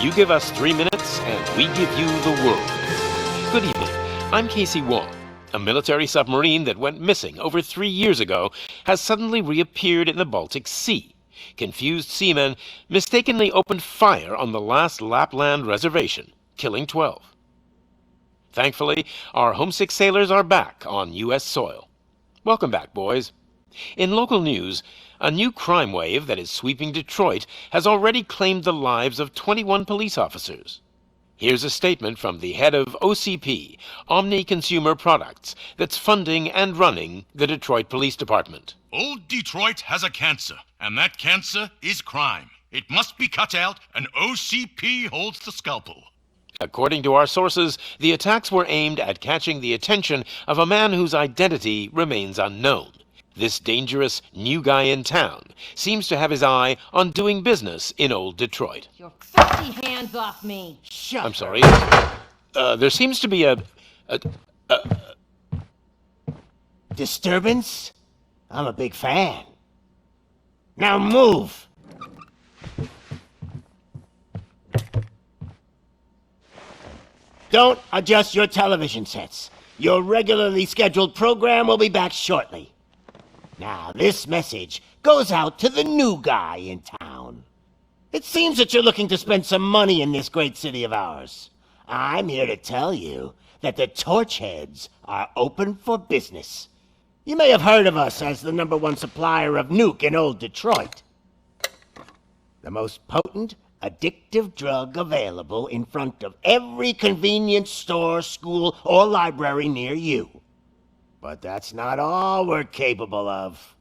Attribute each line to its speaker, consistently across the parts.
Speaker 1: You give us 3 minutes, and we give you the world. Good evening. I'm Casey Wong. A military submarine that went missing over 3 years ago has suddenly reappeared in the Baltic Sea. Confused seamen mistakenly opened fire on the last Lapland reservation, killing 12. Thankfully, our homesick sailors are back on U.S. soil. Welcome back, boys. In local news, a new crime wave that is sweeping Detroit has already claimed the lives of 21 police officers. Here's a statement from the head of OCP, Omni Consumer Products, that's funding and running the Detroit Police Department.
Speaker 2: Old Detroit has a cancer, and that cancer is crime. It must be cut out, and OCP holds the scalpel.
Speaker 1: According to our sources, the attacks were aimed at catching the attention of a man whose identity remains unknown. This dangerous new guy in town seems to have his eye on doing business in old Detroit.
Speaker 3: Your filthy hands off me!
Speaker 1: I'm sorry. There seems to be a
Speaker 4: disturbance? I'm a big fan. Now move! Don't adjust your television sets. Your regularly scheduled program will be back shortly. Now, this message goes out to the new guy in town. It seems that you're looking to spend some money in this great city of ours. I'm here to tell you that the Torchheads are open for business. You may have heard of us as the #1 supplier of nuke in old Detroit. The most potent, addictive drug available in front of every convenience store, school, or library near you. But that's not all we're capable of.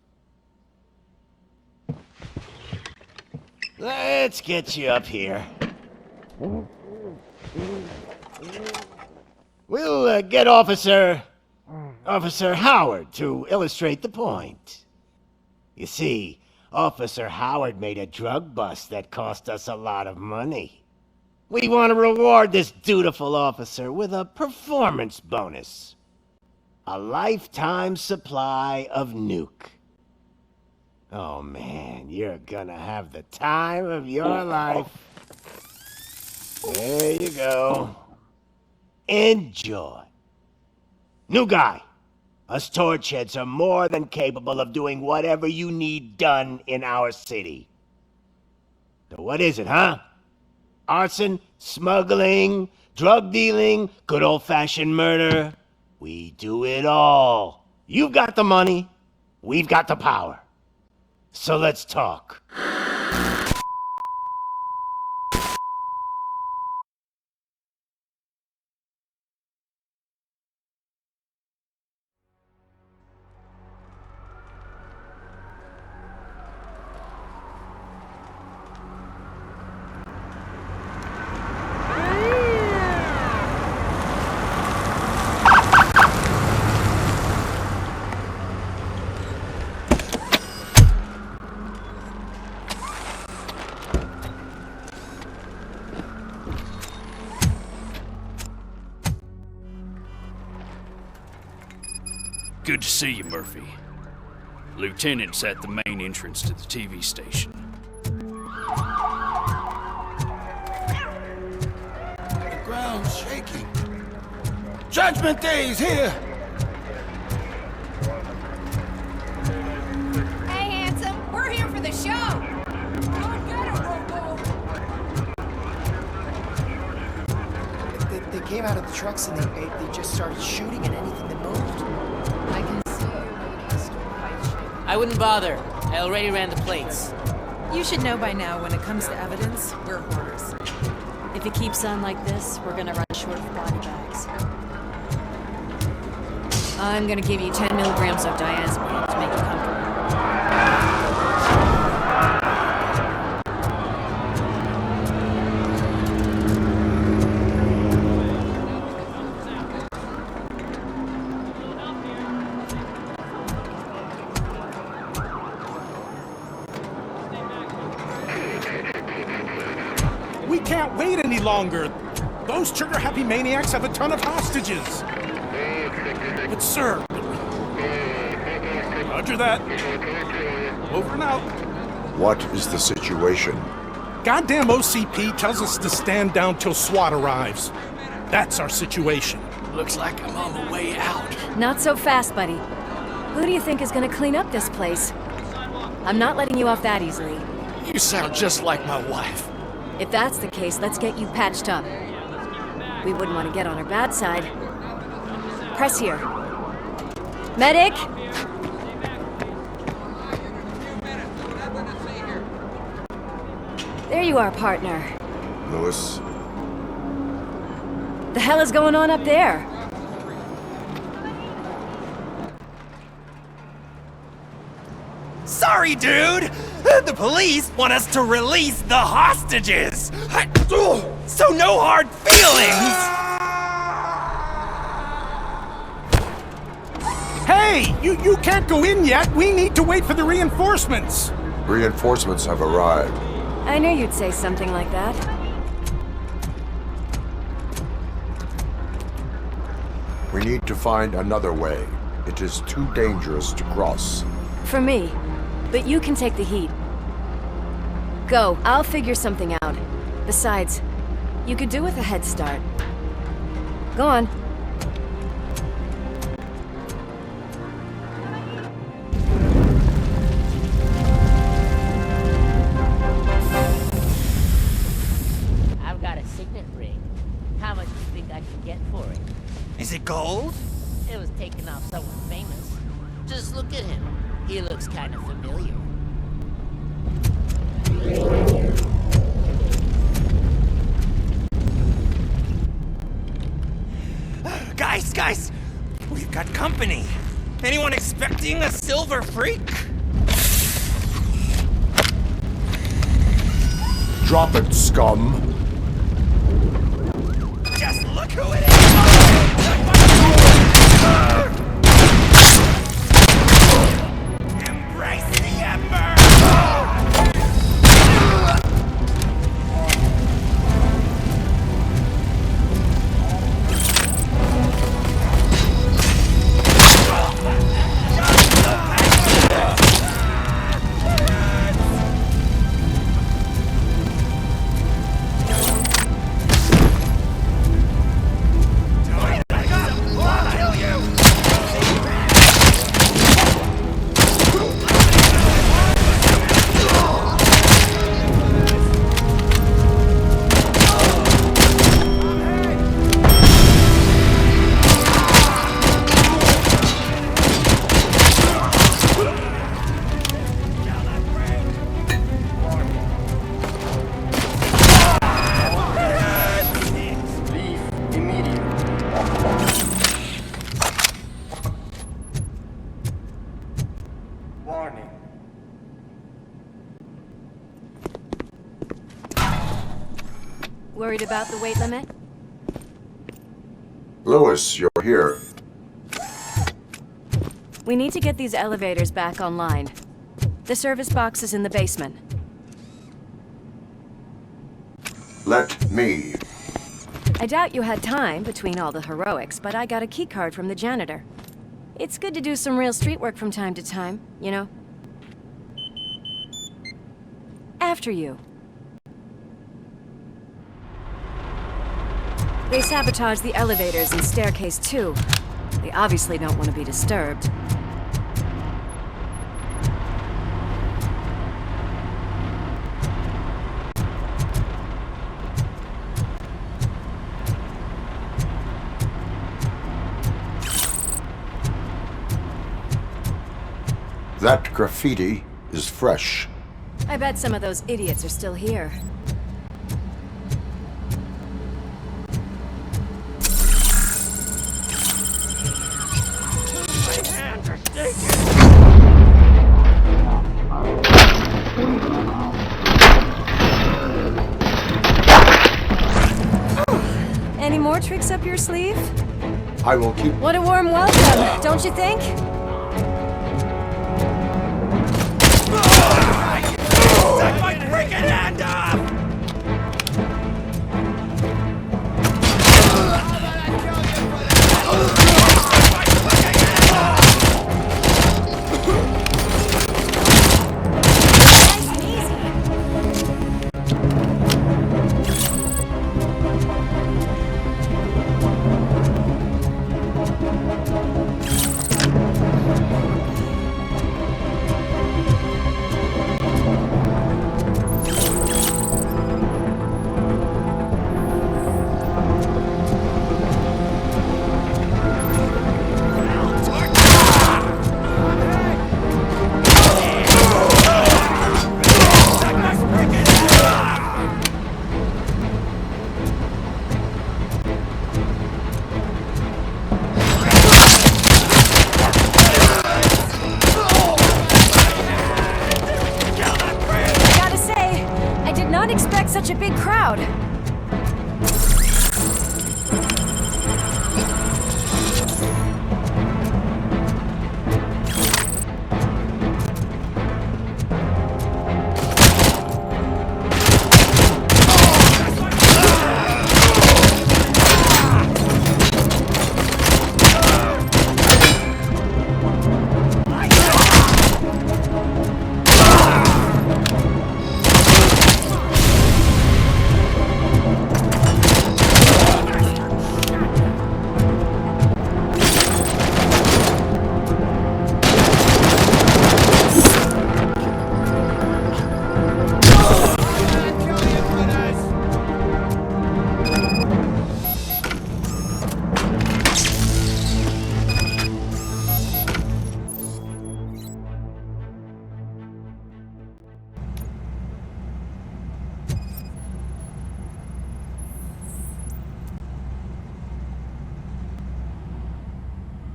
Speaker 4: Let's get you up here. We'll get Officer Howard to illustrate the point. You see, Officer Howard made a drug bust that cost us a lot of money. We want to reward this dutiful officer with a performance bonus. A lifetime supply of nuke. Oh man, you're gonna have the time of your life. There you go. Enjoy. New guy. Us Torchheads are more than capable of doing whatever you need done in our city. So what is it, huh? Arson, smuggling, drug dealing, good old-fashioned murder. We do it all. You've got the money, we've got the power. So let's talk.
Speaker 5: Good to see you, Murphy. Lieutenant's at the main entrance to the TV station.
Speaker 6: The ground's shaking. Judgment Day is here!
Speaker 3: Hey, handsome, we're here for the show! Go get it, Robo!
Speaker 7: They came out of the trucks and they just started shooting at anything that moved.
Speaker 3: I can see your lady still quite shaken.
Speaker 8: I wouldn't bother. I already ran the plates.
Speaker 9: You should know by now when it comes to evidence, we're hoarders. If it keeps on like this, we're gonna run short of body bags. I'm gonna give you 10 milligrams of diazepam to make you comfortable.
Speaker 10: We can't wait any longer. Those trigger-happy maniacs have a ton of hostages. But sir... Roger that. Over and out.
Speaker 11: What is the situation?
Speaker 10: goddamn OCP tells us to stand down till SWAT arrives. That's our situation.
Speaker 5: Looks like I'm on the way out.
Speaker 9: Not so fast, buddy. Who do you think is gonna clean up this place? I'm not letting you off that easily.
Speaker 5: You sound just like my wife.
Speaker 9: If that's the case, let's get you patched up. We wouldn't want to get on her bad side. Press here. Medic! There you are, partner.
Speaker 6: Lewis,
Speaker 9: The hell is going on up there?
Speaker 11: Sorry, dude! The police want us to release the hostages! So no hard feelings!
Speaker 10: Hey! You can't go in yet! We need to wait for the reinforcements!
Speaker 6: reinforcements have arrived.
Speaker 9: I knew you'd say something like that.
Speaker 6: We need to find another way. It is too dangerous to cross.
Speaker 9: For me. But you can take the heat. Go, I'll figure something out. Besides, you could do with a head start. Go on.
Speaker 8: I've got a signet ring. How much do you think I can get for it?
Speaker 11: Is it gold?
Speaker 8: It was taken off someone famous. Just look at him. He looks kind of familiar.
Speaker 11: Guys! We've got company. Anyone expecting a silver freak?
Speaker 6: Drop it, scum.
Speaker 11: Just look who it is! Embrace the ember!
Speaker 9: Worried about the weight limit?
Speaker 6: Lewis, you're here.
Speaker 9: We need to get these elevators back online. The service box is in the basement.
Speaker 6: Let me.
Speaker 9: I doubt you had time between all the heroics, but I got a keycard from the janitor. It's good to do some real street work from time to time, you know? After you. They sabotaged the elevators and staircase too. They obviously don't want to be disturbed.
Speaker 6: That graffiti is fresh.
Speaker 9: I bet some of those idiots are still here. Any more tricks up your sleeve?
Speaker 6: I will keep.
Speaker 9: What a warm welcome, don't you think?
Speaker 11: Suck my freaking hand off!
Speaker 9: Nice and easy. out!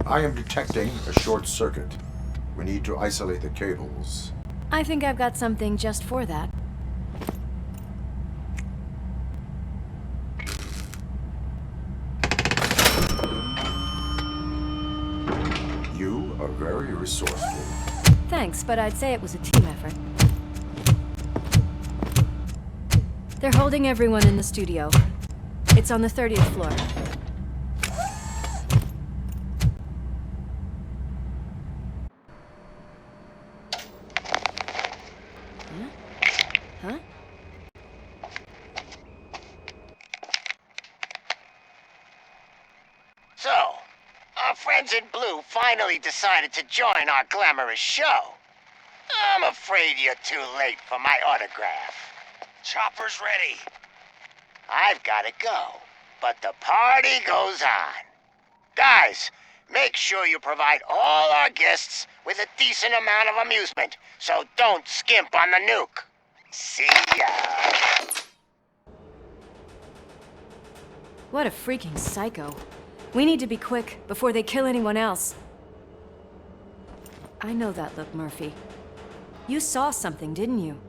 Speaker 6: I am detecting a short circuit. We need to isolate the cables.
Speaker 9: I think I've got something just for that.
Speaker 6: You are very resourceful.
Speaker 9: Thanks, but I'd say it was a team effort. They're holding everyone in the studio. It's on the 30th floor. Huh?
Speaker 4: So, our friends in blue finally decided to join our glamorous show. I'm afraid you're too late for my autograph.
Speaker 11: Chopper's ready.
Speaker 4: I've gotta go, but the party goes on. Guys, make sure you provide all our guests with a decent amount of amusement, so don't skimp on the nuke. See ya.
Speaker 9: What a freaking psycho. We need to be quick before they kill anyone else. I know that look, Murphy. You saw something, didn't you?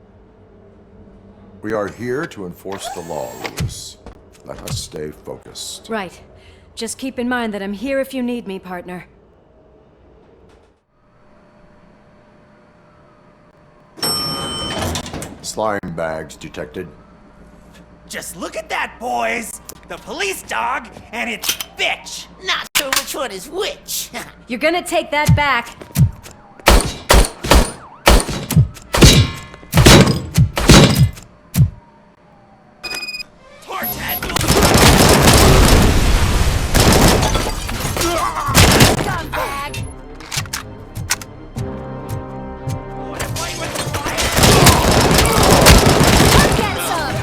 Speaker 6: We are here to enforce the law, Lewis. Let us stay focused.
Speaker 9: Right. Just keep in mind that I'm here if you need me, partner.
Speaker 6: Slime bags detected.
Speaker 11: Just look at that, boys! The police dog and its bitch!
Speaker 8: Not sure which one is which.
Speaker 9: You're gonna take that back.
Speaker 8: Scumbag. Get some.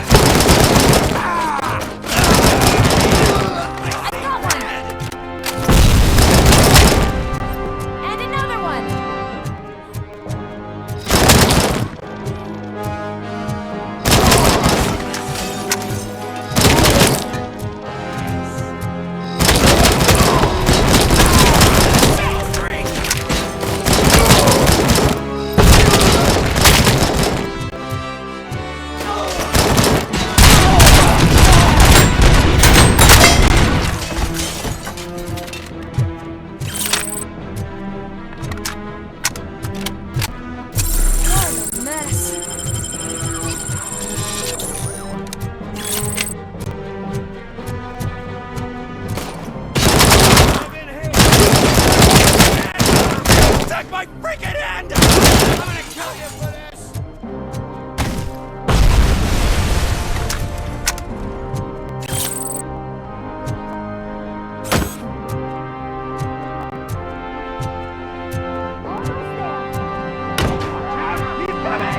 Speaker 8: I got one. And another one.
Speaker 9: What a mess.
Speaker 11: Take my freaking hand! I'm gonna kill you for this! He's coming!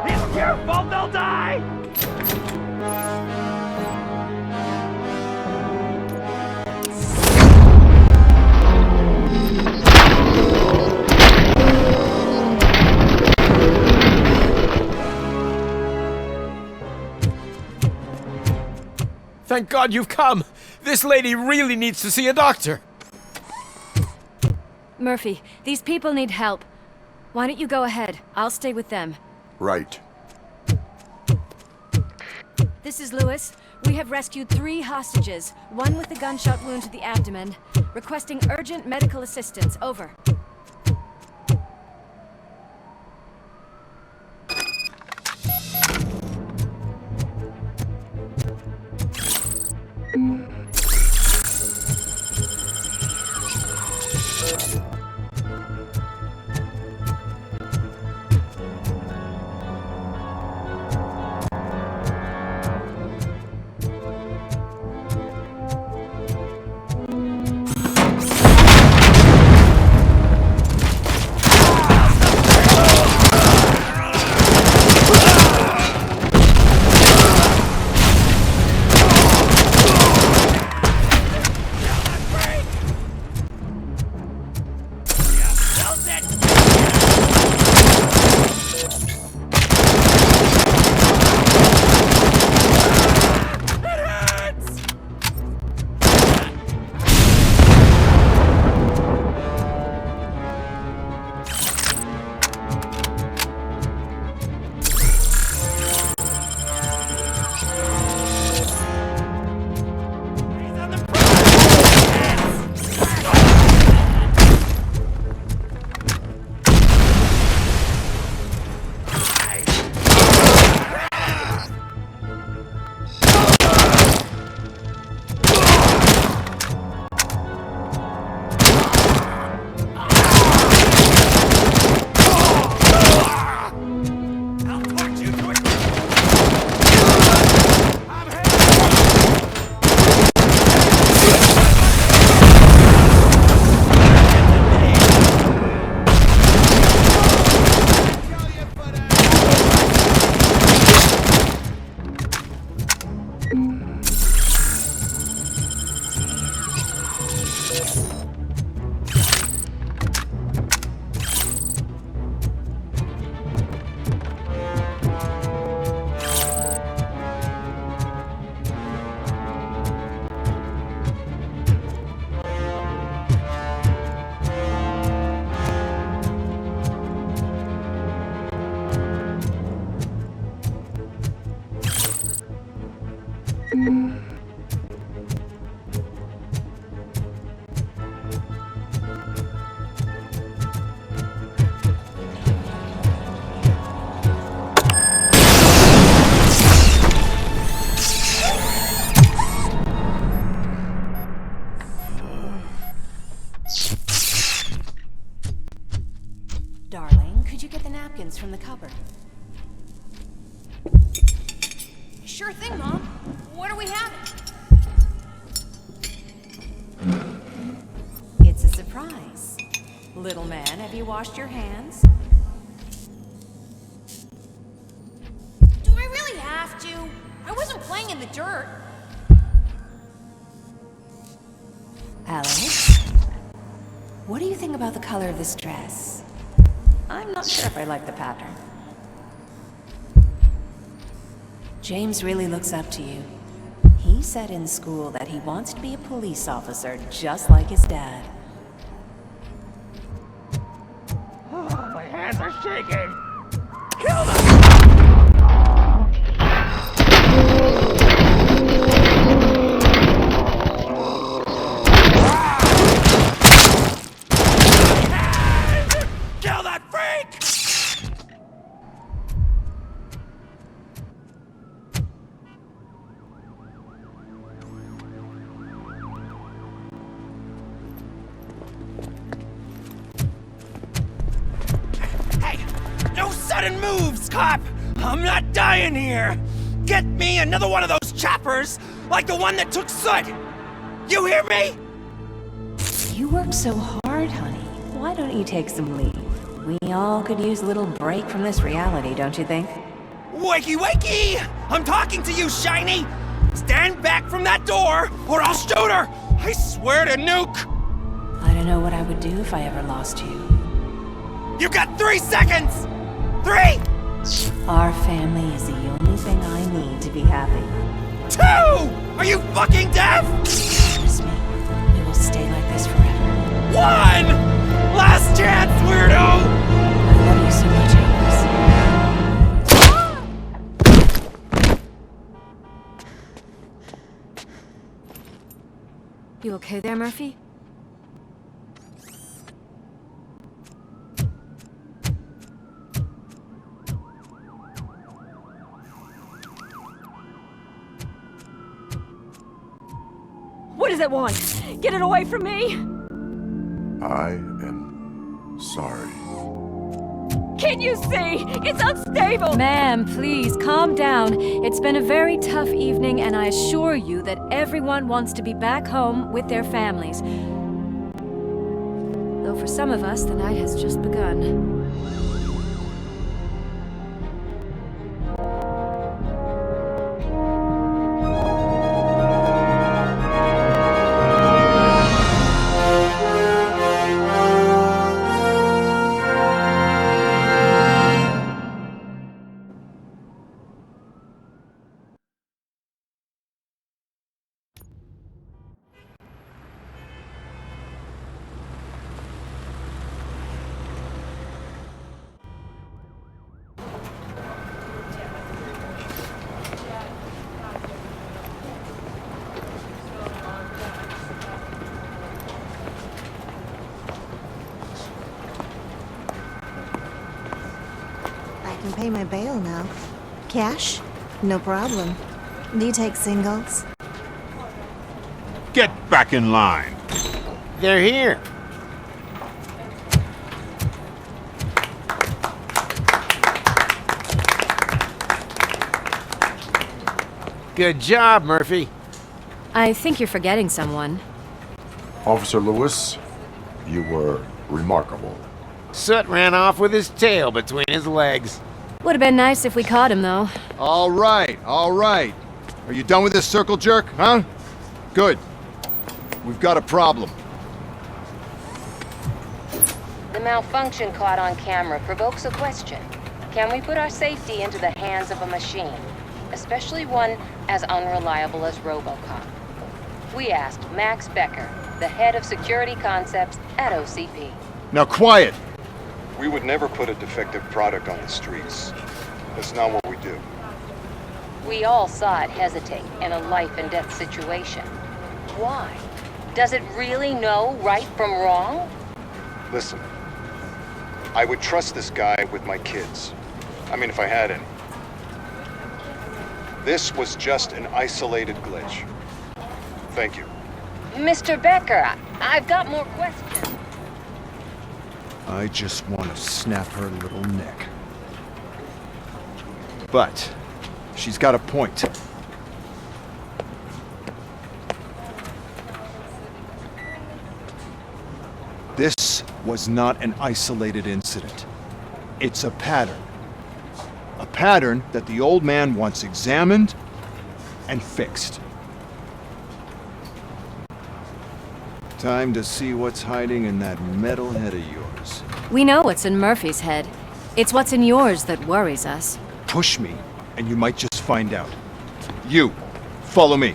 Speaker 11: It's your fault they'll die!
Speaker 12: Thank God you've come! This lady really needs to see a doctor!
Speaker 9: Murphy, these people need help. Why don't you go ahead? I'll stay with them.
Speaker 6: Right.
Speaker 9: This is Lewis. We have rescued 3 hostages, one with a gunshot wound to the abdomen. Requesting urgent medical assistance. Over.
Speaker 3: Darling, could you get the napkins from the cupboard? Sure thing, Mom. What are we having? It's a surprise. Little man, have you washed your hands? Do I really have to? I wasn't playing in the dirt. Alex, what do you think about the color of this dress? I'm not sure if I like the pattern. James really looks up to you. He said in school that he wants to be a police officer just like his dad.
Speaker 11: Oh, my hands are shaking! Kill them! Kill that freak! No sudden moves, cop! I'm not dying here! Get me another one of those choppers, like the one that took Soot! You hear me?
Speaker 3: You work so hard, honey. Why don't you take some leave? We all could use a little break from this reality, don't you think?
Speaker 11: Wakey wakey! I'm talking to you, Shiny! Stand back from that door, or I'll shoot her! I swear to nuke!
Speaker 3: I don't know what I would do if I ever lost you.
Speaker 11: You got 3 seconds! 3!
Speaker 3: Our family is the only thing I need to be happy.
Speaker 11: 2! Are you fucking deaf?
Speaker 3: Promise me, we will stay like this forever.
Speaker 11: 1! Last chance, weirdo!
Speaker 3: I love you so much, Amos.
Speaker 9: okay there, Murphy?
Speaker 13: What does it want? Get it away from me!
Speaker 6: I am sorry.
Speaker 13: Can't you see? It's unstable!
Speaker 9: Ma'am, please, calm down. It's been a very tough evening, and I assure you that everyone wants to be back home with their families. Though for some of us, the night has just begun.
Speaker 14: I can pay my bail now. Cash? No problem. Do you take singles?
Speaker 15: Get back in line.
Speaker 4: They're here.
Speaker 12: Good job, Murphy.
Speaker 9: I think you're forgetting someone.
Speaker 6: Officer Lewis, you were remarkable.
Speaker 12: Soot ran off with his tail between his legs.
Speaker 9: Would have been nice if we caught him, though.
Speaker 16: All right, all right. Are you done with this circle jerk, huh? Good. We've got a problem.
Speaker 17: The malfunction caught on camera provokes a question. Can we put our safety into the hands of a machine, especially one as unreliable as Robocop? We asked Max Becker, the head of security concepts at OCP.
Speaker 16: Now quiet!
Speaker 18: We would never put a defective product on the streets. That's not what we do.
Speaker 17: We all saw it hesitate in a life-and-death situation. Why? Does it really know right from wrong?
Speaker 18: Listen, I would trust this guy with my kids. I mean, if I had any. This was just an isolated glitch. Thank you.
Speaker 17: Mr. Becker, I've got more questions.
Speaker 16: I just want to snap her little neck. But she's got a point. This was not an isolated incident. It's a pattern. A pattern that the old man wants examined and fixed. Time to see what's hiding in that metal head of yours.
Speaker 9: We know what's in Murphy's head. It's what's in yours that worries us.
Speaker 16: Push me, and you might just find out. You, follow me.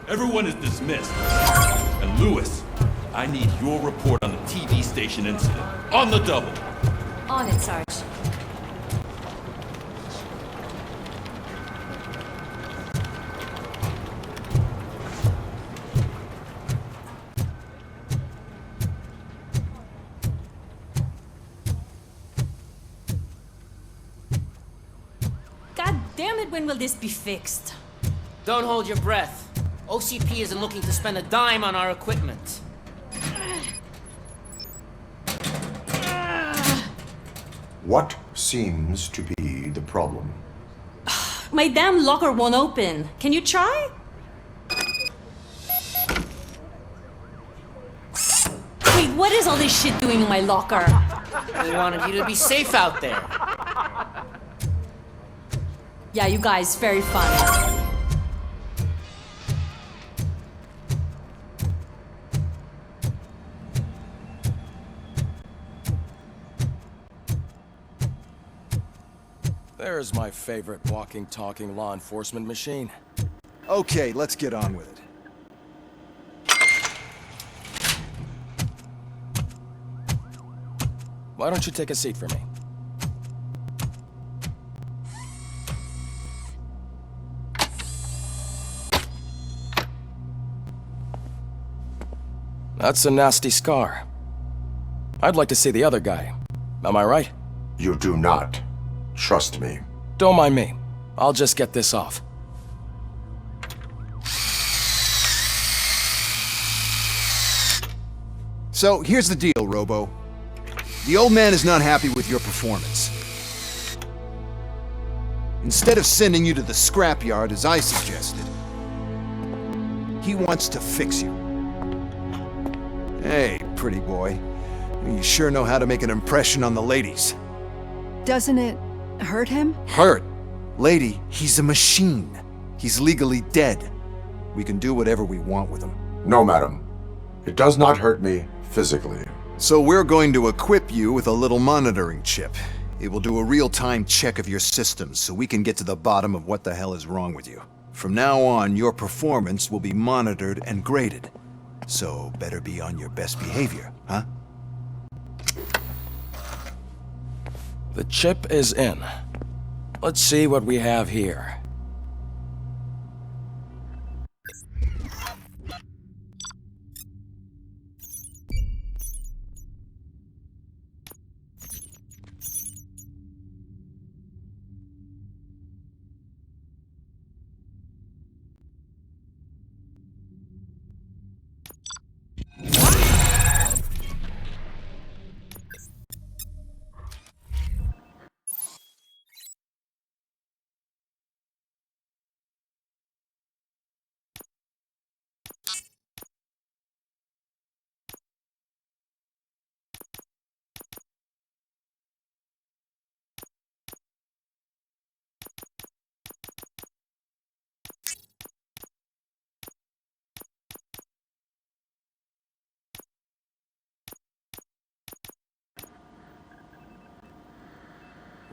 Speaker 19: Everyone is dismissed. And Lewis, I need your report on the TV station incident. On the double.
Speaker 9: On it, Sarge.
Speaker 20: God damn it, when will this be fixed?
Speaker 8: Don't hold your breath. OCP isn't looking to spend a dime on our equipment.
Speaker 6: What seems to be the problem?
Speaker 20: My damn locker won't open. Can you try? Wait, what is all this shit doing in my locker?
Speaker 8: We wanted you to be safe out there.
Speaker 20: Yeah, you guys, very fun.
Speaker 10: There's my favorite walking, talking law enforcement machine.
Speaker 16: Okay, let's get on with it.
Speaker 10: Why don't you take a seat for me?
Speaker 21: That's a nasty scar. I'd like to see the other guy. Am I right?
Speaker 6: You do not. Trust me.
Speaker 21: Don't mind me. I'll just get this off.
Speaker 16: So, here's the deal, Robo. The old man is not happy with your performance. Instead of sending you to the scrapyard as I suggested, he wants to fix you. Hey, pretty boy. You sure know how to make an impression on the ladies.
Speaker 13: Doesn't it hurt him?
Speaker 16: Hurt? Lady, he's a machine. He's legally dead. We can do whatever we want with him.
Speaker 6: No, madam. It does not hurt me physically.
Speaker 16: So we're going to equip you with a little monitoring chip. It will do a real-time check of your systems so we can get to the bottom of what the hell is wrong with you. From now on, your performance will be monitored and graded. So better be on your best behavior, huh?
Speaker 21: The chip is in. Let's see what we have here.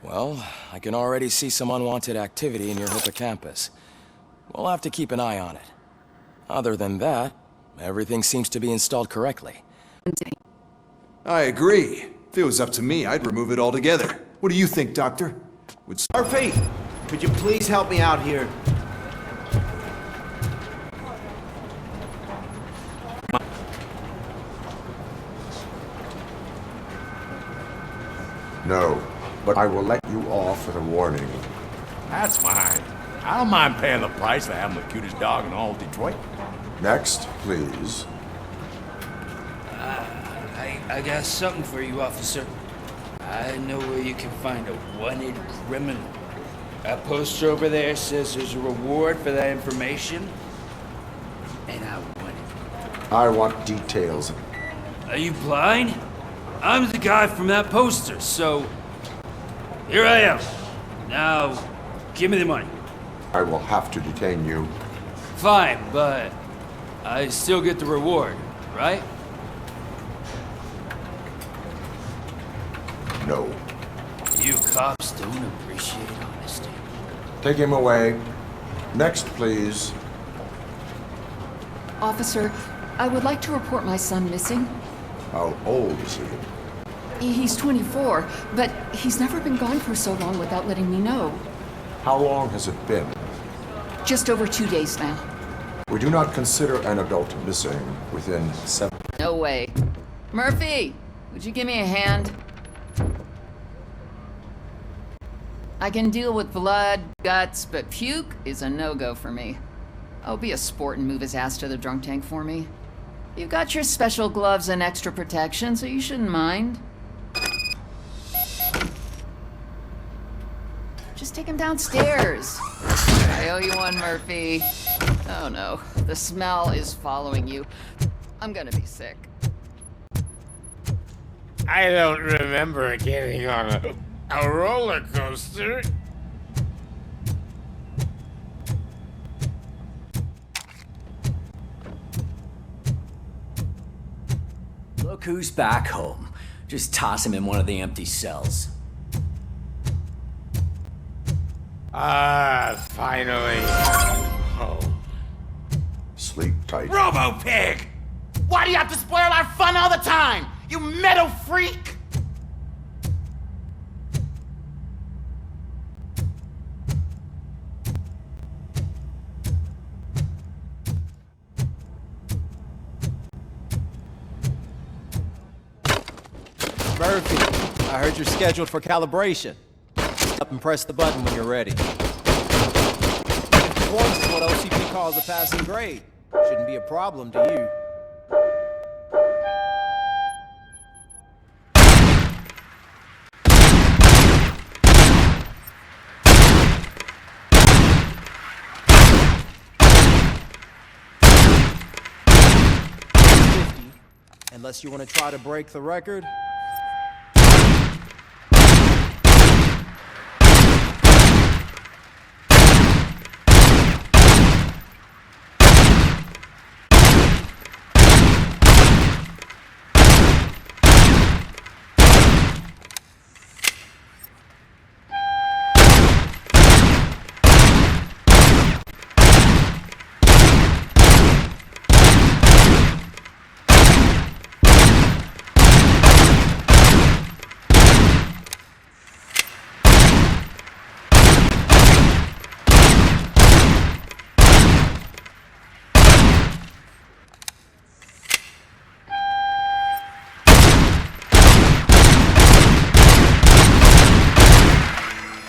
Speaker 21: Well, I can already see some unwanted activity in your hippocampus. We'll have to keep an eye on it. Other than that, everything seems to be installed correctly.
Speaker 16: I agree. If it was up to me, I'd remove it altogether. What do you think, Doctor?
Speaker 4: Murphy, could you please help me out here?
Speaker 6: No, but I will let you off with a warning.
Speaker 2: That's fine. I don't mind paying the price for having the cutest dog in all Detroit.
Speaker 6: Next, please.
Speaker 5: I got something for you, officer. I know where you can find a wanted criminal. That poster over there says there's a reward for that information, and I want it.
Speaker 6: I want details.
Speaker 5: Are you blind? I'm the guy from that poster, so here I am. Now, give me the money.
Speaker 6: I will have to detain you.
Speaker 5: Fine, but I still get the reward, right?
Speaker 6: No.
Speaker 5: You cops don't appreciate honesty.
Speaker 6: Take him away. Next, please.
Speaker 22: Officer, I would like to report my son missing.
Speaker 6: How old is he?
Speaker 22: He's 24, but he's never been gone for so long without letting me know.
Speaker 6: How long has it been?
Speaker 22: Just over 2 days now.
Speaker 6: We do not consider an adult missing within 7...
Speaker 22: No way. Murphy, would you give me a hand? I can deal with blood, guts, but puke is a no-go for me. Oh, be a sport and move his ass to the drunk tank for me. You've got your special gloves and extra protection, so you shouldn't mind. Just take him downstairs. I owe you one, Murphy. Oh no, the smell is following you. I'm gonna be sick.
Speaker 12: I don't remember getting on a roller coaster.
Speaker 23: Look who's back home. Just toss him in one of the empty cells.
Speaker 12: Ah, finally. Home.
Speaker 6: Sleep tight.
Speaker 11: Robo-Pig! Why do you have to spoil our fun all the time? You metal freak!
Speaker 1: Murphy, I heard you're scheduled for calibration. Up and press the button when you're ready. 51 is what OCP calls a passing grade. Shouldn't be a problem to you. Unless you want to try to break the record.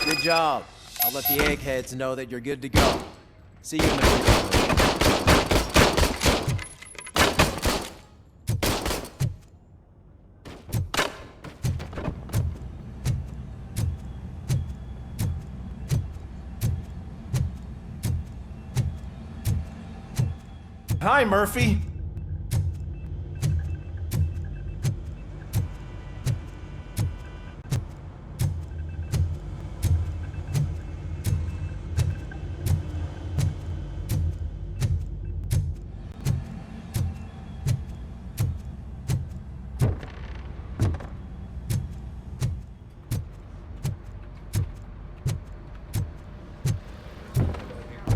Speaker 1: Good job. I'll let the eggheads know that you're good to go. See you in the future.
Speaker 10: Hi, Murphy.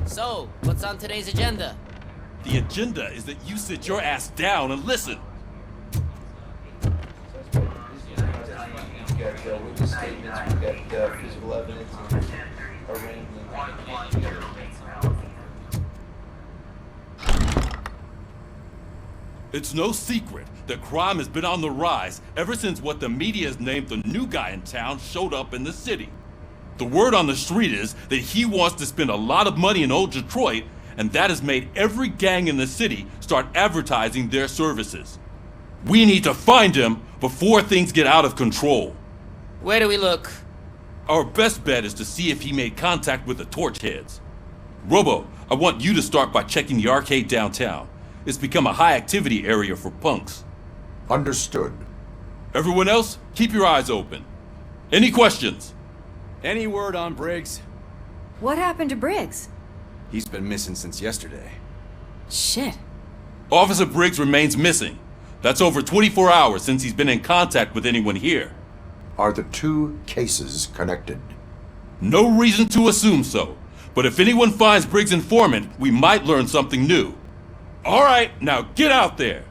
Speaker 8: So, what's on today's agenda?
Speaker 19: The agenda is that you sit your ass down and listen. It's no secret that crime has been on the rise ever since what the media has named the new guy in town showed up in the city. The word on the street is that he wants to spend a lot of money in old Detroit, and that has made every gang in the city start advertising their services. We need to find him before things get out of control.
Speaker 8: Where do we look?
Speaker 19: Our best bet is to see if he made contact with the Torchheads. Robo, I want you to start by checking the arcade downtown. It's become a high-activity area for punks.
Speaker 6: Understood.
Speaker 19: Everyone else, keep your eyes open. Any questions?
Speaker 1: Any word on Briggs?
Speaker 9: What happened to Briggs?
Speaker 16: He's been missing since yesterday.
Speaker 9: Shit.
Speaker 19: Officer Briggs remains missing. That's over 24 hours since he's been in contact with anyone here.
Speaker 6: Are the two cases connected?
Speaker 19: No reason to assume so. But if anyone finds Briggs' informant, we might learn something new. All right, now get out there.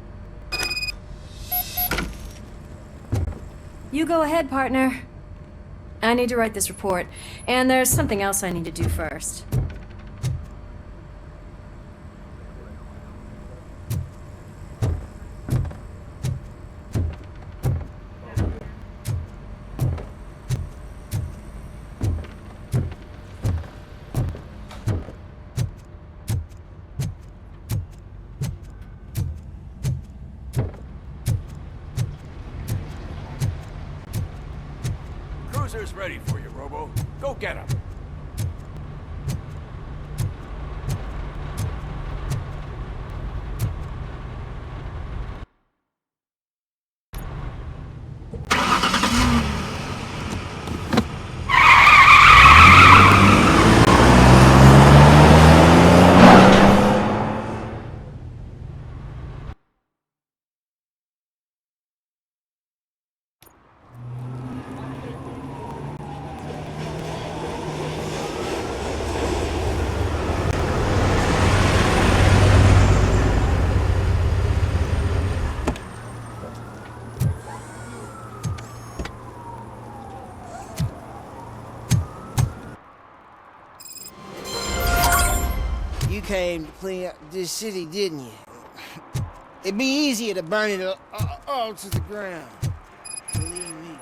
Speaker 9: You go ahead, partner. I need to write this report, and there's something else I need to do first.
Speaker 11: Cruiser's ready for you, Robo. Go get him.
Speaker 3: You came to clean up this city, didn't you? It'd be easier to burn it all to the ground. Believe me.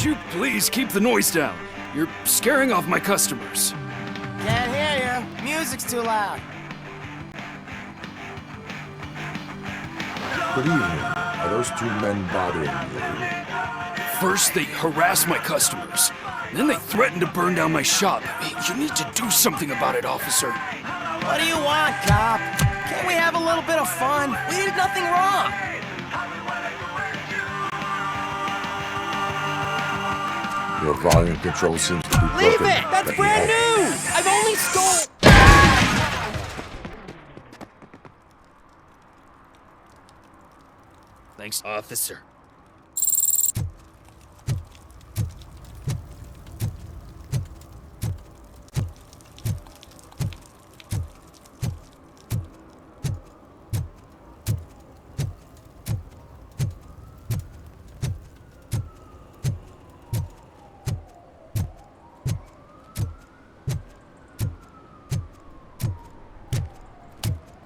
Speaker 7: you please keep the noise down? You're scaring off my customers.
Speaker 3: Can't hear you. Music's too loud.
Speaker 6: Good evening. Are those two men bothering you?
Speaker 7: First, they harass my customers. Then they threaten to burn down my shop. You need to do something about it, officer.
Speaker 3: What do you want, cop? Can't we have a little bit of fun? We did nothing wrong.
Speaker 6: Your volume control seems to be broken.
Speaker 3: Leave it! That's brand new! I've only stole...
Speaker 7: Thanks, officer.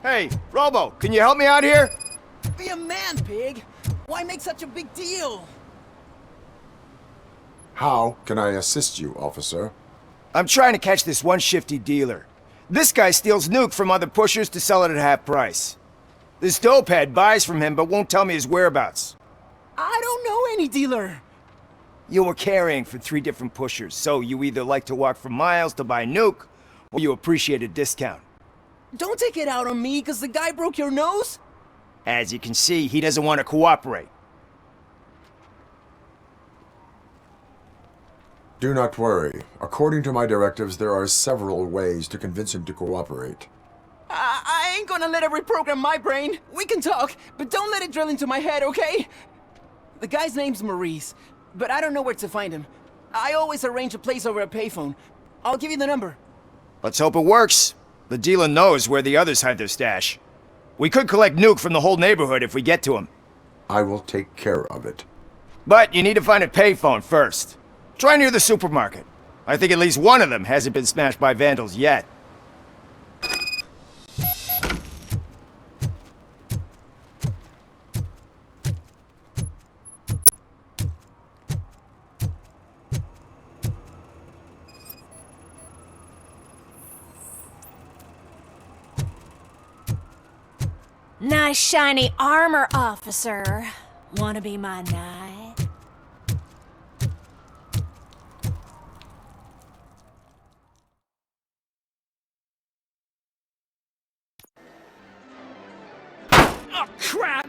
Speaker 14: Hey, Robo, can you help me out here?
Speaker 3: Be a man, pig. Why make such a big deal?
Speaker 6: How can I assist you, officer?
Speaker 14: I'm trying to catch this one shifty dealer. This guy steals nuke from other pushers to sell it at half price. This dopehead buys from him but won't tell me his whereabouts.
Speaker 3: I don't know any dealer.
Speaker 14: You were carrying for 3 different pushers, so you either like to walk for miles to buy nuke, or you appreciate a discount.
Speaker 3: Don't take it out on me, because the guy broke your nose?
Speaker 14: As you can see, he doesn't want to cooperate.
Speaker 6: Do not worry. According to my directives, there are several ways to convince him to cooperate.
Speaker 3: I ain't gonna let it reprogram my brain. We can talk, but don't let it drill into my head, okay? The guy's name's Maurice, but I don't know where to find him. I always arrange a place over a payphone. I'll give you the number.
Speaker 14: Let's hope it works. The dealer knows where the others hide their stash. We could collect nuke from the whole neighborhood if we get to him.
Speaker 6: I will take care of it.
Speaker 14: But you need to find a payphone first. Try near the supermarket. I think at least one of them hasn't been smashed by vandals yet.
Speaker 9: Nice shiny armor, officer. Wanna be my knight?
Speaker 3: Oh, crap!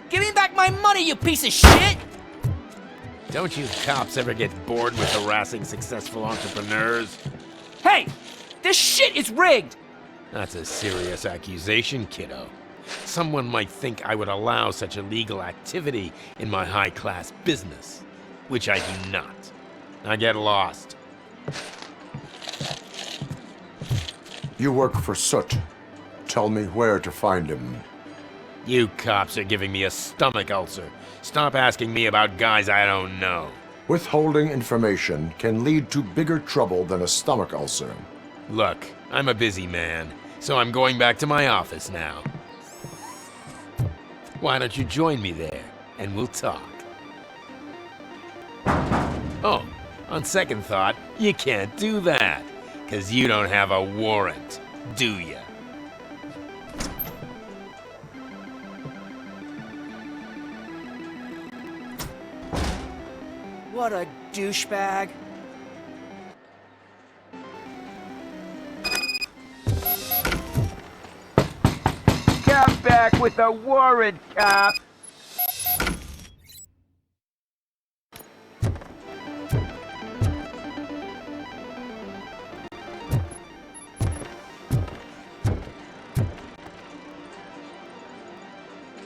Speaker 3: Give me back my money, you piece of shit!
Speaker 12: Don't you cops ever get bored with harassing successful entrepreneurs?
Speaker 3: Hey! This shit is rigged!
Speaker 12: That's a serious accusation, kiddo. Someone might think I would allow such illegal activity in my high-class business, which I do not. Now get lost.
Speaker 6: You work for Soot. Tell me where to find him.
Speaker 12: You cops are giving me a stomach ulcer. Stop asking me about guys I don't know.
Speaker 6: Withholding information can lead to bigger trouble than a stomach ulcer.
Speaker 12: Look, I'm a busy man, so I'm going back to my office now. Why don't you join me there, and we'll talk. Oh, on second thought, you can't do that, 'cause you don't have a warrant, do ya?
Speaker 3: What a douchebag.
Speaker 14: Come back with a warrant, cop!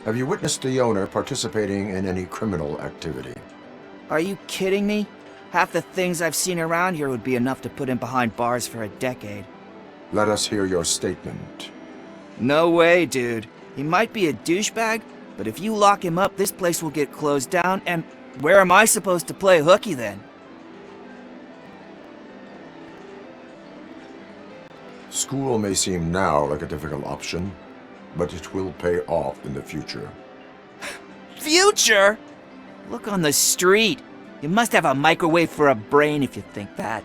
Speaker 6: Have you witnessed the owner participating in any criminal activity?
Speaker 15: Are you kidding me? Half the things I've seen around here would be enough to put him behind bars for a decade.
Speaker 6: Let us hear your statement.
Speaker 15: No way, dude. He might be a douchebag, but if you lock him up, this place will get closed down, and where am I supposed to play hooky then?
Speaker 6: School may seem now like a difficult option, but it will pay off in the future.
Speaker 15: Future? Look on the street. You must have a microwave for a brain if you think that.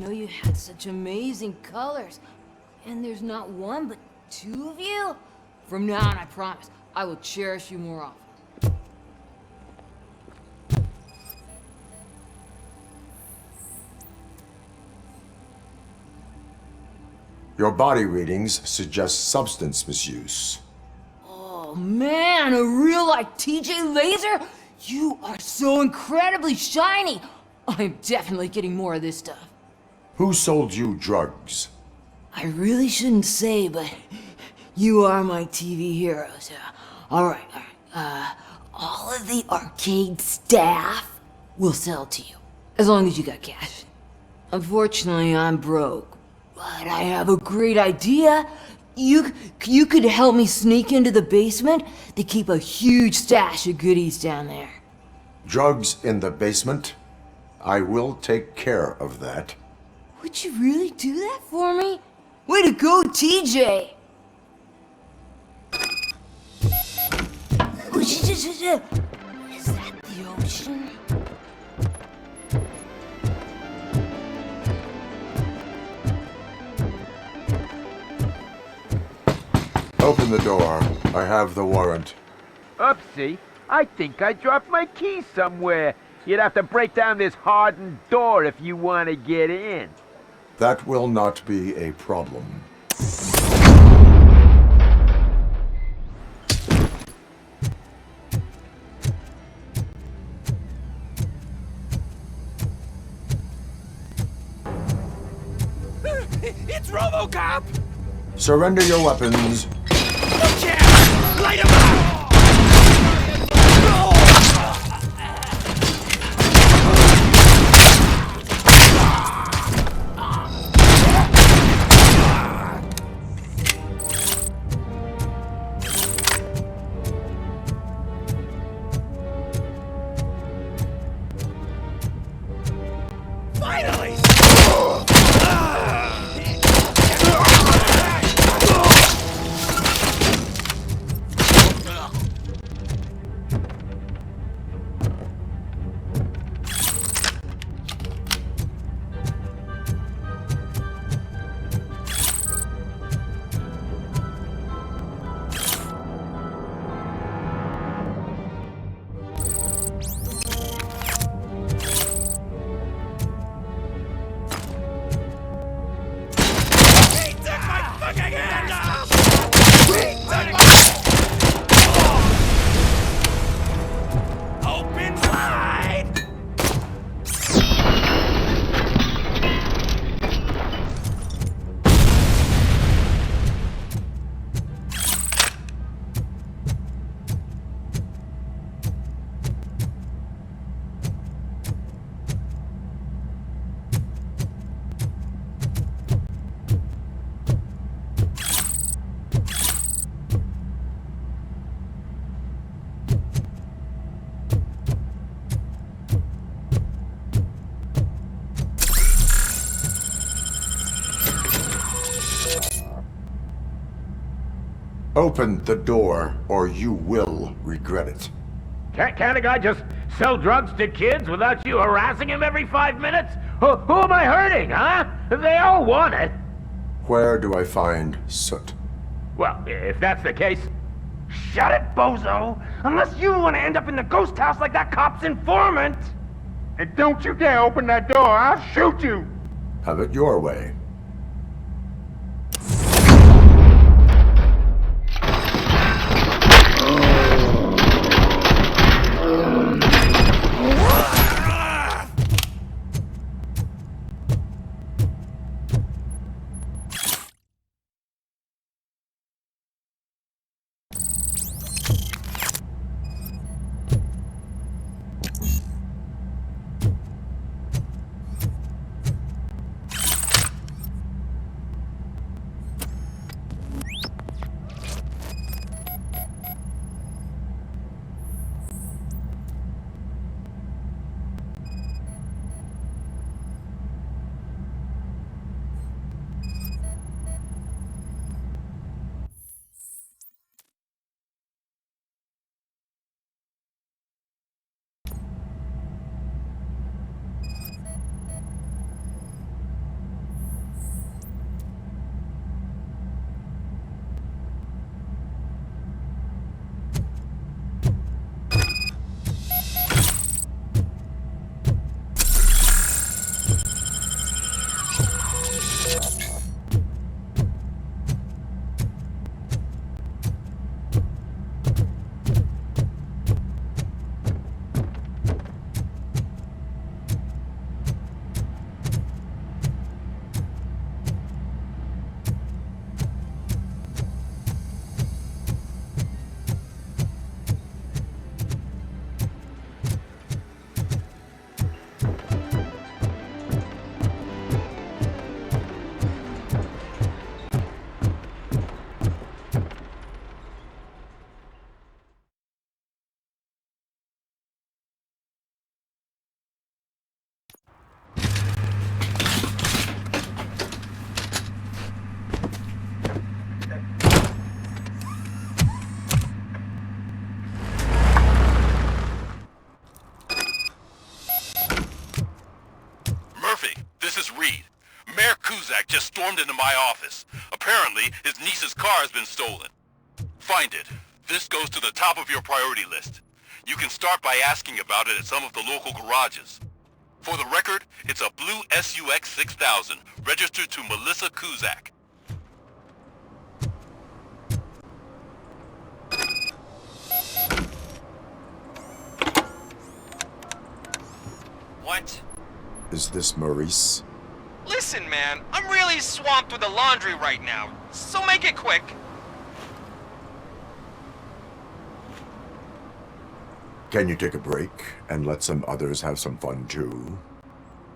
Speaker 13: You had such amazing colors. And there's not one, but two of you? From now on, I promise, I will cherish you more often.
Speaker 6: Your body readings suggest substance misuse.
Speaker 13: Oh man, a real like TJ Laser? You are so incredibly shiny. I'm definitely getting more of this stuff.
Speaker 6: Who sold you drugs?
Speaker 13: I really shouldn't say, but you are my TV heroes. All right. All of the arcade staff will sell to you, as long as you got cash. Unfortunately, I'm broke, but I have a great idea. You could help me sneak into the basement. They keep a huge stash of goodies down there.
Speaker 6: Drugs in the basement? I will take care of that.
Speaker 13: Would you really do that for me? Way to go, TJ! Is that the ocean?
Speaker 6: Open the door. I have the warrant.
Speaker 12: Oopsie, I think I dropped my keys somewhere. You'd have to break down this hardened door if you want to get in.
Speaker 6: That will not be a problem.
Speaker 11: It's Robocop!
Speaker 6: Surrender your weapons.
Speaker 11: Light him up! Finally! Open wide!
Speaker 6: Open the door, or you will regret it.
Speaker 12: Can't a guy just sell drugs to kids without you harassing him every 5 minutes? Who am I hurting, huh? They all want it.
Speaker 6: Where do I find Soot?
Speaker 11: Well, if that's the case, shut it, bozo! Unless you want to end up in the ghost house like that cop's informant! And don't you dare open that door, I'll shoot you!
Speaker 6: Have it your way.
Speaker 2: just stormed into my office. Apparently, his niece's car has been stolen. Find it. This goes to the top of your priority list. You can start by asking about it at some of the local garages. For the record, it's a blue SUX 6000, registered to Melissa Kuzak.
Speaker 11: What?
Speaker 6: Is this Maurice?
Speaker 11: Listen, man, I'm really swamped with the laundry right now, so make it quick.
Speaker 6: Can you take a break and let some others have some fun too?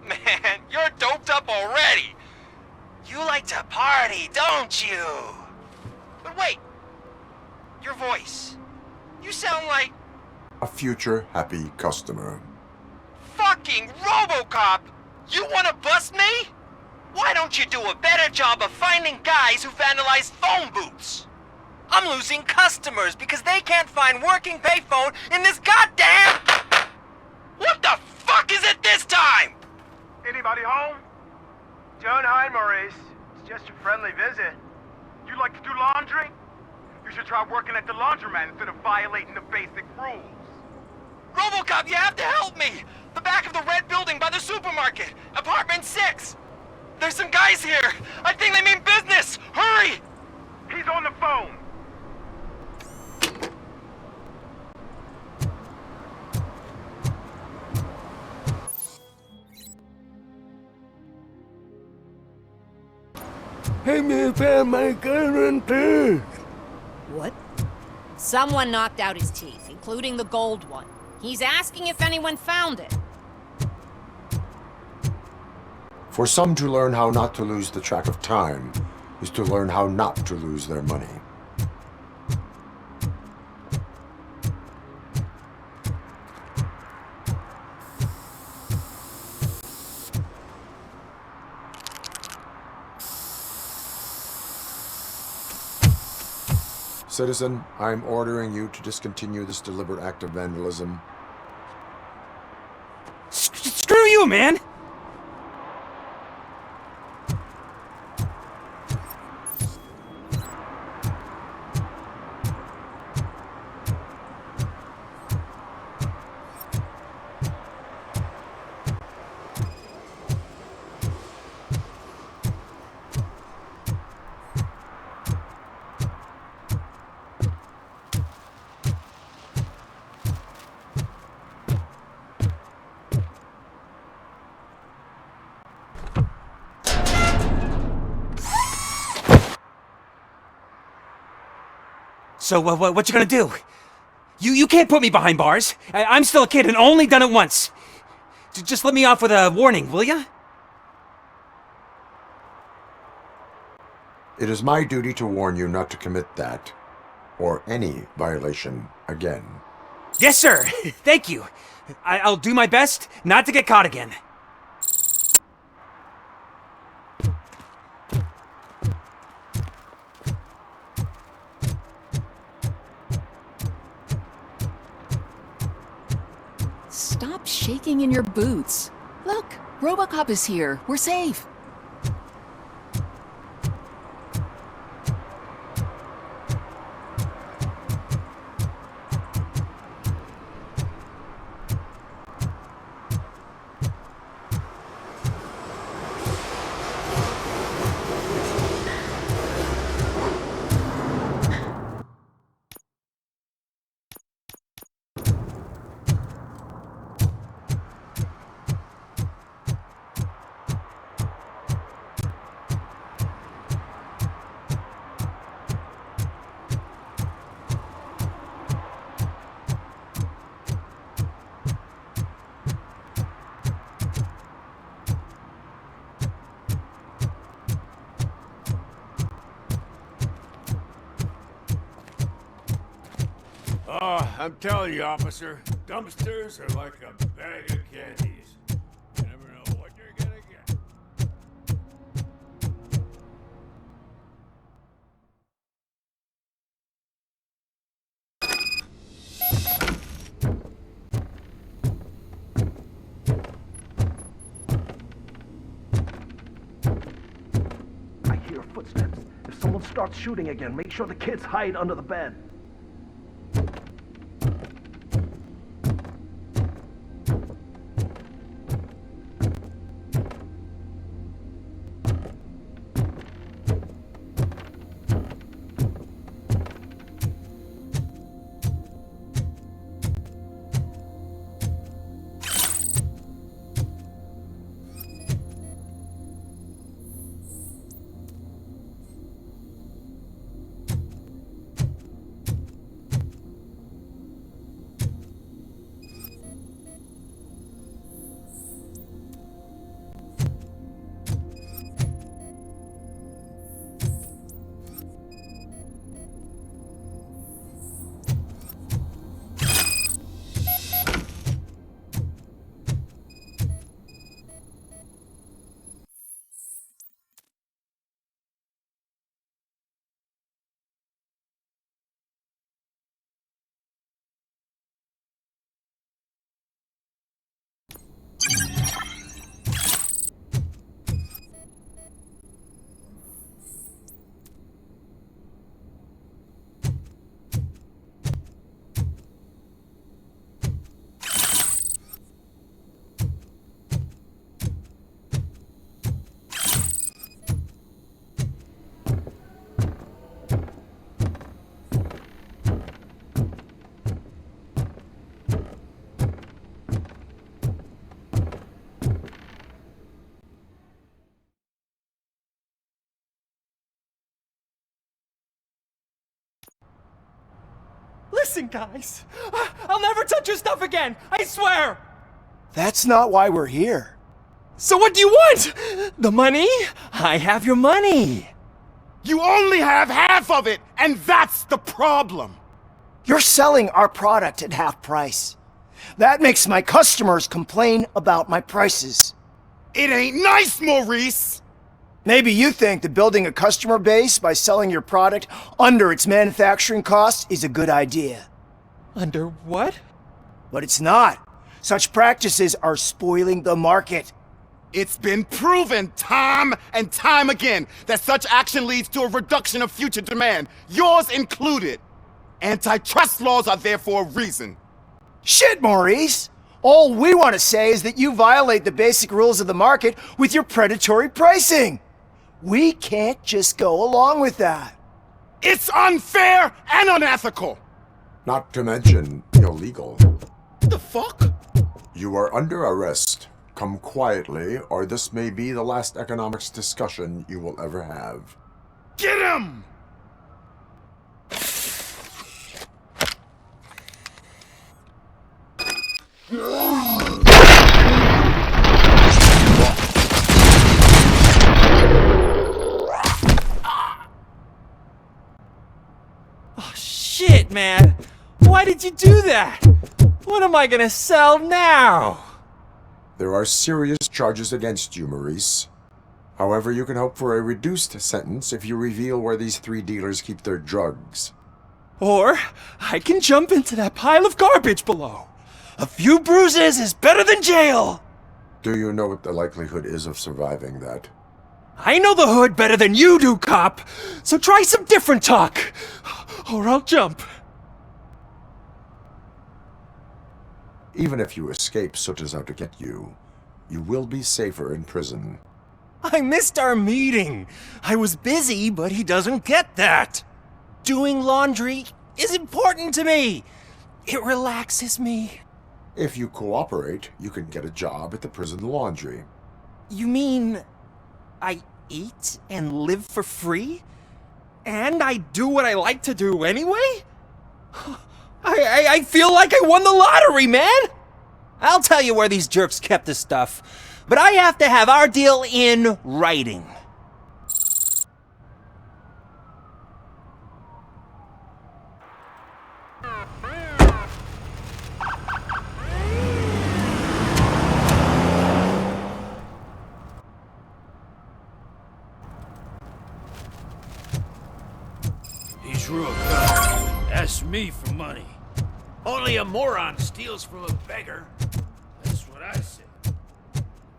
Speaker 11: Man, you're doped up already. You like to party, don't you? But wait, your voice. You sound like...
Speaker 6: A future happy customer.
Speaker 11: Fucking Robocop! You wanna bust me? Why don't you do a better job of finding guys who vandalize phone booths? I'm losing customers because they can't find working payphone in this goddamn... What the fuck is it this time?
Speaker 17: Anybody home? Don't hide, Maurice. It's just a friendly visit. You like to do laundry? You should try working at the laundromat instead of violating the basic rules.
Speaker 11: Robocop, you have to help me! The back of the red building by the supermarket, apartment 6. There's some guys here. I think they mean business. Hurry!
Speaker 17: He's on the phone.
Speaker 18: Hey, me found my gun too.
Speaker 8: What? Someone knocked out his teeth, including the gold one. He's asking if anyone found it.
Speaker 6: For some to learn how not to lose the track of time is to learn how not to lose their money. Citizen, I'm ordering you to discontinue this deliberate act of vandalism.
Speaker 15: Screw you, man!
Speaker 4: So what you gonna do? You can't put me behind bars. I'm still a kid and only done it once. Just let me off with a warning, will ya?
Speaker 6: It is my duty to warn you not to commit that, or any violation again.
Speaker 4: Yes, sir. Thank you. I'll do my best not to get caught again.
Speaker 22: Stop shaking in your boots. Look, Robocop is here. We're safe.
Speaker 18: Oh, I'm telling you, officer, dumpsters are like a bag of candies. You never know what you're gonna get.
Speaker 20: I hear footsteps. If someone starts shooting again, make sure the kids hide under the bed.
Speaker 3: Listen, guys. I'll never touch your stuff again. I swear.
Speaker 14: That's not why we're here.
Speaker 3: So what do you want? The money? I have your money.
Speaker 10: You only have half of it, and that's the problem.
Speaker 14: You're selling our product at half price. That makes my customers complain about my prices.
Speaker 10: It ain't nice, Maurice!
Speaker 14: Maybe you think that building a customer base by selling your product under its manufacturing cost is a good idea.
Speaker 3: Under what?
Speaker 14: But it's not. Such practices are spoiling the market.
Speaker 10: It's been proven time and time again that such action leads to a reduction of future demand, yours included. Antitrust laws are there for a reason.
Speaker 14: Shit, Maurice! All we want to say is that you violate the basic rules of the market with your predatory pricing. We can't just go along with that.
Speaker 10: It's unfair and unethical!
Speaker 6: Not to mention illegal.
Speaker 10: The fuck?
Speaker 6: You are under arrest. Come quietly, or this may be the last economics discussion you will ever have.
Speaker 10: Get him!
Speaker 4: Oh, shit, man. Why did you do that? What am I gonna sell now?
Speaker 6: There are serious charges against you, Maurice. However, you can hope for a reduced sentence if you reveal where these 3 dealers keep their drugs.
Speaker 4: Or I can jump into that pile of garbage below. A few bruises is better than jail.
Speaker 6: Do you know what the likelihood is of surviving that?
Speaker 4: I know the hood better than you do, cop. So try some different talk, or I'll jump.
Speaker 6: Even if you escape Soot is out to get you, you will be safer in prison.
Speaker 4: I missed our meeting. I was busy, but he doesn't get that. Doing laundry is important to me. It relaxes me.
Speaker 6: If you cooperate, you can get a job at the prison laundry.
Speaker 4: You mean I eat and live for free? And I do what I like to do anyway? I feel like I won the lottery, man! I'll tell you where these jerks kept the stuff, but I have to have our deal in writing.
Speaker 18: He's real tough. Ask me for money. Only a moron steals from a beggar. That's what I say.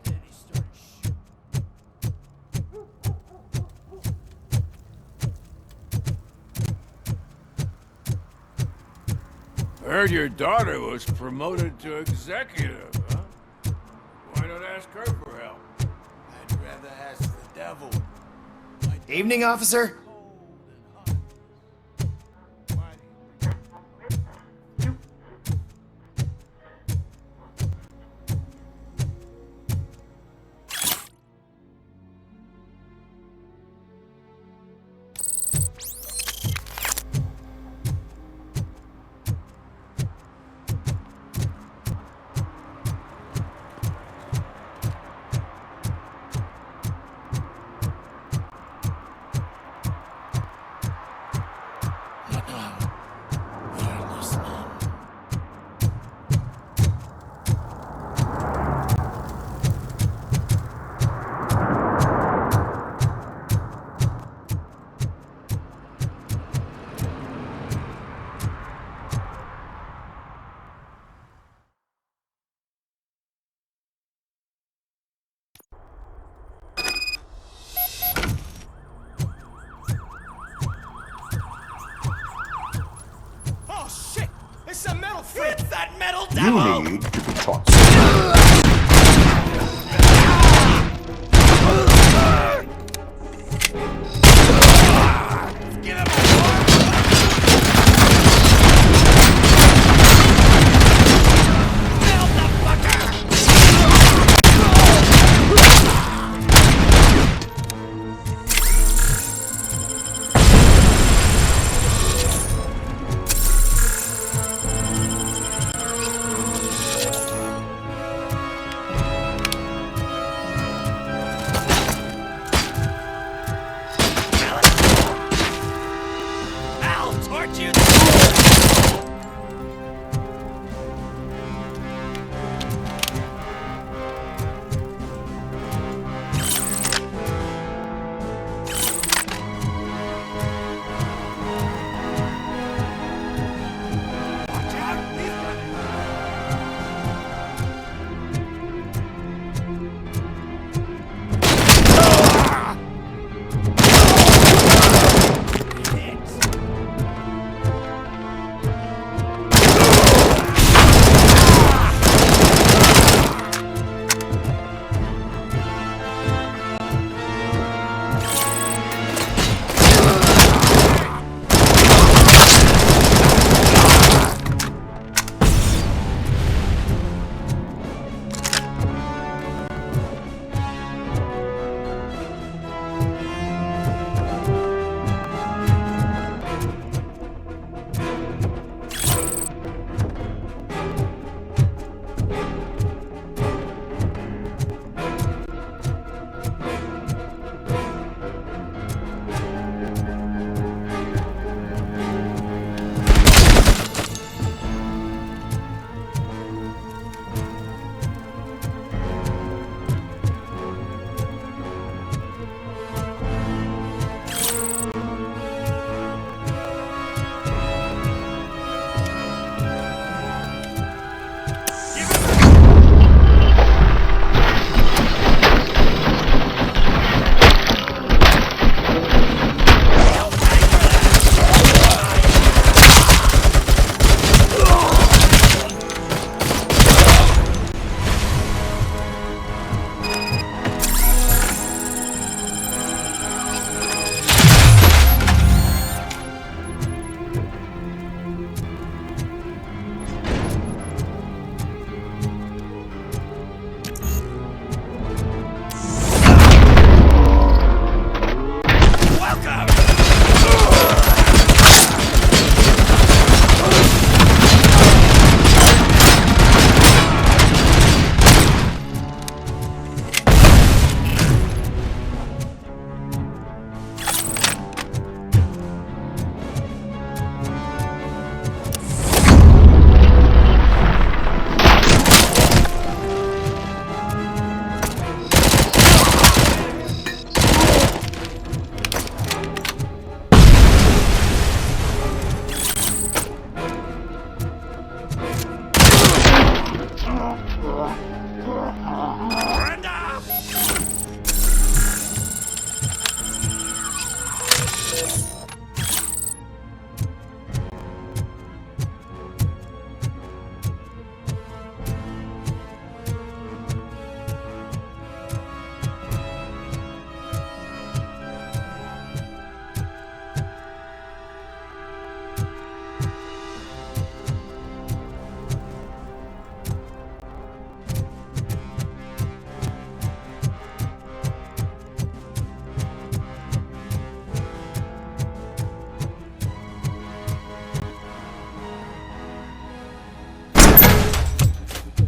Speaker 18: Then he started shooting. Heard your daughter was promoted to executive, huh? Why not ask her for help? I'd rather ask the devil.
Speaker 14: Evening, officer.
Speaker 4: It's a metal freak! It's that metal
Speaker 6: You need to be taught.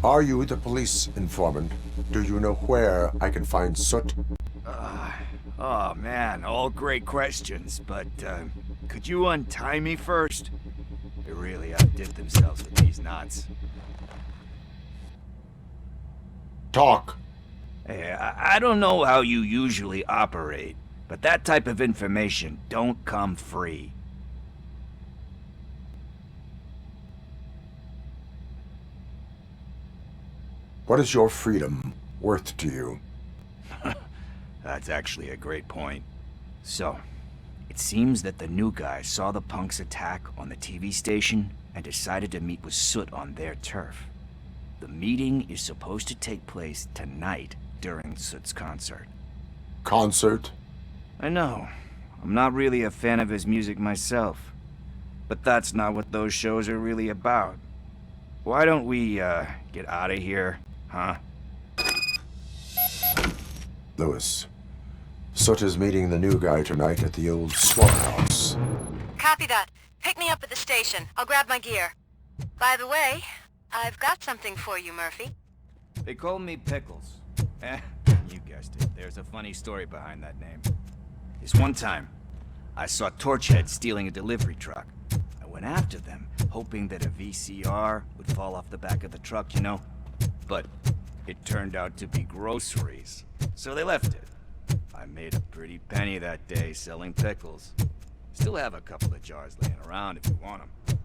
Speaker 6: Are you the police informant? Do you know where I can find Soot?
Speaker 15: Oh man, all great questions, but could you untie me first? They really outdid themselves with these knots.
Speaker 6: Talk.
Speaker 15: Hey, I don't know how you usually operate, but that type of information don't come free.
Speaker 6: What is your freedom worth to you?
Speaker 15: That's actually a great point. So, it seems that the new guy saw the punks attack on the TV station and decided to meet with Soot on their turf. The meeting is supposed to take place tonight during Soot's concert.
Speaker 6: Concert?
Speaker 15: I know. I'm not really a fan of his music myself. But that's not what those shows are really about. Why don't we, get out of here, huh?
Speaker 6: Lewis, Soot is meeting the new guy tonight at the old slaughterhouse.
Speaker 5: Copy that. Pick me up at the station. I'll grab my gear. By the way, I've got something for you, Murphy.
Speaker 15: They call me Pickles. You guessed it. There's a funny story behind that name. This one time, I saw Torchhead stealing a delivery truck. I went after them, hoping that a VCR would fall off the back of the truck, you know? But it turned out to be groceries, so they left it. I made a pretty penny that day selling pickles. Still have a couple of jars laying around if you want them.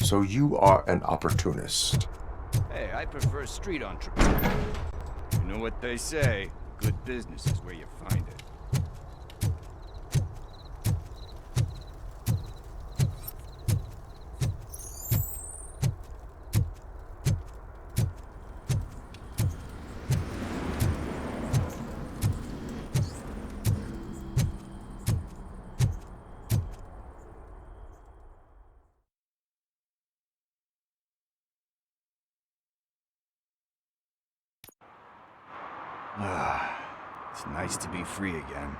Speaker 6: So you are an opportunist.
Speaker 15: Hey, I prefer street entrepreneur. You know what they say, good business is where you find it. It's nice to be free again.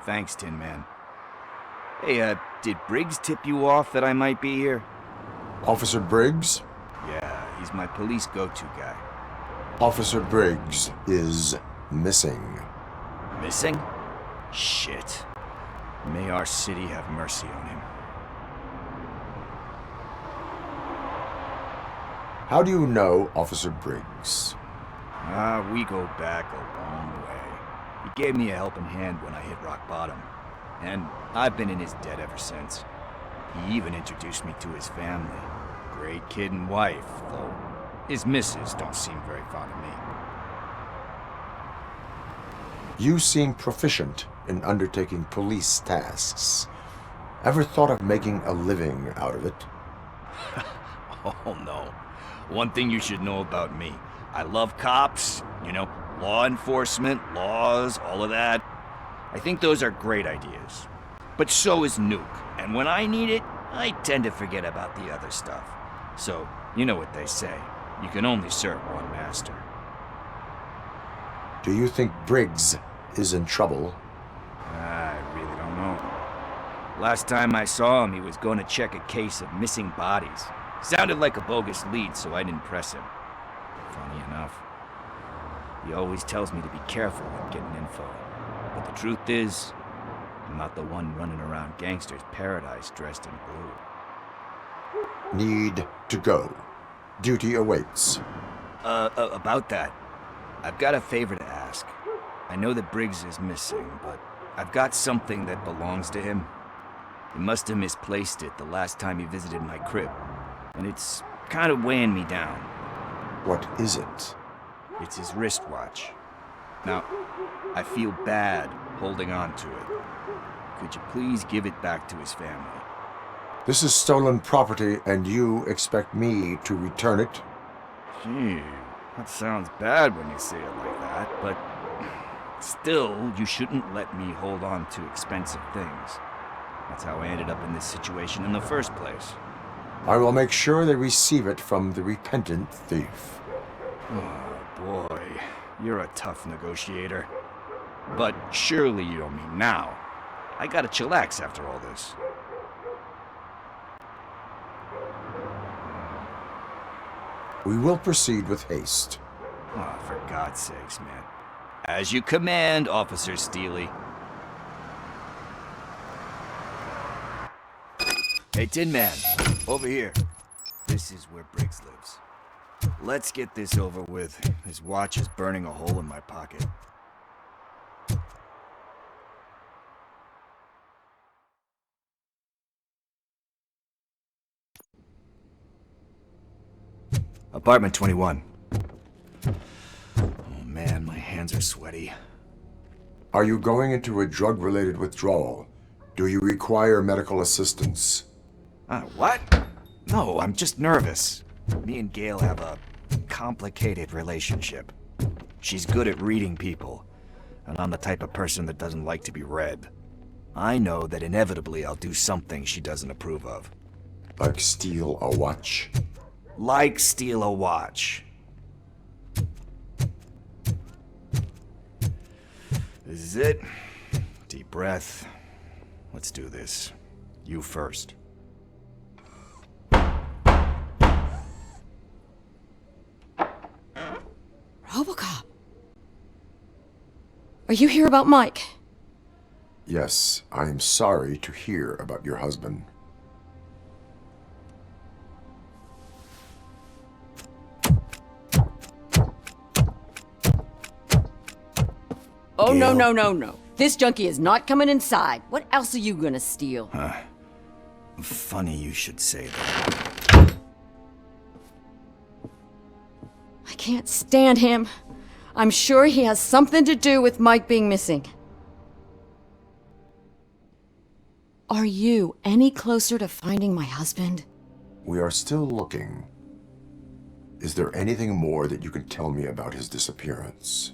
Speaker 15: Thanks, Tin Man. Hey, did Briggs tip you off that I might be here?
Speaker 6: Officer Briggs?
Speaker 15: Yeah, he's my police go-to guy.
Speaker 6: Officer Briggs is missing.
Speaker 15: Missing? Shit. May our city have mercy on him.
Speaker 6: How do you know Officer Briggs?
Speaker 15: We go back a long way. He gave me a helping hand when I hit rock bottom, and I've been in his debt ever since. He even introduced me to his family. Great kid and wife, though his missus don't seem very fond of me.
Speaker 6: You seem proficient in undertaking police tasks. Ever thought of making a living out of it?
Speaker 15: Oh no. One thing you should know about me. I love cops, you know, law enforcement, laws, all of that. I think those are great ideas. But so is Nuke, and when I need it, I tend to forget about the other stuff. So, you know what they say, you can only serve one master.
Speaker 6: Do you think Briggs is in trouble?
Speaker 15: I really don't know. Last time I saw him, he was going to check a case of missing bodies. Sounded like a bogus lead, so I didn't press him. Funny enough. He always tells me to be careful when getting info. But the truth is, I'm not the one running around gangsters' paradise dressed in blue.
Speaker 6: Need to go. Duty awaits.
Speaker 15: About that, I've got a favor to ask. I know that Briggs is missing, but I've got something that belongs to him. He must have misplaced it the last time he visited my crib, and it's kind of weighing me down.
Speaker 6: What is it?
Speaker 15: It's his wristwatch. Now, I feel bad holding on to it. Could you please give it back to his family?
Speaker 6: This is stolen property, and you expect me to return it?
Speaker 15: Gee, that sounds bad when you say it like that, but still, you shouldn't let me hold on to expensive things. That's how I ended up in this situation in the first place.
Speaker 6: I will make sure they receive it from the repentant thief.
Speaker 15: Oh boy, you're a tough negotiator. But surely you don't mean now. I gotta chillax after all this.
Speaker 6: We will proceed with haste.
Speaker 15: Oh, for God's sakes, man. As you command, Officer Steely. Hey, Tin Man, over here. This is where Briggs lives. Let's get this over with. His watch is burning a hole in my pocket. Apartment 21. Oh man, my hands are sweaty.
Speaker 6: Are you going into a drug-related withdrawal? Do you require medical assistance?
Speaker 15: What? No, I'm just nervous. Me and Gail have a complicated relationship. She's good at reading people, and I'm the type of person that doesn't like to be read. I know that inevitably I'll do something she doesn't approve of.
Speaker 6: Like steal a watch?
Speaker 15: Like steal a watch. This is it. Deep breath. Let's do this. You first.
Speaker 1: Robocop. Are you here about Mike?
Speaker 6: Yes, I am sorry to hear about your husband.
Speaker 1: Oh, no, no, no, no. This junkie is not coming inside. What else are you gonna steal?
Speaker 15: Funny you should say that.
Speaker 1: I can't stand him. I'm sure he has something to do with Mike being missing. Are you any closer to finding my husband?
Speaker 6: We are still looking. Is there anything more that you can tell me about his disappearance?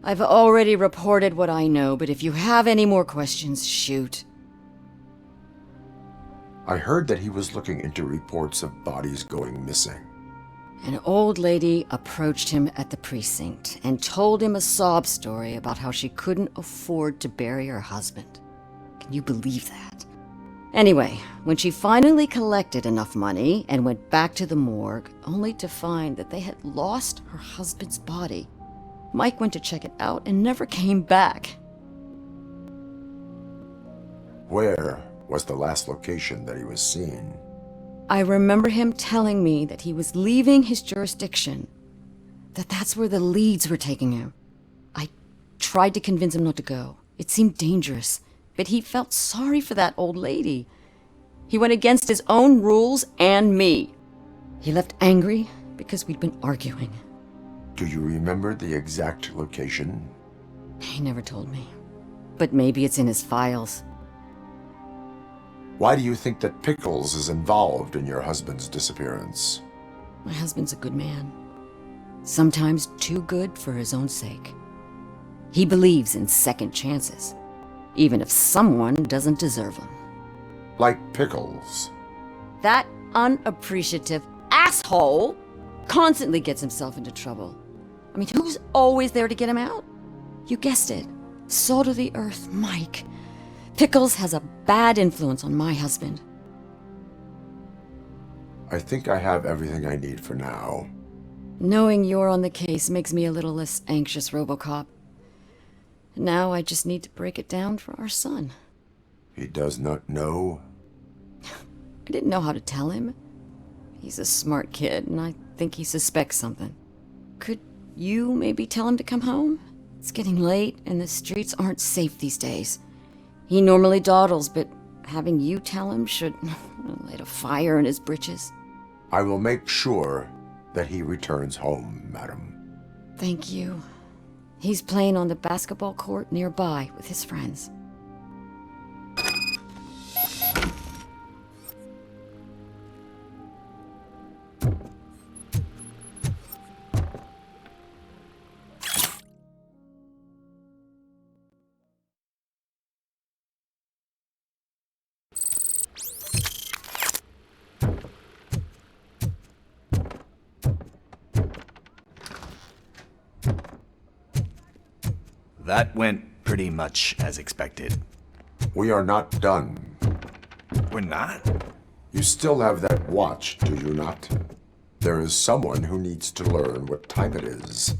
Speaker 1: I've already reported what I know, but if you have any more questions, shoot.
Speaker 6: I heard that he was looking into reports of bodies going missing.
Speaker 1: An old lady approached him at the precinct and told him a sob story about how she couldn't afford to bury her husband. Can you believe that? Anyway, when she finally collected enough money and went back to the morgue, only to find that they had lost her husband's body, Mike went to check it out and never came back.
Speaker 6: Where was the last location that he was seen?
Speaker 1: I remember him telling me that he was leaving his jurisdiction, that's where the leads were taking him. I tried to convince him not to go. It seemed dangerous, but he felt sorry for that old lady. He went against his own rules and me. He left angry because we'd been arguing.
Speaker 6: Do you remember the exact location?
Speaker 1: He never told me, but maybe it's in his files.
Speaker 6: Why do you think that Pickles is involved in your husband's disappearance?
Speaker 1: My husband's a good man. Sometimes too good for his own sake. He believes in second chances, even if someone doesn't deserve them.
Speaker 6: Like Pickles.
Speaker 1: That unappreciative asshole constantly gets himself into trouble. I mean, who's always there to get him out? You guessed it. Salt of the earth, Mike. Pickles has a bad influence on my husband.
Speaker 6: I think I have everything I need for now.
Speaker 1: Knowing you're on the case makes me a little less anxious, Robocop. Now I just need to break it down for our son.
Speaker 6: He does not know?
Speaker 1: I didn't know how to tell him. He's a smart kid, and I think he suspects something. Could you maybe tell him to come home? It's getting late, and the streets aren't safe these days. He normally dawdles, but having you tell him should light a fire in his britches.
Speaker 6: I will make sure that he returns home, madam.
Speaker 1: Thank you. He's playing on the basketball court nearby with his friends.
Speaker 15: That went pretty much as expected.
Speaker 6: We are not done.
Speaker 15: We're not?
Speaker 6: You still have that watch, do you not? There is someone who needs to learn what time it is.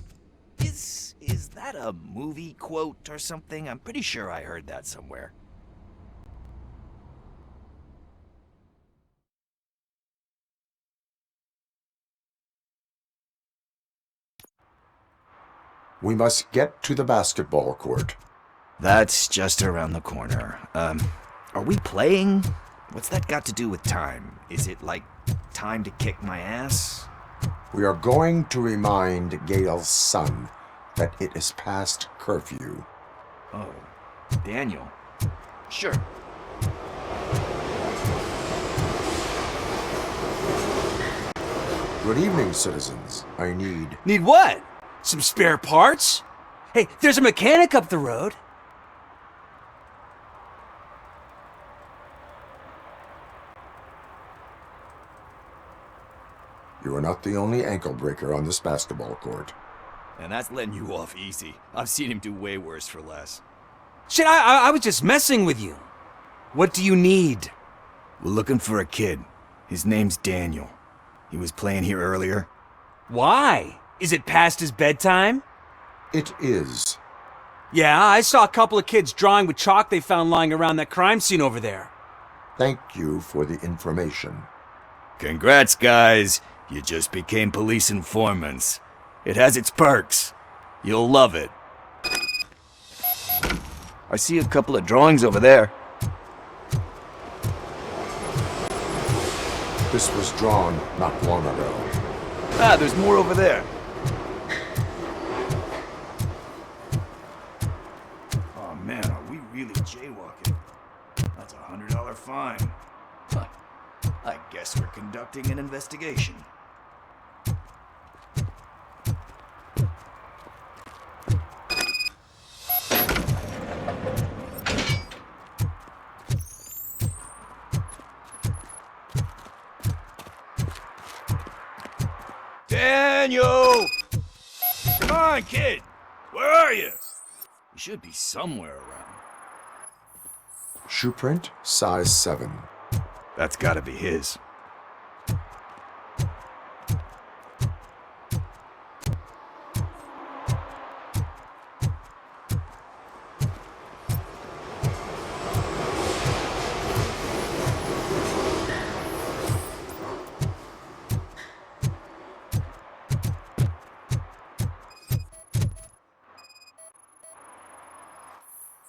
Speaker 15: Is that a movie quote or something? I'm pretty sure I heard that somewhere.
Speaker 6: We must get to the basketball court.
Speaker 15: That's just around the corner. Are we playing? What's that got to do with time? Is it like time to kick my ass?
Speaker 6: We are going to remind Gail's son that it is past curfew.
Speaker 15: Oh, Daniel. Sure.
Speaker 6: Good evening, citizens. I need...
Speaker 16: Need what? Some spare parts? Hey, there's a mechanic up the road.
Speaker 6: You are not the only ankle breaker on this basketball court.
Speaker 15: And that's letting you off easy. I've seen him do way worse for less.
Speaker 16: Shit, I was just messing with you. What do you need?
Speaker 15: We're looking for a kid. His name's Daniel. He was playing here earlier.
Speaker 16: Why? Is it past his bedtime?
Speaker 6: It is.
Speaker 16: Yeah, I saw a couple of kids drawing with chalk they found lying around that crime scene over there.
Speaker 6: Thank you for the information.
Speaker 15: Congrats, guys. You just became police informants. It has its perks. You'll love it. I see a couple of drawings over there.
Speaker 6: This was drawn not long ago.
Speaker 15: Ah, there's more over there. Oh man, are we really jaywalking? That's a $100 fine. Huh. I guess we're conducting an investigation. Daniel! Come on, kid! Where are you? You should be somewhere around.
Speaker 6: Shoe print, size 7.
Speaker 15: That's gotta be his.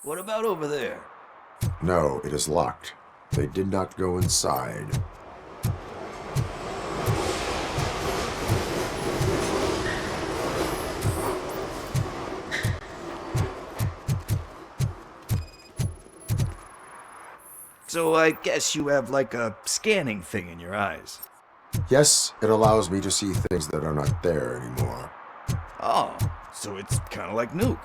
Speaker 15: What about over there?
Speaker 6: No, it is locked. They did not go inside.
Speaker 15: So I guess you have like a scanning thing in your eyes.
Speaker 6: Yes, it allows me to see things that are not there anymore.
Speaker 15: Oh, so it's kind of like Nuke.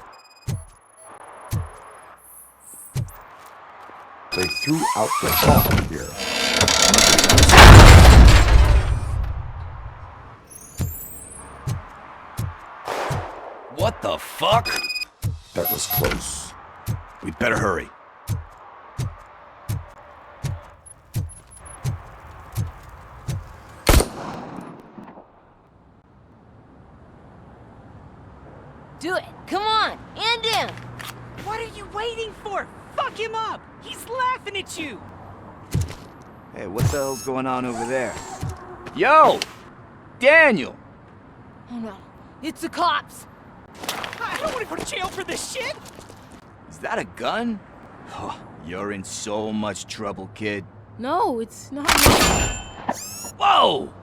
Speaker 6: They threw out the chalk here.
Speaker 15: What the fuck?
Speaker 6: That was close.
Speaker 15: We'd better hurry.
Speaker 8: Do it. Come on. And him.
Speaker 3: What are you waiting for? Fuck him up! He's laughing at you!
Speaker 15: Hey, what the hell's going on over there? Yo! Daniel!
Speaker 8: Oh no. It's the cops.
Speaker 3: I don't want to go to jail for this shit!
Speaker 15: Is that a gun? Oh, you're in so much trouble, kid.
Speaker 8: No, it's not.
Speaker 15: Whoa!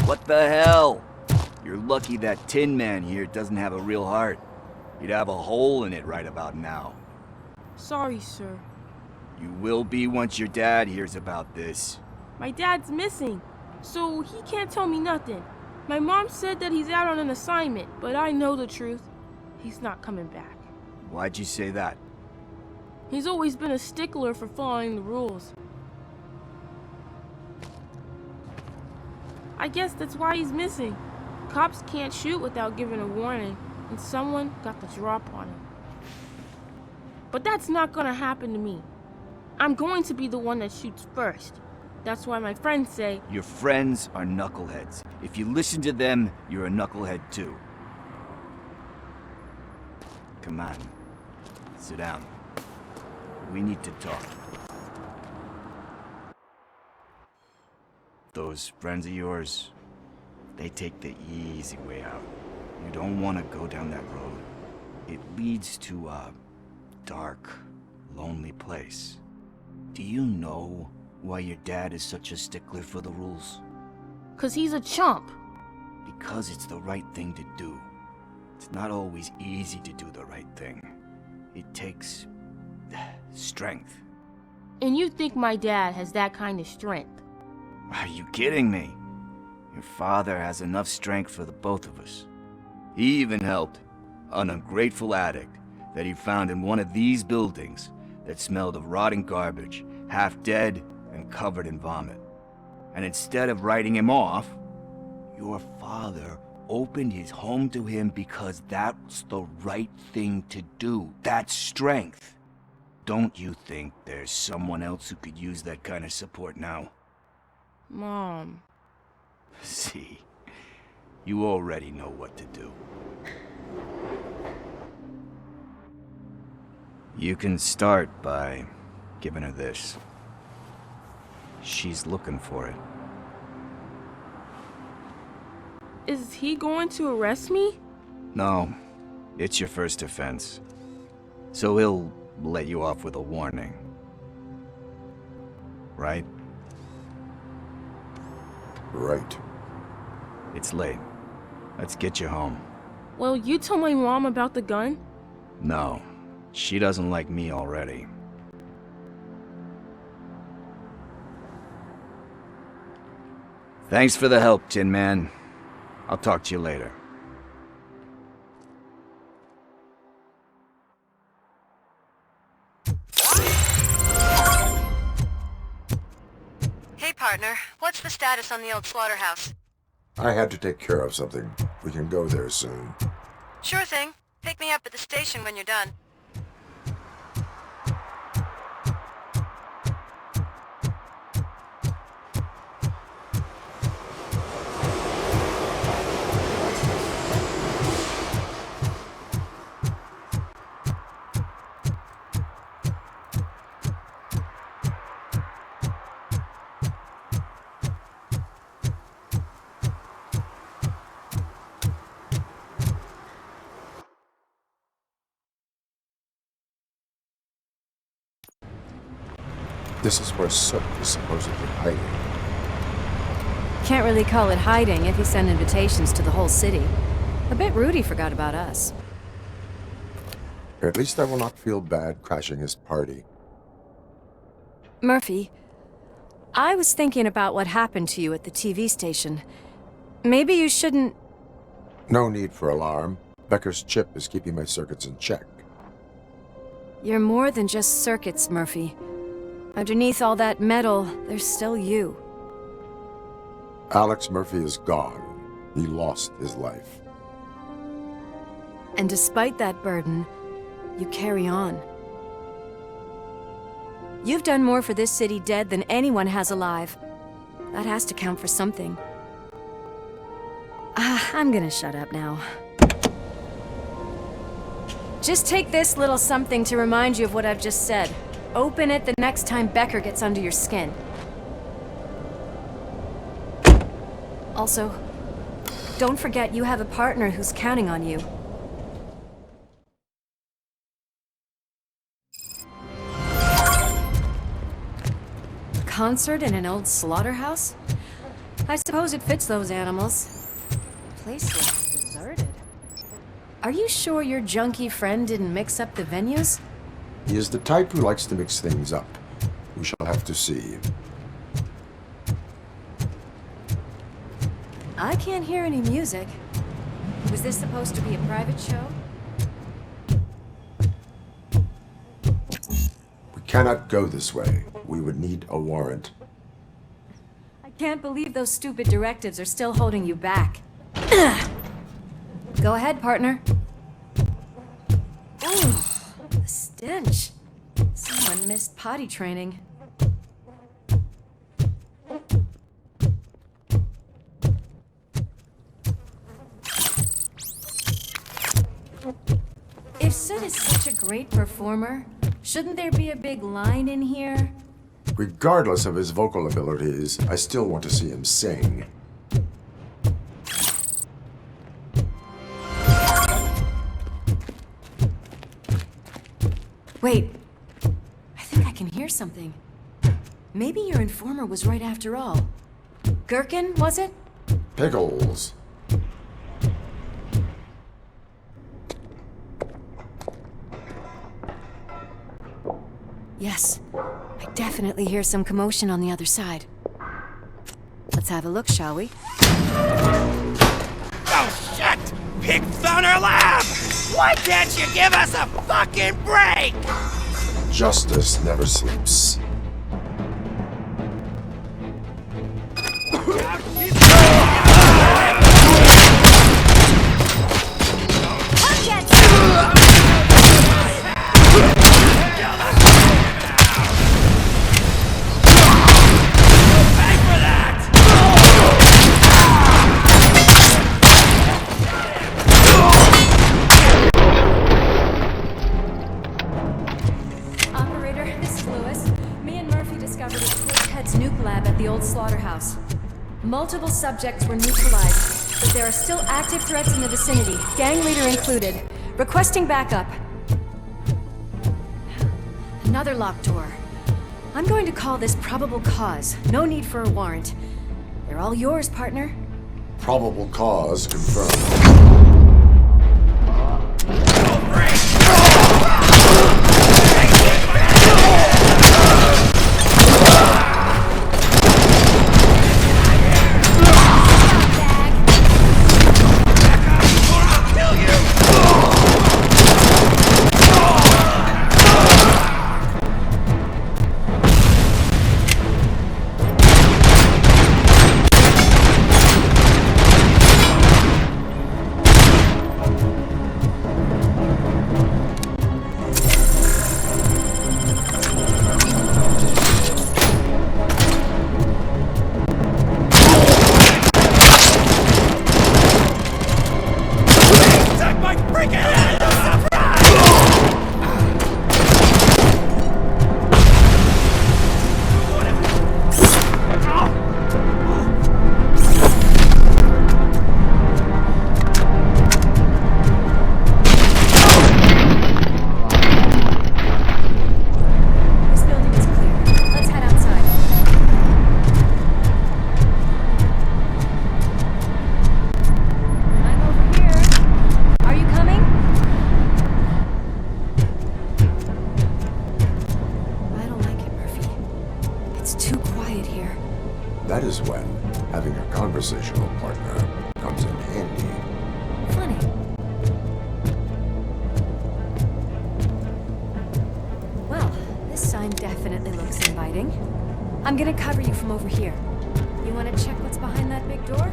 Speaker 15: What the hell? You're lucky that Tin Man here doesn't have a real heart. He'd have a hole in it right about now.
Speaker 19: Sorry, sir.
Speaker 15: You will be once your dad hears about this.
Speaker 19: My dad's missing, so he can't tell me nothing. My mom said that he's out on an assignment, but I know the truth. He's not coming back.
Speaker 15: Why'd you say that?
Speaker 19: He's always been a stickler for following the rules. I guess that's why he's missing. Cops can't shoot without giving a warning, and someone got the drop on him. But that's not gonna happen to me. I'm going to be the one that shoots first. That's why my friends say...
Speaker 15: Your friends are knuckleheads. If you listen to them, you're a knucklehead too. Come on. Sit down. We need to talk. Those friends of yours, they take the easy way out. You don't want to go down that road. It leads to a dark, lonely place. Do you know why your dad is such a stickler for the rules?
Speaker 19: 'Cause he's a chump.
Speaker 15: Because it's the right thing to do. It's not always easy to do the right thing. It takes strength.
Speaker 19: And you think my dad has that kind of strength?
Speaker 15: Are you kidding me? Your father has enough strength for the both of us. He even helped an ungrateful addict that he found in one of these buildings that smelled of rotting garbage, half dead and covered in vomit. And instead of writing him off, your father opened his home to him because that's the right thing to do. That's strength. Don't you think there's someone else who could use that kind of support now?
Speaker 19: Mom.
Speaker 15: See, you already know what to do. You can start by giving her this. She's looking for it.
Speaker 19: Is he going to arrest me?
Speaker 15: No, it's your first offense. So he'll let you off with a warning. Right?
Speaker 6: Right.
Speaker 15: It's late. Let's get you home.
Speaker 19: Well, you tell my mom about the gun?
Speaker 15: No, she doesn't like me already. Thanks for the help, Tin Man. I'll talk to you later.
Speaker 5: Hey, partner. What's the status on the old slaughterhouse?
Speaker 6: I had to take care of something. We can go there soon.
Speaker 5: Sure thing. Pick me up at the station when you're done.
Speaker 6: This is where Sook is supposedly hiding.
Speaker 9: Can't really call it hiding if you send invitations to the whole city. A bit rude he forgot about us.
Speaker 6: At least I will not feel bad crashing his party.
Speaker 9: Murphy, I was thinking about what happened to you at the TV station. Maybe you shouldn't...
Speaker 6: No need for alarm. Becker's chip is keeping my circuits in check.
Speaker 9: You're more than just circuits, Murphy. Underneath all that metal, there's still you.
Speaker 6: Alex Murphy is gone. He lost his life.
Speaker 9: And despite that burden, you carry on. You've done more for this city dead than anyone has alive. That has to count for something. I'm gonna shut up now. Just take this little something to remind you of what I've just said. Open it the next time Becker gets under your skin. Also, don't forget you have a partner who's counting on you. Concert in an old slaughterhouse? I suppose it fits those animals. The place looks deserted. Are you sure your junkie friend didn't mix up the venues?
Speaker 6: He is the type who likes to mix things up. We shall have to see.
Speaker 9: I can't hear any music. Was this supposed to be a private show?
Speaker 6: We cannot go this way. We would need a warrant.
Speaker 9: I can't believe those stupid directives are still holding you back. Go ahead, partner. Ooh, the stench. Someone missed potty training. If Sid is such a great performer, shouldn't there be a big line in here?
Speaker 6: Regardless of his vocal abilities, I still want to see him sing.
Speaker 9: Wait, I think I can hear something. Maybe your informer was right after all. Gherkin, was it?
Speaker 6: Pickles.
Speaker 9: Yes, I definitely hear some commotion on the other side. Let's have a look, shall we?
Speaker 11: Oh shit! Pig Thunder Lab! Why can't you give us a fucking break?
Speaker 6: Justice never sleeps.
Speaker 9: Multiple subjects were neutralized, but there are still active threats in the vicinity, gang leader included. Requesting backup. Another locked door. I'm going to call this probable cause. No need for a warrant. They're all yours, partner.
Speaker 6: Probable cause confirmed. That is when having a conversational partner comes in handy.
Speaker 9: Funny. Well, this sign definitely looks inviting. I'm gonna cover you from over here. You wanna check what's behind that big door?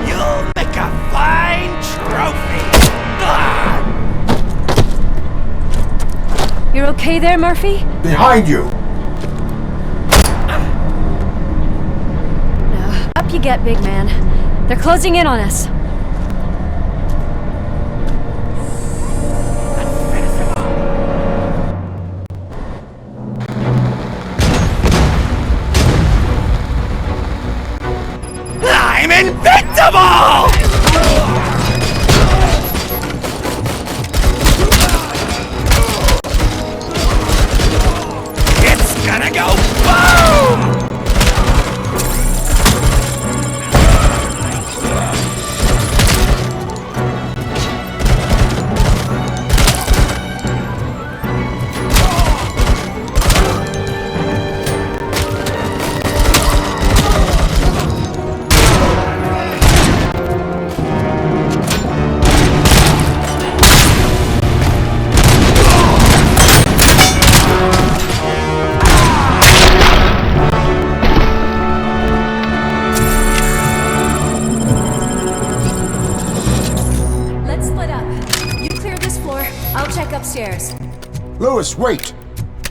Speaker 11: You'll make a fine trophy!
Speaker 9: You're okay there, Murphy?
Speaker 6: Behind you!
Speaker 9: Up you get, big man. They're closing in on us.
Speaker 11: I'm invincible! It's gonna go boom!
Speaker 9: Let's split up. You clear this floor, I'll check upstairs.
Speaker 6: Lewis, wait!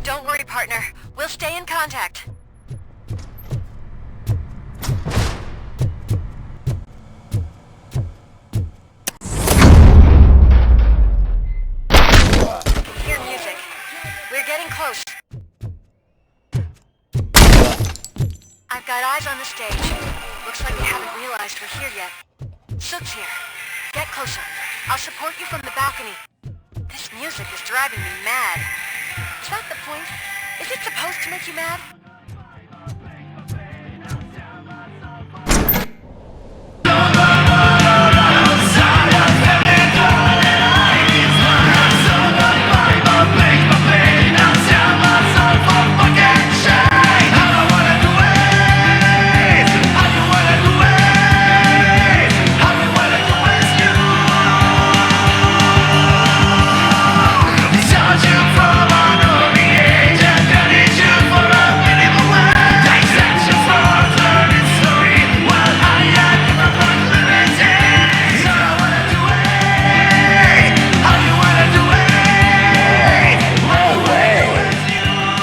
Speaker 5: Don't worry, partner. We'll stay in contact. Hear music. We're getting close. I've got eyes on the stage. Looks like they haven't realized we're here yet. Sook's here. Get closer. I'll support you from the balcony. This music is driving me mad. Is that the point? Is it supposed to make you mad?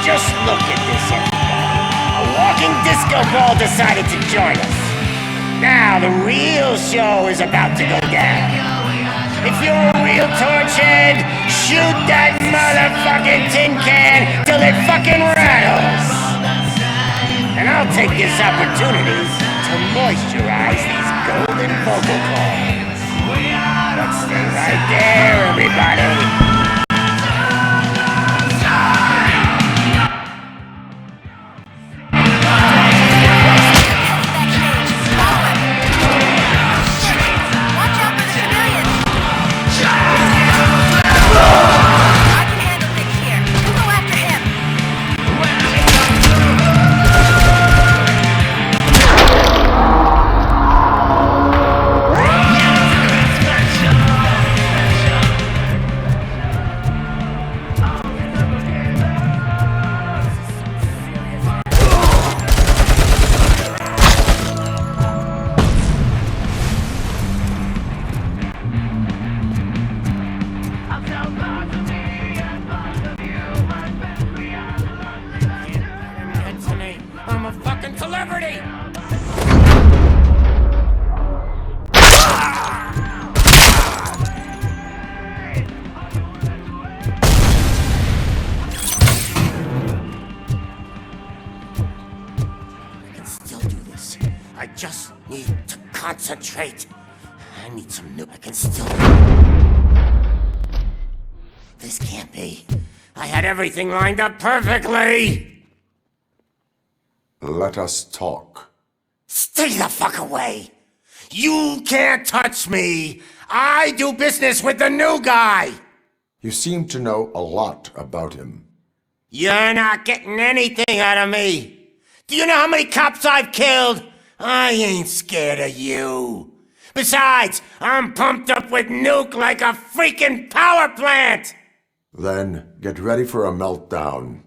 Speaker 11: Just look at this, everybody. A walking disco ball decided to join us. Now the real show is about to go down. If you're a real torchhead, shoot that motherfucking tin can till it fucking rattles. And I'll take this opportunity to moisturize these golden vocal cords. But stay right there, everybody. I'm a fucking celebrity! I can still do this. I just need to concentrate. I need some new... I can still... This can't be. I had everything lined up perfectly!
Speaker 6: Let us talk.
Speaker 11: Stay the fuck away! You can't touch me! I do business with the new guy!
Speaker 6: You seem to know a lot about him.
Speaker 11: You're not getting anything out of me! Do you know how many cops I've killed? I ain't scared of you. Besides, I'm pumped up with nuke like a freaking power plant!
Speaker 6: Then get ready for a meltdown.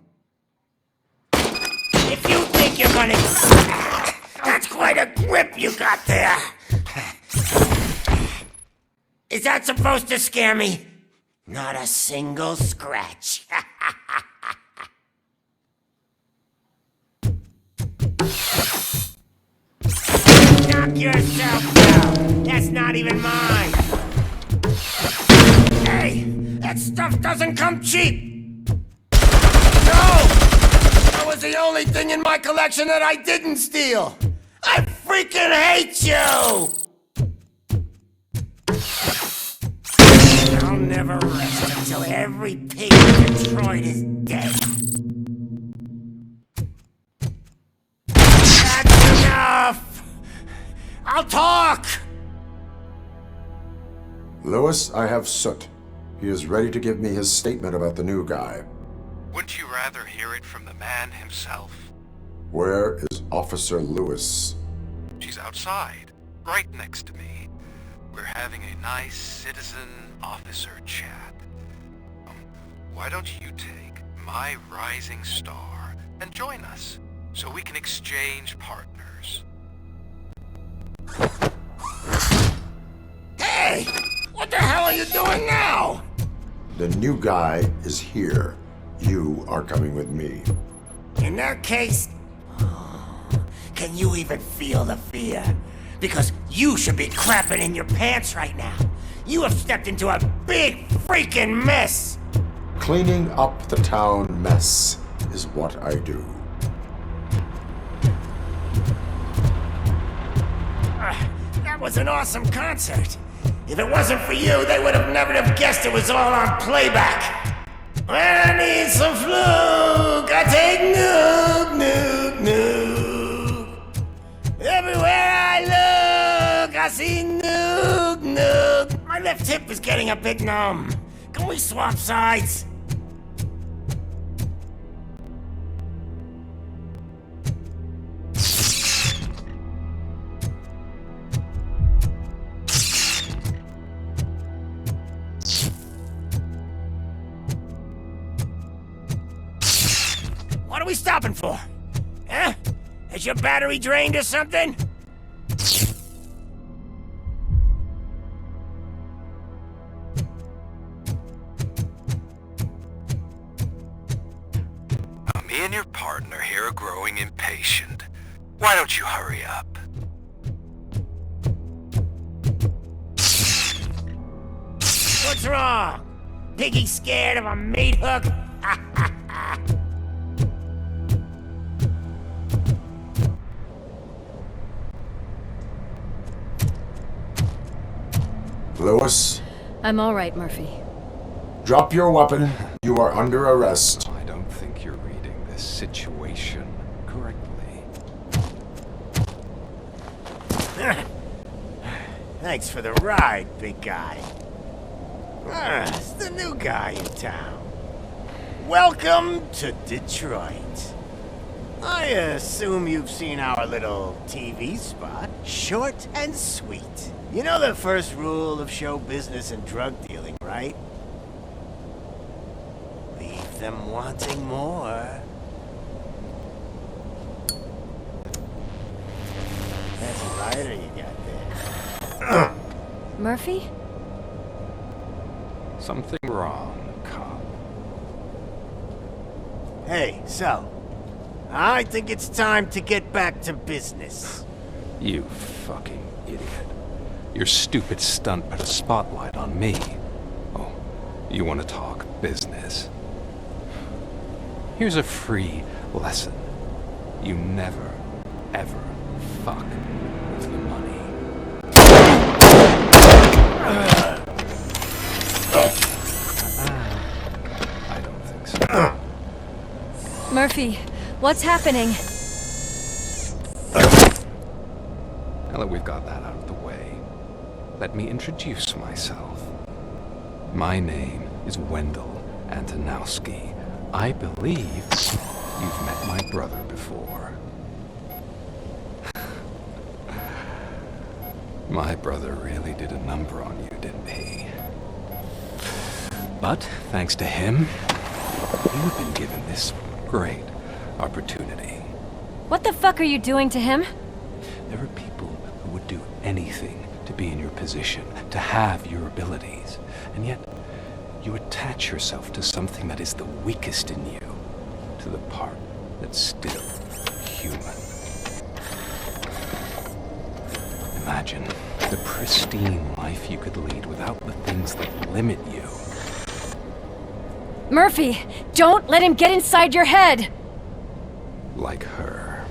Speaker 11: If you think you're gonna... That's quite a grip you got there. Is that supposed to scare me? Not a single scratch. Knock yourself down. That's not even mine. Hey, that stuff doesn't come cheap. No! That was the only thing in my collection that I didn't steal. I freaking fucking hate you! I'll never rest until every pig in Detroit is dead. That's enough! I'll talk!
Speaker 6: Lewis, I have Soot. He is ready to give me his statement about the new guy.
Speaker 2: Wouldn't you rather hear it from the man himself?
Speaker 6: Where is Officer Lewis?
Speaker 2: She's outside, right next to me. We're having a nice citizen-officer chat. Why don't you take my rising star and join us, so we can exchange partners?
Speaker 11: Hey! What the hell are you doing now?
Speaker 6: The new guy is here. You are coming with me.
Speaker 11: In that case, can you even feel the fear? Because you should be crapping in your pants right now. You have stepped into a big freaking mess.
Speaker 6: Cleaning up the town mess is what I do.
Speaker 11: That was an awesome concert. If it wasn't for you, they would have never have guessed it was all on playback. When I need some fluke, I take nuke, nuke, nuke. Everywhere I look, I see nuke, nuke. My left hip is getting a bit numb. Can we swap sides? What are we stopping for? Huh? Is your battery drained or something?
Speaker 2: Me and your partner here are growing impatient. Why don't you hurry up?
Speaker 11: What's wrong? Piggy scared of a meat hook?
Speaker 6: Lewis,
Speaker 9: I'm all right, Murphy.
Speaker 6: drop your weapon. You are under arrest.
Speaker 7: I don't think you're reading this situation correctly.
Speaker 11: Thanks for the ride, big guy. It's the new guy in town. Welcome to Detroit. I assume you've seen our little TV spot. Short and sweet. You know the first rule of show business and drug dealing, right? Leave them wanting more. That's a lighter you got there.
Speaker 9: Murphy?
Speaker 7: Something wrong, cop.
Speaker 11: Hey, so, I think it's time to get back to business.
Speaker 7: You fucking idiot. Your stupid stunt put a spotlight on me. Oh, you want to talk business? Here's a free lesson. You never, ever fuck with the money. I don't think so.
Speaker 9: Murphy, what's happening?
Speaker 7: Now that we've got that out of the way, let me introduce myself. My name is Wendell Antonowski. I believe you've met my brother before. My brother really did a number on you, didn't he? But thanks to him, you've been given this great opportunity.
Speaker 9: What the fuck are you doing to him?
Speaker 7: There are people who would do anything to be in your position, to have your abilities, and yet you attach yourself to something that is the weakest in you, to the part that's still human. Imagine the pristine life you could lead without the things that limit you.
Speaker 9: Murphy, don't let him get inside your head!
Speaker 7: Like her.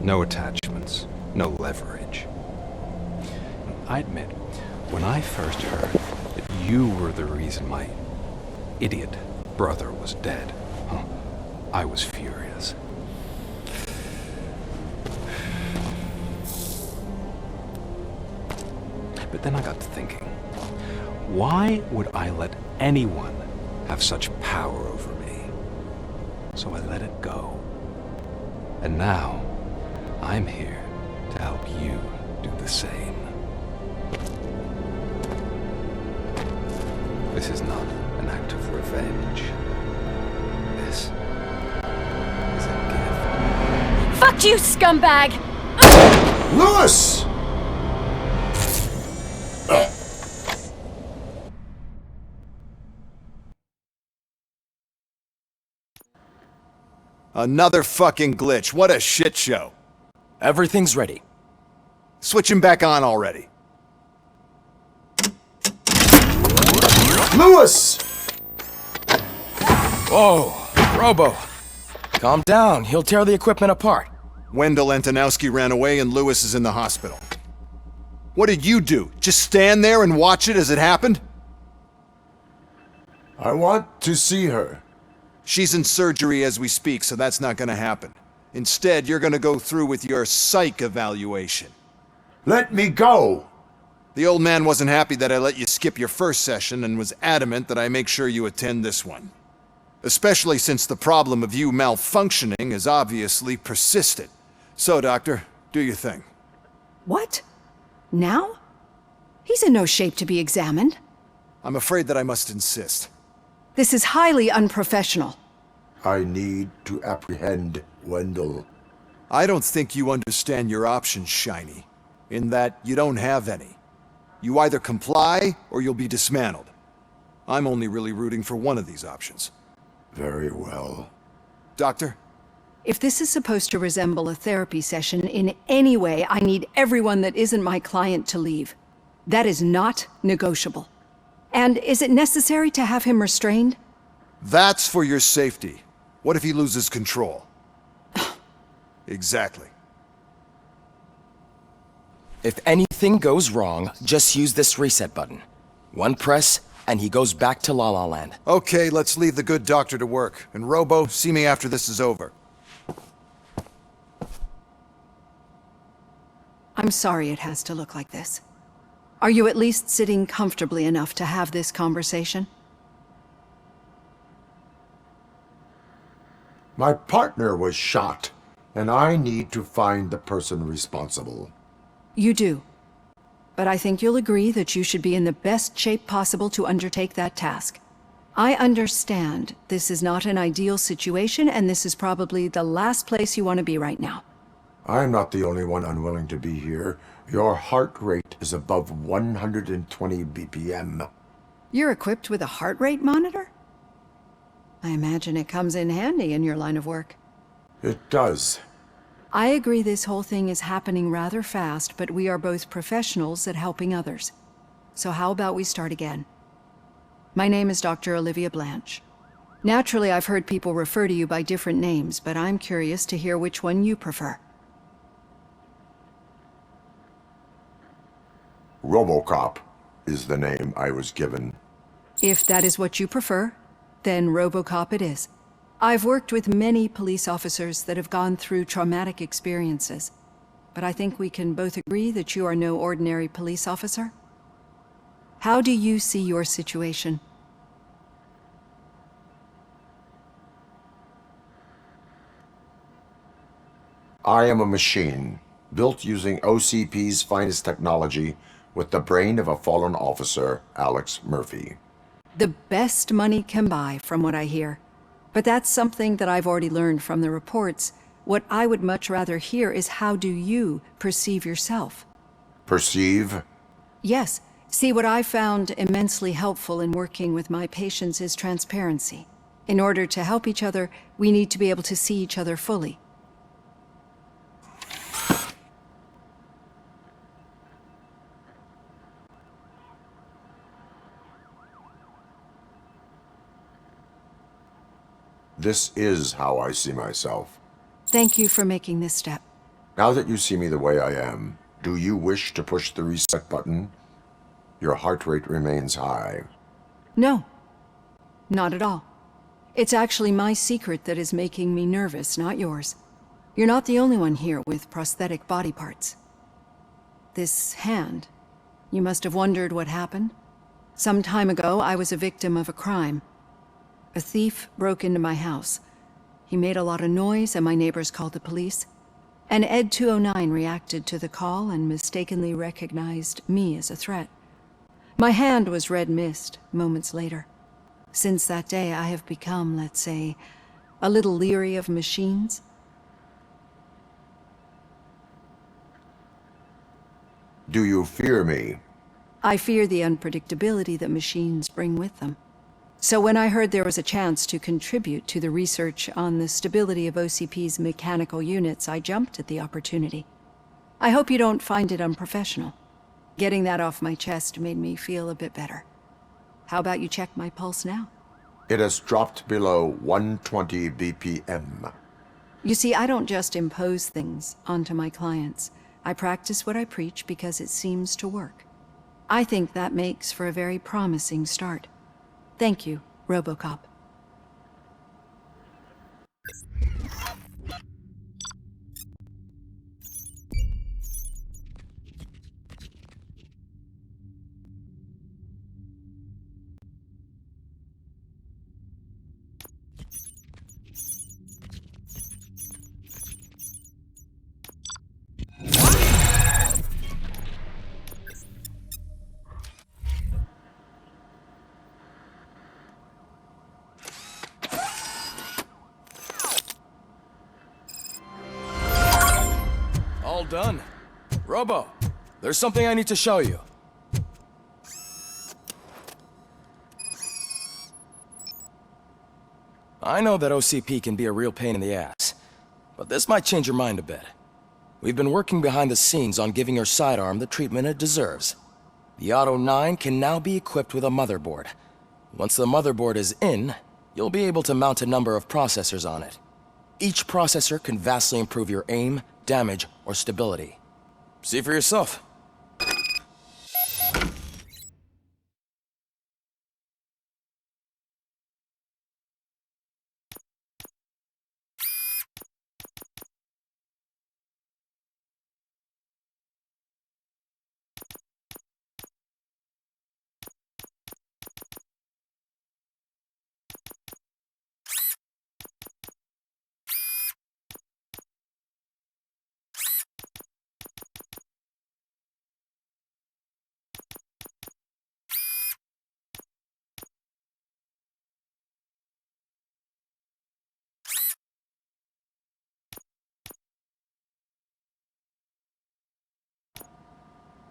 Speaker 7: No attachments, no leverage. I admit, when I first heard that you were the reason my idiot brother was dead, I was furious. But then I got to thinking, why would I let anyone have such power over me? So I let it go. And now, I'm here to help you do the same. This is not an act of revenge. This is a gift.
Speaker 9: Fuck you, scumbag!
Speaker 6: Lewis!
Speaker 10: Another fucking glitch. What a shit show.
Speaker 14: Everything's ready.
Speaker 10: Switch him back on already.
Speaker 6: Lewis!
Speaker 14: Whoa, Robo. Calm down. He'll tear the equipment apart.
Speaker 10: Wendell Antonowski ran away and Lewis is in the hospital. What did you do? Just stand there and watch it as it happened?
Speaker 6: I want to see her.
Speaker 10: She's in surgery as we speak, so that's not gonna happen. Instead, you're gonna go through with your psych evaluation.
Speaker 6: Let me go!
Speaker 10: The old man wasn't happy that I let you skip your first session and was adamant that I make sure you attend this one. Especially since the problem of you malfunctioning has obviously persisted. So, Doctor, do your thing.
Speaker 13: What? Now? He's in no shape to be examined.
Speaker 10: I'm afraid that I must insist.
Speaker 13: This is highly unprofessional.
Speaker 6: I need to apprehend Wendell.
Speaker 10: I don't think you understand your options, Shiny. In that you don't have any. You either comply or you'll be dismantled. I'm only really rooting for one of these options.
Speaker 6: Very well.
Speaker 10: Doctor?
Speaker 13: If this is supposed to resemble a therapy session in any way, I need everyone that isn't my client to leave. That is not negotiable. And is it necessary to have him restrained?
Speaker 10: That's for your safety. What if he loses control? Exactly.
Speaker 14: If anything goes wrong, just use this reset button. One press, and he goes back to La La Land.
Speaker 10: Okay, let's leave the good doctor to work. And Robo, see me after this is over.
Speaker 13: I'm sorry it has to look like this. Are you at least sitting comfortably enough to have this conversation?
Speaker 6: My partner was shot, and I need to find the person responsible.
Speaker 13: You do. But I think you'll agree that you should be in the best shape possible to undertake that task. I understand this is not an ideal situation, and this is probably the last place you want to be right now.
Speaker 6: I'm not the only one unwilling to be here. Your heart rate is above 120 BPM.
Speaker 13: You're equipped with a heart rate monitor? I imagine it comes in handy in your line of work.
Speaker 6: It does.
Speaker 13: I agree this whole thing is happening rather fast, but we are both professionals at helping others. So how about we start again? My name is Dr. Olivia Blanche. Naturally, I've heard people refer to you by different names, but I'm curious to hear which one you prefer.
Speaker 6: Robocop is the name I was given.
Speaker 13: If that is what you prefer, then Robocop it is. I've worked with many police officers that have gone through traumatic experiences, but I think we can both agree that you are no ordinary police officer. How do you see your situation?
Speaker 6: I am a machine, built using OCP's finest technology with the brain of a fallen officer, Alex Murphy.
Speaker 13: The best money can buy, from what I hear. But that's something that I've already learned from the reports. What I would much rather hear is how do you perceive yourself?
Speaker 6: Perceive?
Speaker 13: Yes. See, what I found immensely helpful in working with my patients is transparency. In order to help each other, we need to be able to see each other fully.
Speaker 6: This is how I see myself.
Speaker 13: Thank you for making this step.
Speaker 6: Now that you see me the way I am, do you wish to push the reset button? Your heart rate remains high.
Speaker 13: No, not at all. It's actually my secret that is making me nervous, not yours. You're not the only one here with prosthetic body parts. This hand, you must have wondered what happened. Some time ago, I was a victim of a crime. A thief broke into my house. He made a lot of noise and my neighbors called the police. And Ed 209 reacted to the call and mistakenly recognized me as a threat. My hand was red mist moments later. Since that day, I have become, let's say, a little leery of machines.
Speaker 6: Do you fear me?
Speaker 13: I fear the unpredictability that machines bring with them. So when I heard there was a chance to contribute to the research on the stability of OCP's mechanical units, I jumped at the opportunity. I hope you don't find it unprofessional. Getting that off my chest made me feel a bit better. How about you check my pulse now?
Speaker 6: It has dropped below 120 BPM.
Speaker 13: You see, I don't just impose things onto my clients. I practice what I preach because it seems to work. I think that makes for a very promising start. Thank you, Robocop.
Speaker 12: All done. Robo, there's something I need to show you. I know that OCP can be a real pain in the ass, but this might change your mind a bit. We've been working behind the scenes on giving your sidearm the treatment it deserves. The Auto 9 can now be equipped with a motherboard. Once the motherboard is in, you'll be able to mount a number of processors on it. Each processor can vastly improve your aim, damage, or stability. See for yourself.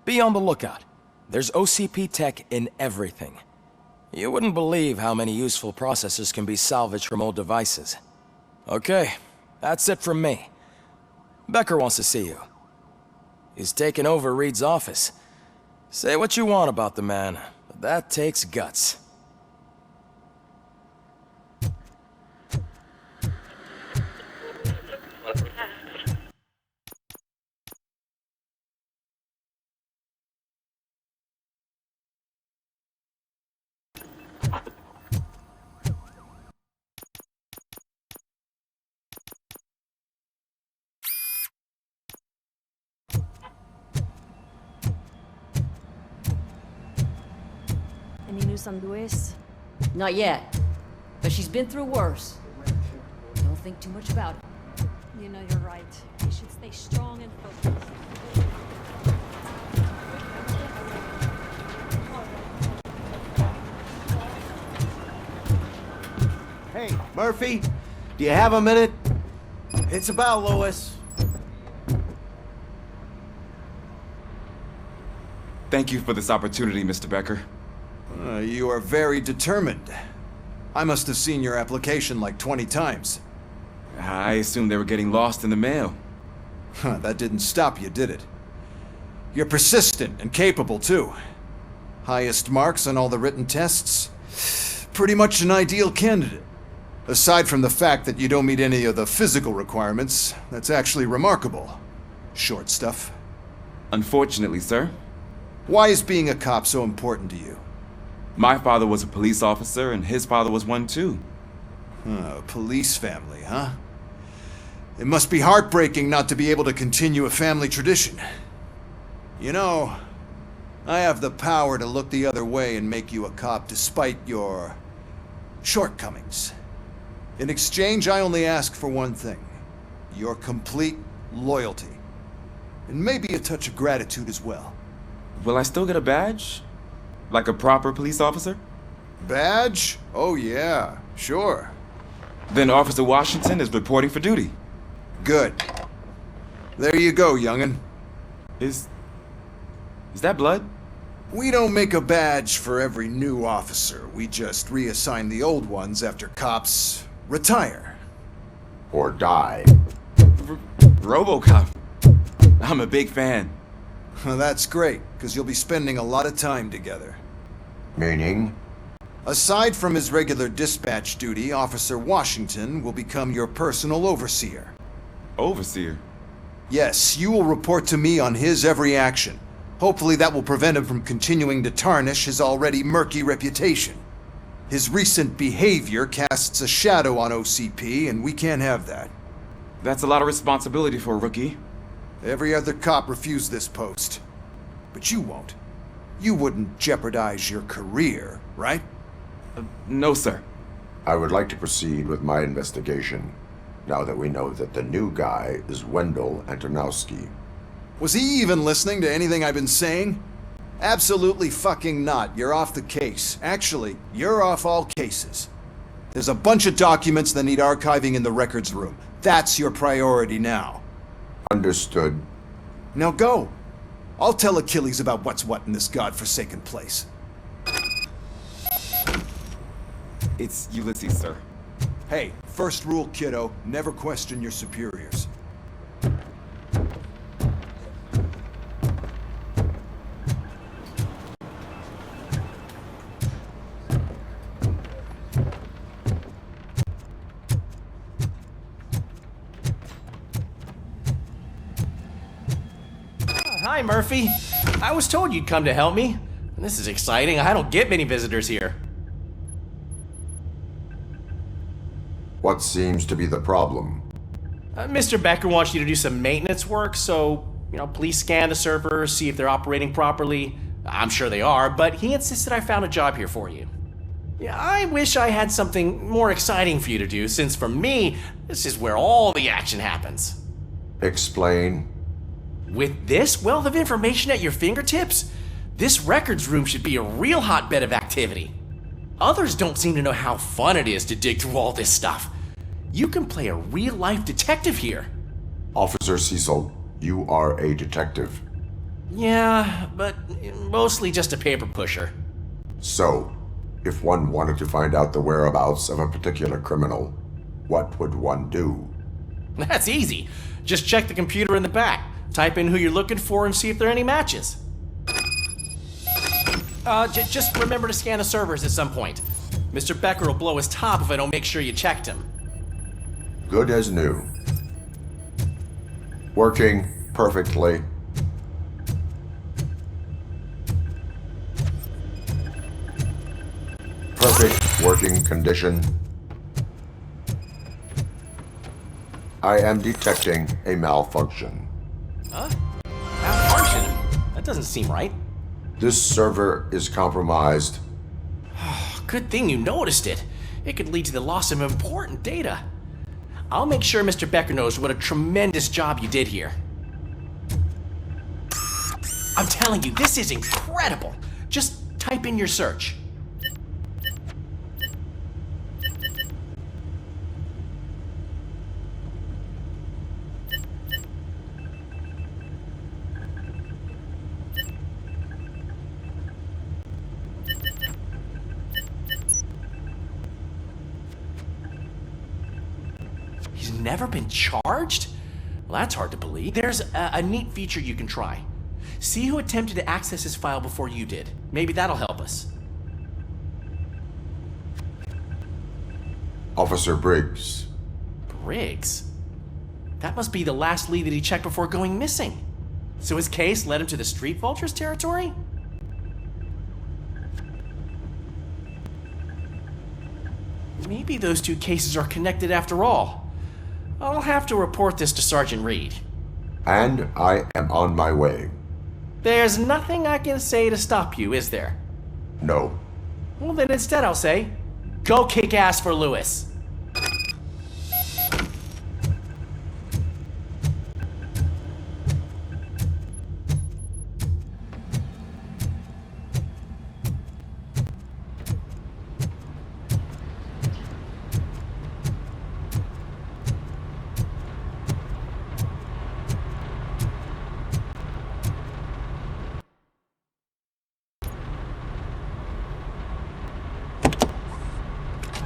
Speaker 12: Be on the lookout. There's OCP tech in everything. You wouldn't believe how many useful processors can be salvaged from old devices. Okay, that's it from me. Becker wants to see you. He's taken over Reed's office. Say what you want about the man, but that takes guts.
Speaker 9: Any news on Luis?
Speaker 1: Not yet, but she's been through worse. Don't think too much about it.
Speaker 9: You know you're right. You should stay strong and focused.
Speaker 21: Hey, Murphy, do you have a minute? It's about Lois.
Speaker 23: Thank you for this opportunity, Mr. Becker.
Speaker 10: You are very determined. I must have seen your application like 20 times.
Speaker 23: I assumed they were getting lost in the mail.
Speaker 10: That didn't stop you, did it? You're persistent and capable, too. Highest marks on all the written tests. Pretty much an ideal candidate. Aside from the fact that you don't meet any of the physical requirements, that's actually remarkable. Short stuff.
Speaker 23: Unfortunately, sir.
Speaker 10: Why is being a cop so important to you?
Speaker 23: My father was a police officer, and his father was one too.
Speaker 10: A police family, huh? It must be heartbreaking not to be able to continue a family tradition. You know, I have the power to look the other way and make you a cop despite your shortcomings. In exchange, I only ask for one thing. Your complete loyalty. And maybe a touch of gratitude as well.
Speaker 23: Will I still get a badge? Like a proper police officer?
Speaker 10: Badge? Oh yeah, sure.
Speaker 23: Then Officer Washington is reporting for duty.
Speaker 10: Good. There you go, young'un.
Speaker 23: Is that blood?
Speaker 10: We don't make a badge for every new officer. We just reassign the old ones after cops retire.
Speaker 6: Or die.
Speaker 23: Robocop. I'm a big fan.
Speaker 10: Well, that's great, because you'll be spending a lot of time together.
Speaker 6: Meaning?
Speaker 10: Aside from his regular dispatch duty, Officer Washington will become your personal overseer.
Speaker 23: Overseer?
Speaker 10: Yes, you will report to me on his every action. Hopefully that will prevent him from continuing to tarnish his already murky reputation. His recent behavior casts a shadow on OCP, and we can't have that.
Speaker 23: That's a lot of responsibility for a rookie.
Speaker 10: Every other cop refused this post. But you won't. You wouldn't jeopardize your career, right?
Speaker 23: No, sir.
Speaker 6: I would like to proceed with my investigation, now that we know that the new guy is Wendell Antonowski.
Speaker 10: Was he even listening to anything I've been saying? Absolutely fucking not. You're off the case. Actually, you're off all cases. There's a bunch of documents that need archiving in the records room. That's your priority now.
Speaker 6: Understood.
Speaker 10: Now go. I'll tell Achilles about what's what in this godforsaken place.
Speaker 23: It's Ulysses, sir.
Speaker 10: Hey, first rule, kiddo, never question your superiors.
Speaker 17: Hi, Murphy. I was told you'd come to help me. This is exciting. I don't get many visitors here.
Speaker 6: What seems to be the problem?
Speaker 17: Mr. Becker wants you to do some maintenance work, so, please scan the servers, see if they're operating properly. I'm sure they are, but he insisted I found a job here for you. Yeah, I wish I had something more exciting for you to do, since for me, this is where all the action happens.
Speaker 6: Explain.
Speaker 17: With this wealth of information at your fingertips, this records room should be a real hotbed of activity. Others don't seem to know how fun it is to dig through all this stuff. You can play a real-life detective here.
Speaker 6: Officer Cecil, you are a detective.
Speaker 17: Yeah, but mostly just a paper pusher.
Speaker 6: So, if one wanted to find out the whereabouts of a particular criminal, what would one do?
Speaker 17: That's easy. Just check the computer in the back. Type in who you're looking for and see if there are any matches. Just remember to scan the servers at some point. Mr. Becker will blow his top if I don't make sure you checked him.
Speaker 6: Good as new. Working perfectly. Perfect working condition. I am detecting a malfunction.
Speaker 17: Huh? Malfunction? That doesn't seem right.
Speaker 6: This server is compromised.
Speaker 17: Good thing you noticed it. It could lead to the loss of important data. I'll make sure Mr. Becker knows what a tremendous job you did here. I'm telling you, this is incredible. Just type in your search. He's never been charged? Well, that's hard to believe. There's a neat feature you can try. See who attempted to access his file before you did. Maybe that'll help us.
Speaker 6: Officer Briggs.
Speaker 17: Briggs? That must be the last lead that he checked before going missing. So his case led him to the Street Vultures territory? Maybe those two cases are connected after all. I'll have to report this to Sergeant Reed.
Speaker 6: And I am on my way.
Speaker 17: There's nothing I can say to stop you, is there?
Speaker 6: No.
Speaker 17: Well, then instead I'll say, go kick ass for Lewis.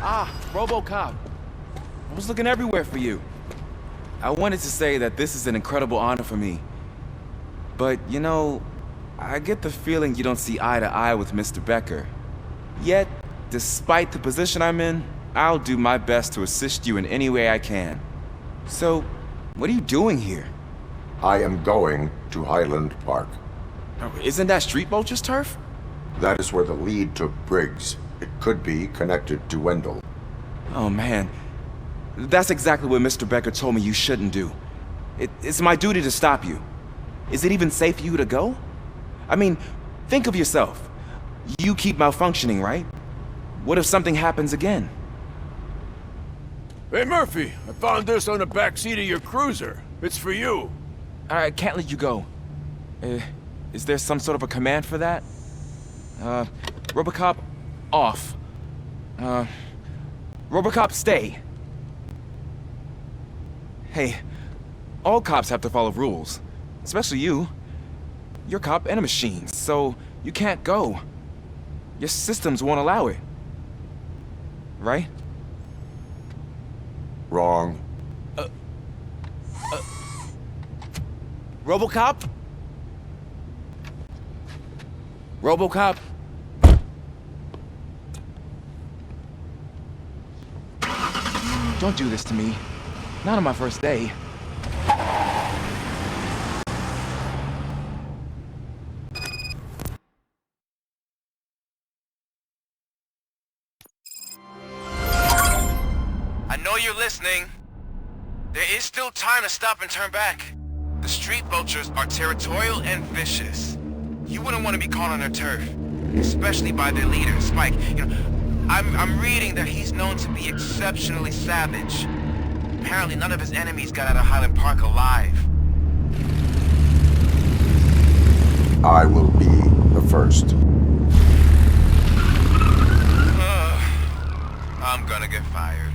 Speaker 23: Ah, Robocop. I was looking everywhere for you. I wanted to say that this is an incredible honor for me. But, you know, I get the feeling you don't see eye to eye with Mr. Becker. Yet, despite the position I'm in, I'll do my best to assist you in any way I can. So, what are you doing here?
Speaker 6: I am going to Highland Park.
Speaker 23: Isn't that Street Vulture's turf?
Speaker 6: That is where the lead took Briggs. It could be connected to Wendell.
Speaker 23: Oh man, that's exactly what Mr. Becker told me you shouldn't do. It's my duty to stop you. Is it even safe for you to go? I mean, think of yourself. You keep malfunctioning, right? What if something happens again?
Speaker 18: Hey Murphy, I found this on the back seat of your cruiser. It's for you.
Speaker 23: I can't let you go. Is there some sort of a command for that? Robocop, off. Robocop, stay. Hey, all cops have to follow rules. Especially you. You're a cop and a machine, so you can't go. Your systems won't allow it. Right?
Speaker 6: Wrong.
Speaker 23: Robocop? Robocop? Don't do this to me. Not on my first day.
Speaker 11: I know you're listening. There is still time to stop and turn back. The Street Vultures are territorial and vicious. You wouldn't want to be caught on their turf, especially by their leader, Spike. You know, I'm reading that he's known to be exceptionally savage. Apparently none of his enemies got out of Highland Park alive.
Speaker 6: I will be the first.
Speaker 11: I'm gonna get fired.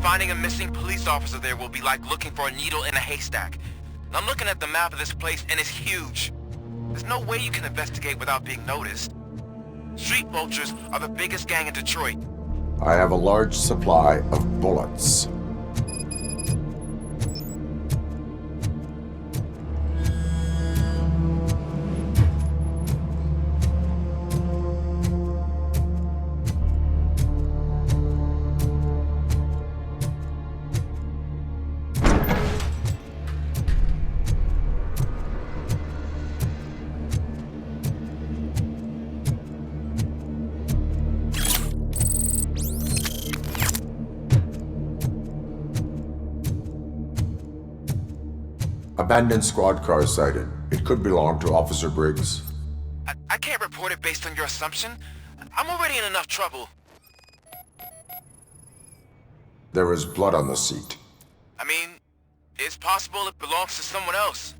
Speaker 11: Finding a missing police officer there will be like looking for a needle in a haystack. I'm looking at the map of this place and it's huge. There's no way you can investigate without being noticed. Street Vultures are the biggest gang in Detroit.
Speaker 6: I have a large supply of bullets. Abandoned squad car sighted. It could belong to Officer Briggs.
Speaker 11: I can't report it based on your assumption. I'm already in enough trouble.
Speaker 6: There is blood on the seat.
Speaker 11: I mean, it's possible it belongs to someone else.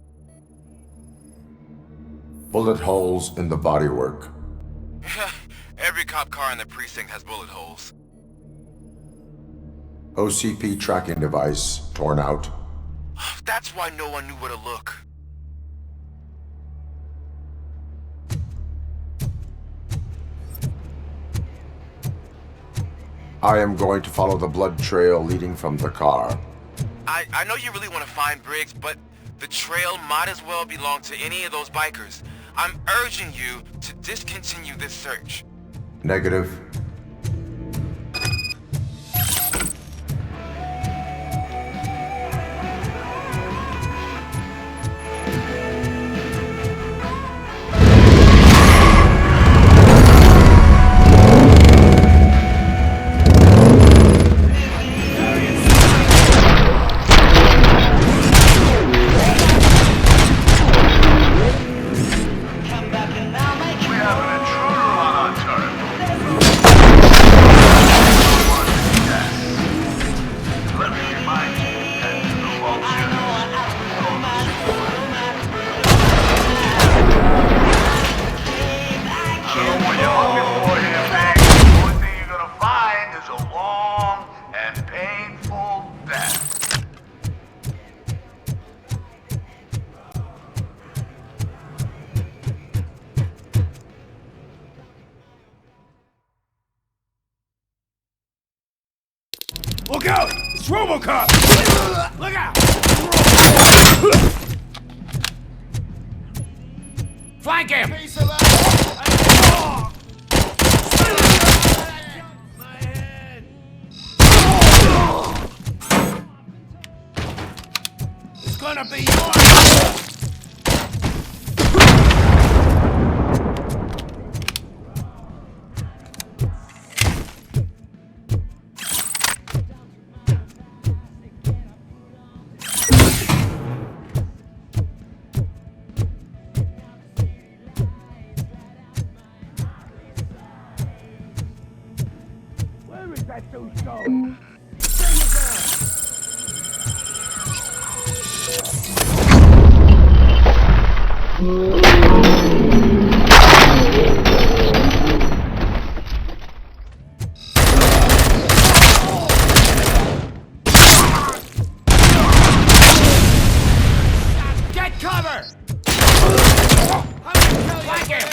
Speaker 6: Bullet holes in the bodywork.
Speaker 11: Every cop car in the precinct has bullet holes.
Speaker 6: OCP tracking device torn out.
Speaker 11: That's why no one knew where to look.
Speaker 6: I am going to follow the blood trail leading from the car.
Speaker 2: I know you really want to find Briggs, but the trail might as well belong to any of those bikers. I'm urging you to discontinue this search.
Speaker 6: Negative.
Speaker 18: Look out! It's Robocop! Look out!
Speaker 11: Flank him!
Speaker 18: It's gonna be yours! Where is that douche going?
Speaker 11: Get cover! Flank him!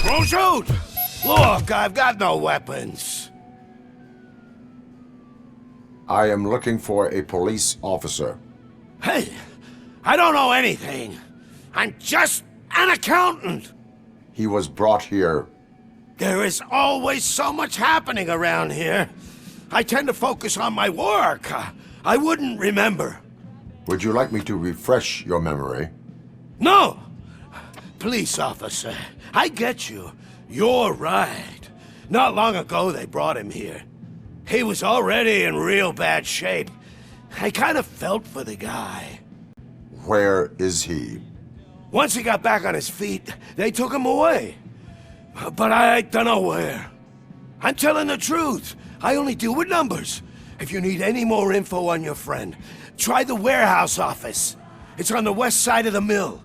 Speaker 18: Don't shoot! Look, I've got no weapons.
Speaker 6: I am looking for a police officer.
Speaker 18: Hey, I don't know anything. I'm just an accountant.
Speaker 6: He was brought here.
Speaker 18: There is always so much happening around here. I tend to focus on my work. I wouldn't remember.
Speaker 6: Would you like me to refresh your memory?
Speaker 18: No! Police officer, I get you. You're right. Not long ago they brought him here. He was already in real bad shape. I kind of felt for the guy.
Speaker 6: Where is he?
Speaker 18: Once he got back on his feet, they took him away. But I don't know where. I'm telling the truth. I only deal with numbers. If you need any more info on your friend, try the warehouse office. It's on the west side of the mill.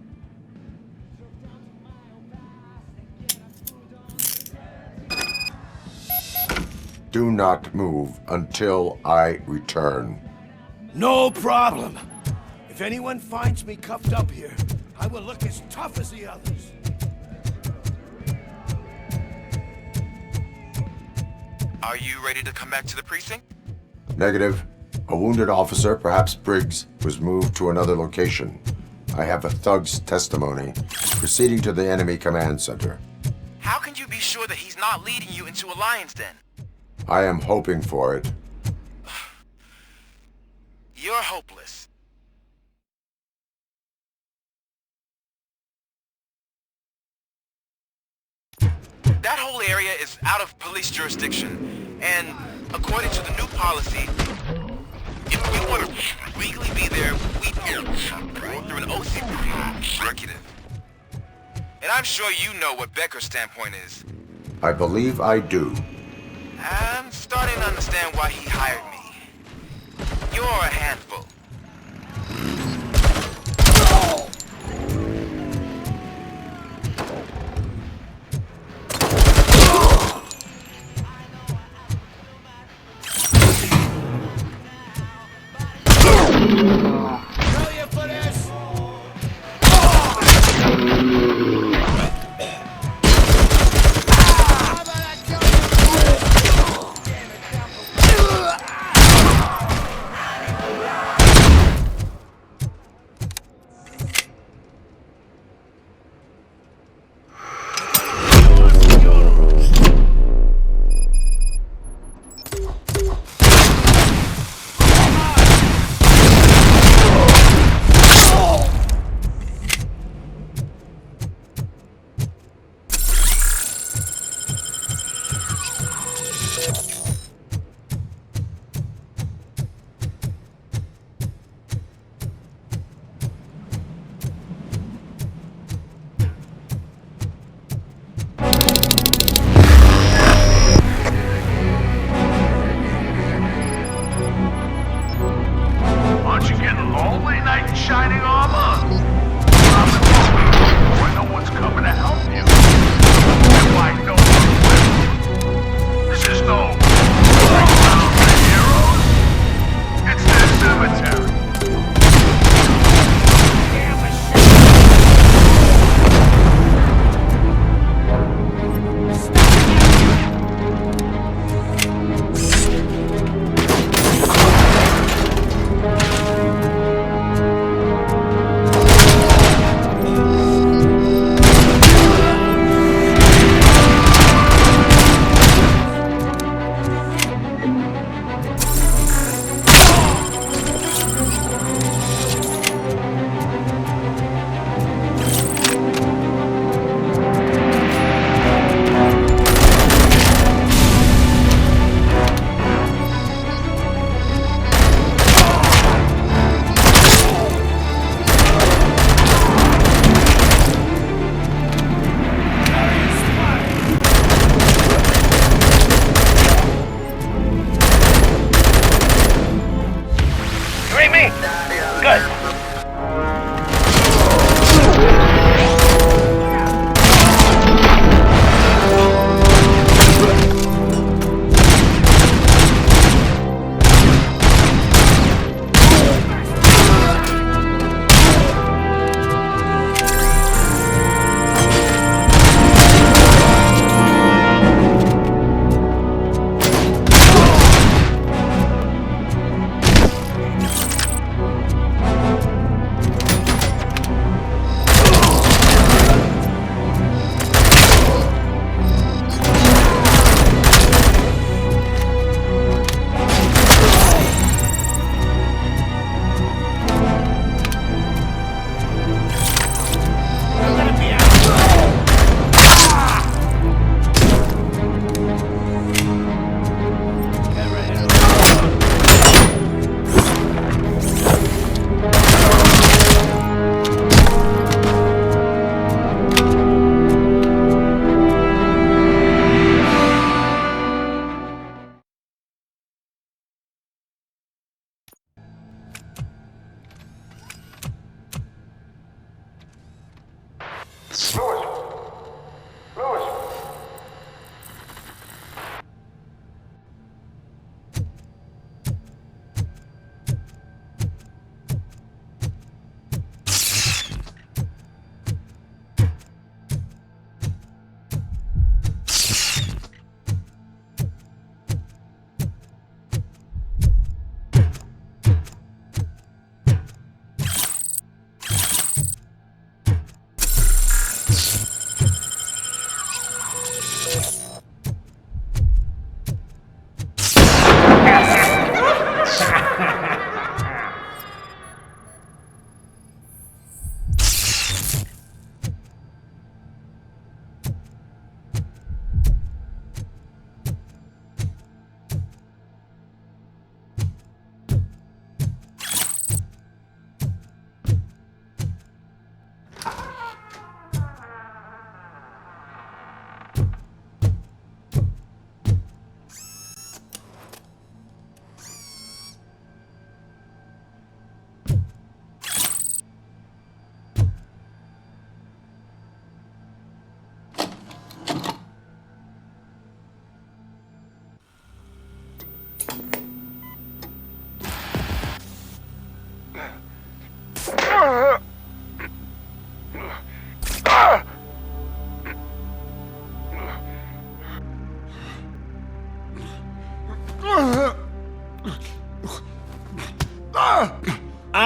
Speaker 6: Do not move until I return.
Speaker 18: No problem. If anyone finds me cuffed up here, I will look as tough as the others.
Speaker 2: Are you ready to come back to the precinct?
Speaker 6: Negative. A wounded officer, perhaps Briggs, was moved to another location. I have a thug's testimony proceeding to the enemy command center.
Speaker 2: How can you be sure that he's not leading you into a lion's den?
Speaker 6: I am hoping for it.
Speaker 2: You're hopeless. That whole area is out of police jurisdiction, and according to the new policy, if we want to legally be there, we go through an OC executive.
Speaker 23: And I'm sure you know what Becker's standpoint is.
Speaker 6: I believe I do.
Speaker 23: I'm starting to understand why he hired me. You're a handful.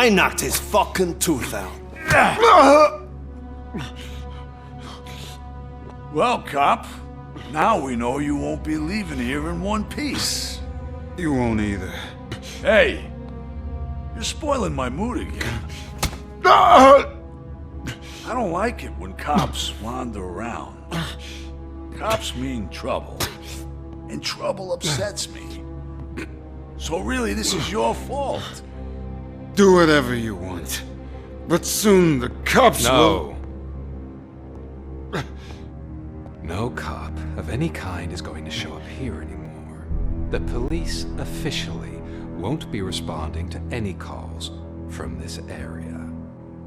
Speaker 18: I knocked his fucking tooth out.
Speaker 4: Well, cop, now we know you won't be leaving here in one piece.
Speaker 20: You won't either.
Speaker 4: Hey, you're spoiling my mood again. I don't like it when cops wander around. Cops mean trouble, and trouble upsets me. So really, this is your fault.
Speaker 20: Do whatever you want. But soon the cops will...
Speaker 7: No cop of any kind is going to show up here anymore. The police officially won't be responding to any calls from this area.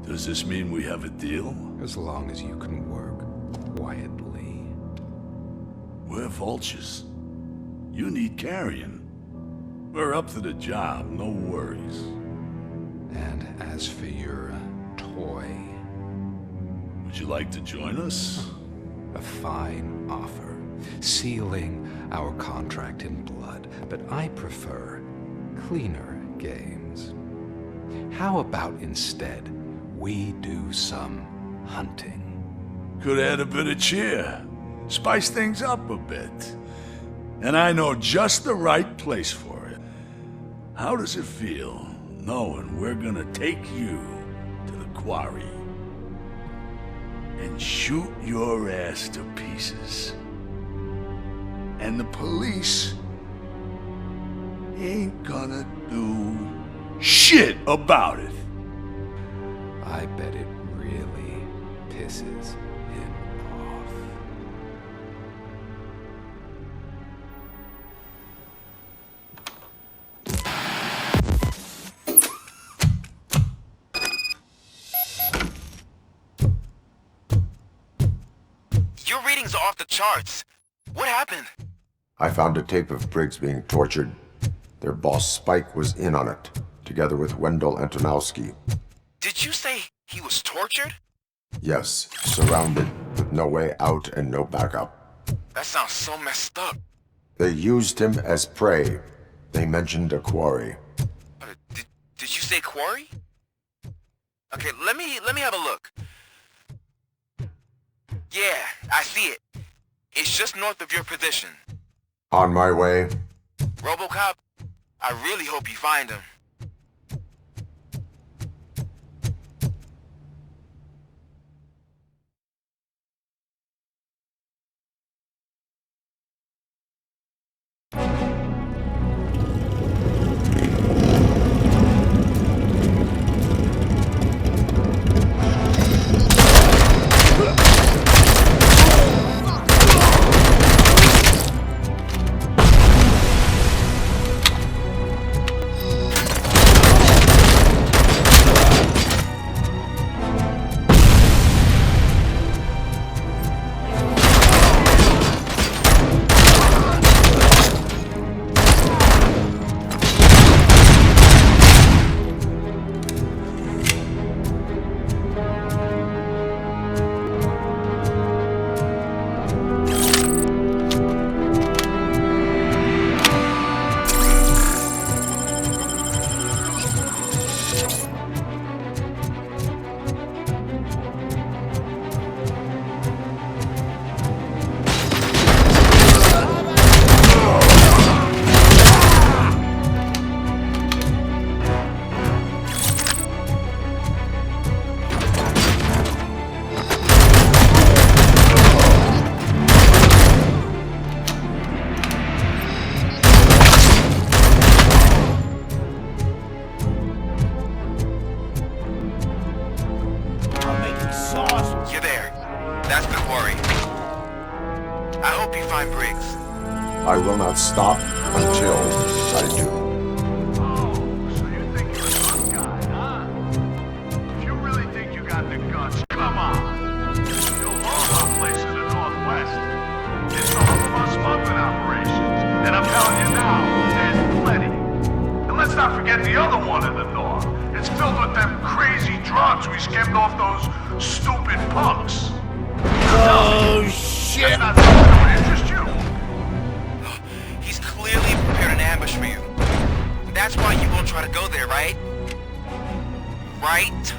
Speaker 4: Does this mean we have a deal?
Speaker 7: As long as you can work quietly.
Speaker 4: We're vultures. You need carrion. We're up to the job, no worries.
Speaker 7: And as for your toy...
Speaker 4: Would you like to join us?
Speaker 7: A fine offer, sealing our contract in blood, but I prefer cleaner games. How about instead we do some hunting?
Speaker 4: Could add a bit of cheer, spice things up a bit. And I know just the right place for it. How does it feel knowing we're gonna take you to the quarry and shoot your ass to pieces? And the police ain't gonna do shit about it.
Speaker 7: I bet it really pisses him off.
Speaker 2: Your readings are off the charts. What happened?
Speaker 6: I found a tape of Briggs being tortured. Their boss Spike was in on it, together with Wendell Antonowski.
Speaker 2: Did you say he was tortured?
Speaker 6: Yes, surrounded, with no way out and no backup.
Speaker 2: That sounds so messed up.
Speaker 6: They used him as prey. They mentioned a quarry.
Speaker 2: Did you say quarry? Okay, let me have a look. Yeah, I see it. It's just north of your position.
Speaker 6: On my way.
Speaker 2: Robocop, I really hope you find him.
Speaker 6: I will not stop until I do.
Speaker 22: So you think you're a tough guy, huh? If you really think you got the guts, come on. You'll all our place in the Northwest. It's the home of our smuggling operations. And I'm telling you now, there's plenty. And let's not forget the other one in the North. It's filled with them crazy drugs we skimmed off those stupid punks.
Speaker 18: Oh, shit!
Speaker 22: That's not something that would interest you.
Speaker 2: He's clearly prepared an ambush for you. That's why you won't try to go there, right?
Speaker 11: right?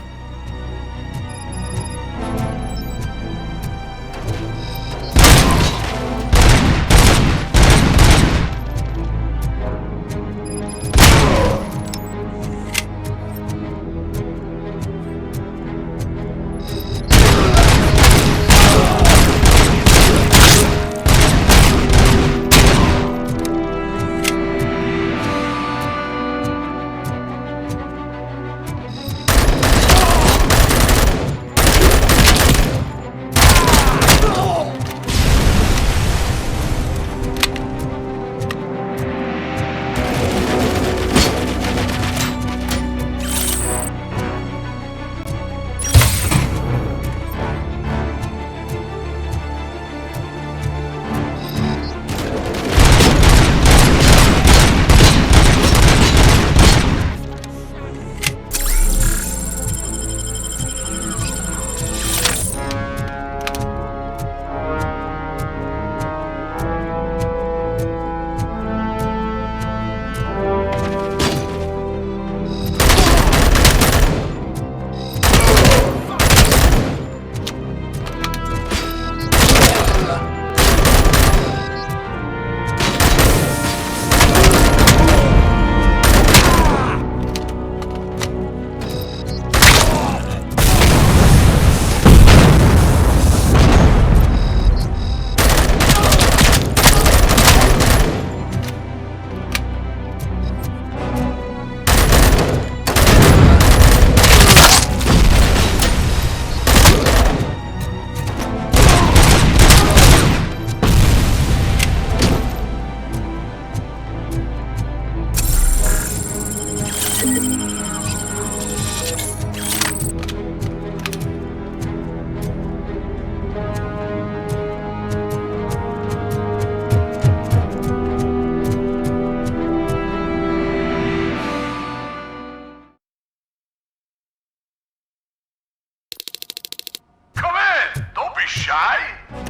Speaker 22: Shy?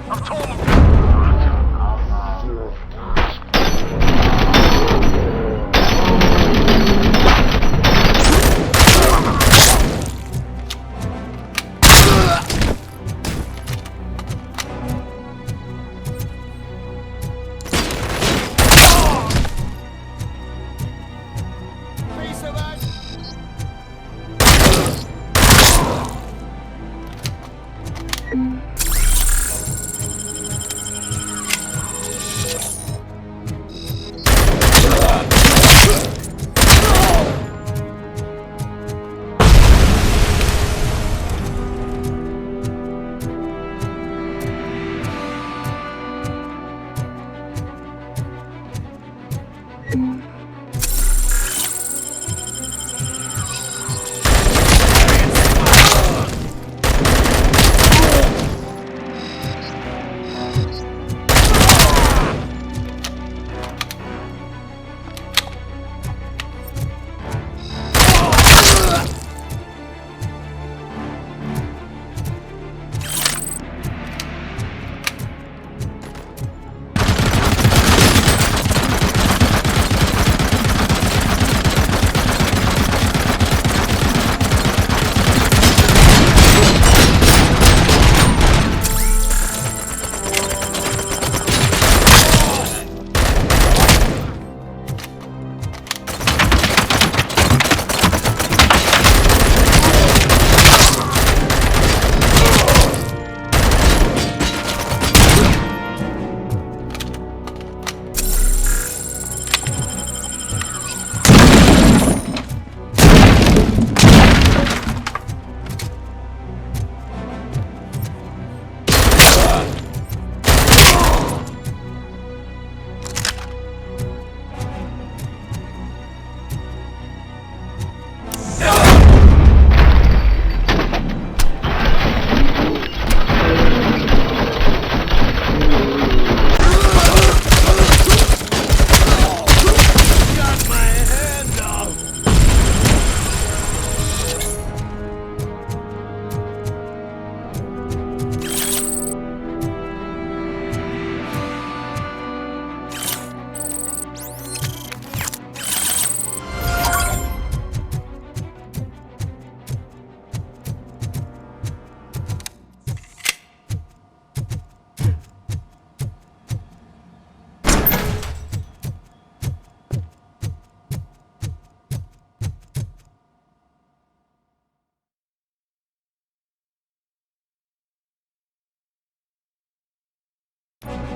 Speaker 22: I've told him.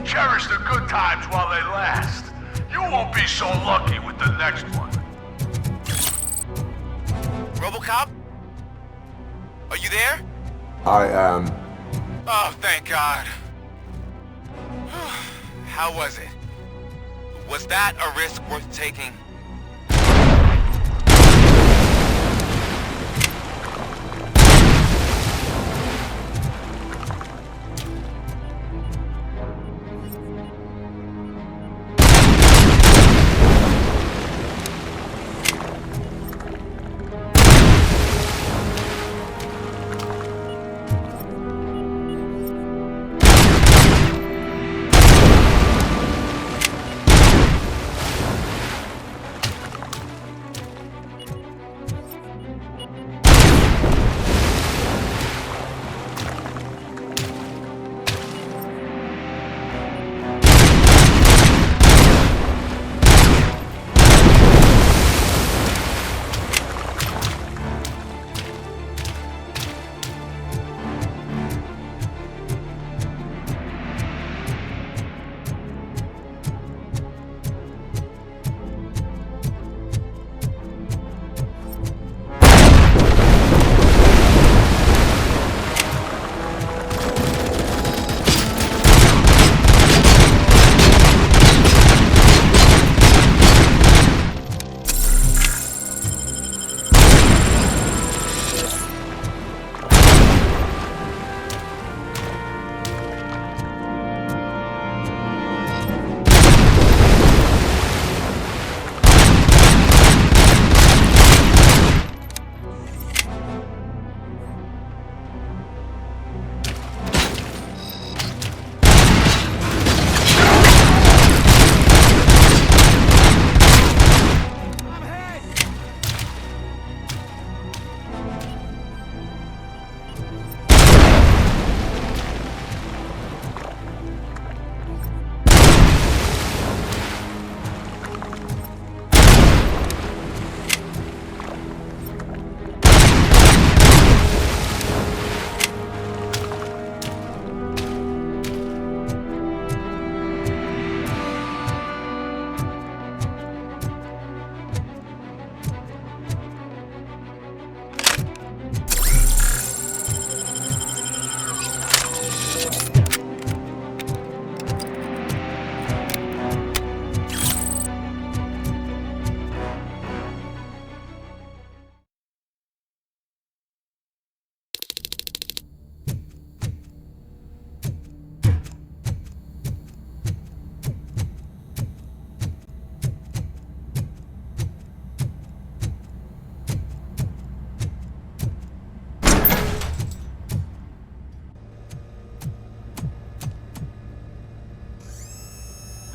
Speaker 22: Cherish the good times while they last. You won't be so lucky with the next one.
Speaker 11: Robocop? Are you there?
Speaker 6: I am.
Speaker 11: Oh, thank God. How was it? Was that a risk worth taking?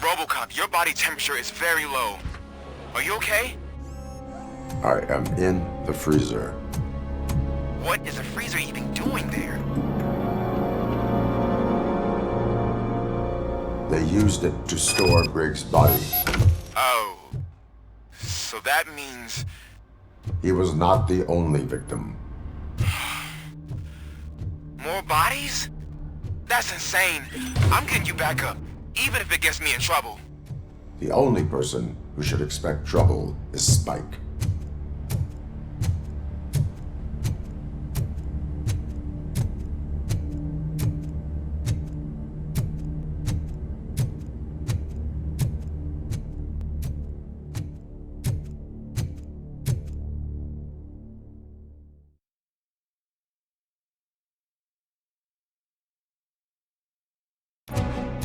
Speaker 11: Robocop, your body temperature is very low. Are you okay?
Speaker 6: I am in the freezer.
Speaker 11: What is the freezer even doing there?
Speaker 6: They used it to store Briggs' body.
Speaker 11: Oh. So that means...
Speaker 6: He was not the only victim.
Speaker 11: More bodies? That's insane. I'm getting you back up, even if it gets me in trouble.
Speaker 6: The only person who should expect trouble is Spike.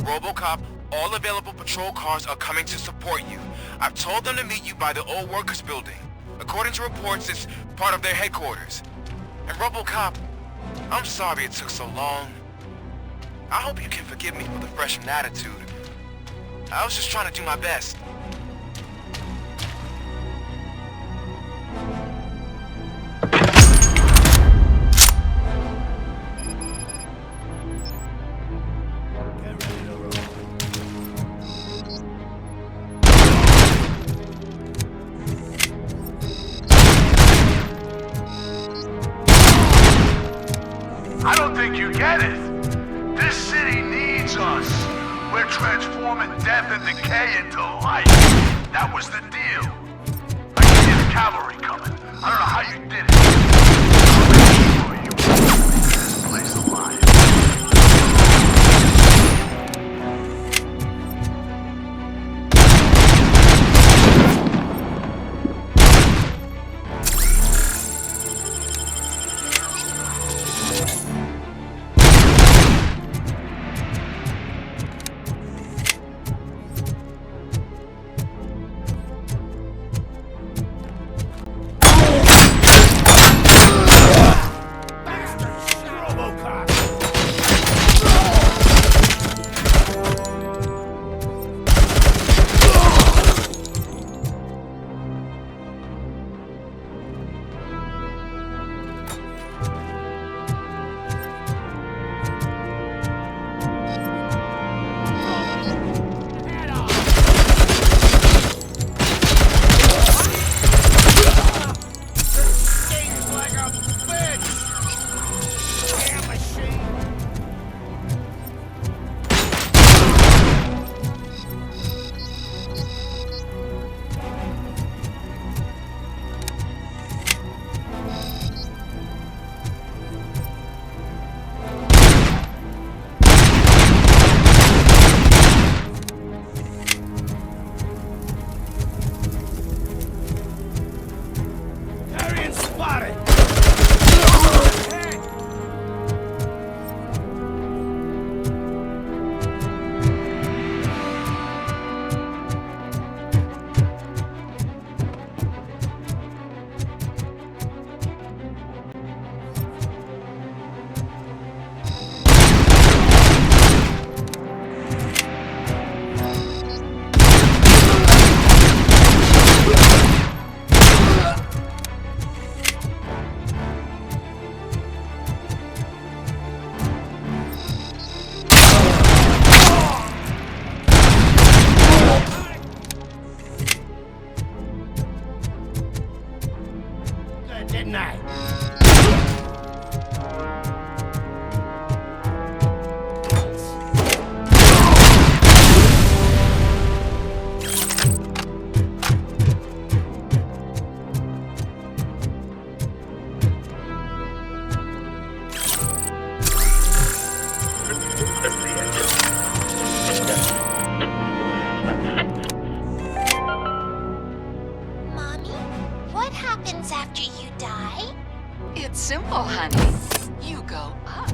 Speaker 11: Robocop, all available patrol cars are coming to support you. I've told them to meet you by the old workers building. According to reports, it's part of their headquarters. And Robocop, I'm sorry it took so long. I hope you can forgive me for the freshman attitude. I was just trying to do my best.
Speaker 22: I don't think you get it. This city needs us. We're transforming death and decay into life. That was the deal. I can hear the cavalry coming. I don't know how you did it. I'll make sure you leave this place alive.
Speaker 18: Didn't I?
Speaker 3: What happens after you die?
Speaker 8: It's simple, honey. You go up.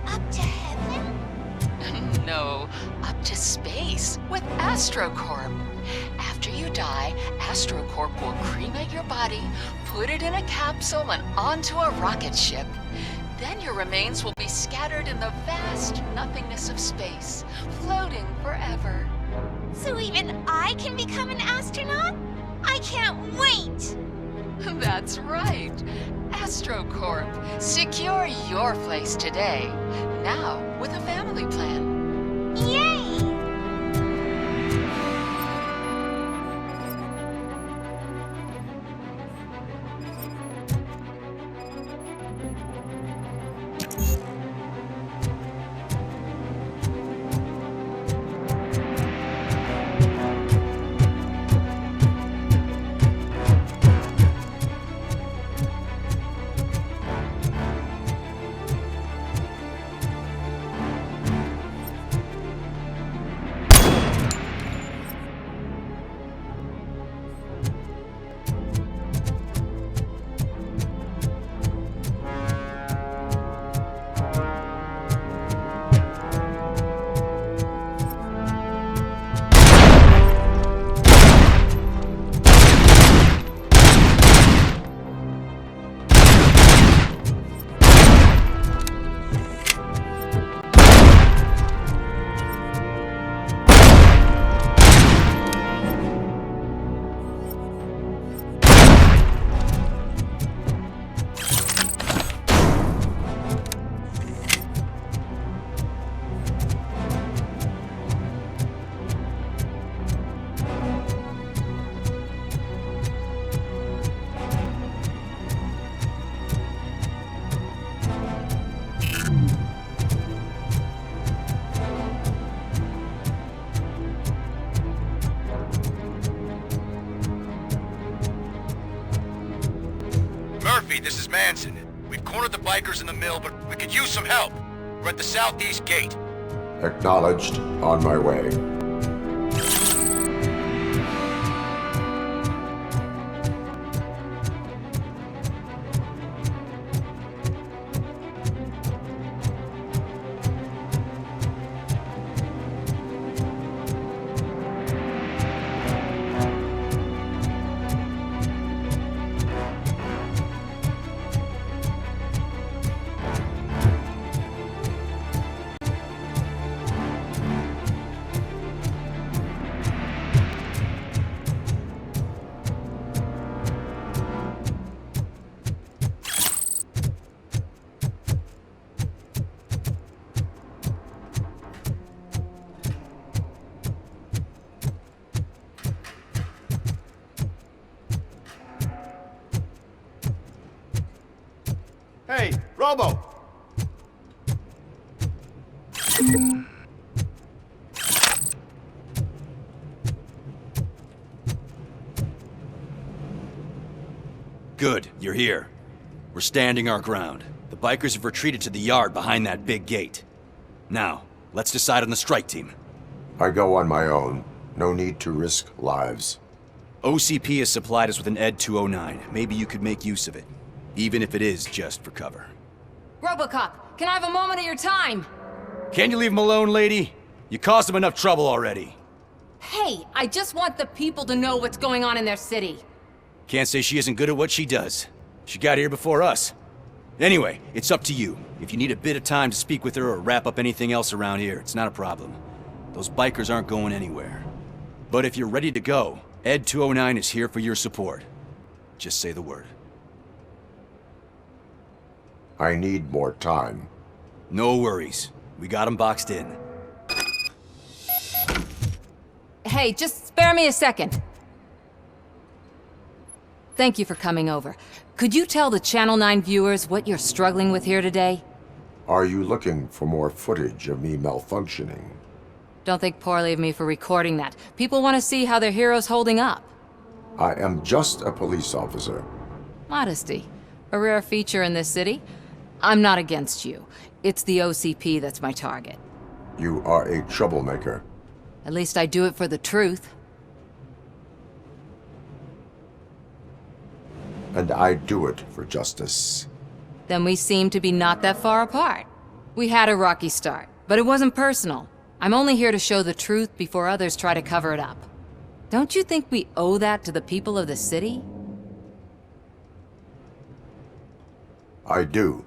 Speaker 3: Up to heaven?
Speaker 8: No, up to space with AstroCorp. After you die, AstroCorp will cremate your body, put it in a capsule and onto a rocket ship. Then your remains will be scattered in the vast nothingness of space, floating forever.
Speaker 3: So even I can become an astronaut? I can't wait!
Speaker 8: That's right. AstroCorp. Secure your place today. Now with a family plan.
Speaker 3: Yay!
Speaker 2: this is Manson. We've cornered the bikers in the mill, but we could use some help. We're at the southeast gate.
Speaker 6: Acknowledged. On my way.
Speaker 14: Hey, Robo!
Speaker 15: Good, you're here. We're standing our ground. The bikers have retreated to the yard behind that big gate. Now, let's decide on the strike team.
Speaker 6: I go on my own. No need to risk lives.
Speaker 15: OCP has supplied us with an ED 209. Maybe you could make use of it. Even if it is just for cover.
Speaker 9: Robocop, can I have a moment of your time?
Speaker 15: Can you leave him alone, lady? You caused him enough trouble already.
Speaker 9: Hey, I just want the people to know what's going on in their city.
Speaker 15: Can't say she isn't good at what she does. She got here before us. Anyway, it's up to you. If you need a bit of time to speak with her or wrap up anything else around here, it's not a problem. Those bikers aren't going anywhere. But if you're ready to go, ED 209 is here for your support. Just say the word.
Speaker 6: I need more time.
Speaker 15: No worries. We got him boxed in.
Speaker 9: Hey, just spare me a second. Thank you for coming over. Could you tell the Channel 9 viewers what you're struggling with here today?
Speaker 6: Are you looking for more footage of me malfunctioning?
Speaker 9: Don't think poorly of me for recording that. People want to see how their hero's holding up.
Speaker 6: I am just a police officer.
Speaker 9: Modesty. A rare feature in this city. I'm not against you. It's the OCP that's my target.
Speaker 6: You are a troublemaker.
Speaker 9: At least I do it for the truth.
Speaker 6: And I do it for justice.
Speaker 9: Then we seem to be not that far apart. We had a rocky start, but it wasn't personal. I'm only here to show the truth before others try to cover it up. Don't you think we owe that to the people of the city?
Speaker 6: I do.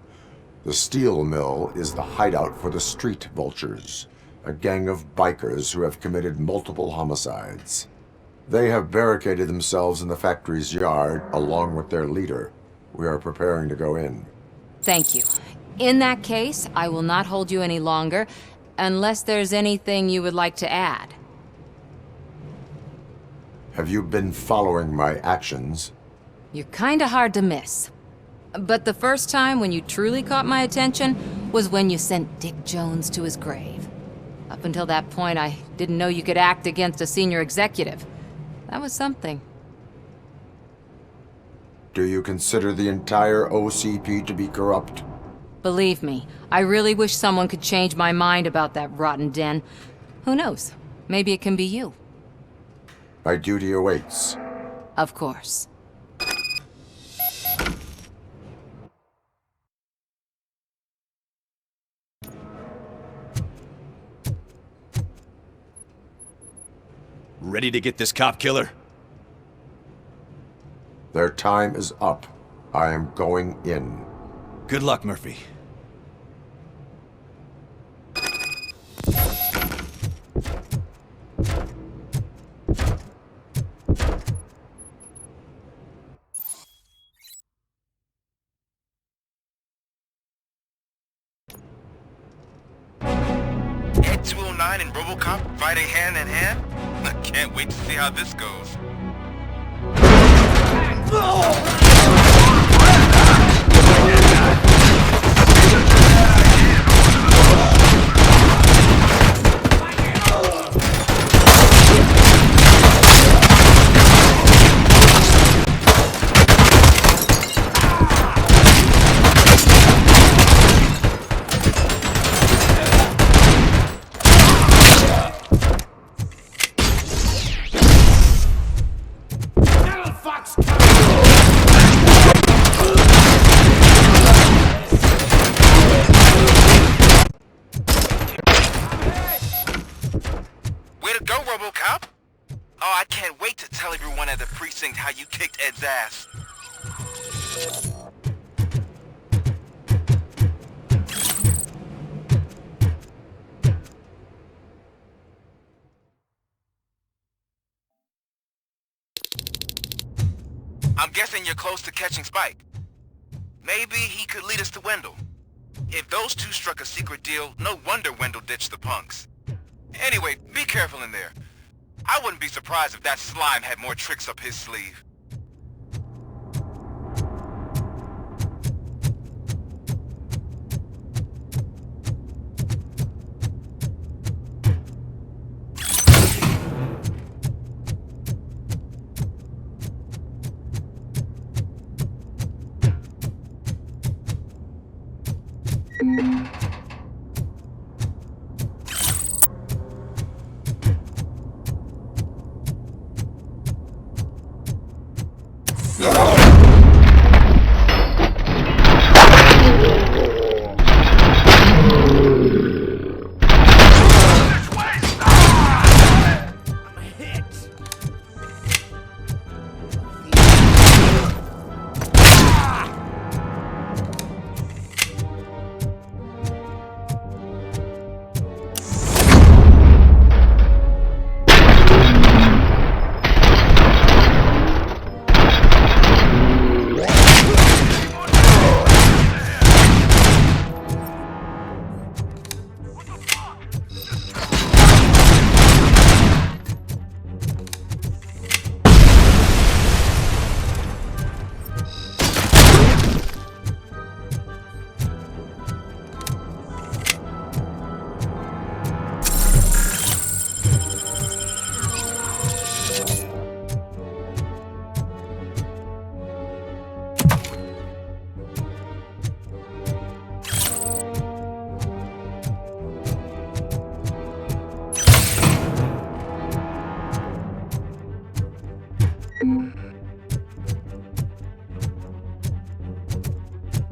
Speaker 6: The steel mill is the hideout for the street vultures, a gang of bikers who have committed multiple homicides. They have barricaded themselves in the factory's yard along with their leader. We are preparing to go in.
Speaker 9: Thank you. In that case, I will not hold you any longer, unless there's anything you would like to add.
Speaker 6: Have you been following my actions?
Speaker 9: You're kinda hard to miss. But the first time when you truly caught my attention was when you sent Dick Jones to his grave. Up until that point, I didn't know you could act against a senior executive. That was something.
Speaker 6: Do you consider the entire OCP to be corrupt?
Speaker 9: Believe me, I really wish someone could change my mind about that rotten den. Who knows? Maybe it can be you.
Speaker 6: My duty awaits.
Speaker 9: Of course.
Speaker 15: Ready to get this cop killer?
Speaker 6: Their time is up. I am going in.
Speaker 15: Good luck, Murphy.
Speaker 2: ED 209 and Robocop fighting hand in hand? I can't wait to see how this goes. at the precinct how you kicked Ed's ass. I'm guessing you're close to catching Spike. Maybe he could lead us to Wendell. If those two struck a secret deal, no wonder Wendell ditched the punks. Anyway, be careful in there. I wouldn't be surprised if that slime had more tricks up his sleeve.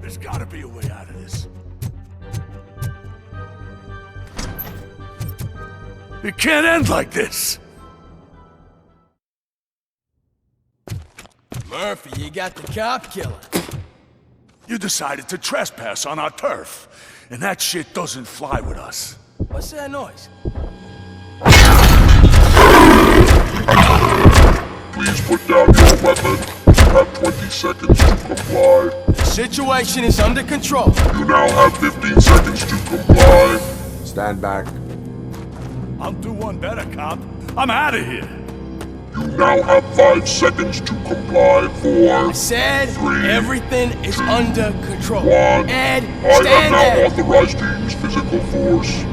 Speaker 4: There's gotta be a way out of this. It can't end like this!
Speaker 12: Murphy, you got the cop killer.
Speaker 4: You decided to trespass on our turf, and that shit doesn't fly with us.
Speaker 12: What's that noise?
Speaker 5: Please put down your weapon. You have 20 seconds to comply.
Speaker 12: The situation is under control.
Speaker 5: You now have 15 seconds to comply.
Speaker 6: Stand back.
Speaker 4: I'll do one better, cop. I'm out of here.
Speaker 5: You now have 5 seconds to comply. 4,
Speaker 12: I said
Speaker 5: 3,
Speaker 12: everything is under control.
Speaker 5: 1.
Speaker 12: Ed,
Speaker 5: I
Speaker 12: stand
Speaker 5: am now
Speaker 12: there.
Speaker 5: authorized to use physical force.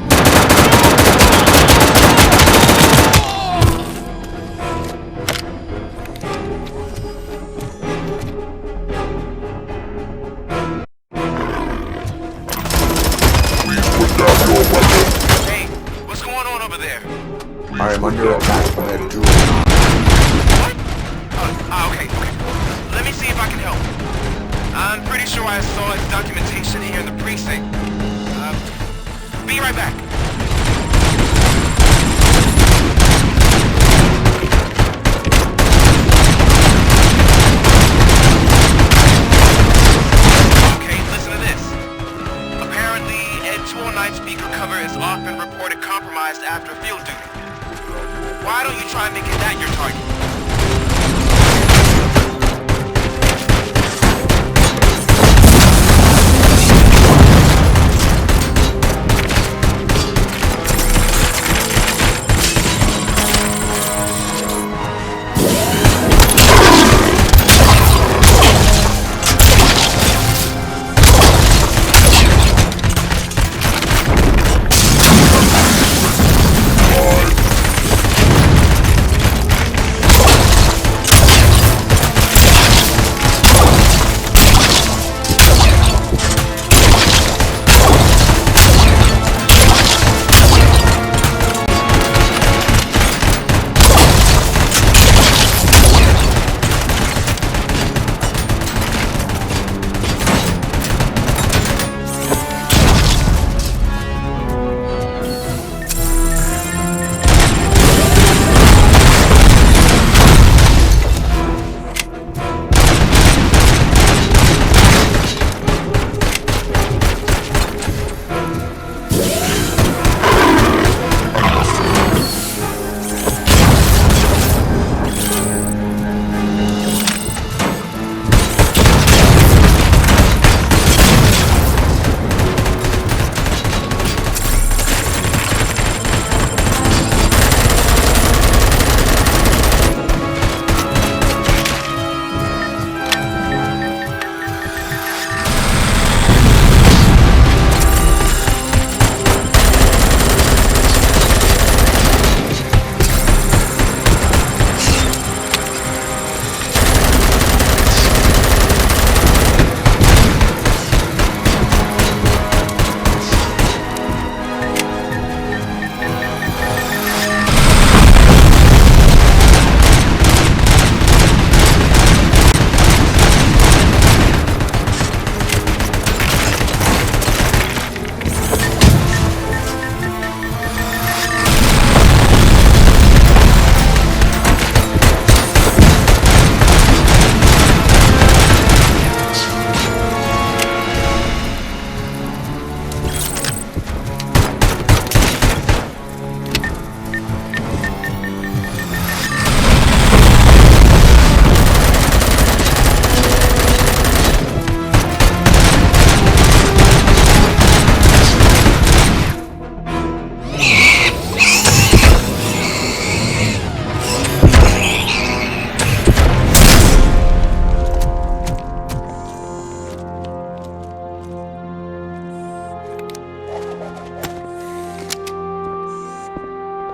Speaker 6: I am under attack from Ed Jewel.
Speaker 2: What? Okay. Let me see if I can help. I'm pretty sure I saw his documentation here in the precinct. Be right back. Okay, listen to this. Apparently, Ed 209 speaker cover has often reported compromised after field duty. Why don't you try making that your target?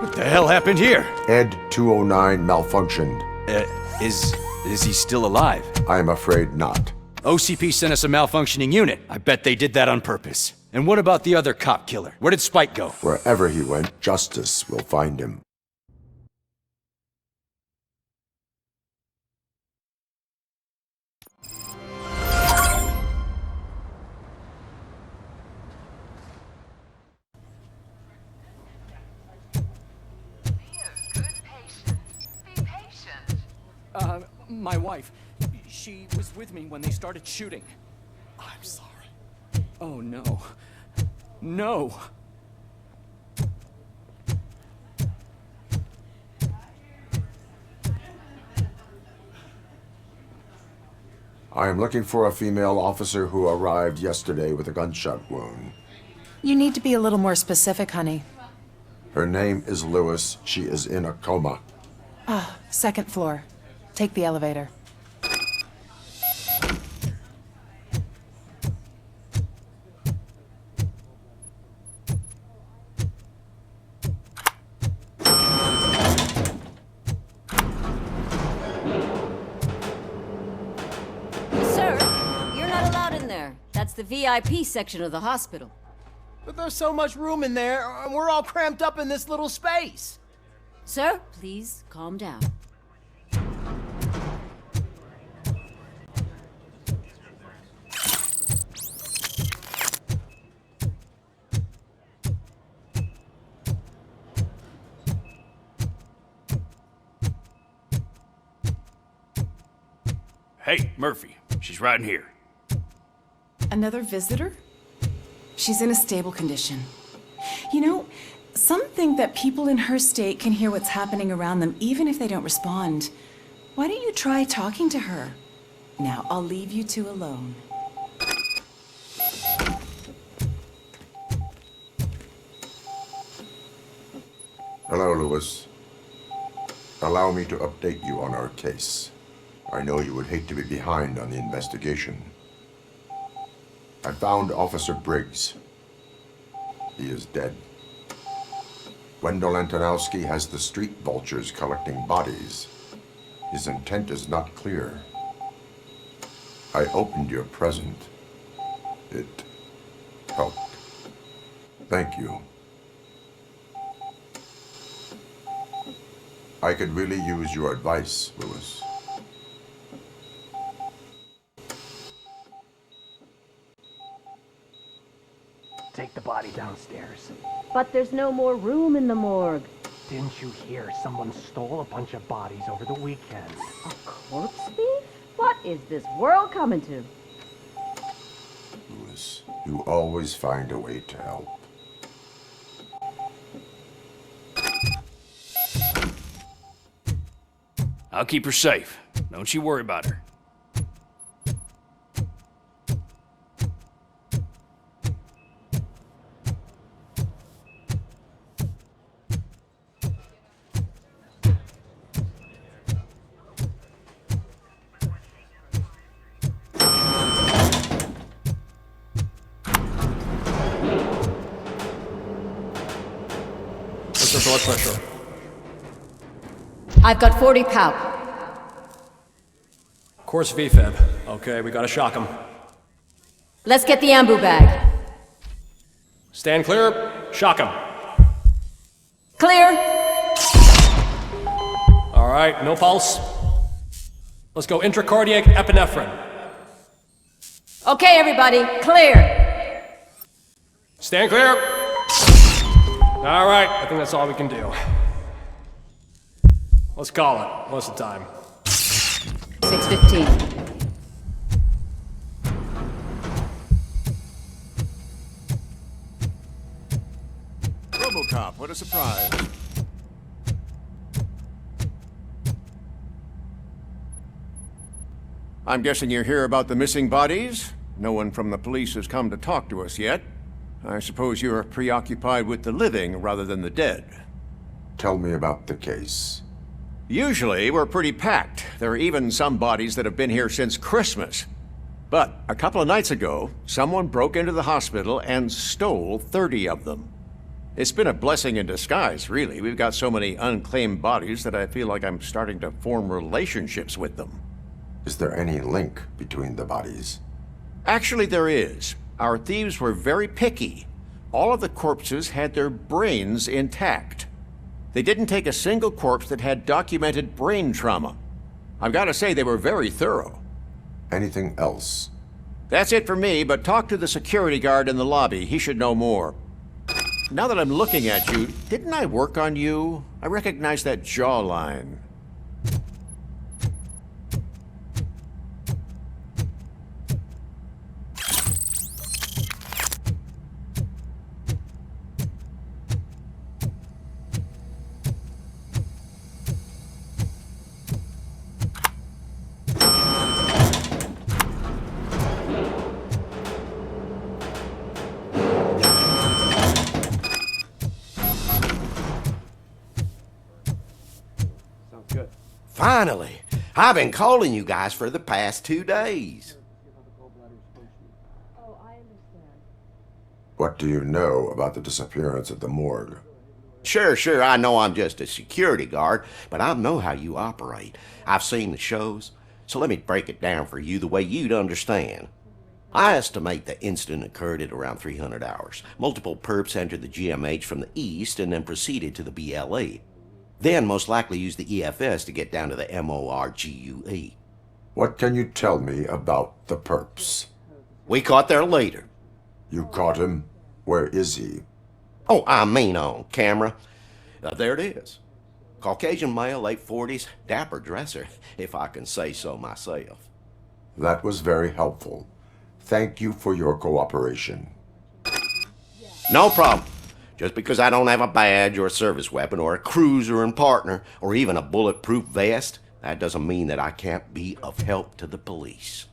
Speaker 15: What the hell happened here?
Speaker 6: Ed 209 malfunctioned.
Speaker 15: Is he still alive?
Speaker 6: I am afraid not.
Speaker 15: OCP sent us a malfunctioning unit. I bet they did that on purpose. And what about the other cop killer? Where did Spike go?
Speaker 6: Wherever he went, justice will find him.
Speaker 13: My wife. She was with me when they started shooting. I'm sorry. Oh, no. No!
Speaker 6: I am looking for a female officer who arrived yesterday with a gunshot wound.
Speaker 16: You need to be a little more specific, honey.
Speaker 6: Her name is Lewis. She is in a coma.
Speaker 16: Ah, second floor. Take the elevator.
Speaker 1: Sir, you're not allowed in there. That's the VIP section of the hospital.
Speaker 14: But there's so much room in there, and we're all cramped up in this little space.
Speaker 1: Sir, please calm down.
Speaker 15: Hey, Murphy. She's right in here.
Speaker 16: Another visitor? She's in a stable condition. You know, some think that people in her state can hear what's happening around them even if they don't respond. Why don't you try talking to her? Now, I'll leave you two alone.
Speaker 6: Hello, Lewis. Allow me to update you on our case. I know you would hate to be behind on the investigation. I found Officer Briggs. He is dead. Wendell Antonowski has the street vultures collecting bodies. His intent is not clear. I opened your present. It helped. Thank you. I could really use your advice, Lewis.
Speaker 19: Take the body downstairs.
Speaker 24: But there's no more room in the morgue.
Speaker 19: Didn't you hear someone stole a bunch of bodies over the weekend?
Speaker 24: A corpse thief? What is this world coming to?
Speaker 6: Lewis, you always find a way to help.
Speaker 15: I'll keep her safe. Don't you worry about her.
Speaker 17: What's your blood pressure?
Speaker 1: I've got 40 pow.
Speaker 17: Course VFib. Okay, we gotta shock him.
Speaker 1: Let's get the ambu bag.
Speaker 17: Stand clear. Shock him.
Speaker 1: Clear.
Speaker 17: All right, no pulse. Let's go intracardiac epinephrine.
Speaker 1: Okay, everybody, clear.
Speaker 17: Stand clear. All right, I think that's all we can do. Let's call it. What's the time?
Speaker 1: 6:15.
Speaker 10: Robocop, what a surprise.
Speaker 25: I'm guessing you're here about the missing bodies? No one from the police has come to talk to us yet. I suppose you're preoccupied with the living rather than the dead.
Speaker 6: Tell me about the case.
Speaker 25: Usually, we're pretty packed. There are even some bodies that have been here since Christmas. But a couple of nights ago, someone broke into the hospital and stole 30 of them. It's been a blessing in disguise, really. We've got so many unclaimed bodies that I feel like I'm starting to form relationships with them.
Speaker 6: Is there any link between the bodies?
Speaker 25: Actually, there is. Our thieves were very picky. All of the corpses had their brains intact. They didn't take a single corpse that had documented brain trauma. I've got to say, they were very thorough.
Speaker 6: Anything else?
Speaker 25: That's it for me, but talk to the security guard in the lobby. He should know more. Now that I'm looking at you, didn't I work on you? I recognize that jawline.
Speaker 7: Finally! I've been calling you guys for the past 2 days.
Speaker 6: What do you know about the disappearance at the morgue?
Speaker 7: Sure, I know I'm just a security guard, but I know how you operate. I've seen the shows, so let me break it down for you the way you'd understand. I estimate the incident occurred at around 300 hours. Multiple perps entered the GMH from the east and then proceeded to the BLE. Then most likely used the EFS to get down to the MORGUE.
Speaker 6: What can you tell me about the perps?
Speaker 7: We caught their leader.
Speaker 6: You caught him? Where is he?
Speaker 7: Oh, I mean on camera. There it is. Caucasian male, late 40s, dapper dresser, if I can say so myself.
Speaker 6: That was very helpful. Thank you for your cooperation.
Speaker 7: No problem. Just because I don't have a badge or a service weapon or a cruiser and partner or even a bulletproof vest, that doesn't mean that I can't be of help to the police.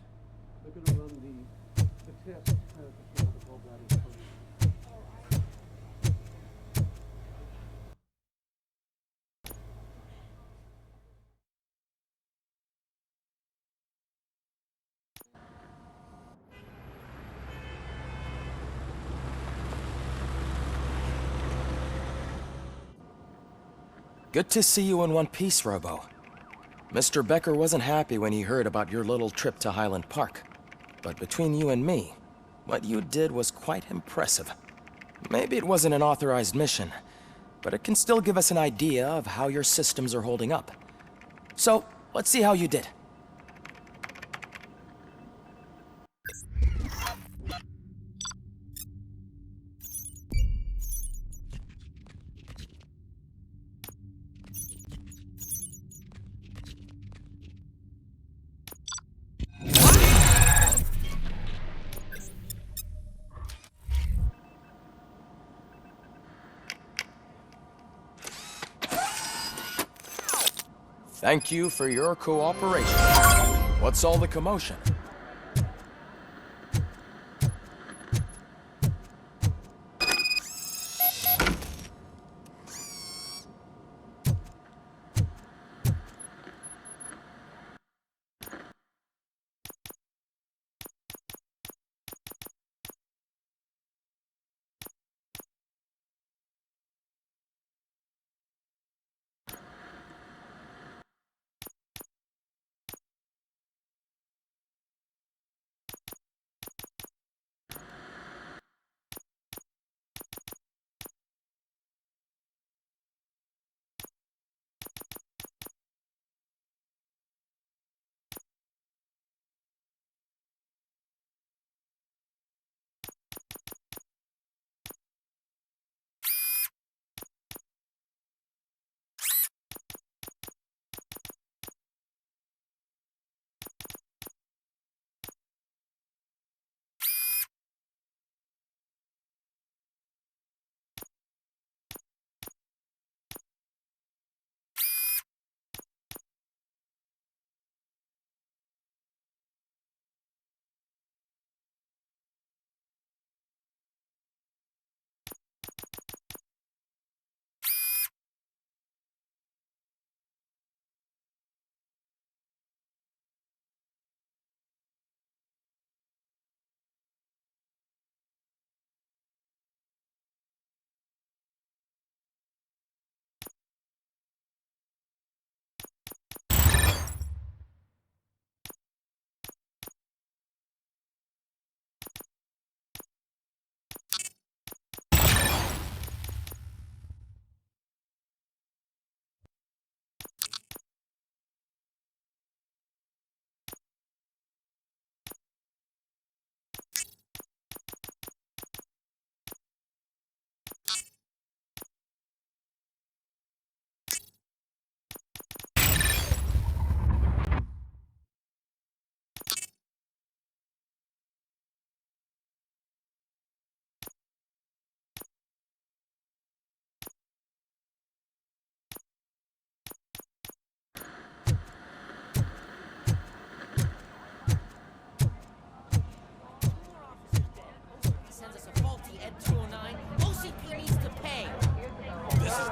Speaker 12: Good to see you in one piece, Robo. Mr. Becker wasn't happy when he heard about your little trip to Highland Park. But between you and me, what you did was quite impressive. Maybe it wasn't an authorized mission, but it can still give us an idea of how your systems are holding up. So, let's see how you did. Thank you for your cooperation. What's all the commotion?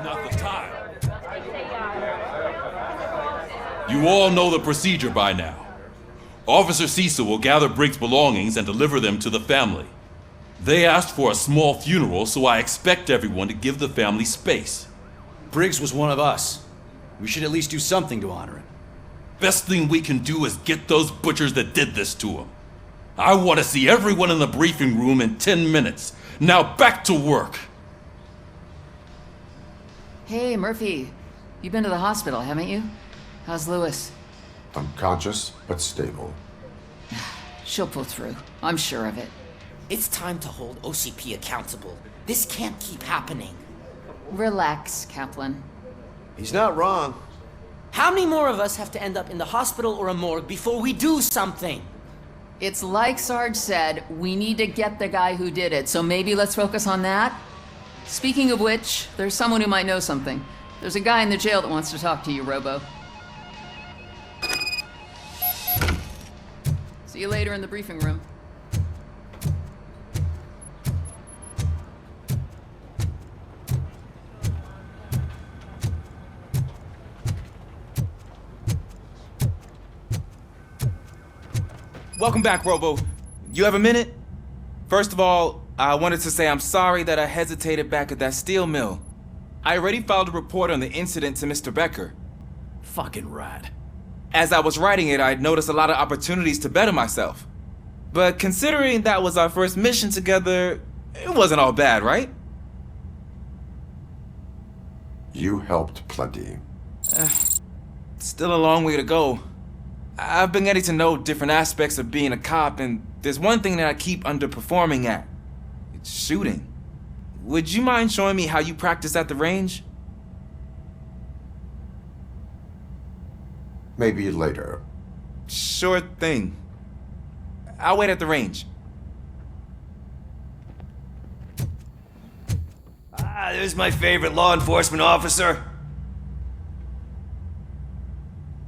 Speaker 2: not the time. You all know the procedure by now. Officer Cecil will gather Briggs' belongings and deliver them to the family. They asked for a small funeral, so I expect everyone to give the family space.
Speaker 15: Briggs was one of us. We should at least do something to honor him.
Speaker 2: Best thing we can do is get those butchers that did this to him. I want to see everyone in the briefing room in 10 minutes. Now back to work.
Speaker 8: Hey, Murphy. You've been to the hospital, haven't you? How's Lewis?
Speaker 6: Unconscious, but stable.
Speaker 8: She'll pull through. I'm sure of it.
Speaker 11: It's time to hold OCP accountable. This can't keep happening.
Speaker 8: Relax, Kaplan.
Speaker 7: He's not wrong.
Speaker 11: How many more of us have to end up in the hospital or a morgue before we do something?
Speaker 8: It's like Sarge said, we need to get the guy who did it, so maybe let's focus on that? Speaking of which, there's someone who might know something. There's a guy in the jail that wants to talk to you, Robo. See you later in the briefing room.
Speaker 20: Welcome back, Robo. You have a minute? First of all, I wanted to say I'm sorry that I hesitated back at that steel mill. I already filed a report on the incident to Mr. Becker.
Speaker 12: Fucking rat.
Speaker 20: As I was writing it, I'd noticed a lot of opportunities to better myself. But considering that was our first mission together, it wasn't all bad, right?
Speaker 6: You helped plenty.
Speaker 20: Still a long way to go. I've been getting to know different aspects of being a cop, and there's one thing that I keep underperforming at. It's shooting. Would you mind showing me how you practice at the range?
Speaker 6: Maybe later.
Speaker 20: Sure thing. I'll wait at the range.
Speaker 21: There's my favorite law enforcement officer.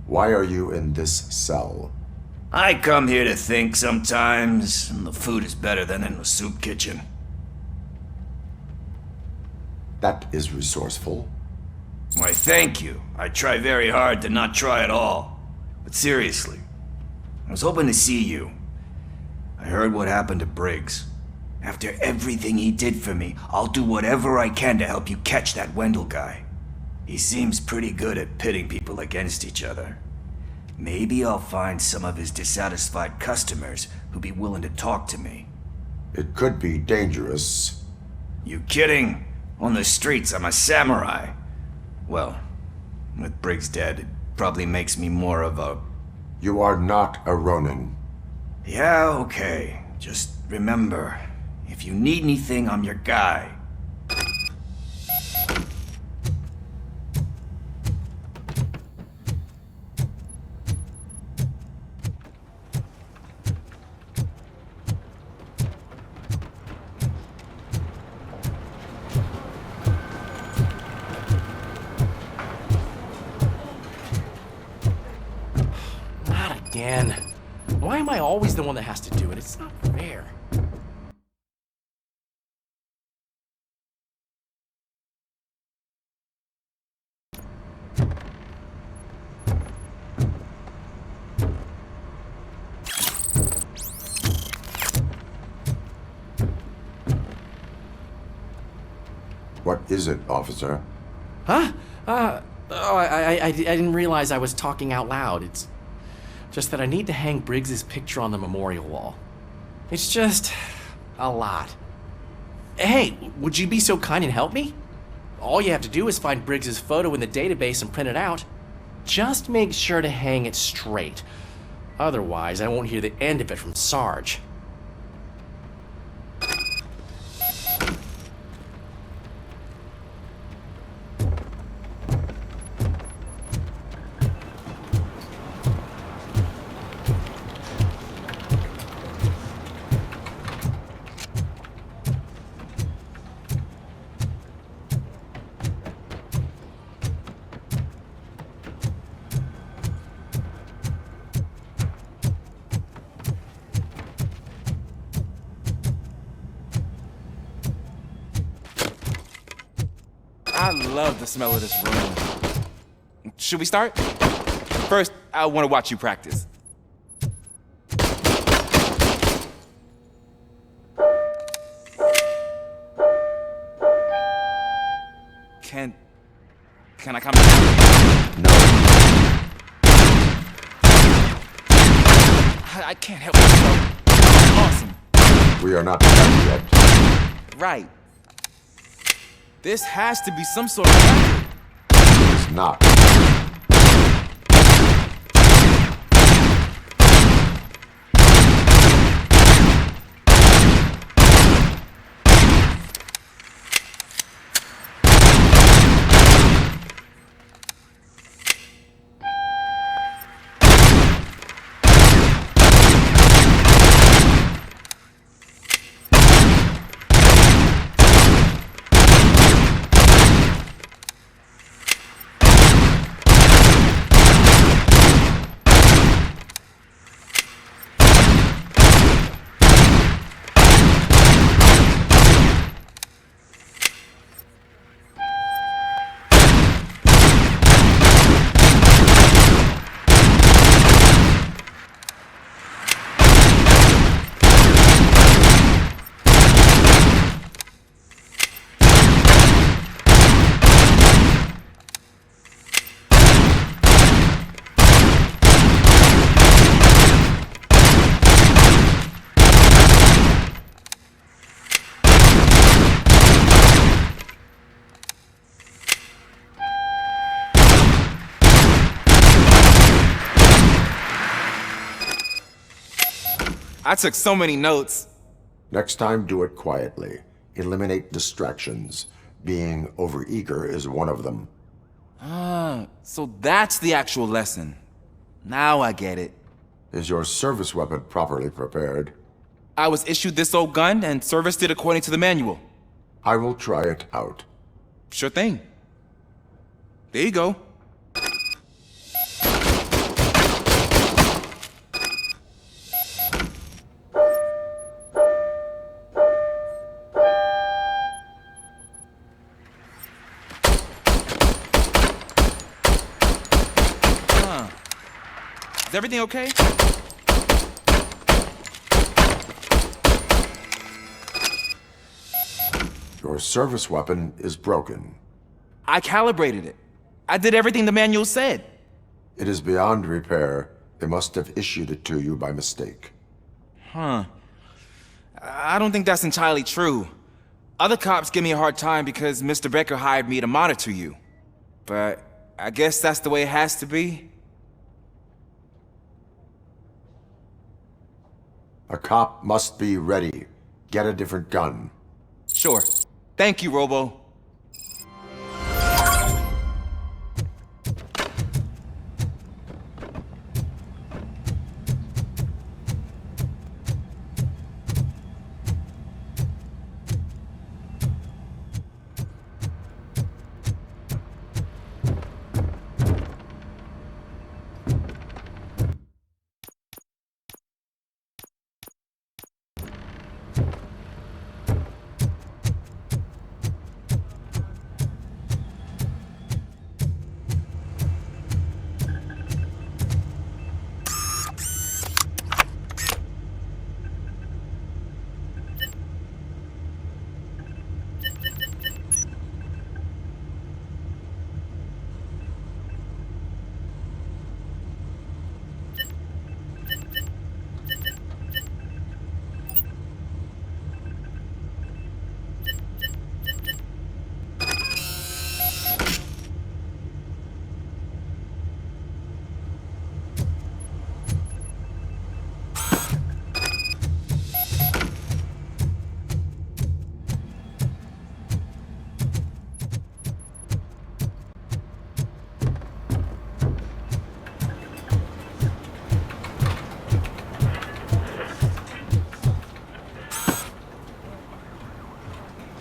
Speaker 6: Why are you in this cell?
Speaker 21: I come here to think sometimes, and the food is better than in the soup kitchen.
Speaker 6: That is resourceful.
Speaker 21: Why, thank you. I try very hard to not try at all. But seriously, I was hoping to see you. I heard what happened to Briggs. After everything he did for me, I'll do whatever I can to help you catch that Wendell guy. He seems pretty good at pitting people against each other. Maybe I'll find some of his dissatisfied customers who'd be willing to talk to me.
Speaker 6: It could be dangerous.
Speaker 21: You kidding? On the streets, I'm a samurai. Well, with Briggs dead, it probably makes me more of a...
Speaker 6: You are not a Ronin.
Speaker 21: Yeah, okay. Just remember, if you need anything, I'm your guy.
Speaker 17: Again. Why am I always the one that has to do it? It's not fair.
Speaker 6: What is it, officer?
Speaker 17: Huh? I didn't realize I was talking out loud. It's just that I need to hang Briggs's picture on the memorial wall. It's just a lot. Hey, would you be so kind and help me? All you have to do is find Briggs's photo in the database and print it out. Just make sure to hang it straight. Otherwise, I won't hear the end of it from Sarge.
Speaker 20: love the smell of this room. Should we start? First, I want to watch you practice. Can I come in?
Speaker 6: No.
Speaker 20: I can't help myself. Awesome.
Speaker 6: We are not done yet.
Speaker 20: Right. This has to be some sort of record.
Speaker 6: It is not.
Speaker 20: I took so many notes.
Speaker 6: Next time, do it quietly. Eliminate distractions. Being overeager is one of them.
Speaker 20: Ah, so that's the actual lesson. Now I get it.
Speaker 6: Is your service weapon properly prepared?
Speaker 20: I was issued this old gun and serviced it according to the manual.
Speaker 6: I will try it out.
Speaker 20: Sure thing. There you go. Is everything okay?
Speaker 6: Your service weapon is broken.
Speaker 20: I calibrated it. I did everything the manual said.
Speaker 6: It is beyond repair. They must have issued it to you by mistake.
Speaker 20: Huh. I don't think that's entirely true. Other cops give me a hard time because Mr. Becker hired me to monitor you. But I guess that's the way it has to be.
Speaker 6: A cop must be ready. Get a different gun.
Speaker 20: Sure. Thank you, Robo.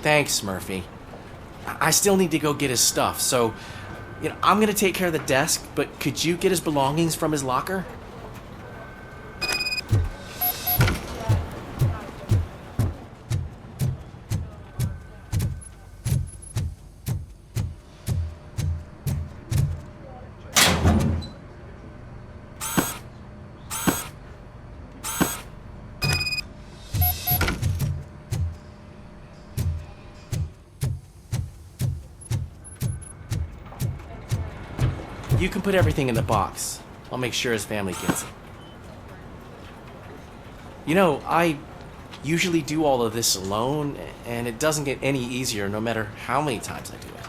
Speaker 17: Thanks, Murphy. I still need to go get his stuff, so, I'm gonna take care of the desk, but could you get his belongings from his locker? You can put everything in the box. I'll make sure his family gets it. You know, I usually do all of this alone, and it doesn't get any easier no matter how many times I do it.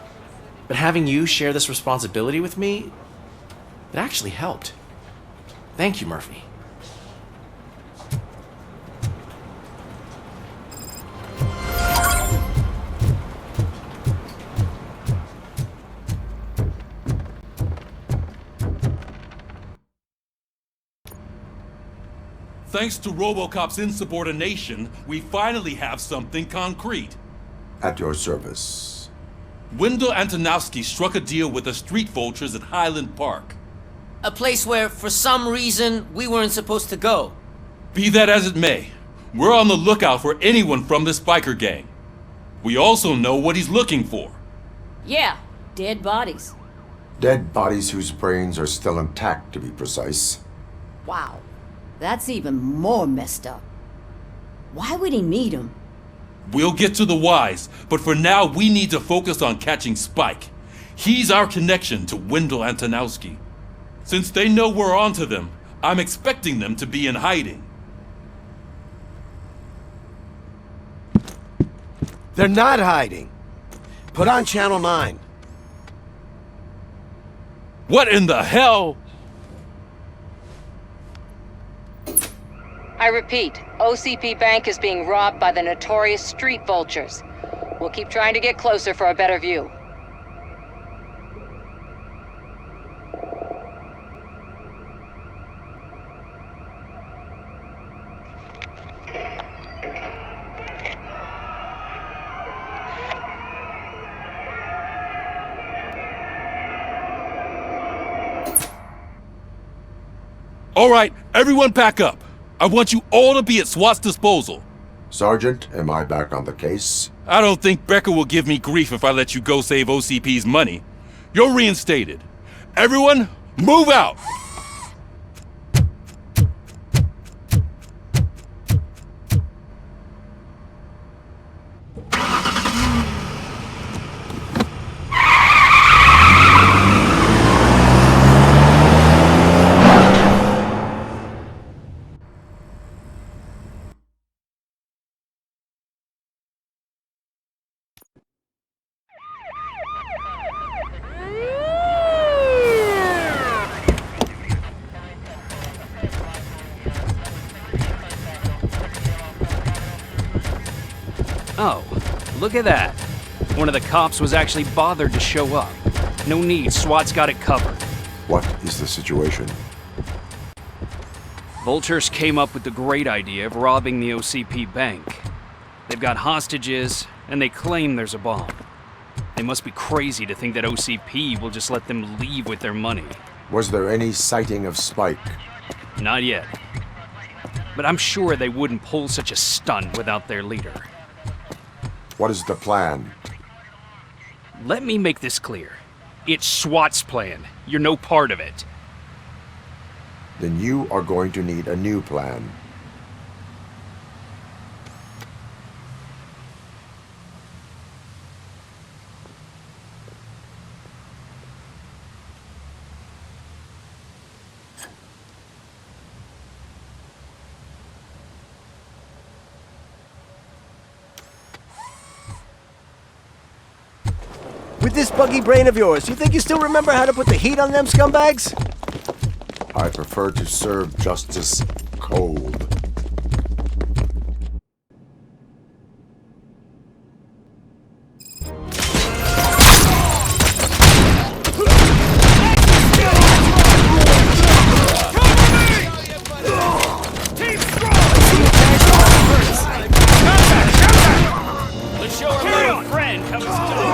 Speaker 17: But having you share this responsibility with me, it actually helped. Thank you, Murphy.
Speaker 2: Thanks to Robocop's insubordination, we finally have something concrete.
Speaker 6: At your service.
Speaker 2: Wendell Antonowski struck a deal with the street vultures at Highland Park.
Speaker 11: A place where, for some reason, we weren't supposed to go.
Speaker 2: Be that as it may, we're on the lookout for anyone from this biker gang. We also know what he's looking for.
Speaker 1: Yeah, dead bodies.
Speaker 6: Dead bodies whose brains are still intact, to be precise.
Speaker 1: Wow, that's even more messed up. Why would he need them?
Speaker 2: We'll get to the whys, but for now we need to focus on catching Spike. He's our connection to Wendell Antonowski. Since they know we're onto them, I'm expecting them to be in hiding.
Speaker 7: They're not hiding. Put on Channel 9.
Speaker 2: What in the hell?
Speaker 24: I repeat, OCP Bank is being robbed by the notorious street vultures. We'll keep trying to get closer for a better view.
Speaker 2: All right, everyone pack up. I want you all to be at SWAT's disposal.
Speaker 6: Sergeant, am I back on the case?
Speaker 2: I don't think Becker will give me grief if I let you go save OCP's money. You're reinstated. Everyone, move out!
Speaker 13: Oh, look at that. One of the cops was actually bothered to show up. No need, SWAT's got it covered.
Speaker 6: What is the situation?
Speaker 13: Vultures came up with the great idea of robbing the OCP bank. They've got hostages, and they claim there's a bomb. They must be crazy to think that OCP will just let them leave with their money.
Speaker 6: Was there any sighting of Spike?
Speaker 13: Not yet. But I'm sure they wouldn't pull such a stunt without their leader.
Speaker 6: What is the plan?
Speaker 13: Let me make this clear. It's SWAT's plan. You're no part of it.
Speaker 6: Then you are going to need a new plan.
Speaker 7: With this buggy brain of yours, you think you still remember how to put the heat on them scumbags?
Speaker 6: I prefer to serve justice cold.
Speaker 13: Let's show our little friend how it's done.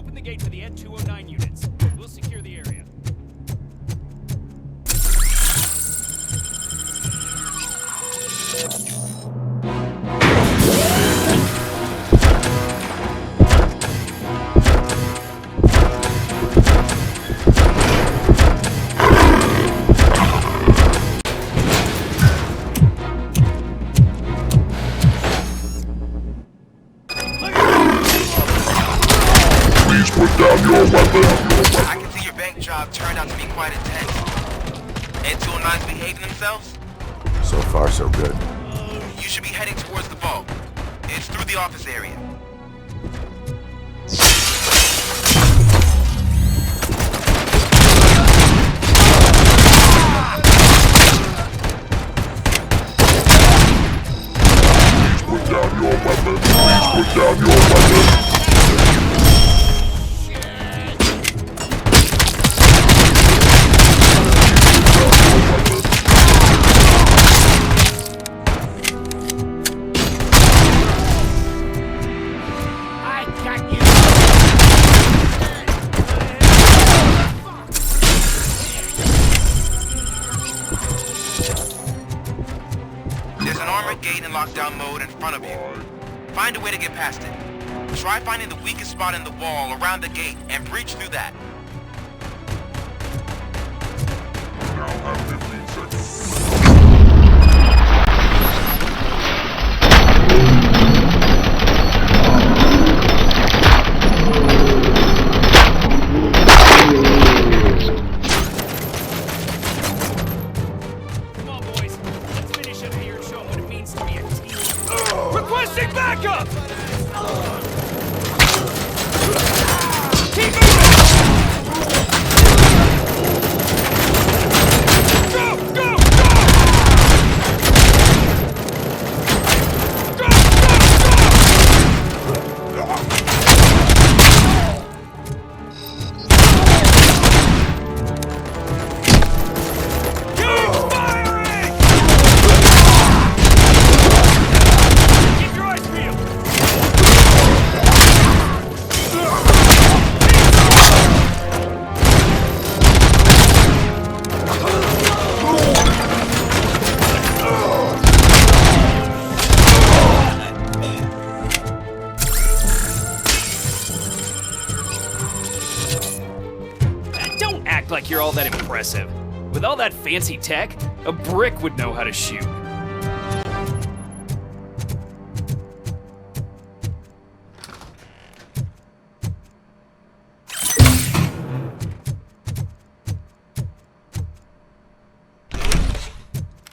Speaker 13: Open the gate for the N209 units. We'll secure the area.
Speaker 5: Please put down your weapon.
Speaker 3: I can see your bank job turned out to be quite intense. N209s behaving themselves?
Speaker 6: So far, so good.
Speaker 3: You should be heading towards the vault. It's through the office area.
Speaker 5: Put down your weapon. Please put down your weapon.
Speaker 3: There's an armored gate in lockdown mode in front of you. Find a way to get past it. Try finding the weakest spot in the wall around the gate and breach through that.
Speaker 5: Now have 15 seconds.
Speaker 13: Come on, boys. Let's finish up here and show them what it means to be a team. Requesting backup! Keep moving! Go! Go! Like you're all that impressive. With all that fancy tech, a brick would know how to shoot.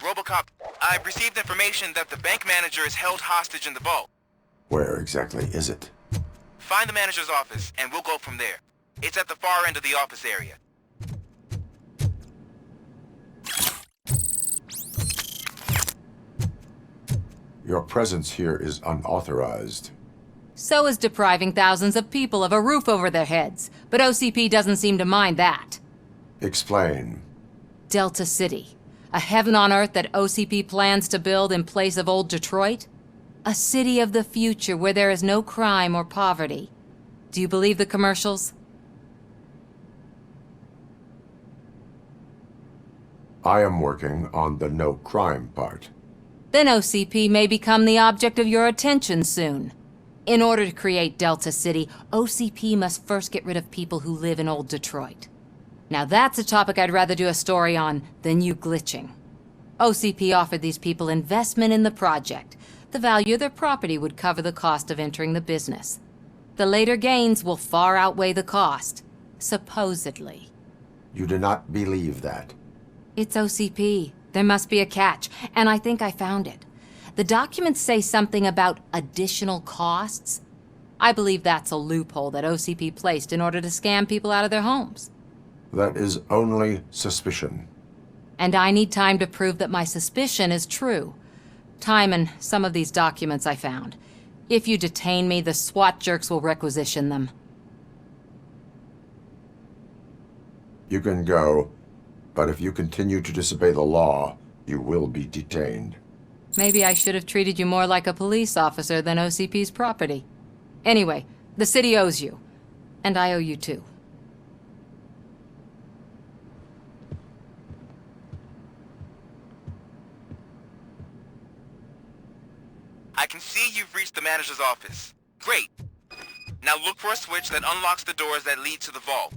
Speaker 3: Robocop, I've received information that the bank manager is held hostage in the vault.
Speaker 6: Where exactly is it?
Speaker 3: Find the manager's office, and we'll go from there. It's at the far end of the office area.
Speaker 6: Your presence here is unauthorized.
Speaker 9: So is depriving thousands of people of a roof over their heads, but OCP doesn't seem to mind that.
Speaker 6: Explain.
Speaker 9: Delta City, a heaven on earth that OCP plans to build in place of old Detroit? A city of the future where there is no crime or poverty. Do you believe the commercials?
Speaker 6: I am working on the no crime part.
Speaker 9: Then OCP may become the object of your attention soon. In order to create Delta City, OCP must first get rid of people who live in old Detroit. Now that's a topic I'd rather do a story on than you glitching. OCP offered these people investment in the project. The value of their property would cover the cost of entering the business. The later gains will far outweigh the cost, supposedly.
Speaker 6: You do not believe that.
Speaker 9: It's OCP. There must be a catch, and I think I found it. The documents say something about additional costs. I believe that's a loophole that OCP placed in order to scam people out of their homes.
Speaker 6: That is only suspicion.
Speaker 9: And I need time to prove that my suspicion is true. Time and some of these documents I found. If you detain me, the SWAT jerks will requisition them.
Speaker 6: You can go, but if you continue to disobey the law, you will be detained.
Speaker 9: Maybe I should have treated you more like a police officer than OCP's property. Anyway, the city owes you. And I owe you too.
Speaker 3: I can see you've reached the manager's office. Great. Now look for a switch that unlocks the doors that lead to the vault.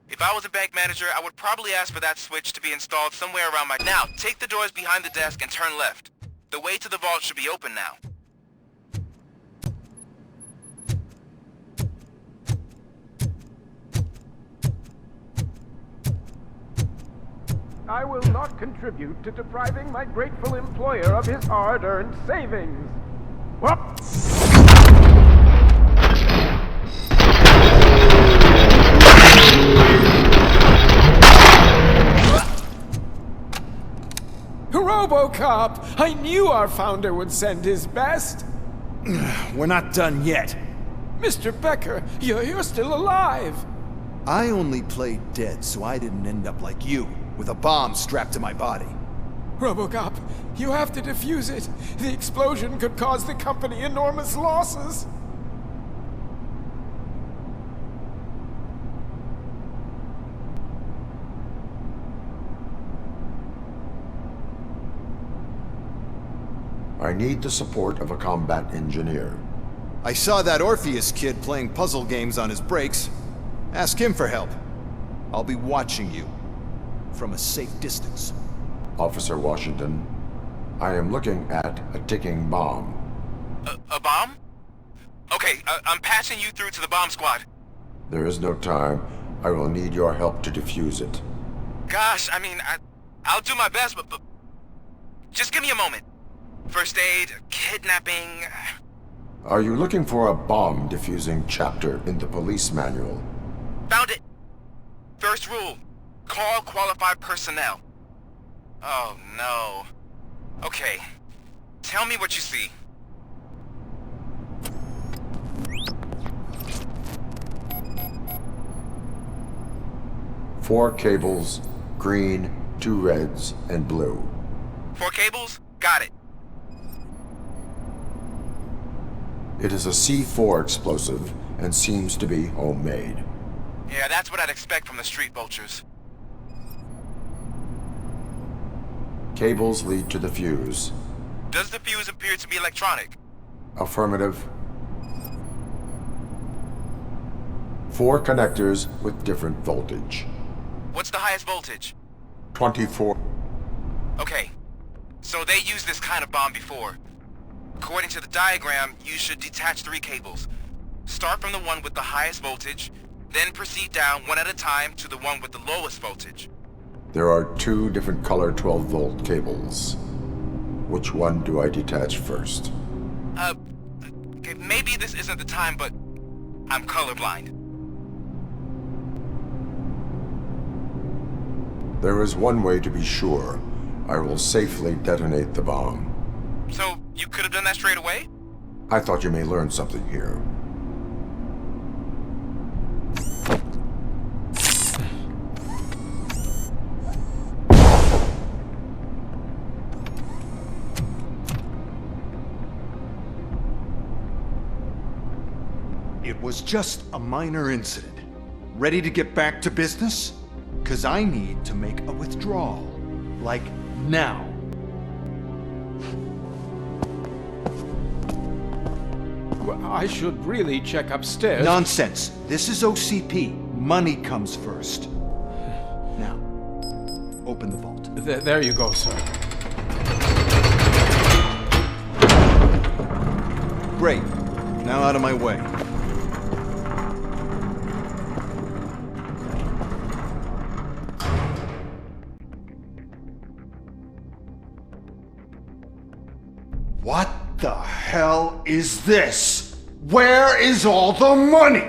Speaker 3: If I was a bank manager, I would probably ask for that switch to be installed somewhere around my... Now, take the doors behind the desk and turn left. The way to the vault should be open now.
Speaker 19: I will not contribute to depriving my grateful employer of his hard-earned savings. Whoop! Robocop! I knew our founder would send his best!
Speaker 10: We're not done yet.
Speaker 19: Mr. Becker, you're still alive!
Speaker 10: I only played dead so I didn't end up like you, with a bomb strapped to my body.
Speaker 19: Robocop, you have to defuse it. The explosion could cause the company enormous losses.
Speaker 6: I need the support of a combat engineer.
Speaker 10: I saw that Orpheus kid playing puzzle games on his breaks. Ask him for help. I'll be watching you. From a safe distance.
Speaker 6: Officer Washington, I am looking at a ticking bomb.
Speaker 3: A bomb? Okay, I'm passing you through to the bomb squad.
Speaker 6: There is no time. I will need your help to defuse it.
Speaker 3: Gosh, I mean, I'll do my best, but just give me a moment. First aid, kidnapping...
Speaker 6: Are you looking for a bomb defusing chapter in the police manual?
Speaker 3: Found it! First rule, call qualified personnel. Oh no. Okay, tell me what you see.
Speaker 6: Four cables, green, 2 reds, and blue.
Speaker 3: 4 cables? Got it.
Speaker 6: It is a C4 explosive and seems to be homemade.
Speaker 3: Yeah, that's what I'd expect from the street vultures.
Speaker 6: Cables lead to the fuse.
Speaker 3: Does the fuse appear to be electronic?
Speaker 6: Affirmative. 4 connectors with different voltage.
Speaker 3: What's the highest voltage?
Speaker 6: 24.
Speaker 3: Okay, so they used this kind of bomb before. According to the diagram, you should detach 3 cables. Start from the one with the highest voltage, then proceed down one at a time to the one with the lowest voltage.
Speaker 6: There are 2 different color 12-volt cables. Which one do I detach first?
Speaker 3: Okay, maybe this isn't the time, but I'm colorblind.
Speaker 6: There is one way to be sure. I will safely detonate the bomb.
Speaker 3: So, you could have done that straight away?
Speaker 6: I thought you may learn something here.
Speaker 10: It was just a minor incident. Ready to get back to business? 'Cause I need to make a withdrawal. Like, now.
Speaker 19: Well, I should really check upstairs.
Speaker 10: Nonsense. This is OCP. Money comes first. Now, open the vault.
Speaker 19: There you go, sir.
Speaker 10: Great. Now out of my way. What the hell is this? Where is all the money?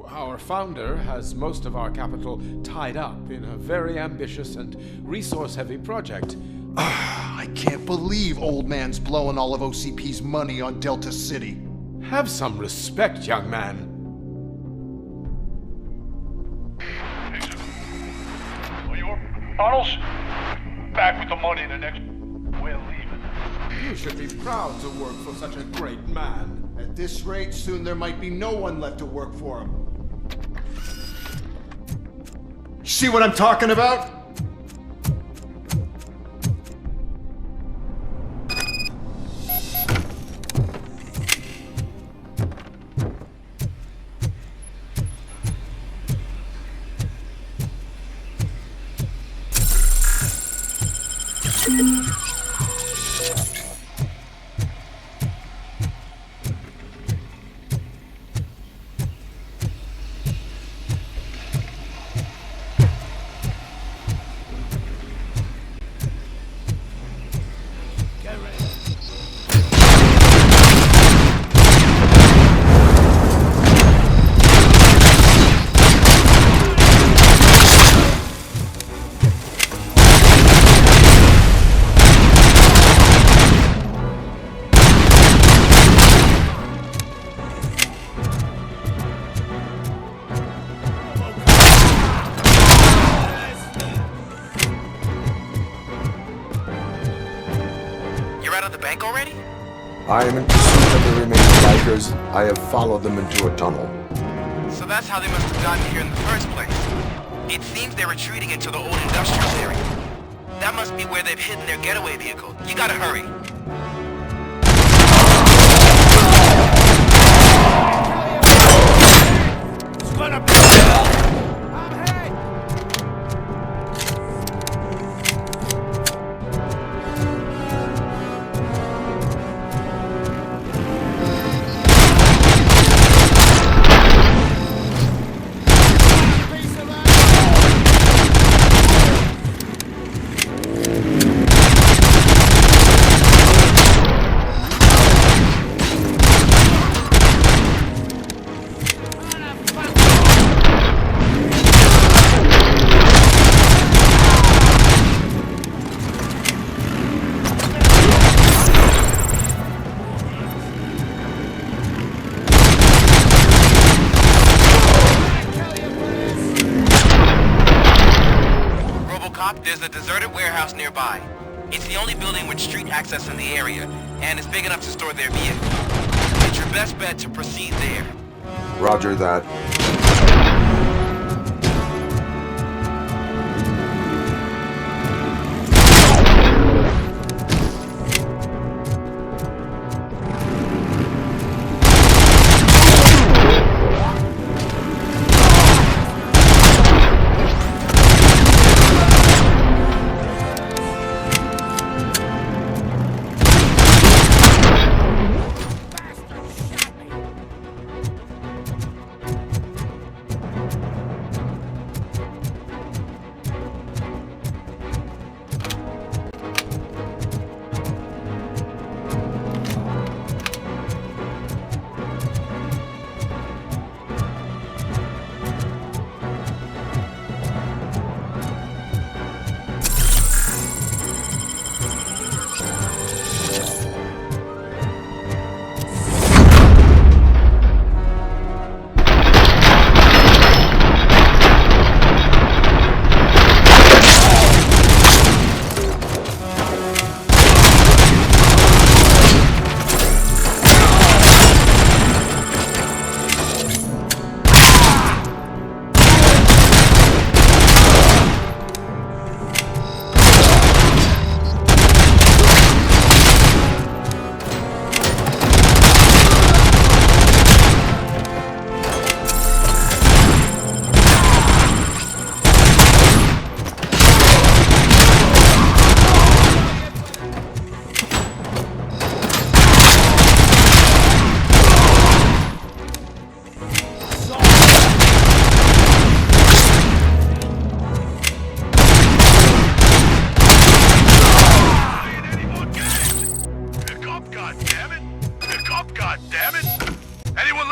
Speaker 19: Our founder has most of our capital tied up in a very ambitious and resource-heavy project.
Speaker 10: I can't believe old man's blowing all of OCP's money on Delta City.
Speaker 19: Have some respect, young man.
Speaker 5: Arnold's back with the money in the next... We're leaving.
Speaker 19: You should be proud to work for such a great man.
Speaker 10: At this rate, soon there might be no one left to work for him. See what I'm talking about?
Speaker 6: I am in pursuit of the remaining bikers. I have followed them into a tunnel.
Speaker 3: So that's how they must have gotten here in the first place. It seems they're retreating into the old industrial area. That must be where they've hidden their getaway vehicle. You gotta hurry. Robocop, there's a deserted warehouse nearby. It's the only building with street access in the area, and it's big enough to store their vehicle. It's your best bet to proceed there.
Speaker 6: Roger that.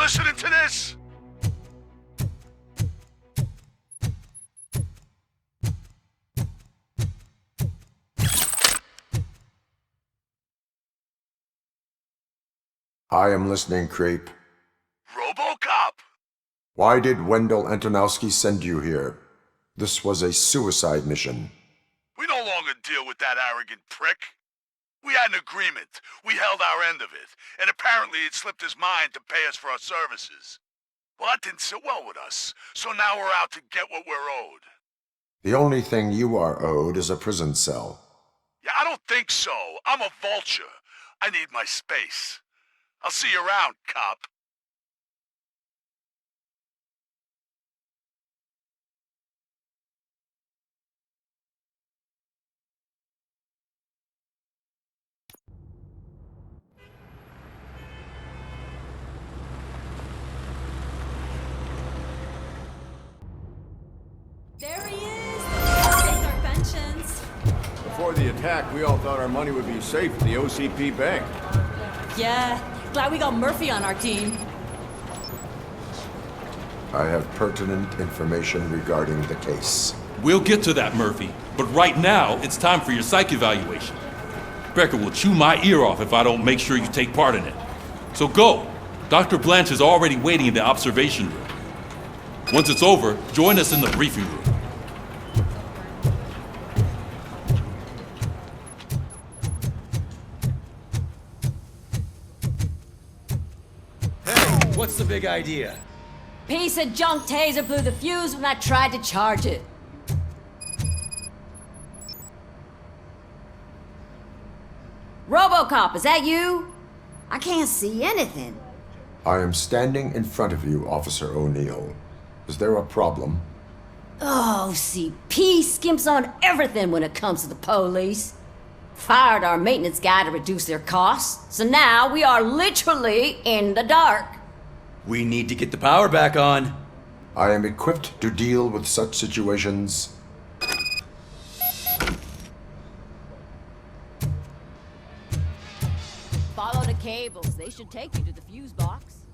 Speaker 2: listening to this?
Speaker 6: I am listening, Creep.
Speaker 2: Robocop?
Speaker 6: Why did Wendell Antonowski send you here? This was a suicide mission.
Speaker 2: We no longer deal with that arrogant prick. We had an agreement. We held our end of it, and apparently it slipped his mind to pay us for our services. Well, that didn't sit well with us, so now we're out to get what we're owed.
Speaker 6: The only thing you are owed is a prison cell.
Speaker 2: Yeah, I don't think so. I'm a vulture. I need my space. I'll see you around, cop.
Speaker 4: There he is! Take our pensions.
Speaker 25: Before the attack, we all thought our money would be safe at the OCP bank.
Speaker 4: Yeah, glad we got Murphy on our team.
Speaker 6: I have pertinent information regarding the case.
Speaker 14: We'll get to that, Murphy. But right now, it's time for your psych evaluation. Becker will chew my ear off if I don't make sure you take part in it. So go. Dr. Blanche is already waiting in the observation room. Once it's over, join us in the briefing room.
Speaker 15: Hey, what's the big idea?
Speaker 1: Piece of junk taser blew the fuse when I tried to charge it. Robocop, is that you? I can't see anything.
Speaker 6: I am standing in front of you, Officer O'Neill. Is there a problem?
Speaker 1: Oh, CP skimps on everything when it comes to the police. Fired our maintenance guy to reduce their costs, so now we are literally in the dark.
Speaker 15: We need to get the power back on.
Speaker 6: I am equipped to deal with such situations.
Speaker 1: Follow the cables. They should take you to the fuse box.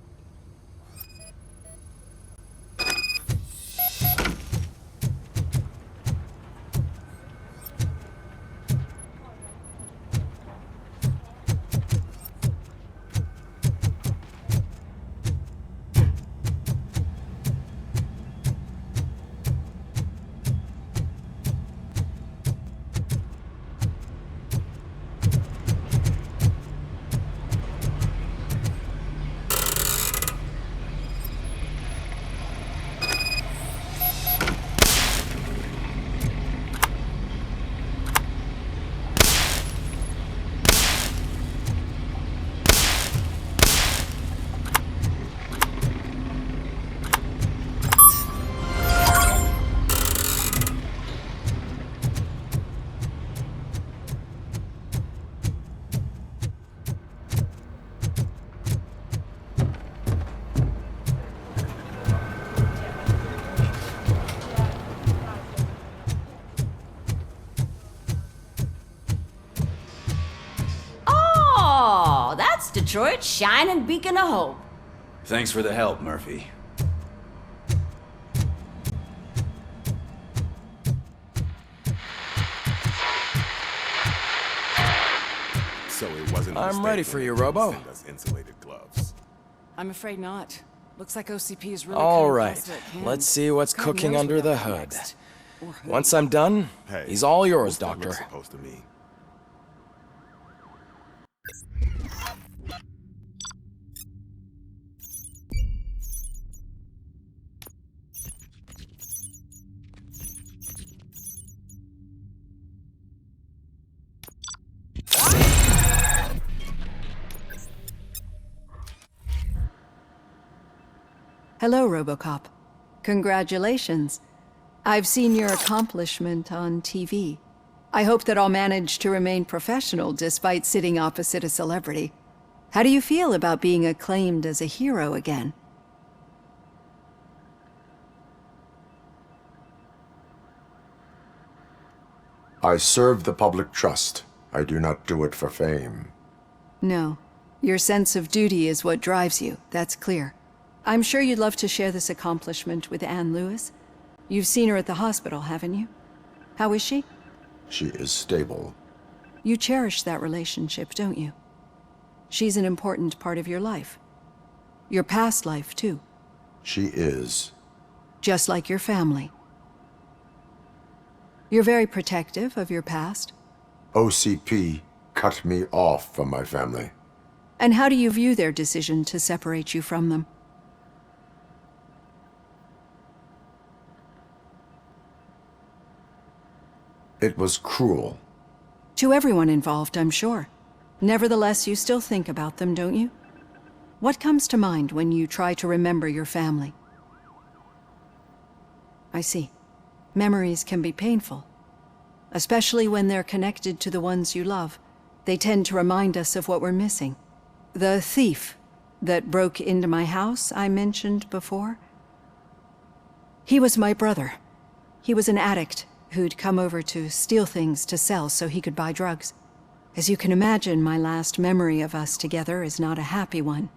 Speaker 1: Detroit's shining beacon of hope.
Speaker 15: Thanks for the help, Murphy.
Speaker 18: So it wasn't a
Speaker 12: I'm ready
Speaker 18: mistake
Speaker 12: for
Speaker 18: when
Speaker 12: you,
Speaker 18: they
Speaker 12: Robo.
Speaker 18: sent us insulated gloves.
Speaker 16: I'm afraid not. Looks like OCP is really
Speaker 12: All
Speaker 16: cutting
Speaker 12: right,
Speaker 16: faster at hand.
Speaker 12: let's see what's
Speaker 16: God
Speaker 12: cooking
Speaker 16: knows
Speaker 12: under
Speaker 16: what
Speaker 12: the
Speaker 16: they'll do
Speaker 12: hood.
Speaker 16: next. Or who.
Speaker 12: Once I'm done,
Speaker 18: Hey,
Speaker 12: he's all yours,
Speaker 18: what's that look
Speaker 12: Doctor.
Speaker 18: supposed to mean?
Speaker 22: Hello, Robocop. Congratulations. I've seen your accomplishment on TV. I hope that I'll manage to remain professional despite sitting opposite a celebrity. How do you feel about being acclaimed as a hero again?
Speaker 6: I serve the public trust. I do not do it for fame.
Speaker 22: No. Your sense of duty is what drives you, that's clear. I'm sure you'd love to share this accomplishment with Anne Lewis. You've seen her at the hospital, haven't you? How is she?
Speaker 6: She is stable.
Speaker 22: You cherish that relationship, don't you? She's an important part of your life. Your past life, too.
Speaker 6: She is.
Speaker 22: Just like your family. You're very protective of your past.
Speaker 6: OCP cut me off from my family.
Speaker 22: And how do you view their decision to separate you from them?
Speaker 6: It was cruel.
Speaker 22: To everyone involved, I'm sure. Nevertheless, you still think about them, don't you? What comes to mind when you try to remember your family? I see. Memories can be painful, especially when they're connected to the ones you love. They tend to remind us of what we're missing. The thief that broke into my house I mentioned before, he was my brother. He was an addict who'd come over to steal things to sell so he could buy drugs. As you can imagine, my last memory of us together is not a happy one.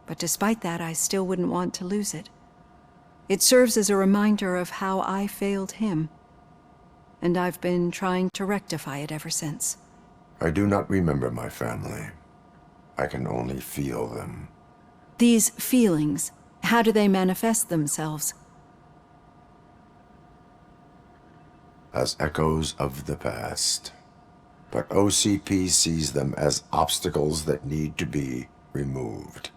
Speaker 22: But despite that, I still wouldn't want to lose it. It serves as a reminder of how I failed him, and I've been trying to rectify it ever since.
Speaker 6: I do not remember my family. I can only feel them.
Speaker 22: These feelings, how do they manifest themselves?
Speaker 6: As echoes of the past. But OCP sees them as obstacles that need to be removed.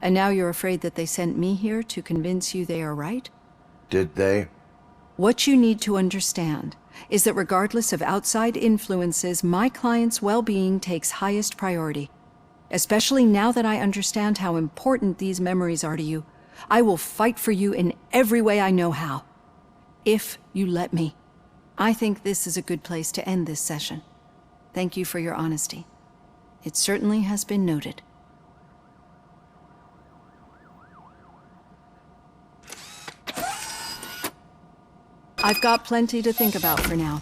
Speaker 22: And now you're afraid that they sent me here to convince you they are right?
Speaker 6: Did they?
Speaker 22: What you need to understand is that regardless of outside influences, my client's well-being takes highest priority. Especially now that I understand how important these memories are to you. I will fight for you in every way I know how. If you let me. I think this is a good place to end this session. Thank you for your honesty. It certainly has been noted. I've got plenty to think about for now.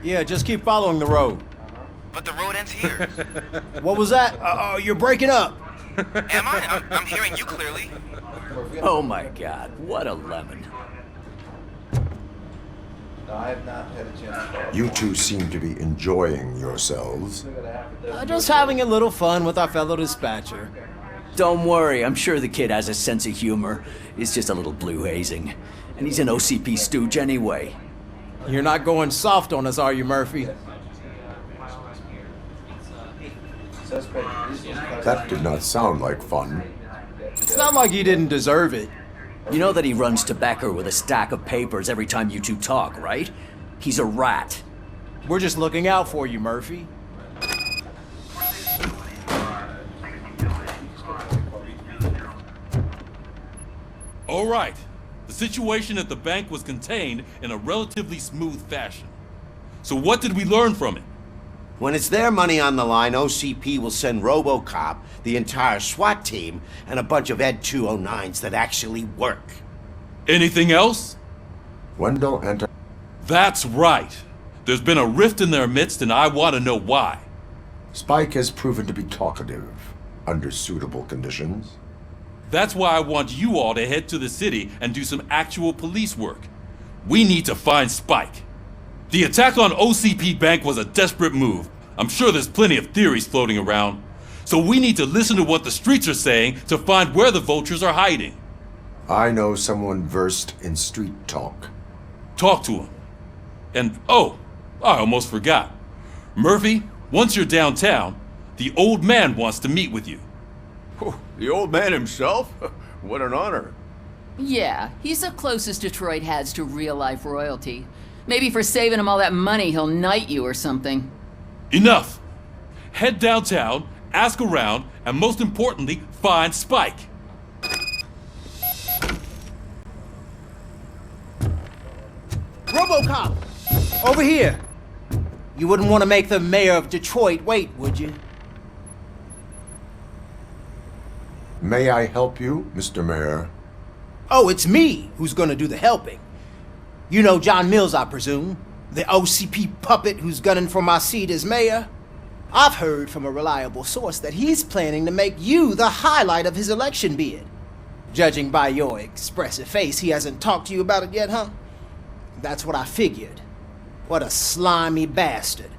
Speaker 15: Yeah, just keep following the road.
Speaker 3: But the road ends here.
Speaker 15: What was that? Oh, you're breaking up.
Speaker 3: Am I? I'm hearing you clearly.
Speaker 8: Oh my god, what a lemon.
Speaker 17: I have not had a chance to...
Speaker 6: You two seem to be enjoying yourselves.
Speaker 15: Just having a little fun with our fellow dispatcher.
Speaker 8: Don't worry, I'm sure the kid has a sense of humor. He's just a little blue hazing. And he's an OCP stooge anyway.
Speaker 15: You're not going soft on us, are you, Murphy?
Speaker 6: That did not sound like fun.
Speaker 15: It's not like he didn't deserve it.
Speaker 8: You know that he runs tobacco with a stack of papers every time you two talk, right? He's a rat.
Speaker 15: We're just looking out for you, Murphy.
Speaker 14: All right. The situation at the bank was contained in a relatively smooth fashion. So what did we learn from it?
Speaker 7: When it's their money on the line, OCP will send Robocop, the entire SWAT team, and a bunch of Ed 209s that actually work.
Speaker 14: Anything else?
Speaker 6: Wendell enter.
Speaker 14: That's right. There's been a rift in their midst, and I want to know why.
Speaker 6: Spike has proven to be talkative, under suitable conditions.
Speaker 14: That's why I want you all to head to the city and do some actual police work. We need to find Spike. The attack on OCP Bank was a desperate move. I'm sure there's plenty of theories floating around. So we need to listen to what the streets are saying to find where the vultures are hiding.
Speaker 6: I know someone versed in street talk.
Speaker 14: Talk to him. And oh, I almost forgot. Murphy, once you're downtown, the old man wants to meet with you.
Speaker 25: Oh, the old man himself? What an honor.
Speaker 4: Yeah, he's the closest Detroit has to real-life royalty. Maybe for saving him all that money, he'll knight you or something.
Speaker 14: Enough! Head downtown, ask around, and most importantly, find Spike.
Speaker 15: Robocop! Over here! You wouldn't want to make the mayor of Detroit wait, would you?
Speaker 6: May I help you, Mr. Mayor?
Speaker 15: Oh, it's me who's gonna do the helping. You know John Mills, I presume? The OCP puppet who's gunning for my seat as mayor? I've heard from a reliable source that he's planning to make you the highlight of his election bid. Judging by your expressive face, he hasn't talked to you about it yet, huh? That's what I figured.
Speaker 11: What a slimy bastard.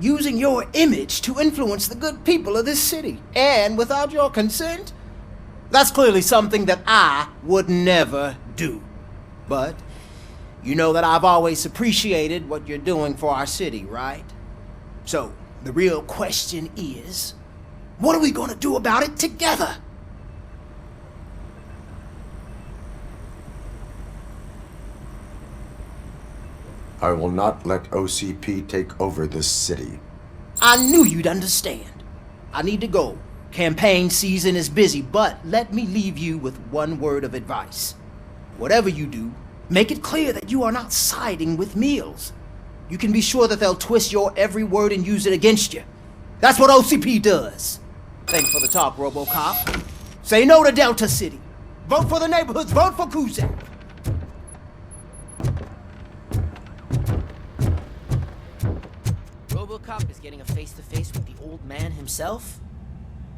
Speaker 11: Using your image to influence the good people of this city, and without your consent? That's clearly something that I would never do. But you know that I've always appreciated what you're doing for our city, right? So, the real question is, what are we gonna do about it together?
Speaker 6: I will not let OCP take over this city.
Speaker 11: I knew you'd understand. I need to go. Campaign season is busy, but let me leave you with one word of advice. Whatever you do, make it clear that you are not siding with Meals. You can be sure that they'll twist your every word and use it against you. That's what OCP does. Thanks for the talk, Robocop. Say no to Delta City. Vote for the neighborhoods. Vote for Kuzak.
Speaker 20: Robocop is getting a face-to-face with the old man himself?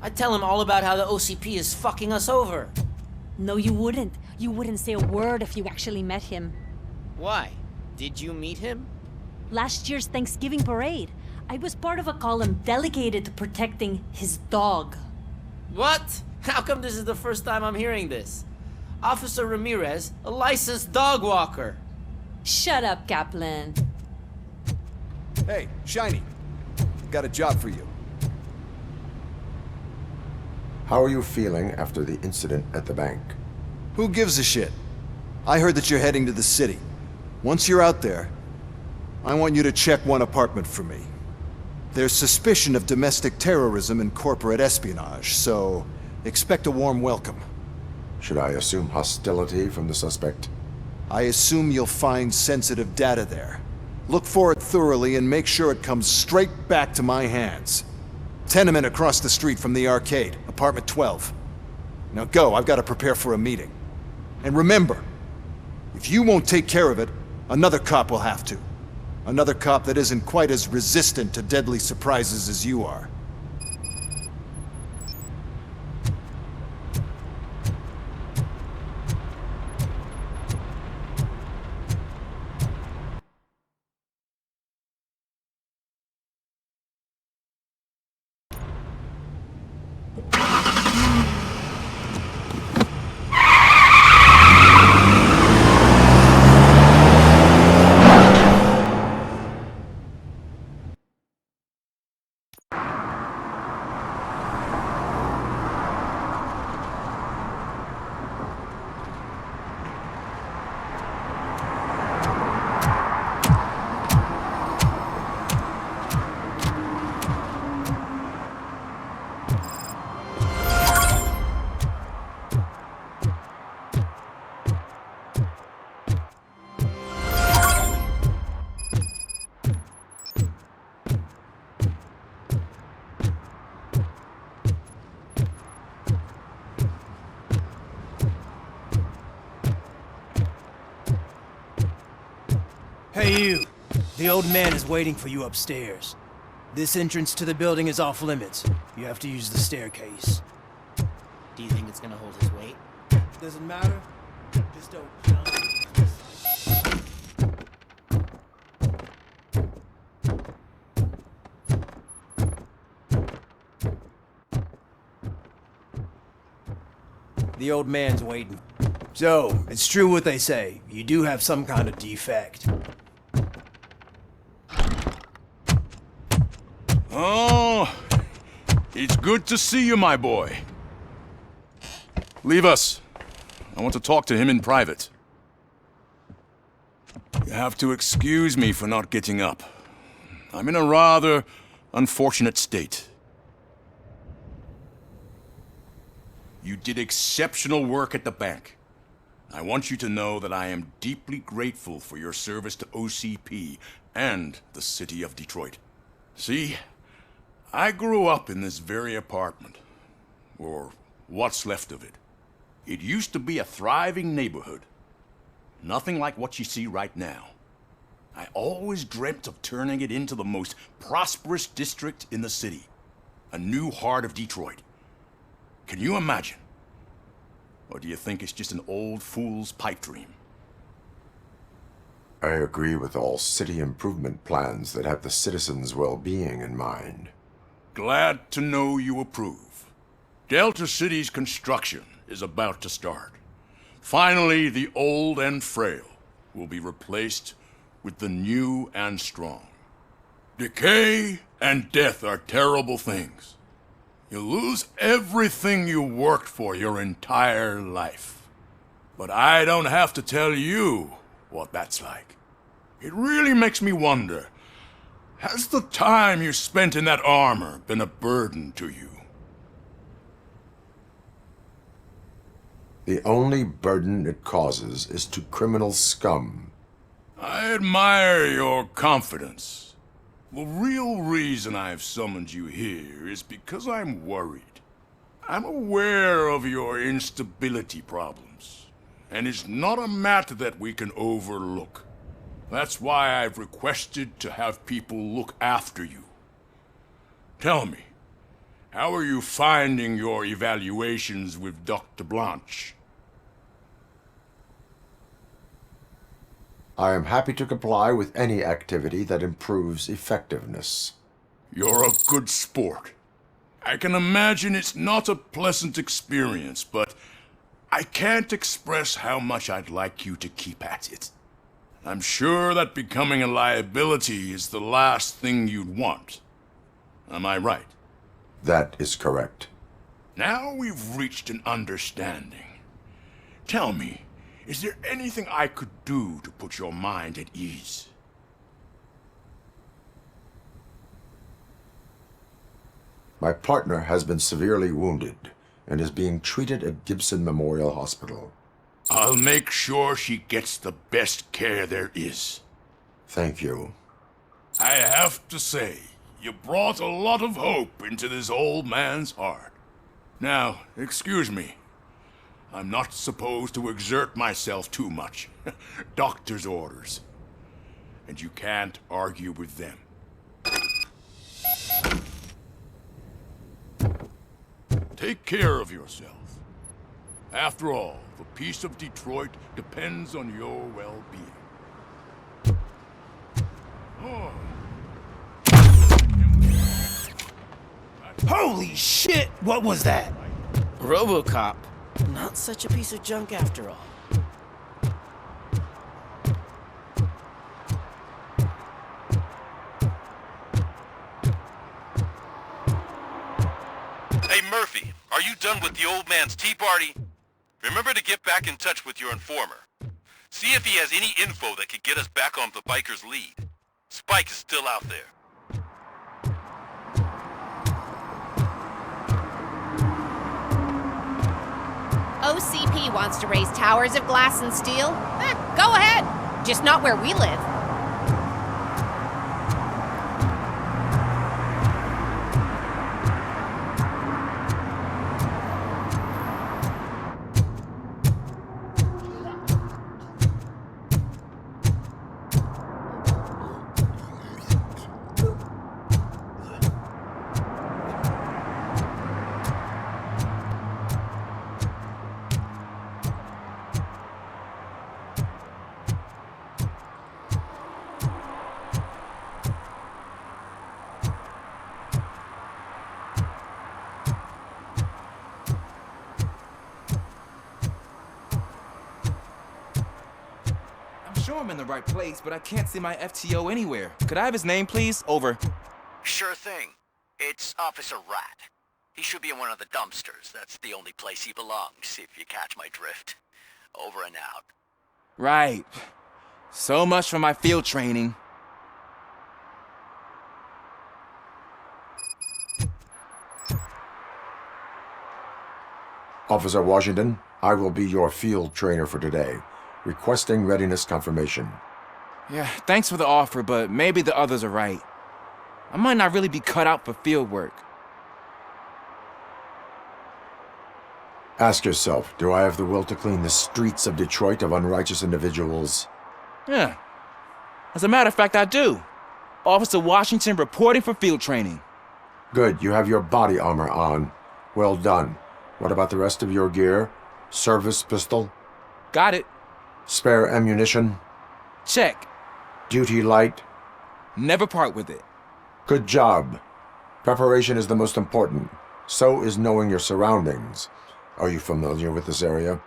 Speaker 20: I'd tell him all about how the OCP is fucking us over.
Speaker 21: No, you wouldn't. You wouldn't say a word if you actually met him.
Speaker 20: Why? Did you meet him?
Speaker 21: Last year's Thanksgiving parade, I was part of a column dedicated to protecting his dog.
Speaker 20: What? How come this is the first time I'm hearing this? Officer Ramirez, a licensed dog walker.
Speaker 21: Shut up, Kaplan.
Speaker 10: Hey, Shiny. Got a job for you.
Speaker 6: How are you feeling after the incident at the bank?
Speaker 10: Who gives a shit? I heard that you're heading to the city. Once you're out there, I want you to check one apartment for me. There's suspicion of domestic terrorism and corporate espionage, so expect a warm welcome.
Speaker 6: Should I assume hostility from the suspect?
Speaker 10: I assume you'll find sensitive data there. Look for it thoroughly and make sure it comes straight back to my hands. Tenement across the street from the arcade, apartment 12. Now go, I've got to prepare for a meeting. And remember, if you won't take care of it, another cop will have to. Another cop that isn't quite as resistant to deadly surprises as you are.
Speaker 11: Hey you, the old man is waiting for you upstairs. This entrance to the building is off limits. You have to use the staircase.
Speaker 20: Do you think it's gonna hold his weight?
Speaker 11: Doesn't matter. Just don't jump. The old man's waiting. So, it's true what they say. You do have some kind of defect.
Speaker 23: Oh, it's good to see you, my boy. Leave us. I want to talk to him in private. You have to excuse me for not getting up. I'm in a rather unfortunate state. You did exceptional work at the bank. I want you to know that I am deeply grateful for your service to OCP and the city of Detroit. See, I grew up in this very apartment, or what's left of it. It used to be a thriving neighborhood. Nothing like what you see right now. I always dreamt of turning it into the most prosperous district in the city. A new heart of Detroit. Can you imagine? Or do you think it's just an old fool's pipe dream?
Speaker 6: I agree with all city improvement plans that have the citizens' well-being in mind.
Speaker 23: Glad to know you approve. Delta City's construction is about to start. Finally, the old and frail will be replaced with the new and strong. Decay and death are terrible things. You lose everything you worked for your entire life. But I don't have to tell you what that's like. It really makes me wonder, has the time you spent in that armor been a burden to you?
Speaker 6: The only burden it causes is to criminal scum.
Speaker 23: I admire your confidence. The real reason I've summoned you here is because I'm worried. I'm aware of your instability problems, and it's not a matter that we can overlook. That's why I've requested to have people look after you. Tell me, how are you finding your evaluations with Dr. Blanche?
Speaker 6: I am happy to comply with any activity that improves effectiveness.
Speaker 23: You're a good sport. I can imagine it's not a pleasant experience, but I can't express how much I'd like you to keep at it. I'm sure that becoming a liability is the last thing you'd want. Am I right?
Speaker 6: That is correct.
Speaker 23: Now we've reached an understanding. Tell me, is there anything I could do to put your mind at ease?
Speaker 6: My partner has been severely wounded and is being treated at Gibson Memorial Hospital.
Speaker 23: I'll make sure she gets the best care there is.
Speaker 6: Thank you.
Speaker 23: I have to say, you brought a lot of hope into this old man's heart. Now, excuse me. I'm not supposed to exert myself too much. Doctor's orders. And you can't argue with them. Take care of yourself. After all, the peace of Detroit depends on your well-being. Oh.
Speaker 11: Holy shit! What was that?
Speaker 20: Robocop. Not such a piece of junk after all.
Speaker 2: Hey Murphy, are you done with the old man's tea party? Remember to get back in touch with your informer. See if he has any info that could get us back on the biker's lead. Spike is still out there.
Speaker 5: OCP wants to raise towers of glass and steel? Go ahead. Just not where we live.
Speaker 9: Sure I'm in the right place, but I can't see my FTO anywhere. Could I have his name, please? Over.
Speaker 13: Sure thing. It's Officer Rat. He should be in one of the dumpsters. That's the only place he belongs, if you catch my drift. Over and out.
Speaker 9: Right. So much for my field training.
Speaker 6: Officer Washington, I will be your field trainer for today. Requesting readiness confirmation.
Speaker 9: Yeah, thanks for the offer, but maybe the others are right. I might not really be cut out for field work.
Speaker 6: Ask yourself, do I have the will to clean the streets of Detroit of unrighteous individuals?
Speaker 9: Yeah. As a matter of fact, I do. Officer Washington reporting for field training.
Speaker 6: Good, you have your body armor on. Well done. What about the rest of your gear? Service pistol?
Speaker 9: Got it.
Speaker 6: Spare ammunition?
Speaker 9: Check.
Speaker 6: Duty light?
Speaker 9: Never part with it.
Speaker 6: Good job. Preparation is the most important. So is knowing your surroundings. Are you familiar with this area?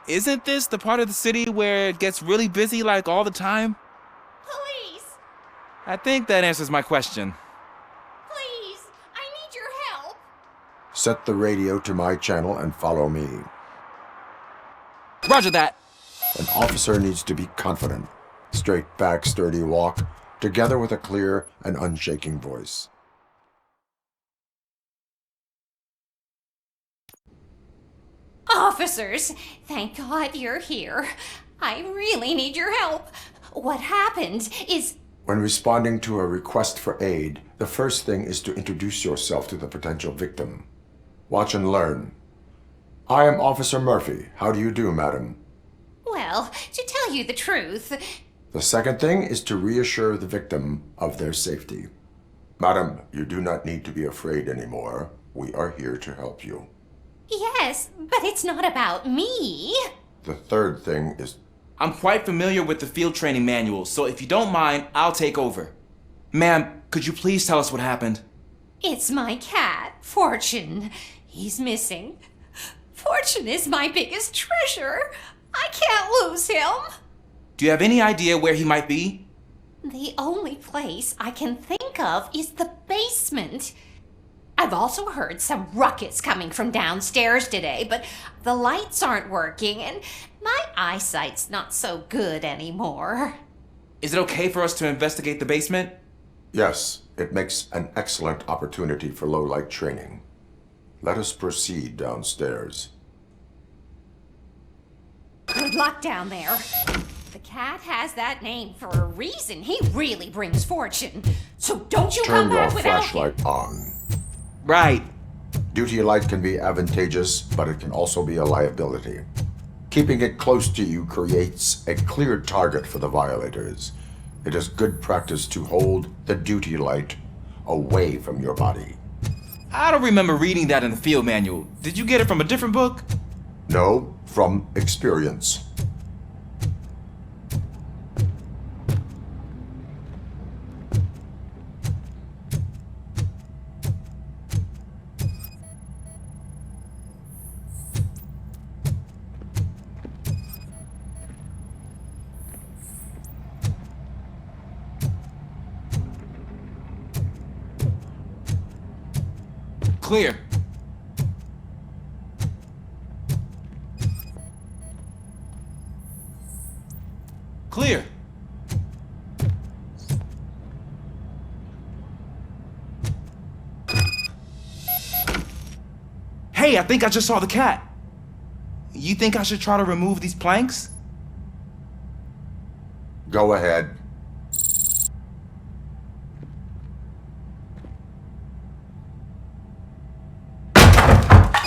Speaker 9: Isn't this the part of the city where it gets really busy like all the time?
Speaker 5: Police!
Speaker 9: I think that answers my question.
Speaker 5: Please! I need your help!
Speaker 6: Set the radio to my channel and follow me.
Speaker 9: Roger that.
Speaker 6: An officer needs to be confident. Straight back, sturdy walk, together with a clear and unshaking voice.
Speaker 5: Officers, thank God you're here. I really need your help. What happened is...
Speaker 6: When responding to a request for aid, the first thing is to introduce yourself to the potential victim. Watch and learn. I am Officer Murphy. How do you do, madam?
Speaker 5: Well, to tell you the truth...
Speaker 6: The second thing is to reassure the victim of their safety. Madam, you do not need to be afraid anymore. We are here to help you.
Speaker 5: Yes, but it's not about me.
Speaker 6: The third thing is...
Speaker 9: I'm quite familiar with the field training manual, so if you don't mind, I'll take over. Ma'am, could you please tell us what happened?
Speaker 5: It's my cat, Fortune. He's missing. Fortune is my biggest treasure. I can't lose him.
Speaker 9: Do you have any idea where he might be?
Speaker 5: The only place I can think of is the basement. I've also heard some ruckus coming from downstairs today, but the lights aren't working and my eyesight's not so good anymore.
Speaker 9: Is it okay for us to investigate the basement?
Speaker 6: Yes, it makes an excellent opportunity for low-light training. Let us proceed downstairs.
Speaker 5: Good luck down there. The cat has that name for a reason. He really brings fortune. So don't you come back without him.
Speaker 6: Turn your flashlight on.
Speaker 9: Right.
Speaker 6: Duty light can be advantageous, but it can also be a liability. Keeping it close to you creates a clear target for the violators. It is good practice to hold the duty light away from your body.
Speaker 9: I don't remember reading that in the field manual. Did you get it from a different book?
Speaker 6: No, from experience.
Speaker 9: Clear. Clear. Hey, I think I just saw the cat. You think I should try to remove these planks?
Speaker 6: Go ahead.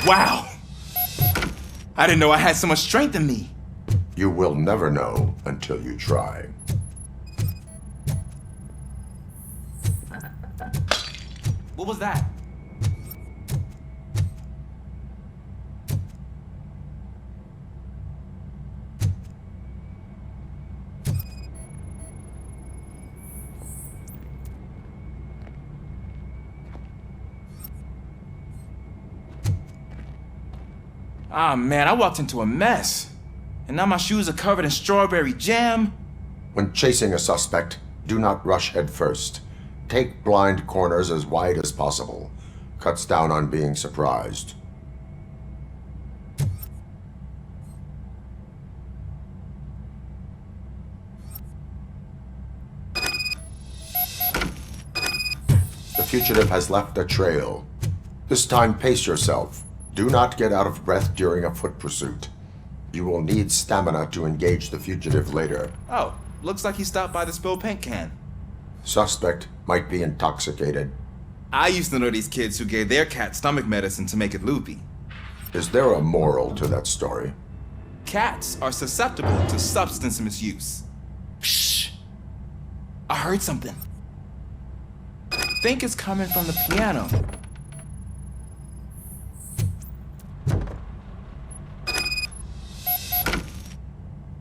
Speaker 9: Wow! I didn't know I had so much strength in me.
Speaker 6: You will never know until you try.
Speaker 9: What was that? Ah, man, I walked into a mess. And now my shoes are covered in strawberry jam.
Speaker 6: When chasing a suspect, do not rush head first. Take blind corners as wide as possible. Cuts down on being surprised. The fugitive has left a trail. This time, pace yourself. Do not get out of breath during a foot pursuit. You will need stamina to engage the fugitive later.
Speaker 9: Oh, looks like he stopped by the spilled paint can.
Speaker 6: Suspect might be intoxicated.
Speaker 9: I used to know these kids who gave their cat stomach medicine to make it loopy.
Speaker 6: Is there a moral to that story?
Speaker 9: Cats are susceptible to substance misuse. Shh! I heard something. I think it's coming from the piano.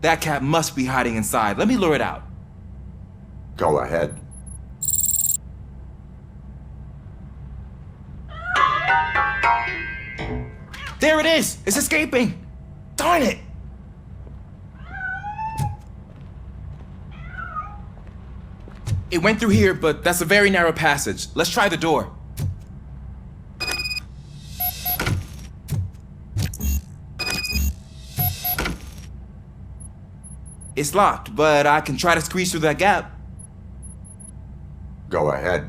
Speaker 9: That cat must be hiding inside. Let me lure it out.
Speaker 6: Go ahead.
Speaker 9: There it is! It's escaping! Darn it! It went through here, but that's a very narrow passage. Let's try the door. It's locked, but I can try to squeeze through that gap.
Speaker 6: Go ahead.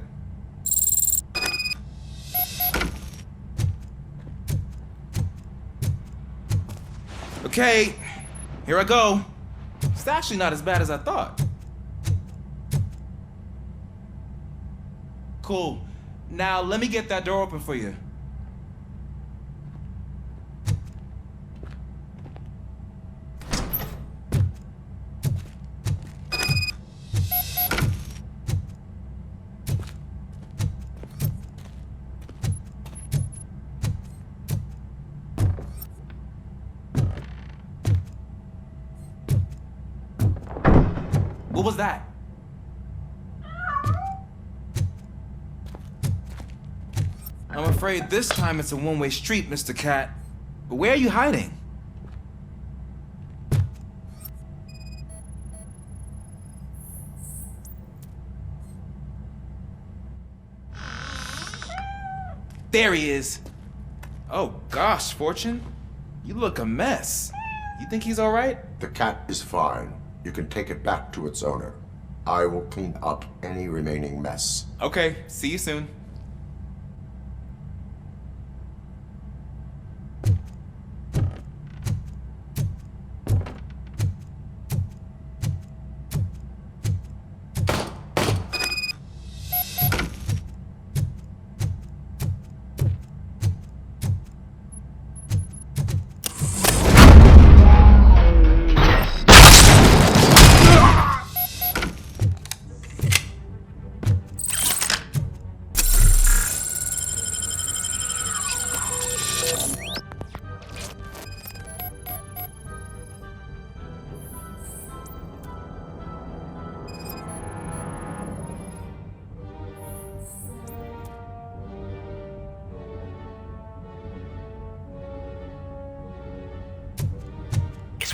Speaker 9: Okay, here I go. It's actually not as bad as I thought. Cool. Now let me get that door open for you. What was that? I'm afraid this time it's a one-way street, Mr. Cat. But where are you hiding? There he is. Oh gosh, Fortune. You look a mess. You think he's all right?
Speaker 6: The cat is fine. You can take it back to its owner. I will clean up any remaining mess.
Speaker 9: Okay, see you soon.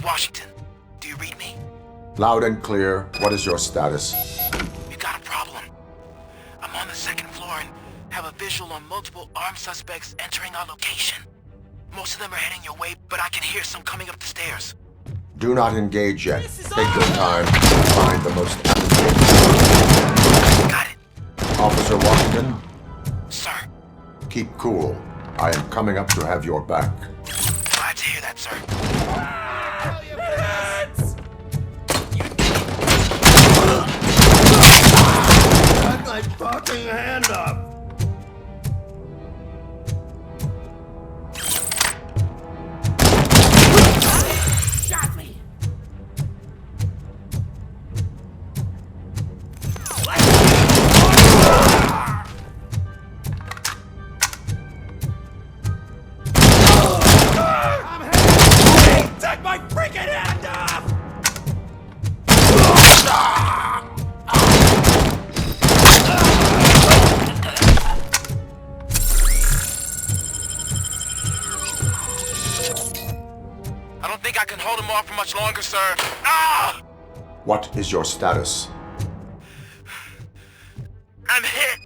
Speaker 3: Washington, do you read me?
Speaker 6: Loud and clear. What is your status?
Speaker 3: We got a problem. I'm on the second floor and have a visual on multiple armed suspects entering our location. Most of them are heading your way, but I can hear some coming up the stairs.
Speaker 6: Do not engage yet. Take your time and find the most advantageous.
Speaker 3: Got it.
Speaker 6: Officer Washington?
Speaker 3: Sir.
Speaker 6: Keep cool. I am coming up to have your back.
Speaker 3: Glad to hear that, sir.
Speaker 7: Got my fucking hand up!
Speaker 20: Shot me!
Speaker 7: Take my freaking hand off!
Speaker 3: I don't think I can hold him off for much longer, sir. Ah!
Speaker 6: What is your status?
Speaker 3: I'm hit.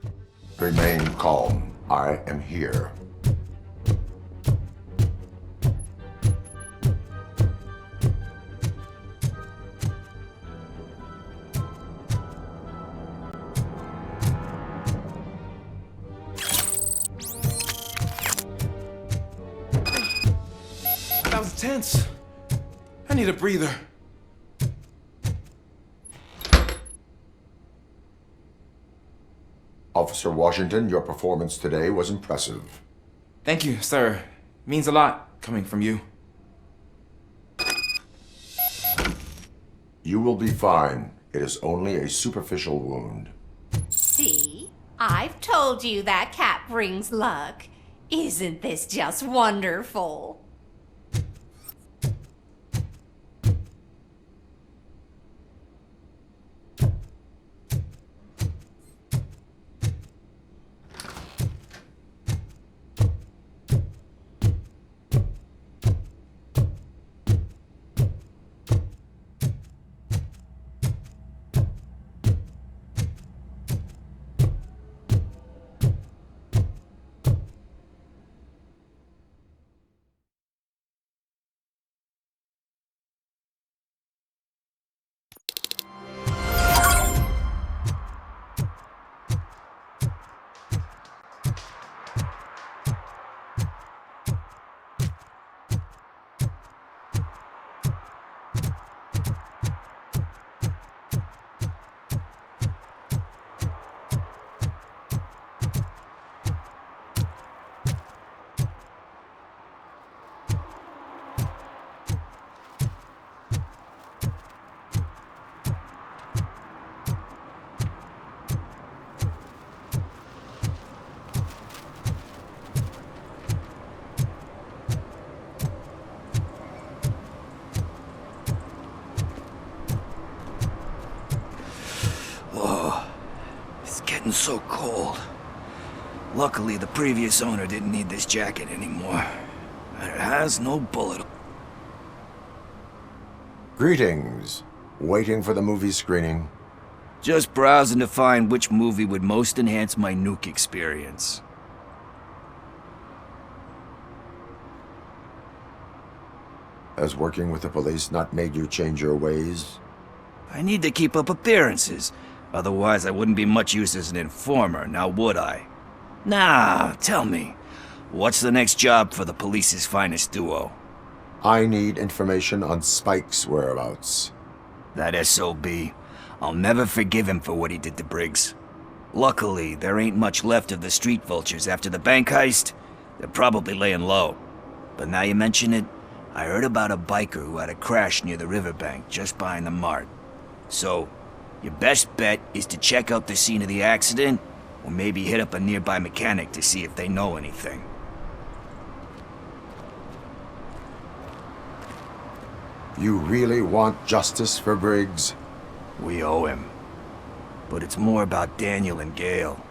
Speaker 6: Remain calm. I am here.
Speaker 9: That was tense. I need a breather.
Speaker 6: Officer Washington, your performance today was impressive.
Speaker 9: Thank you, sir. Means a lot coming from you.
Speaker 6: You will be fine. It is only a superficial wound.
Speaker 5: See? I've told you that cat brings luck. Isn't this just wonderful?
Speaker 1: so cold. Luckily, the previous owner didn't need this jacket anymore. And it has no bullet.
Speaker 6: Greetings. Waiting for the movie screening.
Speaker 1: Just browsing to find which movie would most enhance my nuke experience.
Speaker 6: Has working with the police not made you change your ways?
Speaker 1: I need to keep up appearances. Otherwise, I wouldn't be much use as an informer, now would I? Nah, tell me. What's the next job for the police's finest duo?
Speaker 6: I need information on Spike's whereabouts.
Speaker 1: That SOB. I'll never forgive him for what he did to Briggs. Luckily, there ain't much left of the street vultures after the bank heist. They're probably laying low. But now you mention it, I heard about a biker who had a crash near the riverbank just behind the mart. So, your best bet is to check out the scene of the accident, or maybe hit up a nearby mechanic to see if they know anything.
Speaker 6: You really want justice for Briggs?
Speaker 1: We owe him. But it's more about Daniel and Gale.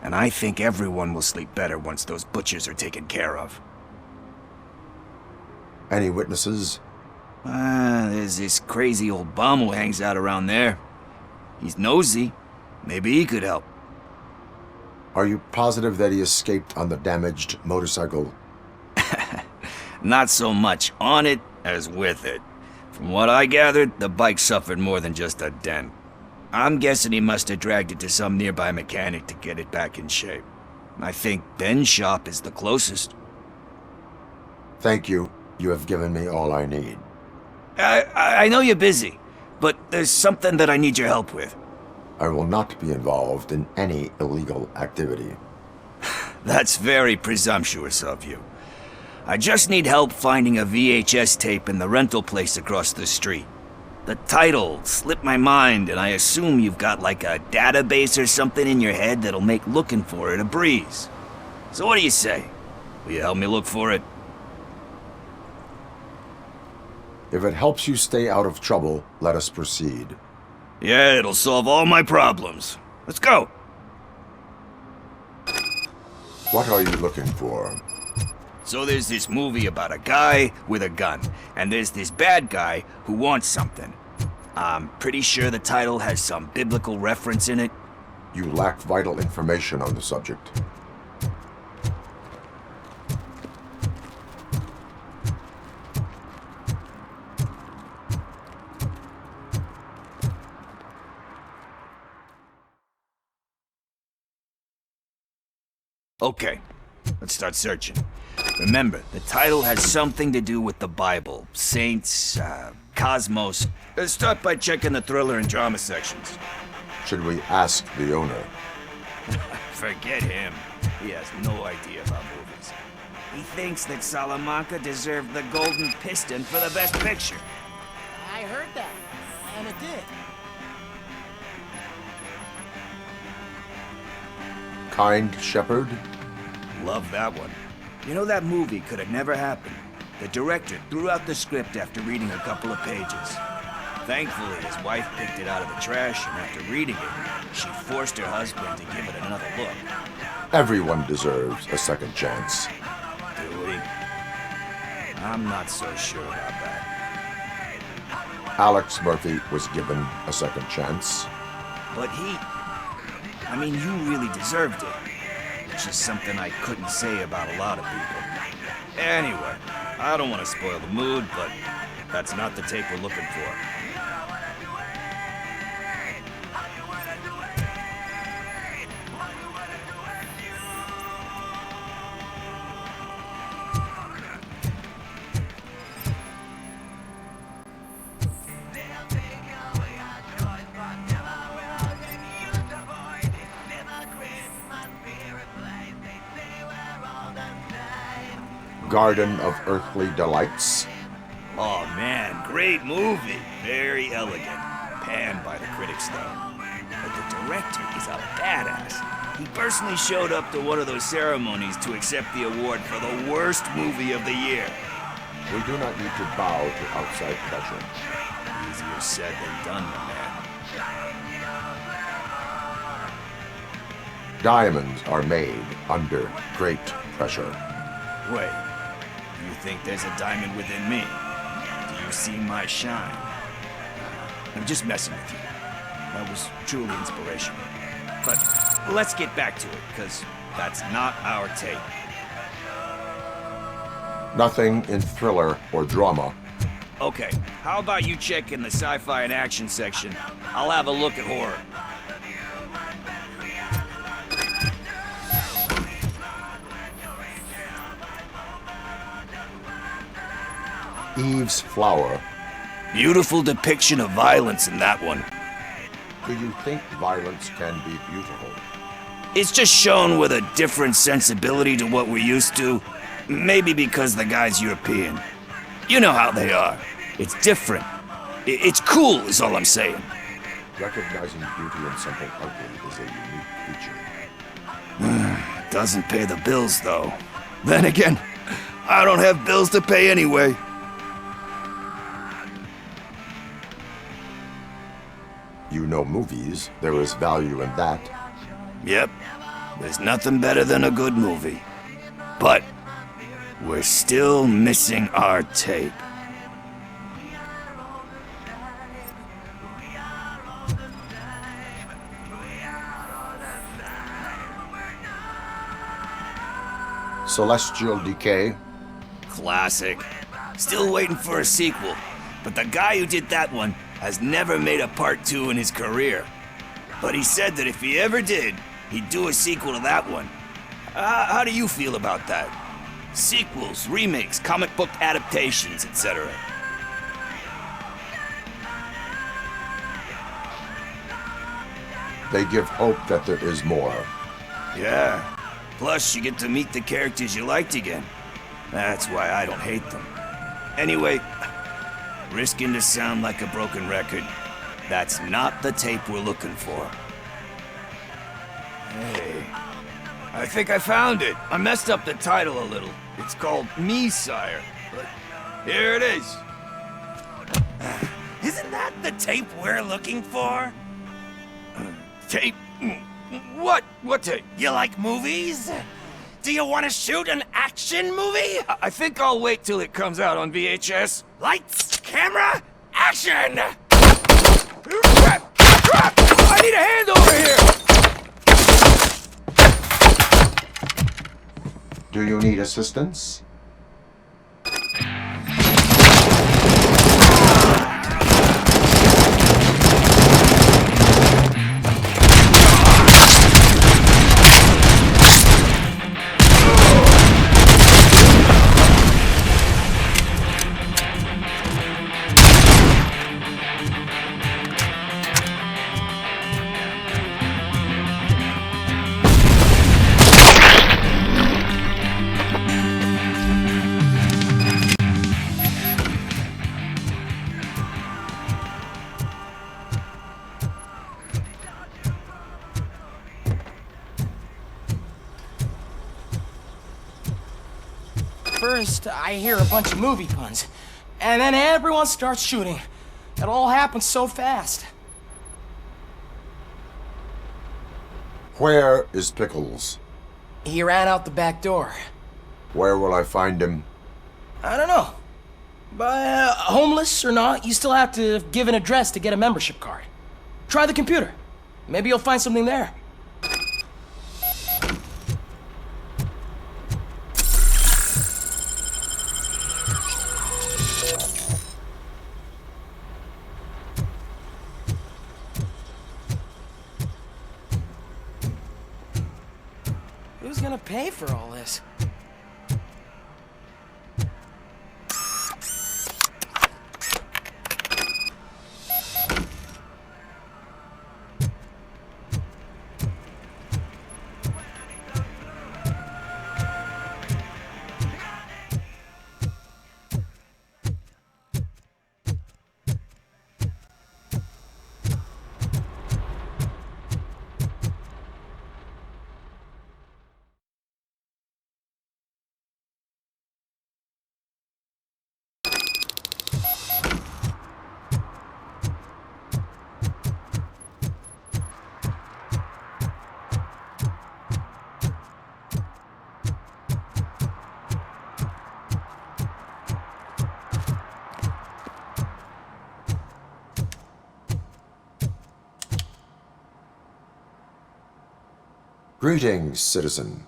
Speaker 1: And I think everyone will sleep better once those butchers are taken care of.
Speaker 6: Any witnesses?
Speaker 1: There's this crazy old bum who hangs out around there. He's nosy. Maybe he could help.
Speaker 6: Are you positive that he escaped on the damaged motorcycle?
Speaker 1: Not so much on it as with it. From what I gathered, the bike suffered more than just a dent. I'm guessing he must have dragged it to some nearby mechanic to get it back in shape. I think Ben's shop is the closest.
Speaker 6: Thank you. You have given me all I need.
Speaker 1: I know you're busy, but there's something that I need your help with.
Speaker 6: I will not be involved in any illegal activity.
Speaker 1: That's very presumptuous of you. I just need help finding a VHS tape in the rental place across the street. The title slipped my mind, and I assume you've got like a database or something in your head that'll make looking for it a breeze. So what do you say? Will you help me look for it?
Speaker 6: If it helps you stay out of trouble, let us proceed.
Speaker 1: Yeah, it'll solve all my problems. Let's go.
Speaker 6: What are you looking for?
Speaker 1: So there's this movie about a guy with a gun, and there's this bad guy who wants something. I'm pretty sure the title has some biblical reference in it.
Speaker 6: You lack vital information on the subject.
Speaker 1: Okay, let's start searching. Remember, the title has something to do with the Bible, saints, cosmos. Let's start by checking the thriller and drama sections.
Speaker 6: Should we ask the owner?
Speaker 1: Forget him. He has no idea about movies. He thinks that Salamanca deserved the Golden Piston for the Best Picture.
Speaker 20: I heard that, and it did.
Speaker 6: Kind Shepherd?
Speaker 1: Love that one. You know, that movie could have never happened. The director threw out the script after reading a couple of pages. Thankfully, his wife picked it out of the trash, and after reading it, she forced her husband to give it another look.
Speaker 6: Everyone deserves a second chance.
Speaker 1: Do we? I'm not so sure about that.
Speaker 6: Alex Murphy was given a second chance.
Speaker 1: But I mean, you really deserved it. Which is something I couldn't say about a lot of people. Anyway, I don't want to spoil the mood, but that's not the tape we're looking for.
Speaker 6: Garden of Earthly Delights.
Speaker 1: Oh man, great movie. Very elegant. Panned by the critics though. But the director is a badass. He personally showed up to one of those ceremonies to accept the award for the worst movie of the year.
Speaker 6: We do not need to bow to outside pressure.
Speaker 1: Easier said than done, my man.
Speaker 6: Diamonds are made under great pressure.
Speaker 1: Wait, you think there's a diamond within me? Do you see my shine? I'm just messing with you. That was truly inspirational. But let's get back to it, because that's not our tape.
Speaker 6: Nothing in thriller or drama.
Speaker 1: Okay, how about you check in the sci-fi and action section? I'll have a look at horror.
Speaker 6: Eve's Flower.
Speaker 1: Beautiful depiction of violence in that one.
Speaker 6: Do you think violence can be beautiful?
Speaker 1: It's just shown with a different sensibility to what we're used to. Maybe because the guy's European. You know how they are. It's different. It's cool, is all I'm saying.
Speaker 6: Recognizing beauty in something ugly is a unique feature.
Speaker 1: Doesn't pay the bills, though. Then again, I don't have bills to pay anyway.
Speaker 6: You know movies. There is value in that.
Speaker 1: Yep. There's nothing better than a good movie. But we're still missing our tape.
Speaker 6: Celestial Decay.
Speaker 1: Classic. Still waiting for a sequel. But the guy who did that one has never made a part 2 in his career. But he said that if he ever did, he'd do a sequel to that one. How do you feel about that? Sequels, remakes, comic book adaptations, etc.
Speaker 6: They give hope that there is more.
Speaker 1: Yeah. Plus, you get to meet the characters you liked again. That's why I don't hate them. Anyway, risking to sound like a broken record, that's not the tape we're looking for. Hey, I think I found it. I messed up the title a little. It's called Me, Sire. But here it is.
Speaker 12: Isn't that the tape we're looking for?
Speaker 1: Tape? What? What tape?
Speaker 12: You like movies? Do you want to shoot an action movie?
Speaker 1: I think I'll wait till it comes out on VHS.
Speaker 12: Lights, camera, action!
Speaker 1: Crap! Crap! I need a hand over here!
Speaker 6: Do you need assistance?
Speaker 20: First, I hear a bunch of movie puns, and then everyone starts shooting. It all happens so fast.
Speaker 6: Where is Pickles?
Speaker 20: He ran out the back door.
Speaker 6: Where will I find him?
Speaker 20: I don't know. But homeless or not, you still have to give an address to get a membership card. Try the computer. Maybe you'll find something there. Who's gonna pay for all this?
Speaker 6: Greetings, citizen.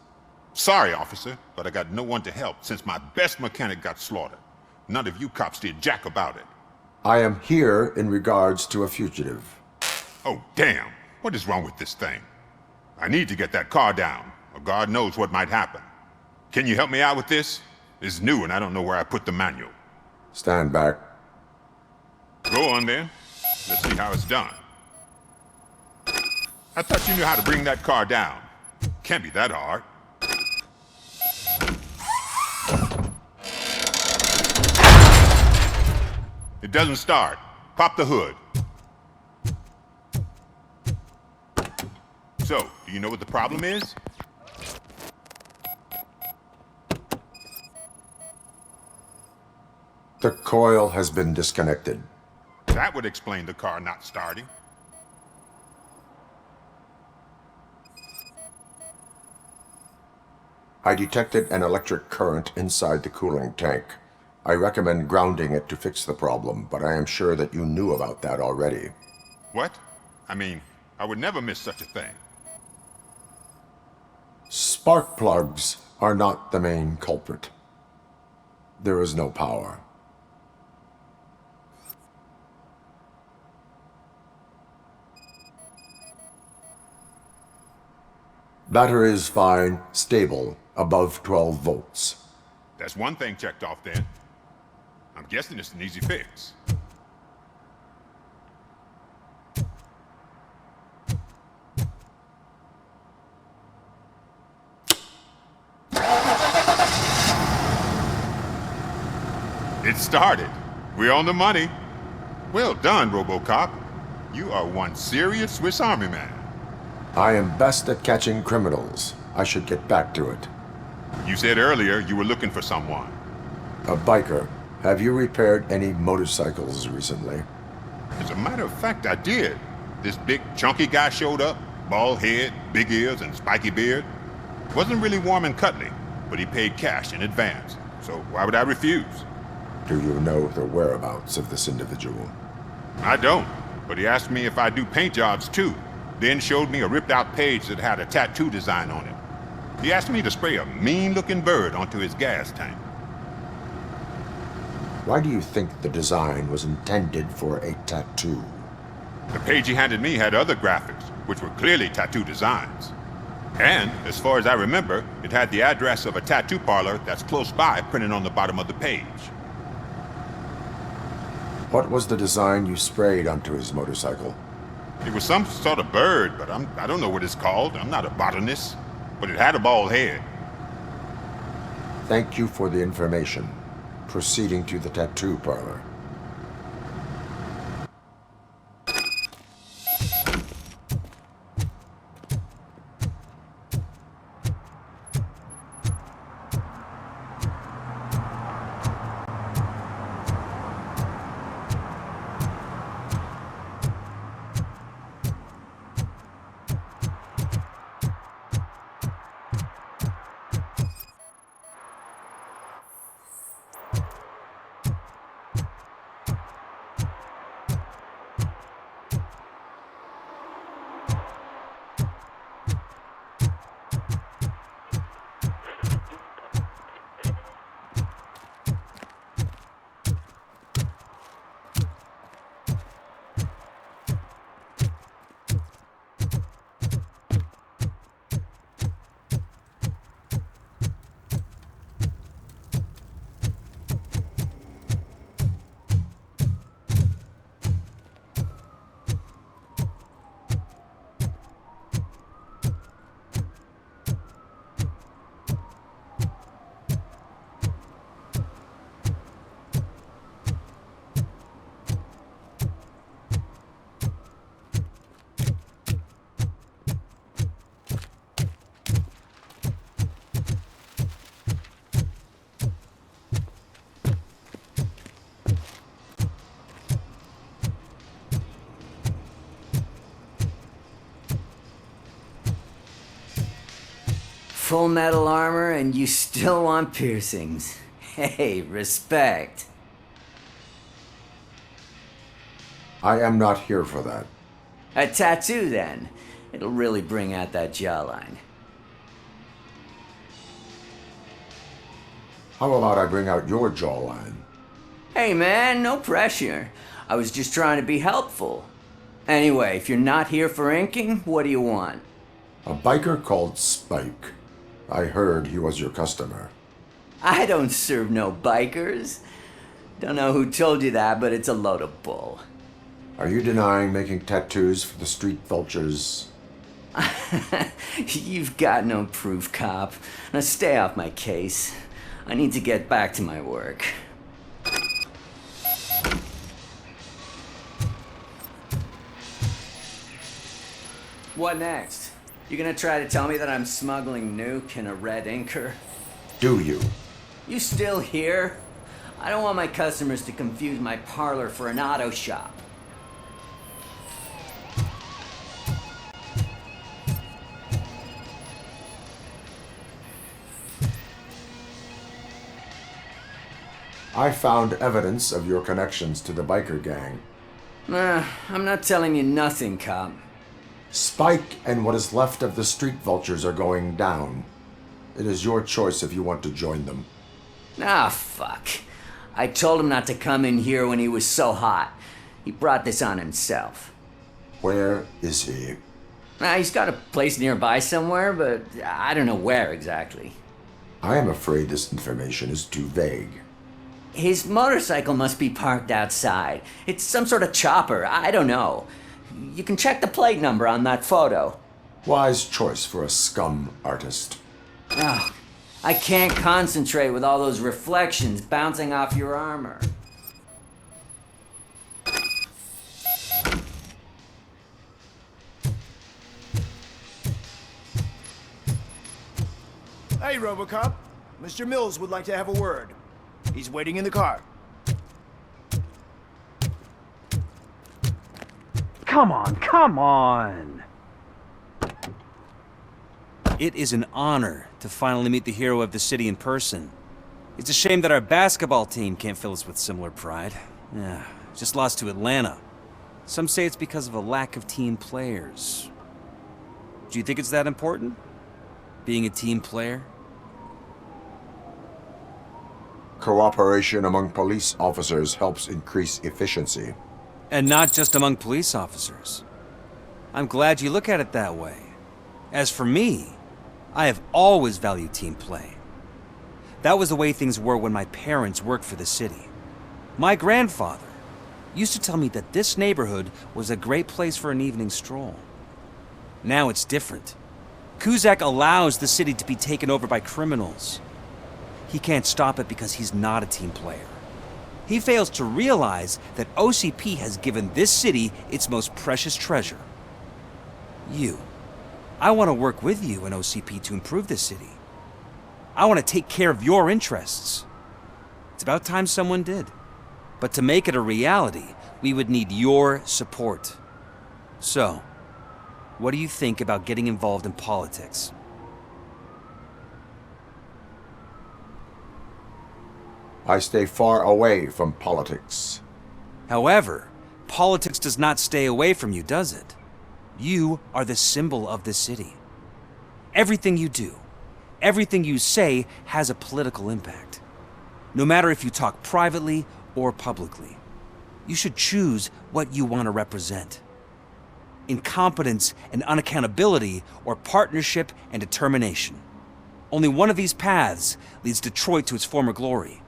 Speaker 16: Sorry, officer, but I got no one to help since my best mechanic got slaughtered. None of you cops did jack about it.
Speaker 6: I am here in regards to a fugitive.
Speaker 16: Oh, damn. What is wrong with this thing? I need to get that car down, or God knows what might happen. Can you help me out with this? It's new and I don't know where I put the manual.
Speaker 6: Stand back.
Speaker 16: Go on then. Let's see how it's done. I thought you knew how to bring that car down. Can't be that hard. It doesn't start. Pop the hood. So, do you know what the problem is?
Speaker 6: The coil has been disconnected.
Speaker 16: That would explain the car not starting.
Speaker 6: I detected an electric current inside the cooling tank. I recommend grounding it to fix the problem, but I am sure that you knew about that already.
Speaker 16: What? I mean, I would never miss such a thing.
Speaker 6: Spark plugs are not the main culprit. There is no power. Battery is fine, stable, above 12 volts.
Speaker 16: That's one thing checked off then. I'm guessing it's an easy fix. It started. We're on the money. Well done, Robocop. You are one serious Swiss Army man.
Speaker 6: I am best at catching criminals. I should get back to it.
Speaker 16: You said earlier you were looking for someone.
Speaker 6: A biker. Have you repaired any motorcycles recently?
Speaker 16: As a matter of fact, I did. This big, chunky guy showed up. Bald head, big ears, and spiky beard. Wasn't really warm and cuddly, but he paid cash in advance. So why would I refuse?
Speaker 6: Do you know the whereabouts of this individual?
Speaker 16: I don't, but he asked me if I do paint jobs too. Then showed me a ripped-out page that had a tattoo design on it. He asked me to spray a mean-looking bird onto his gas tank.
Speaker 6: Why do you think the design was intended for a tattoo?
Speaker 16: The page he handed me had other graphics, which were clearly tattoo designs. And, as far as I remember, it had the address of a tattoo parlor that's close by printed on the bottom of the page.
Speaker 6: What was the design you sprayed onto his motorcycle?
Speaker 16: It was some sort of bird, but I don't know what it's called. I'm not a botanist. But it had a bald head.
Speaker 6: Thank you for the information. Proceeding to the tattoo parlor.
Speaker 18: Full metal armor and you still want piercings. Hey, respect.
Speaker 6: I am not here for that.
Speaker 18: A tattoo then. It'll really bring out that jawline.
Speaker 6: How about I bring out your jawline?
Speaker 18: Hey man, no pressure. I was just trying to be helpful. Anyway, if you're not here for inking, what do you want?
Speaker 6: A biker called Spike. I heard he was your customer.
Speaker 18: I don't serve no bikers. Don't know who told you that, but it's a load of bull.
Speaker 6: Are you denying making tattoos for the street vultures?
Speaker 18: You've got no proof, cop. Now stay off my case. I need to get back to my work. What next? You gonna try to tell me that I'm smuggling nuke in a red inker?
Speaker 6: Do you?
Speaker 18: You still here? I don't want my customers to confuse my parlor for an auto shop.
Speaker 6: I found evidence of your connections to the biker gang.
Speaker 18: I'm not telling you nothing, cop.
Speaker 6: Spike and what is left of the street vultures are going down. It is your choice if you want to join them.
Speaker 18: Ah, fuck. I told him not to come in here when he was so hot. He brought this on himself.
Speaker 6: Where is he?
Speaker 18: He's got a place nearby somewhere, but I don't know where exactly.
Speaker 6: I am afraid this information is too vague.
Speaker 18: His motorcycle must be parked outside. It's some sort of chopper. I don't know. You can check the plate number on that photo.
Speaker 6: Wise choice for a scum artist.
Speaker 18: Oh, I can't concentrate with all those reflections bouncing off your armor.
Speaker 11: Hey, Robocop. Mr. Mills would like to have a word. He's waiting in the car.
Speaker 8: Come on, come on!
Speaker 15: It is an honor to finally meet the hero of the city in person. It's a shame that our basketball team can't fill us with similar pride. Yeah, just lost to Atlanta. Some say it's because of a lack of team players. Do you think it's that important? Being a team player?
Speaker 6: Cooperation among police officers helps increase efficiency.
Speaker 15: And not just among police officers. I'm glad you look at it that way. As for me, I have always valued team play. That was the way things were when my parents worked for the city. My grandfather used to tell me that this neighborhood was a great place for an evening stroll. Now it's different. Cusack allows the city to be taken over by criminals. He can't stop it because he's not a team player. He fails to realize that OCP has given this city its most precious treasure. You. I want to work with you and OCP to improve this city. I want to take care of your interests. It's about time someone did. But to make it a reality, we would need your support. So, what do you think about getting involved in politics?
Speaker 6: I stay far away from politics.
Speaker 15: However, politics does not stay away from you, does it? You are the symbol of the city. Everything you do, everything you say has a political impact. No matter if you talk privately or publicly. You should choose what you want to represent. Incompetence and unaccountability, or partnership and determination. Only one of these paths leads Detroit to its former glory.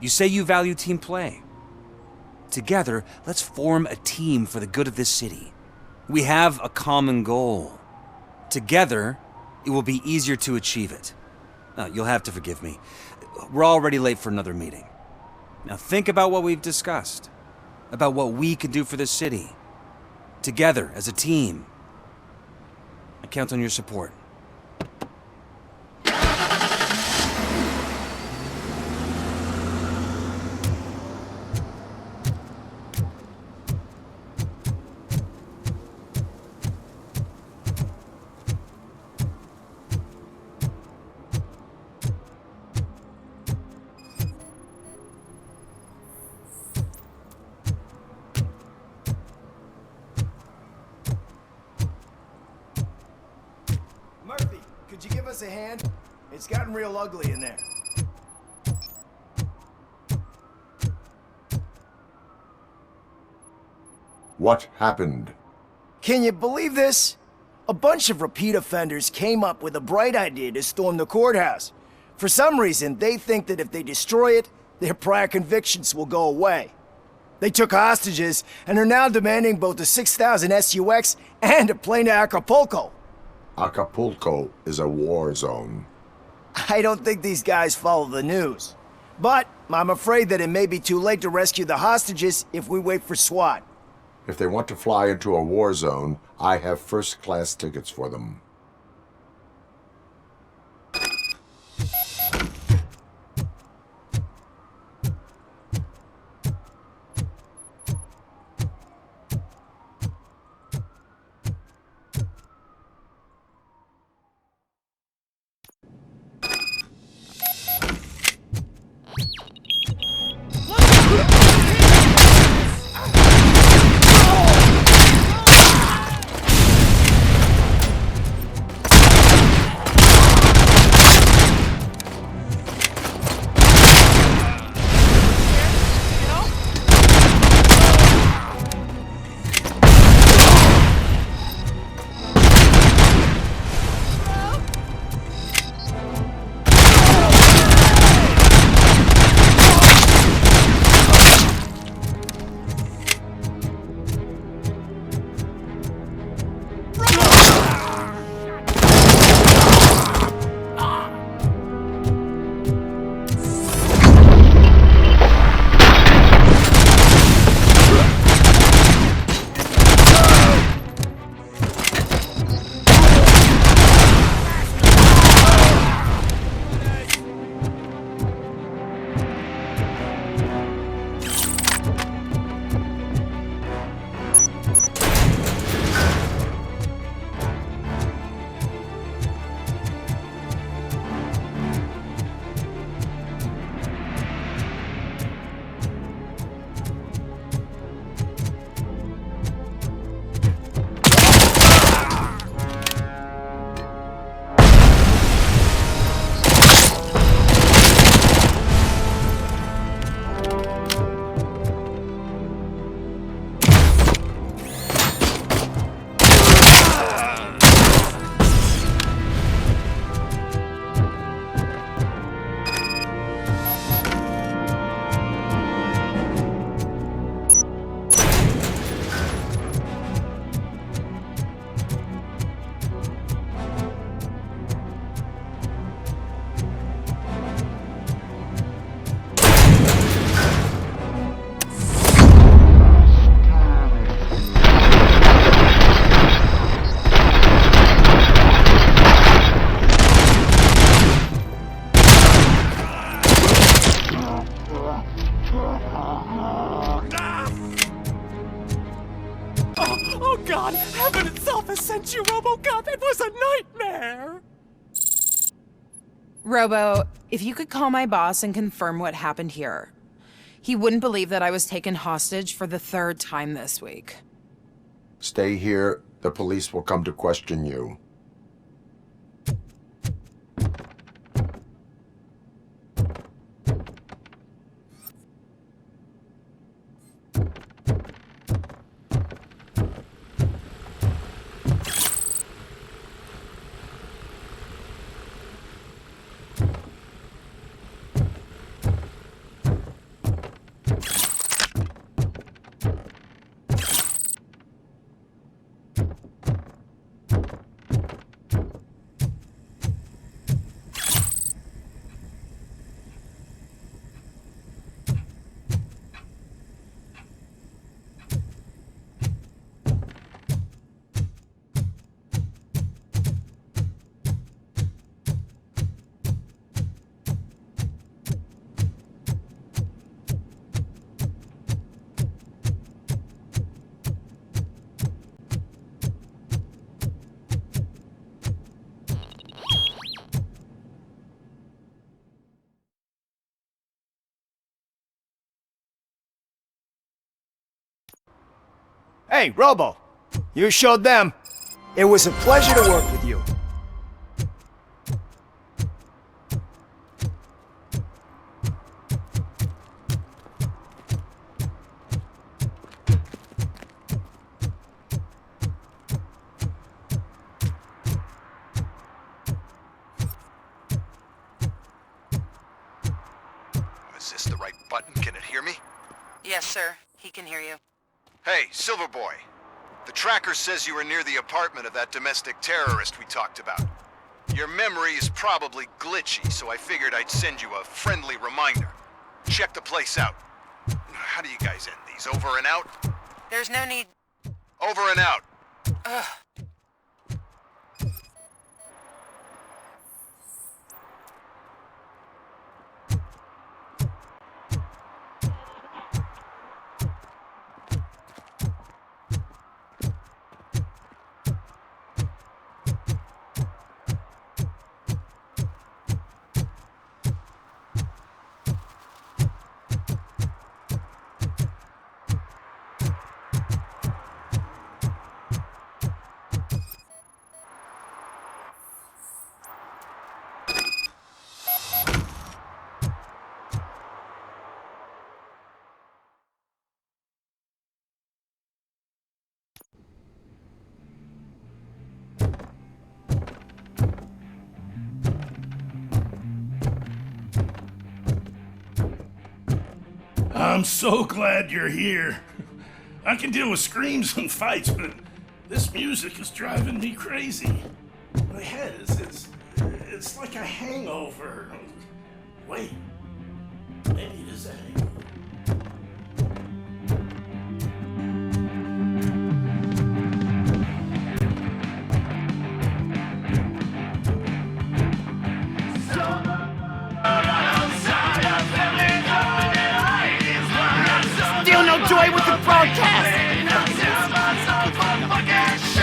Speaker 15: You say you value team play. Together, let's form a team for the good of this city. We have a common goal. Together, it will be easier to achieve it. You'll have to forgive me. We're already late for another meeting. Now think about what we've discussed. About what we can do for this city. Together, as a team. I count on your support.
Speaker 11: Murphy, could you give us a hand? It's gotten real ugly in there.
Speaker 6: What happened?
Speaker 12: Can you believe this? A bunch of repeat offenders came up with a bright idea to storm the courthouse. For some reason, they think that if they destroy it, their prior convictions will go away. They took hostages and are now demanding both a 6,000 SUX and a plane to Acapulco.
Speaker 6: Acapulco is a war zone.
Speaker 12: I don't think these guys follow the news. But I'm afraid that it may be too late to rescue the hostages if we wait for SWAT.
Speaker 6: If they want to fly into a war zone, I have first-class tickets for them.
Speaker 12: Oh God! Heaven itself has sent you, Robocop! It was a nightmare!
Speaker 17: Robo, if you could call my boss and confirm what happened here. He wouldn't believe that I was taken hostage for the 3rd time this week.
Speaker 6: Stay here. The police will come to question you.
Speaker 12: Hey, Robo! You showed them. It was a pleasure to work with you.
Speaker 3: Yes, sir. He can hear you.
Speaker 4: Hey, Silverboy. The tracker says you were near the apartment of that domestic terrorist we talked about. Your memory is probably glitchy, so I figured I'd send you a friendly reminder. Check the place out. How do you guys end these? Over and out?
Speaker 3: There's no need...
Speaker 4: Over and out.
Speaker 3: Ugh.
Speaker 19: I'm so glad you're here. I can deal with screams and fights, but this music is driving me crazy. My head it's like a hangover. Wait, maybe it is a hangover.
Speaker 11: Still no joy with the broadcast!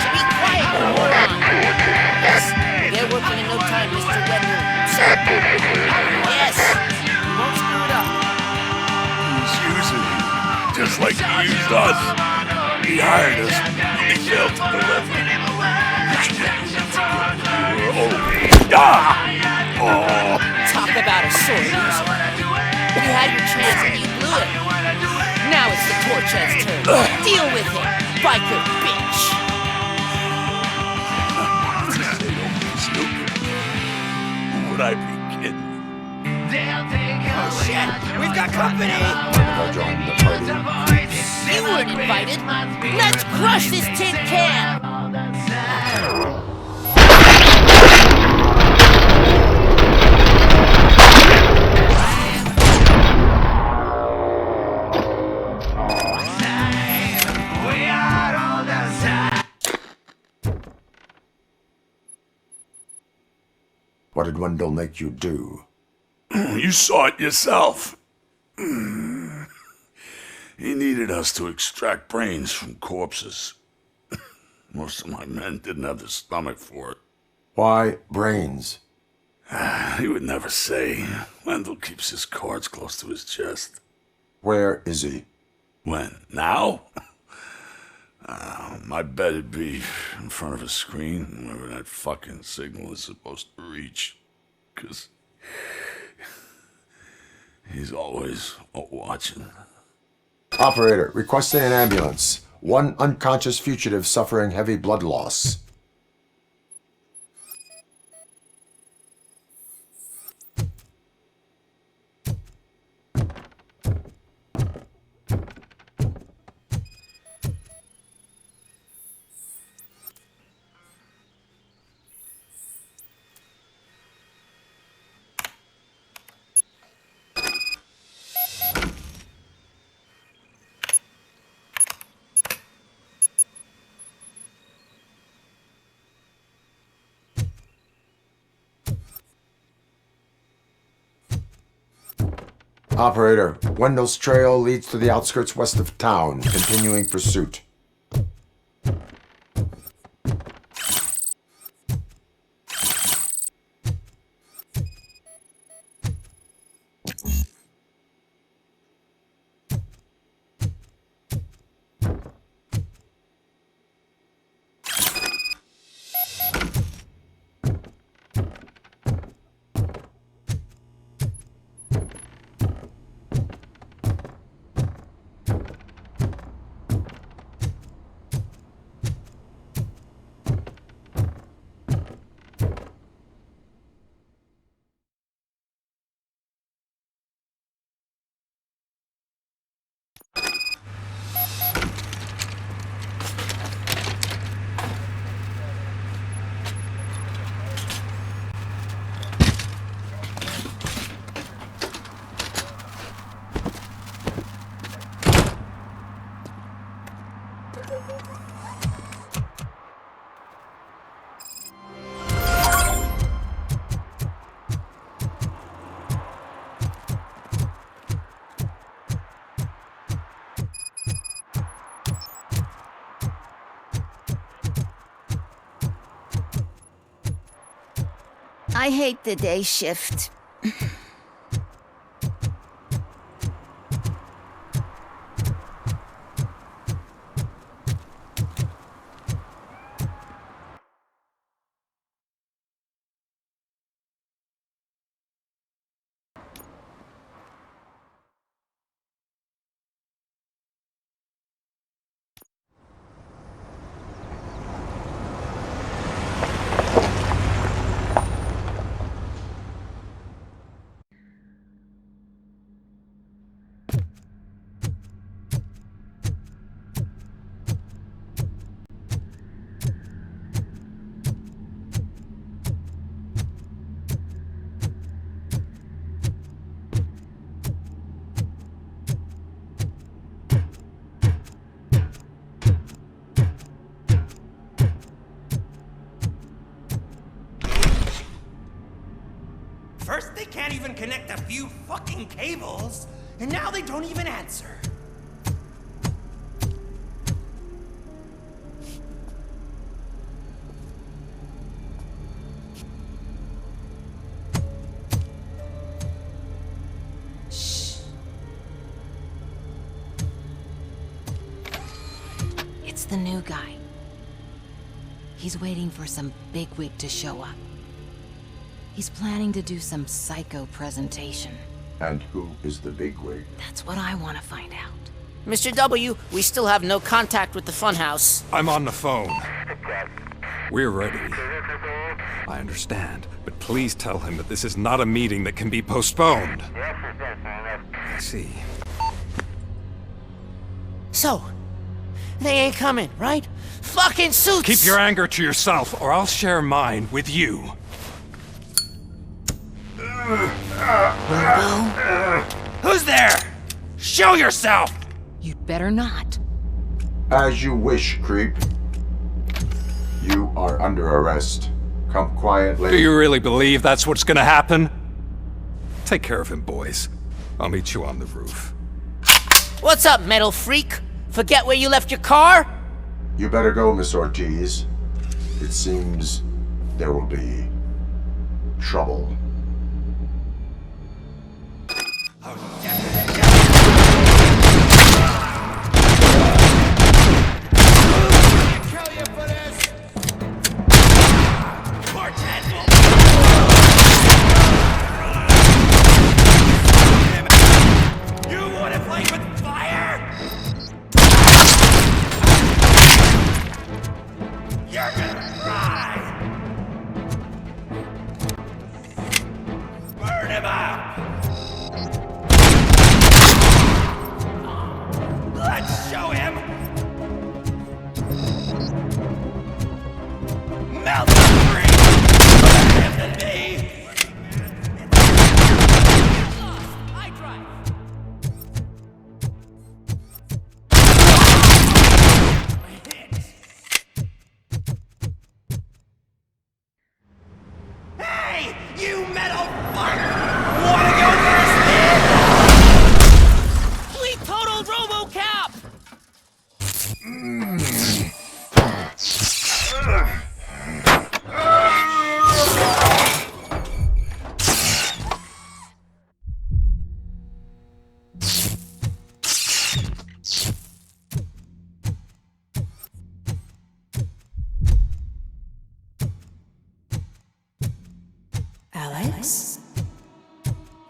Speaker 22: Be quiet! Yes, they're working in no time, Mr. Wender. Yes! You won't screw it up.
Speaker 19: He's using you, just like he used us. He hired us, and he failed to deliver.
Speaker 22: Talk about a sore loser. You had your chance and you blew it. Now it's the Torchhead's turn. Deal with him, biker bitch.
Speaker 19: Who would I be kidding?
Speaker 11: Oh shit, we've got company!
Speaker 6: I'll join the party.
Speaker 22: You weren't invited. Let's crush this tin can!
Speaker 6: What did Wendell make you do?
Speaker 19: You saw it yourself. He needed us to extract brains from corpses. Most of my men didn't have the stomach for it.
Speaker 6: Why brains?
Speaker 19: He would never say. Wendell keeps his cards close to his chest.
Speaker 6: Where is he?
Speaker 19: When? Now? My bet it'd be in front of a screen, wherever that fucking signal is supposed to reach. 'Cause he's always watching.
Speaker 6: Operator, requesting an ambulance. One unconscious fugitive suffering heavy blood loss. Operator, Wendell's trail leads to the outskirts west of town, continuing pursuit.
Speaker 22: I hate the day shift.
Speaker 10: First, they can't even connect a few fucking cables, and now they don't even answer.
Speaker 22: Shh. It's the new guy. He's waiting for some bigwig to show up. He's planning to do some psycho presentation.
Speaker 6: And who is the bigwig?
Speaker 22: That's what I want to find out. Mr. W, we still have no contact with the funhouse.
Speaker 14: I'm on the phone. We're ready. I understand, but please tell him that this is not a meeting that can be postponed. I see.
Speaker 22: So, they ain't coming, right? Fucking suits!
Speaker 14: Keep your anger to yourself, or I'll share mine with you.
Speaker 10: Who's there? Show yourself!
Speaker 22: You'd better not.
Speaker 6: As you wish, creep. You are under arrest. Come quietly.
Speaker 14: Do you really believe that's what's gonna happen? Take care of him, boys. I'll meet you on the roof.
Speaker 22: What's up, metal freak? Forget where you left your car?
Speaker 6: You better go, Miss Ortiz. It seems there will be trouble.
Speaker 22: We totaled Robocop!
Speaker 21: Alex?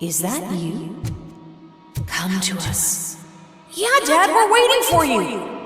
Speaker 21: Is that you? Come to us.
Speaker 5: Yeah, Dad, we're waiting for you.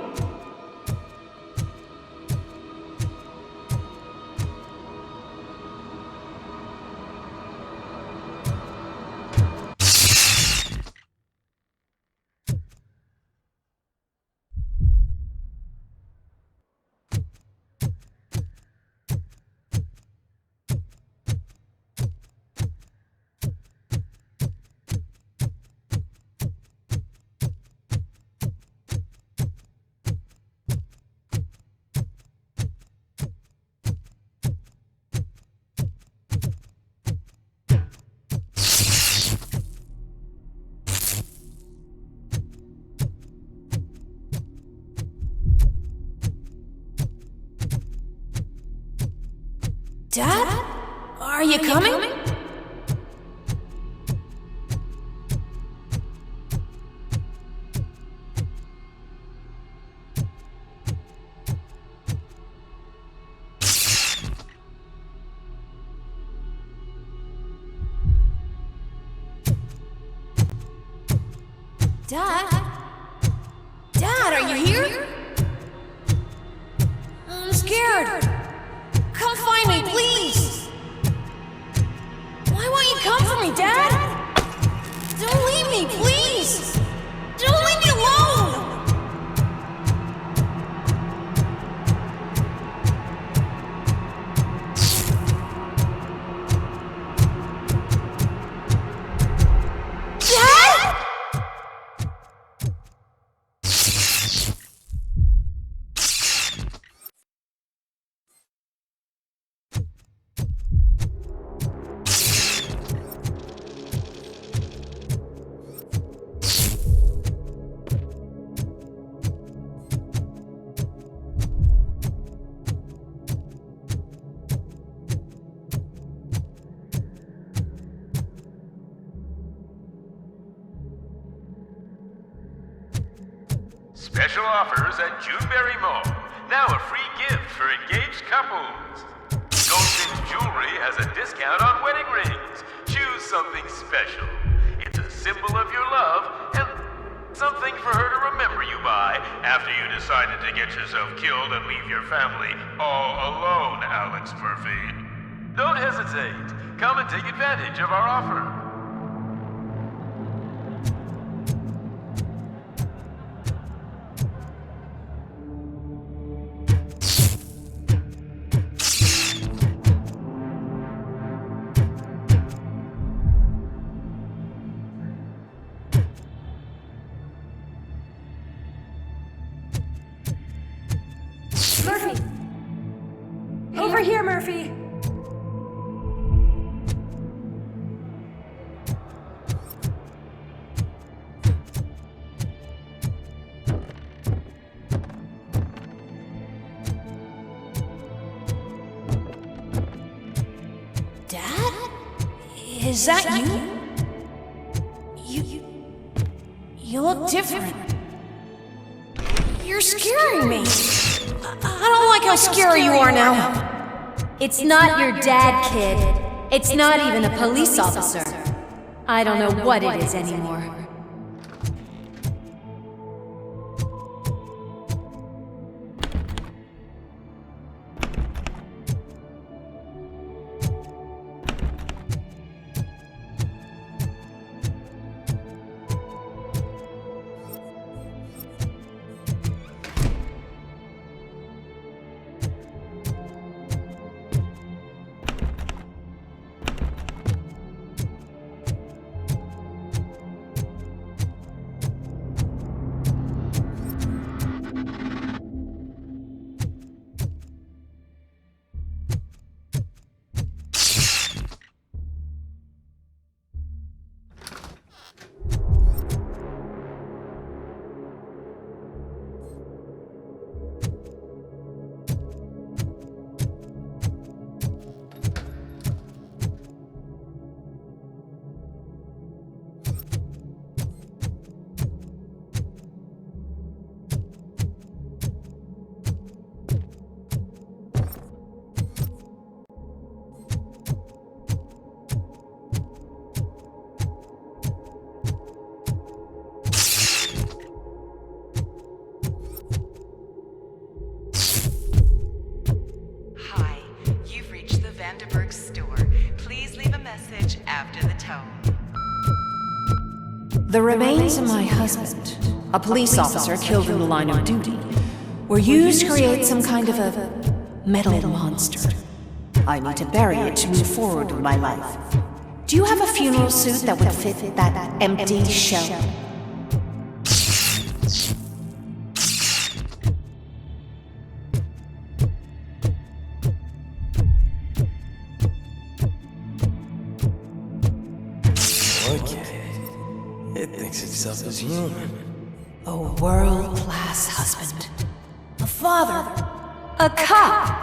Speaker 21: Dad? Are you coming? Dad? Dad, are you here? I'm scared. Come find me, please. Why won't you come for me, Dad? Don't leave me, please. Don't leave me alone.
Speaker 2: Special offers at Juneberry Mall. Now a free gift for engaged couples. Goldfinch Jewelry has a discount on wedding rings. Choose something special. It's a symbol of your love and something for her to remember you by after you decided to get yourself killed and leave your family all alone, Alex Murphy. Don't hesitate. Come and take advantage of our offer.
Speaker 21: Murphy! Over here, Murphy! Dad? Is that you? You look different. You're scaring me. I don't like how scary you are now. It's not your dad, kid. It's not even a police officer. I don't know what it is anymore. The remains of my husband, a police officer killed in the line of duty, were used to create some kind of a metal monster. I need to bury it to move forward with my life. Do you have a funeral suit that would fit that empty shell?
Speaker 20: It thinks itself as human.
Speaker 21: A world-class husband. A father. A cop.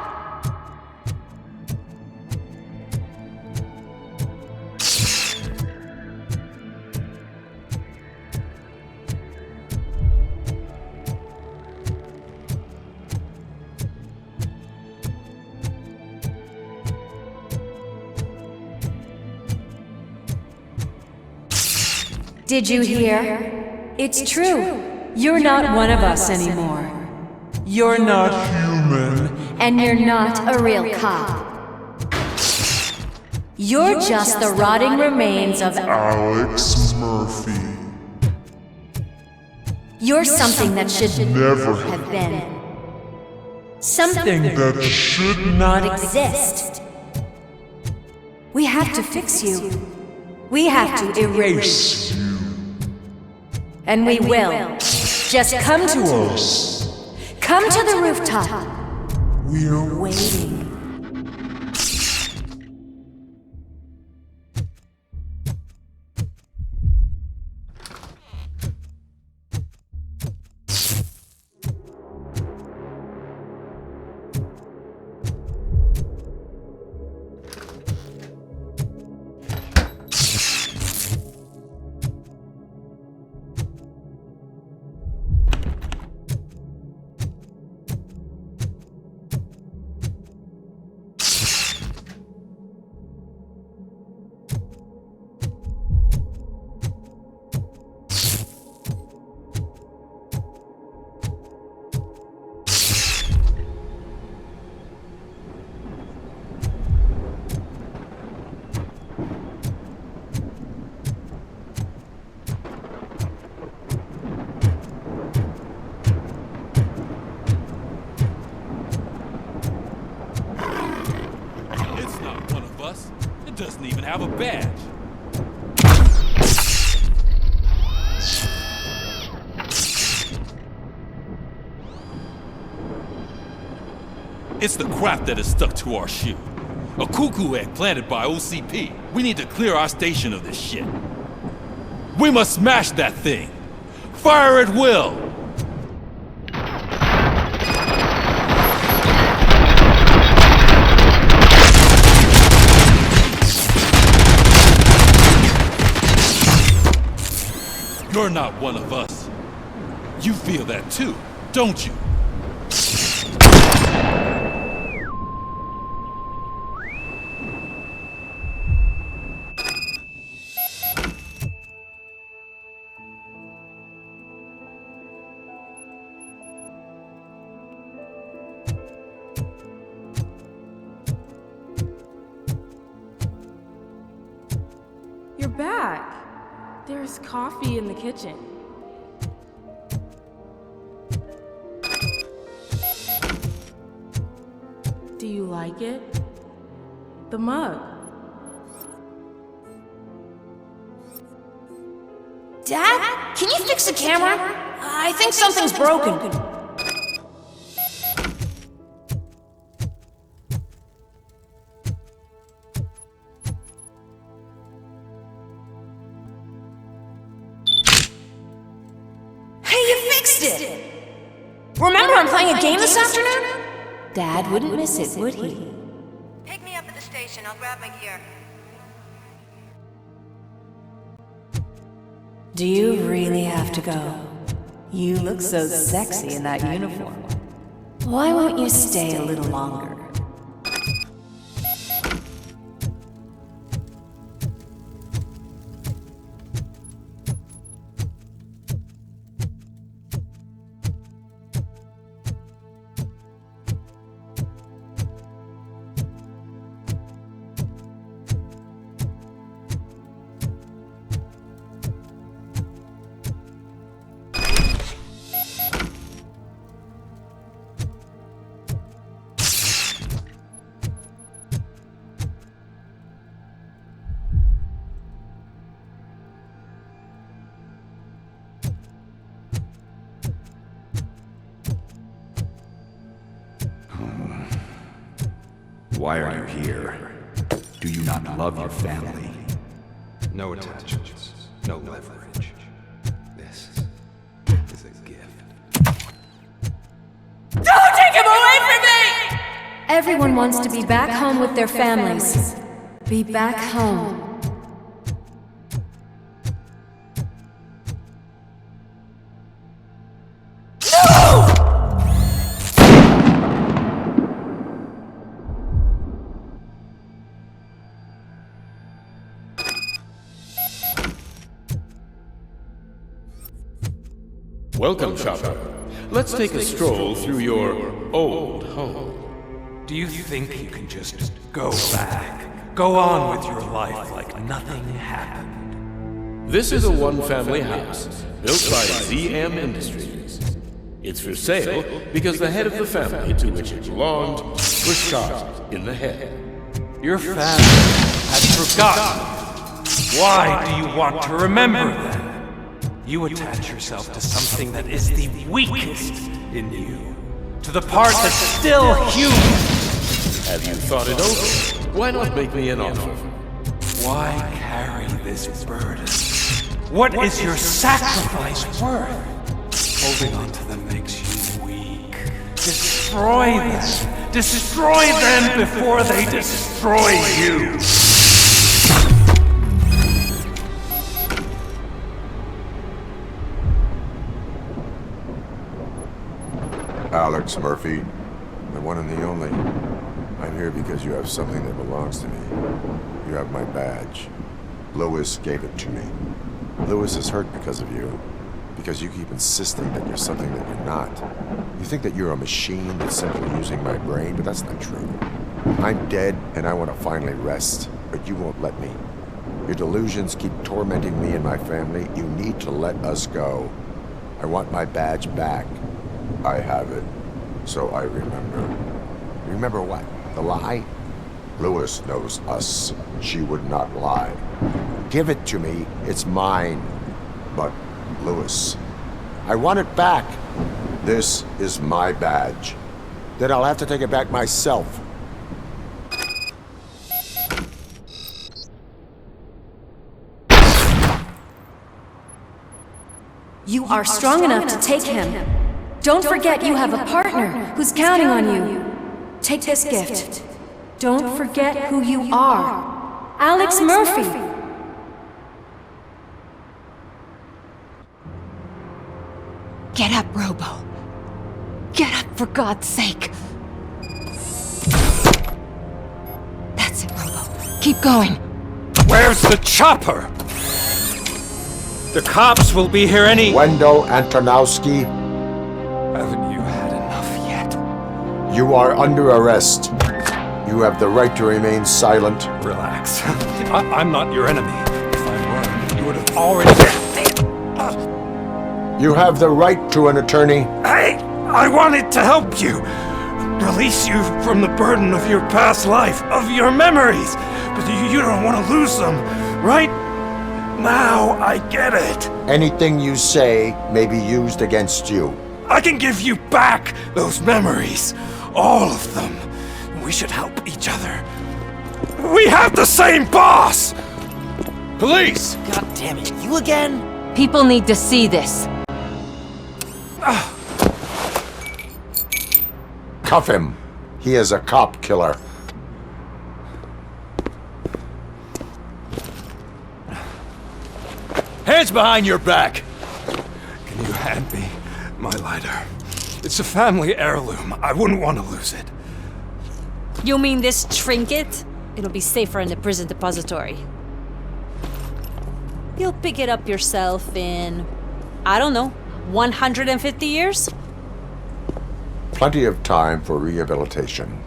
Speaker 21: Did you hear? It's true. You're not one of us anymore.
Speaker 7: You're not human.
Speaker 21: And you're not a real cop. You're just the rotting remains of
Speaker 7: Alex Murphy.
Speaker 21: You're something that should
Speaker 7: never
Speaker 21: have been.
Speaker 7: Something that should not
Speaker 21: exist. We have to fix you. We have to erase
Speaker 7: you.
Speaker 21: And we will. Just come to us. Come to the rooftop.
Speaker 7: We're
Speaker 21: waiting.
Speaker 14: Doesn't even have a badge. It's the crap that is stuck to our shoe. A cuckoo egg planted by OCP. We need to clear our station of this shit. We must smash that thing. Fire at will. You're not one of us. You feel that too, don't you?
Speaker 13: You're back. There's coffee in the kitchen. Do you like it? The mug.
Speaker 21: Dad, can you fix the camera? I think something's broken. Remember I'm playing a game this afternoon? Dad wouldn't miss it, would he?
Speaker 23: Pick me up at the station. I'll grab my gear.
Speaker 21: Do you really have to go? You look so sexy in that uniform. Why won't you stay a little longer?
Speaker 24: Why are you here? Do you not love your family?
Speaker 14: No attachments, no leverage. This is a gift.
Speaker 21: Don't take him away from me! Everyone wants to be back home with their families. Be back home.
Speaker 1: Welcome, Chopper. Let's take a stroll through your old home.
Speaker 9: Do you think you can just go back? Go on with your life like nothing happened?
Speaker 1: This is a one-family house built by ZM Industries. It's for sale because the head of the family to which it belonged was shot in the head.
Speaker 9: Your family has forgotten. Why do you want to remember them? You attach yourself to something that is the weakest in you, to the part that's still human.
Speaker 1: Have you thought it over? Why not make me an offer?
Speaker 9: Why carry this burden? What is your sacrifice worth? Holding on to them makes you weak. Destroy them! Destroy them before they destroy you!
Speaker 6: Alex Murphy, the one and the only. I'm here because you have something that belongs to me. You have my badge. Lewis gave it to me. Lewis is hurt because of you. Because you keep insisting that you're something that you're not. You think that you're a machine that's simply using my brain, but that's not true. I'm dead, and I want to finally rest, but you won't let me. Your delusions keep tormenting me and my family. You need to let us go. I want my badge back. I have it, so I remember. Remember what? The lie? Lewis knows us. She would not lie. Give it to me. It's mine. But, Lewis, I want it back. This is my badge. Then I'll have to take it back myself.
Speaker 21: You are strong enough to take him. Don't forget you have a partner who's counting on you. Take this gift. Don't forget who you are. Alex Murphy. Get up, Robo. Get up, for God's sake. That's it, Robo. Keep going.
Speaker 9: Where's the chopper? The cops will be here any—
Speaker 6: Wendell Antonowski.
Speaker 9: Haven't you had enough yet?
Speaker 6: You are under arrest. You have the right to remain silent.
Speaker 9: Relax. I'm not your enemy. If I were, you would have already—
Speaker 6: You have the right to an attorney.
Speaker 9: Hey! I wanted to help you! Release you from the burden of your past life, of your memories! But you don't want to lose them, right? Now I get it.
Speaker 6: Anything you say may be used against you.
Speaker 9: I can give you back those memories. All of them. We should help each other. We have the same boss!
Speaker 14: Police!
Speaker 20: God damn it, you again?
Speaker 21: People need to see this.
Speaker 6: Cuff him. He is a cop killer.
Speaker 15: Hands behind your back!
Speaker 9: Can you hand me my lighter? It's a family heirloom. I wouldn't want to lose it.
Speaker 16: You mean this trinket? It'll be safer in the prison depository. You'll pick it up yourself in, I don't know, 150 years?
Speaker 6: Plenty of time for rehabilitation.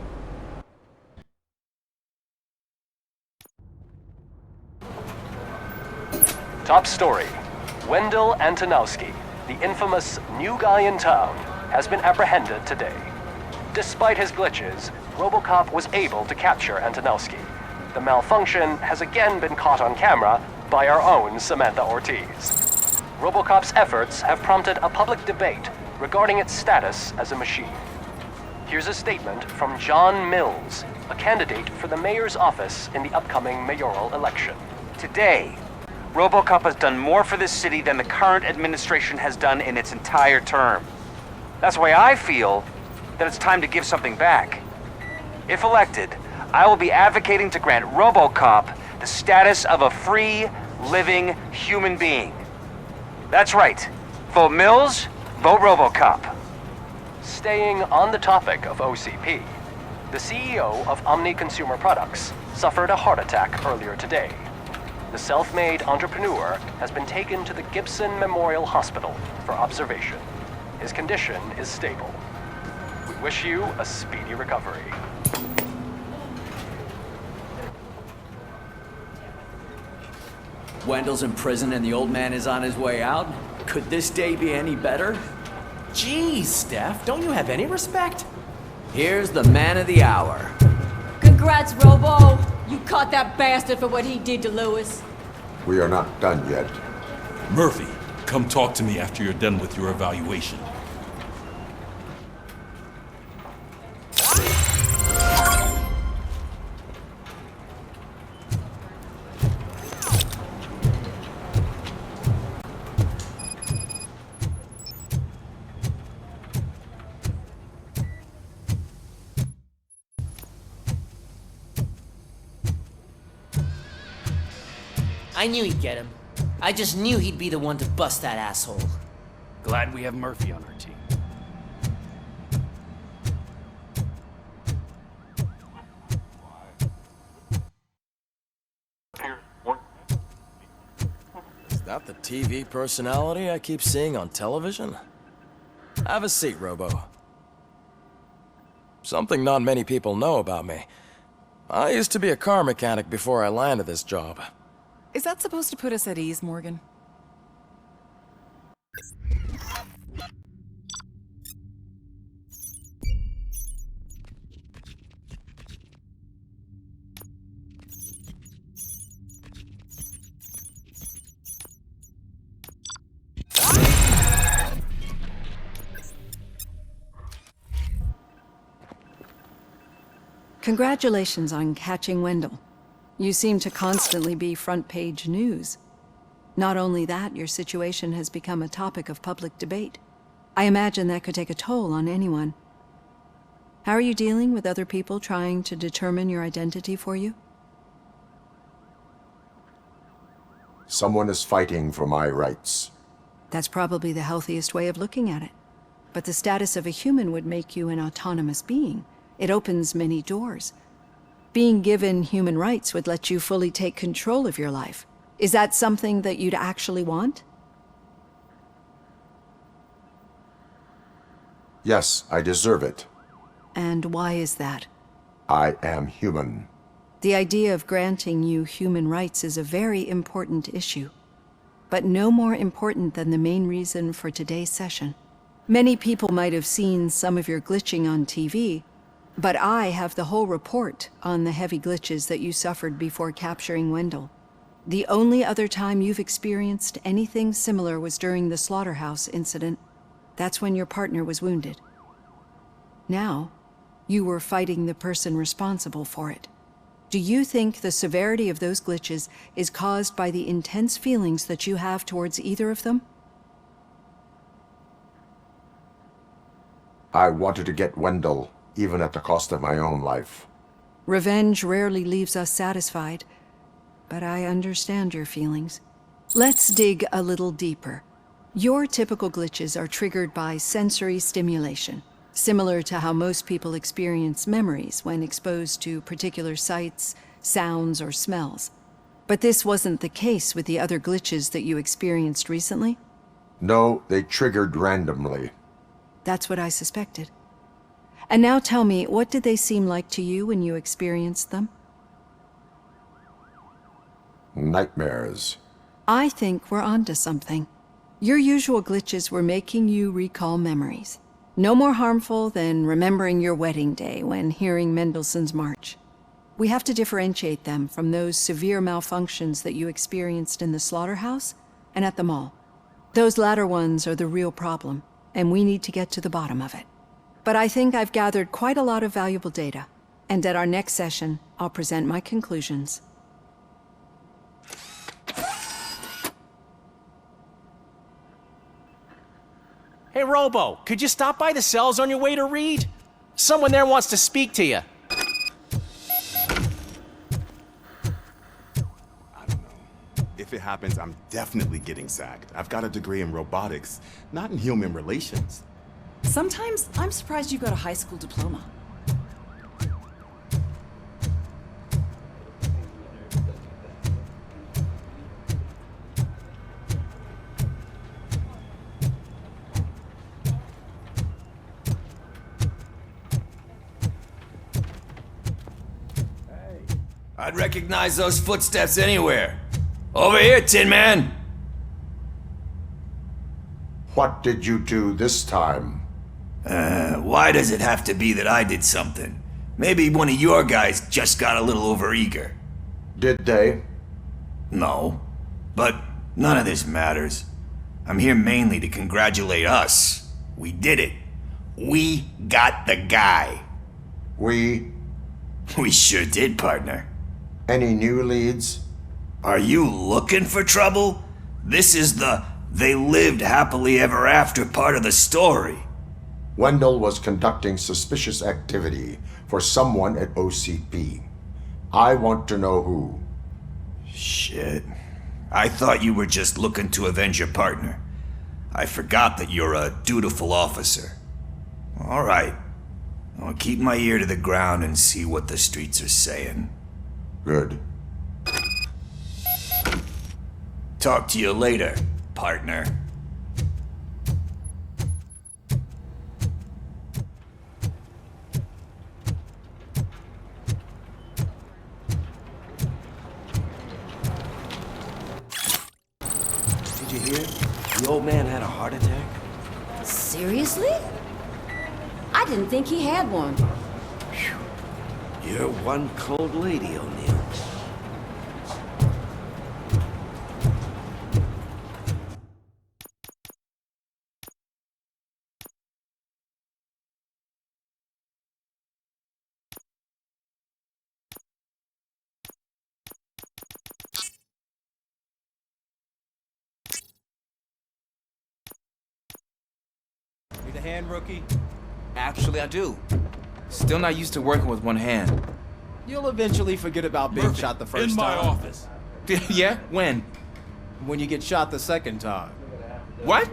Speaker 18: Top story. Wendell Antonowski, the infamous new guy in town, has been apprehended today. Despite his glitches, Robocop was able to capture Antonowski. The malfunction has again been caught on camera by our own Samantha Ortiz. Robocop's efforts have prompted a public debate regarding its status as a machine. Here's a statement from John Mills, a candidate for the mayor's office in the upcoming mayoral election.
Speaker 25: Today, Robocop has done more for this city than the current administration has done in its entire term. That's why I feel that it's time to give something back. If elected, I will be advocating to grant Robocop the status of a free, living human being. That's right. Vote Mills, vote Robocop.
Speaker 18: Staying on the topic of OCP, the CEO of Omni Consumer Products suffered a heart attack earlier today. The self-made entrepreneur has been taken to the Gibson Memorial Hospital for observation. His condition is stable. We wish you a speedy recovery.
Speaker 3: Wendell's in prison and the old man is on his way out? Could this day be any better?
Speaker 4: Jeez, Steph, don't you have any respect?
Speaker 3: Here's the man of the hour.
Speaker 8: Congrats, Robo! You caught that bastard for what he did to Lewis.
Speaker 6: We are not done yet.
Speaker 14: Murphy, come talk to me after you're done with your evaluation.
Speaker 20: I knew he'd get him. I just knew he'd be the one to bust that asshole.
Speaker 9: Glad we have Murphy on our team.
Speaker 4: Is that the TV personality I keep seeing on television? Have a seat, Robo. Something not many people know about me. I used to be a car mechanic before I landed this job.
Speaker 12: Is that supposed to put us at ease, Morgan?
Speaker 21: Congratulations on catching Wendell. You seem to constantly be front-page news. Not only that, your situation has become a topic of public debate. I imagine that could take a toll on anyone. How are you dealing with other people trying to determine your identity for you?
Speaker 6: Someone is fighting for my rights.
Speaker 21: That's probably the healthiest way of looking at it. But the status of a human would make you an autonomous being. It opens many doors. Being given human rights would let you fully take control of your life. Is that something that you'd actually want?
Speaker 6: Yes, I deserve it.
Speaker 21: And why is that?
Speaker 6: I am human.
Speaker 21: The idea of granting you human rights is a very important issue, but no more important than the main reason for today's session. Many people might have seen some of your glitching on TV, but I have the whole report on the heavy glitches that you suffered before capturing Wendell. The only other time you've experienced anything similar was during the slaughterhouse incident. That's when your partner was wounded. Now, you were fighting the person responsible for it. Do you think the severity of those glitches is caused by the intense feelings that you have towards either of them?
Speaker 6: I wanted to get Wendell, even at the cost of my own life.
Speaker 21: Revenge rarely leaves us satisfied, but I understand your feelings. Let's dig a little deeper. Your typical glitches are triggered by sensory stimulation, similar to how most people experience memories when exposed to particular sights, sounds, or smells. But this wasn't the case with the other glitches that you experienced recently?
Speaker 6: No, they triggered randomly.
Speaker 21: That's what I suspected. And now tell me, what did they seem like to you when you experienced them?
Speaker 6: Nightmares.
Speaker 21: I think we're onto something. Your usual glitches were making you recall memories. No more harmful than remembering your wedding day when hearing Mendelssohn's March. We have to differentiate them from those severe malfunctions that you experienced in the slaughterhouse and at the mall. Those latter ones are the real problem, and we need to get to the bottom of it. But I think I've gathered quite a lot of valuable data, and at our next session, I'll present my conclusions.
Speaker 4: Hey, Robo, could you stop by the cells on your way to Reed? Someone there wants to speak to you.
Speaker 17: If it happens, I'm definitely getting sacked. I've got a degree in robotics, not in human relations.
Speaker 12: Sometimes I'm surprised you got a high school diploma.
Speaker 5: I'd recognize those footsteps anywhere. Over here, Tin Man!
Speaker 6: What did you do this time?
Speaker 5: Why does it have to be that I did something? Maybe one of your guys just got a little overeager.
Speaker 6: Did they?
Speaker 5: No. But none of this matters. I'm here mainly to congratulate us. We did it. We got the guy.
Speaker 6: We
Speaker 5: sure did, partner.
Speaker 6: Any new leads?
Speaker 5: Are you looking for trouble? This is the "they lived happily ever after" part of the story.
Speaker 6: Wendell was conducting suspicious activity for someone at OCP. I want to know who.
Speaker 5: Shit. I thought you were just looking to avenge your partner. I forgot that you're a dutiful officer. All right. I'll keep my ear to the ground and see what the streets are saying.
Speaker 6: Good.
Speaker 5: Talk to you later, partner.
Speaker 20: Did you hear? The old man had a heart attack.
Speaker 8: Seriously? I didn't think he had one.
Speaker 20: You're one cold lady, O'Neill.
Speaker 10: Need a hand, rookie?
Speaker 11: Actually, I do. Still not used to working with one hand.
Speaker 10: You'll eventually forget about being shot the first time.
Speaker 14: In my office.
Speaker 11: Yeah? When?
Speaker 10: When you get shot the second time.
Speaker 11: What?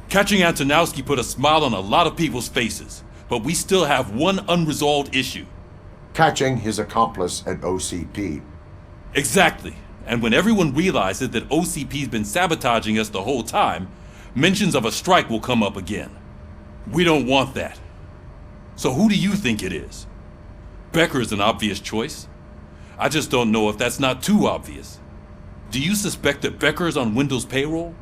Speaker 14: Catching Antonowski put a smile on a lot of people's faces, but we still have one unresolved issue.
Speaker 6: Catching his accomplice at OCP.
Speaker 14: Exactly. And when everyone realizes that OCP's been sabotaging us the whole time, mentions of a strike will come up again. We don't want that. So who do you think it is? Becker is an obvious choice. I just don't know if that's not too obvious. Do you suspect that Becker is on Wendell's payroll?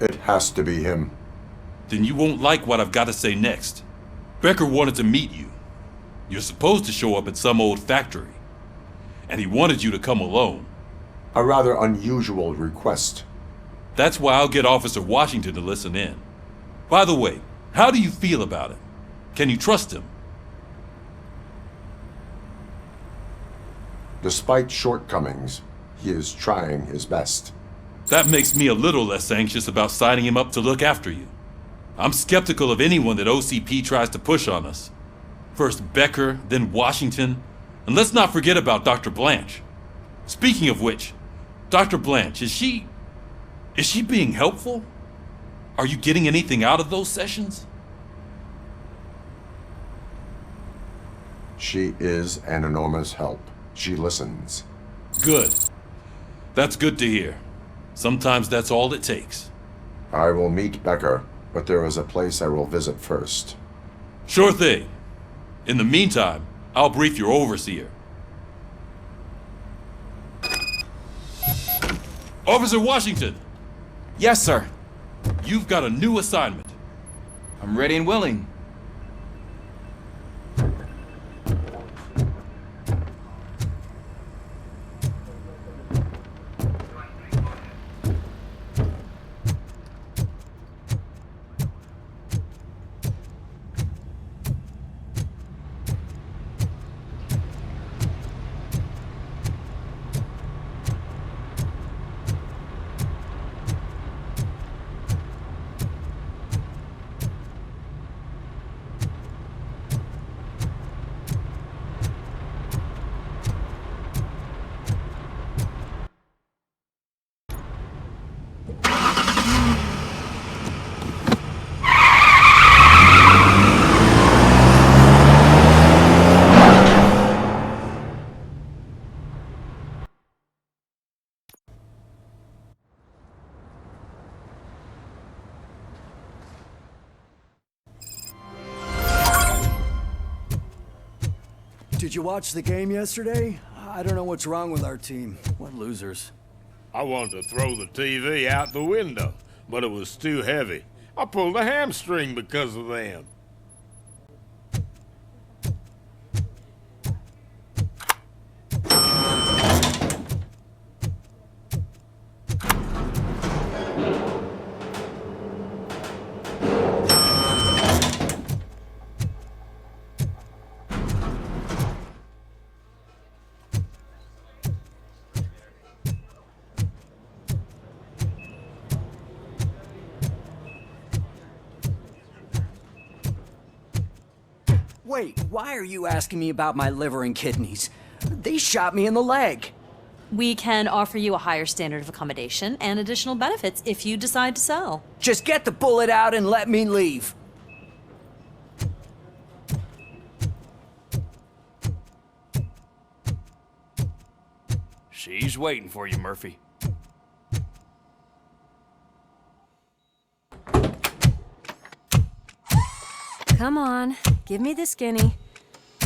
Speaker 6: It has to be him.
Speaker 14: Then you won't like what I've got to say next. Becker wanted to meet you. You're supposed to show up at some old factory. And he wanted you to come alone.
Speaker 6: A rather unusual request.
Speaker 14: That's why I'll get Officer Washington to listen in. By the way, how do you feel about him? Can you trust him?
Speaker 6: Despite shortcomings, he is trying his best.
Speaker 14: That makes me a little less anxious about signing him up to look after you. I'm skeptical of anyone that OCP tries to push on us. First Becker, then Washington, and let's not forget about Dr. Blanche. Speaking of which, Dr. Blanche, is she being helpful? Are you getting anything out of those sessions?
Speaker 6: She is an enormous help. She listens.
Speaker 14: Good. That's good to hear. Sometimes that's all it takes.
Speaker 6: I will meet Becker, but there is a place I will visit first.
Speaker 14: Sure thing. In the meantime, I'll brief your overseer. Officer Washington!
Speaker 11: Yes, sir.
Speaker 14: You've got a new assignment.
Speaker 11: I'm ready and willing.
Speaker 3: Did you watch the game yesterday? I don't know what's wrong with our team. What losers.
Speaker 1: I wanted to throw the TV out the window, but it was too heavy. I pulled a hamstring because of them.
Speaker 3: Wait, why are you asking me about my liver and kidneys? They shot me in the leg.
Speaker 16: We can offer you a higher standard of accommodation and additional benefits if you decide to sell.
Speaker 3: Just get the bullet out and let me leave.
Speaker 15: She's waiting for you, Murphy.
Speaker 2: Come on, give me the skinny.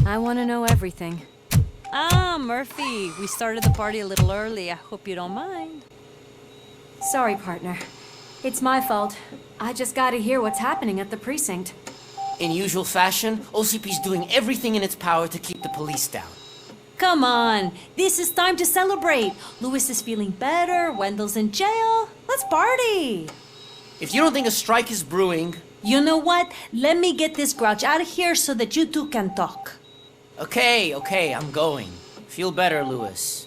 Speaker 2: I want to know everything.
Speaker 16: Ah, Murphy, we started the party a little early. I hope you don't mind.
Speaker 2: Sorry, partner. It's my fault. I just gotta hear what's happening at the precinct.
Speaker 20: In usual fashion, OCP's doing everything in its power to keep the police down.
Speaker 16: Come on, this is time to celebrate. Louis is feeling better, Wendell's in jail. Let's party.
Speaker 20: If you don't think a strike is brewing...
Speaker 16: You know what? Let me get this grouch out of here so that you two can talk.
Speaker 20: Okay, I'm going. Feel better, Louis.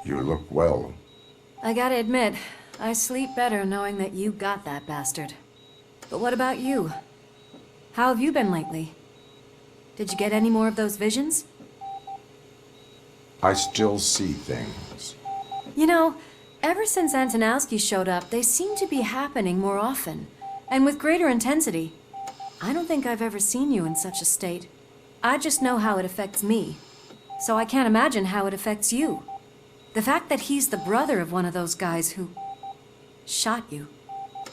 Speaker 6: You look well.
Speaker 2: I gotta admit, I sleep better knowing that you got that bastard. But what about you? How have you been lately? Did you get any more of those visions?
Speaker 6: I still see things.
Speaker 2: You know, ever since Antonowski showed up, they seem to be happening more often, and with greater intensity. I don't think I've ever seen you in such a state. I just know how it affects me, so I can't imagine how it affects you. The fact that he's the brother of one of those guys who shot you.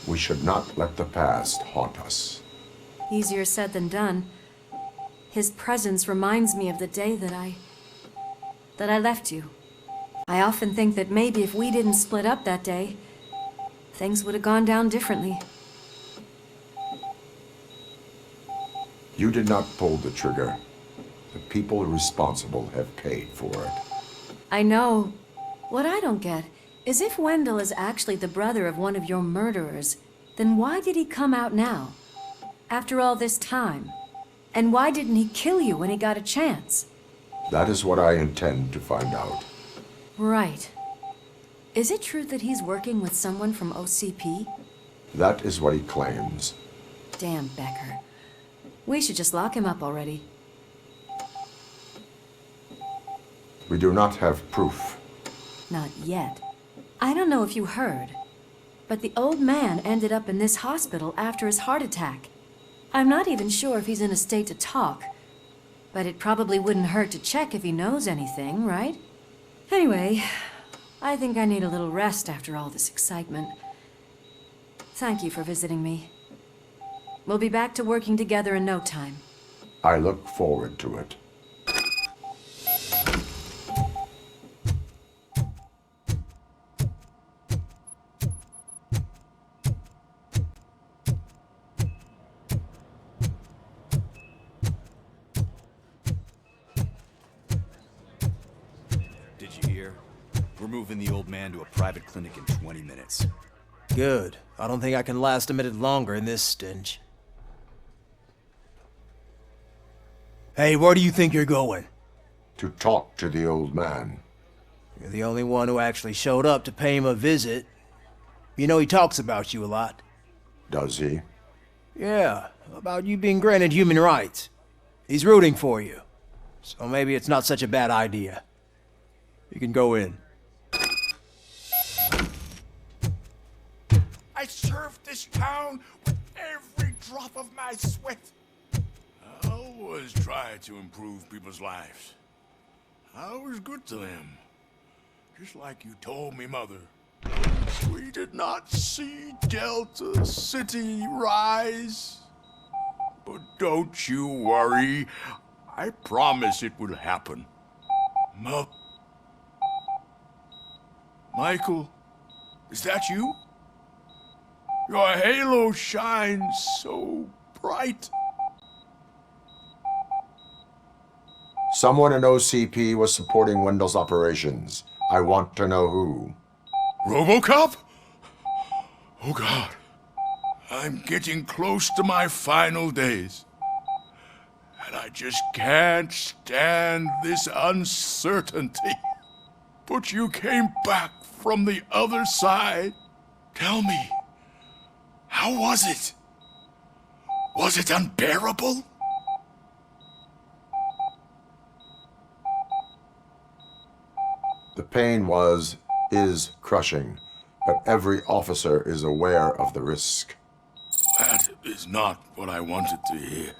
Speaker 6: We should not let the past haunt us.
Speaker 2: Easier said than done. His presence reminds me of the day that I left you. I often think that maybe if we didn't split up that day, things would have gone down differently.
Speaker 6: You did not pull the trigger. The people responsible have paid for it.
Speaker 2: I know. What I don't get is if Wendell is actually the brother of one of your murderers, then why did he come out now? After all this time? And why didn't he kill you when he got a chance?
Speaker 6: That is what I intend to find out.
Speaker 2: Right. Is it true that he's working with someone from OCP?
Speaker 6: That is what he claims.
Speaker 2: Damn Becker. We should just lock him up already.
Speaker 6: We do not have proof.
Speaker 2: Not yet. I don't know if you heard, but the old man ended up in this hospital after his heart attack. I'm not even sure if he's in a state to talk, but it probably wouldn't hurt to check if he knows anything, right? Anyway, I think I need a little rest after all this excitement. Thank you for visiting me. We'll be back to working together in no time.
Speaker 6: I look forward to it.
Speaker 15: We're moving the old man to a private clinic in 20 minutes.
Speaker 10: Good. I don't think I can last a minute longer in this stench. Hey, where do you think you're going?
Speaker 6: To talk to the old man.
Speaker 10: You're the only one who actually showed up to pay him a visit. You know he talks about you a lot.
Speaker 6: Does he?
Speaker 10: Yeah, about you being granted human rights. He's rooting for you. So maybe it's not such a bad idea. You can go in.
Speaker 14: I served this town with every drop of my sweat. I always try to improve people's lives. I was good to them.
Speaker 7: Just like you told me, Mother. We did not see Delta City rise. But don't you worry. I promise it will happen. Michael, is that you? Your halo shines so bright.
Speaker 6: Someone in OCP was supporting Wendell's operations. I want to know who.
Speaker 7: Robocop? Oh God. I'm getting close to my final days. And I just can't stand this uncertainty. But you came back from the other side. Tell me, how was it? Was it unbearable?
Speaker 6: The pain is crushing, but every officer is aware of the risk.
Speaker 7: That is not what I wanted to hear.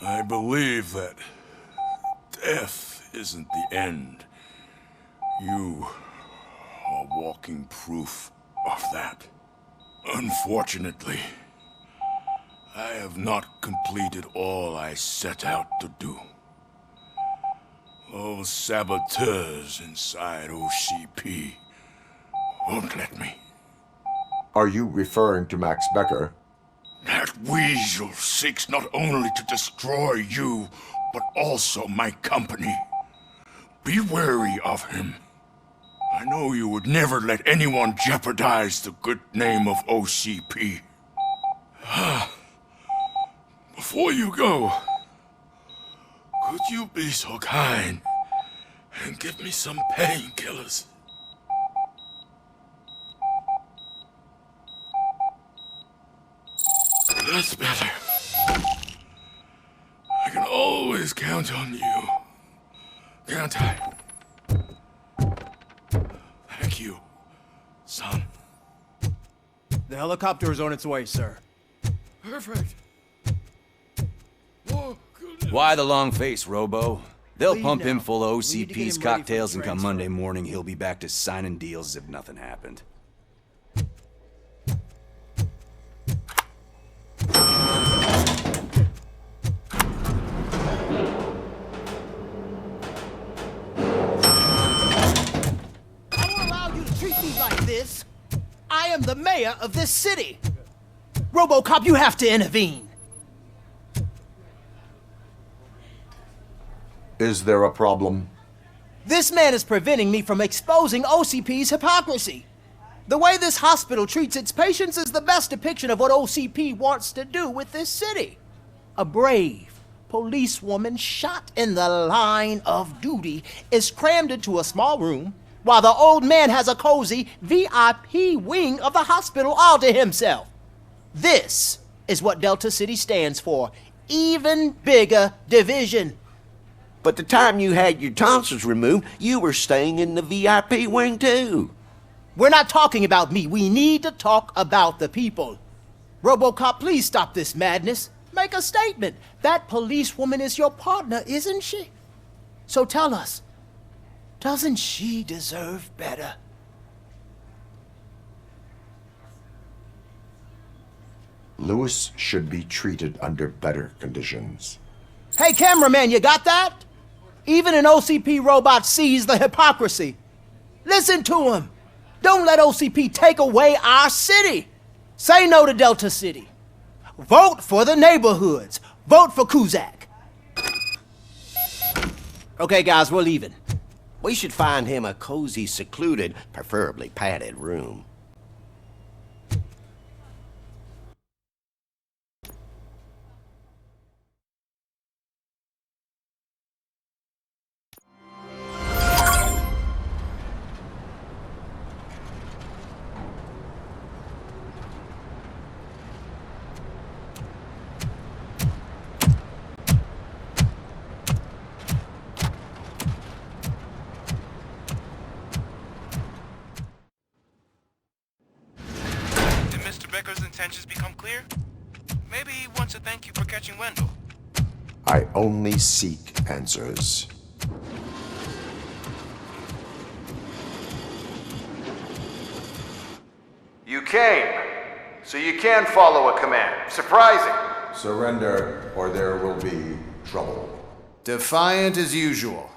Speaker 7: I believe that death isn't the end. You are walking proof of that. Unfortunately, I have not completed all I set out to do. Those saboteurs inside OCP won't let me.
Speaker 6: Are you referring to Max Becker?
Speaker 7: That weasel seeks not only to destroy you, but also my company. Be wary of him. I know you would never let anyone jeopardize the good name of OCP. Before you go, could you be so kind and give me some painkillers? That's better. I can always count on you, can't I? Thank you, son.
Speaker 10: The helicopter is on its way, sir.
Speaker 7: Perfect.
Speaker 15: Why the long face, Robo? They'll
Speaker 10: Leave
Speaker 15: pump him
Speaker 10: now.
Speaker 15: full of
Speaker 10: We need to get
Speaker 15: OCP's
Speaker 10: him ready for
Speaker 15: cocktails,
Speaker 10: the
Speaker 15: and come
Speaker 10: transfer.
Speaker 15: Monday morning, he'll be back to signing deals as if nothing happened.
Speaker 10: I won't allow you to treat me like this. I am the mayor of this city. Robocop, you have to intervene.
Speaker 6: Is there a problem?
Speaker 10: This man is preventing me from exposing OCP's hypocrisy. The way this hospital treats its patients is the best depiction of what OCP wants to do with this city. A brave policewoman shot in the line of duty is crammed into a small room while the old man has a cozy VIP wing of the hospital all to himself. This is what Delta City stands for. Even bigger division.
Speaker 13: But the time you had your tonsils removed, you were staying in the VIP wing too.
Speaker 10: We're not talking about me. We need to talk about the people. Robocop, please stop this madness. Make a statement. That policewoman is your partner, isn't she? So tell us, doesn't she deserve better?
Speaker 6: Lewis should be treated under better conditions.
Speaker 10: Hey, cameraman, you got that? Even an OCP robot sees the hypocrisy. Listen to him. Don't let OCP take away our city. Say no to Delta City. Vote for the neighborhoods. Vote for Kuzak. Okay, guys, we're leaving.
Speaker 13: We should find him a cozy, secluded, preferably padded room.
Speaker 11: Becker's intentions become clear? Maybe he wants to thank you for catching Wendell.
Speaker 6: I only seek answers.
Speaker 19: You came, so you can follow a command. Surprising.
Speaker 6: Surrender, or there will be trouble.
Speaker 19: Defiant as usual.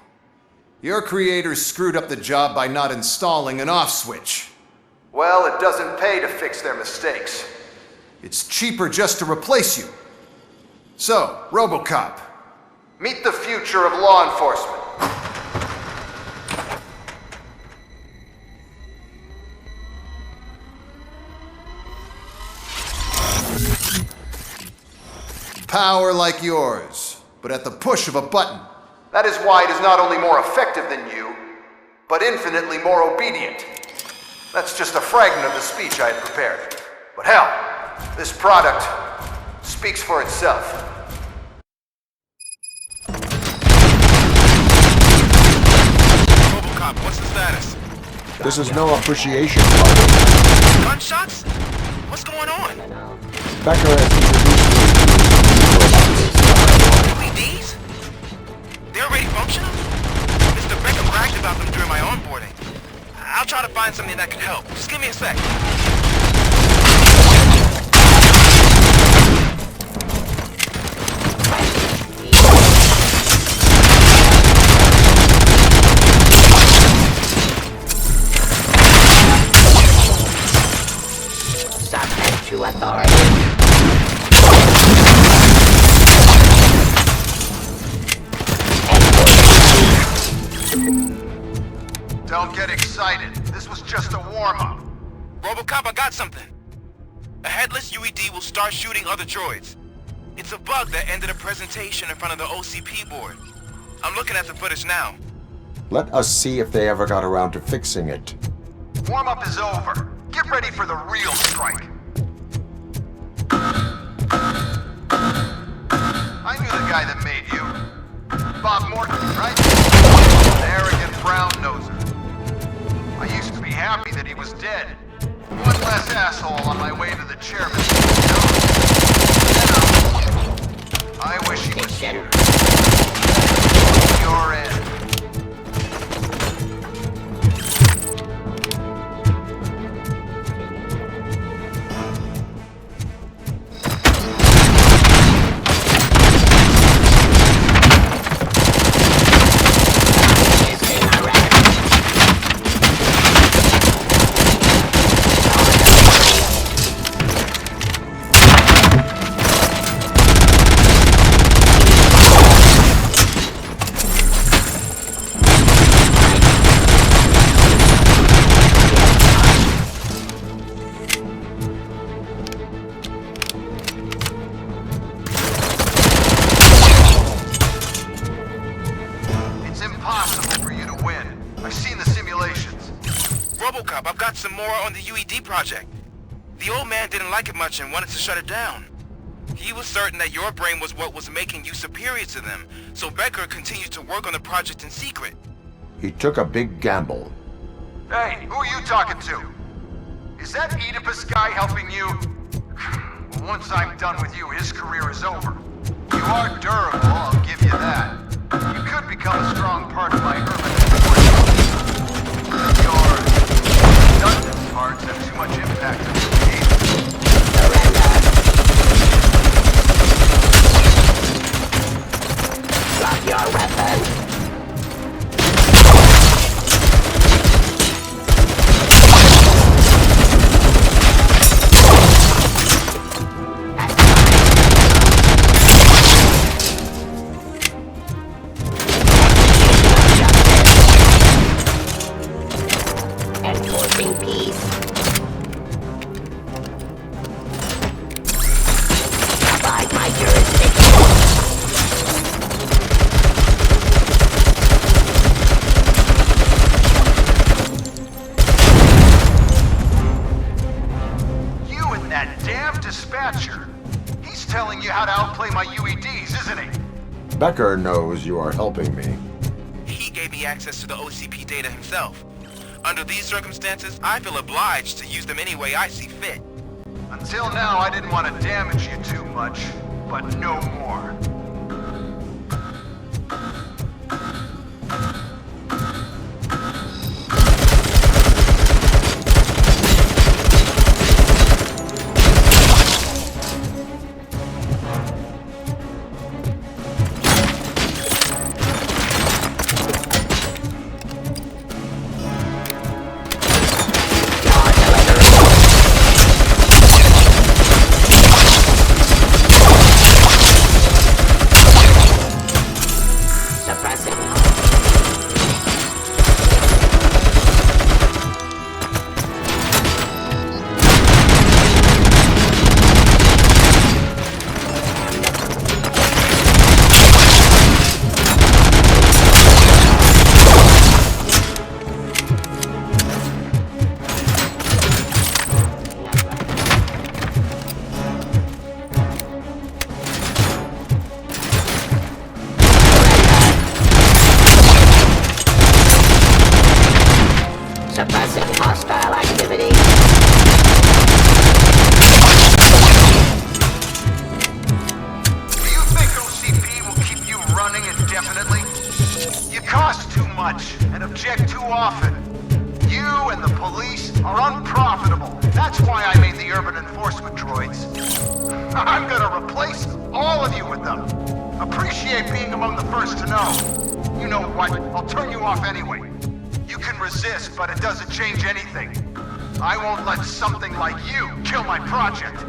Speaker 19: Your creators screwed up the job by not installing an off switch. Well, it doesn't pay to fix their mistakes. It's cheaper just to replace you. So, Robocop, meet the future of law enforcement. Power like yours, but at the push of a button. That is why it is not only more effective than you, but infinitely more obedient. That's just a fragment of the speech I had prepared. But hell, this product speaks for itself.
Speaker 22: Robocop, what's the status?
Speaker 6: This is no appreciation party.
Speaker 22: Gunshots? What's going on?
Speaker 6: Becker has
Speaker 22: LEDs? They're already functional? Mr. Becker bragged about them during my onboarding. I'll try to find something that can help. Just give me a sec.
Speaker 13: Subject to authority.
Speaker 19: Don't get excited. This was just a warm-up.
Speaker 22: Robocop, I got something. A headless UED will start shooting other droids. It's a bug that ended a presentation in front of the OCP board. I'm looking at the footage now.
Speaker 6: Let us see if they ever got around to fixing it.
Speaker 19: Warm-up is over. Get ready for the real strike. I knew the guy that made you. Bob Morton, right? An arrogant brown-noser. I used to be happy that he was dead. One less asshole on my way to the chairman. Now, I wish he was here. Your end.
Speaker 22: Robocop, I've got some more on the UED project. The old man didn't like it much and wanted to shut it down. He was certain that your brain was what was making you superior to them, so Becker continued to work on the project in secret.
Speaker 6: He took a big gamble.
Speaker 19: Hey, who are you talking to? Is that Oedipus guy helping you? Well, once I'm done with you, his career is over. You are durable, I'll give you that. You could become a strong part of my hermit. Your redundant parts have too much impact on the behavior.
Speaker 13: Drop your weapon. Enforcing peace. Abide my jurisdiction.
Speaker 19: You and that damn dispatcher. He's telling you how to outplay my UEDs, isn't he?
Speaker 6: Becker knows you are helping me.
Speaker 22: He gave me access to the OCP data himself. Under these circumstances, I feel obliged to use them any way I see fit.
Speaker 19: Until now, I didn't want to damage you too much, but no more. object too often. You and the police are unprofitable. That's why I made the urban enforcement droids. I'm gonna replace all of you with them. Appreciate being among the first to know. You know what? I'll turn you off anyway. You can resist, but it doesn't change anything. I won't let something like you kill my project.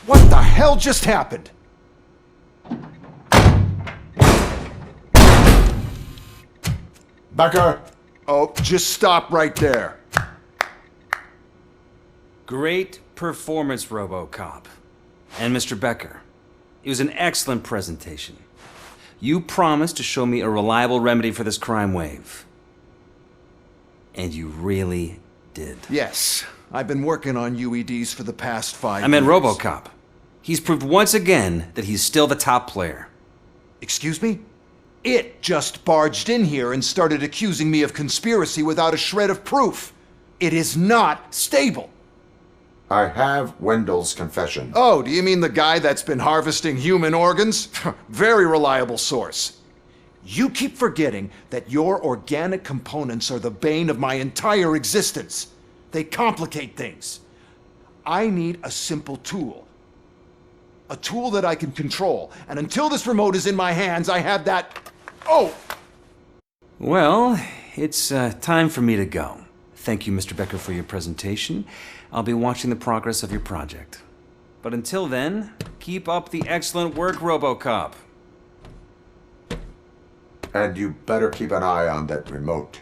Speaker 9: What the hell just happened?
Speaker 6: Becker!
Speaker 9: Oh, just stop right there.
Speaker 15: Great performance, Robocop. And Mr. Becker, it was an excellent presentation. You promised to show me a reliable remedy for this crime wave. And you really did.
Speaker 9: Yes, I've been working on UEDs for the past 5 years.
Speaker 15: I meant Robocop. He's proved once again that he's still the top player.
Speaker 9: Excuse me? It just barged in here and started accusing me of conspiracy without a shred of proof. It is not stable.
Speaker 6: I have Wendell's confession.
Speaker 9: Oh, do you mean the guy that's been harvesting human organs? Very reliable source. You keep forgetting that your organic components are the bane of my entire existence. They complicate things. I need a simple tool. A tool that I can control. And until this remote is in my hands, I have that... Oh!
Speaker 15: Well, it's time for me to go. Thank you, Mr. Becker, for your presentation. I'll be watching the progress of your project. But until then, keep up the excellent work, Robocop.
Speaker 6: And you better keep an eye on that remote.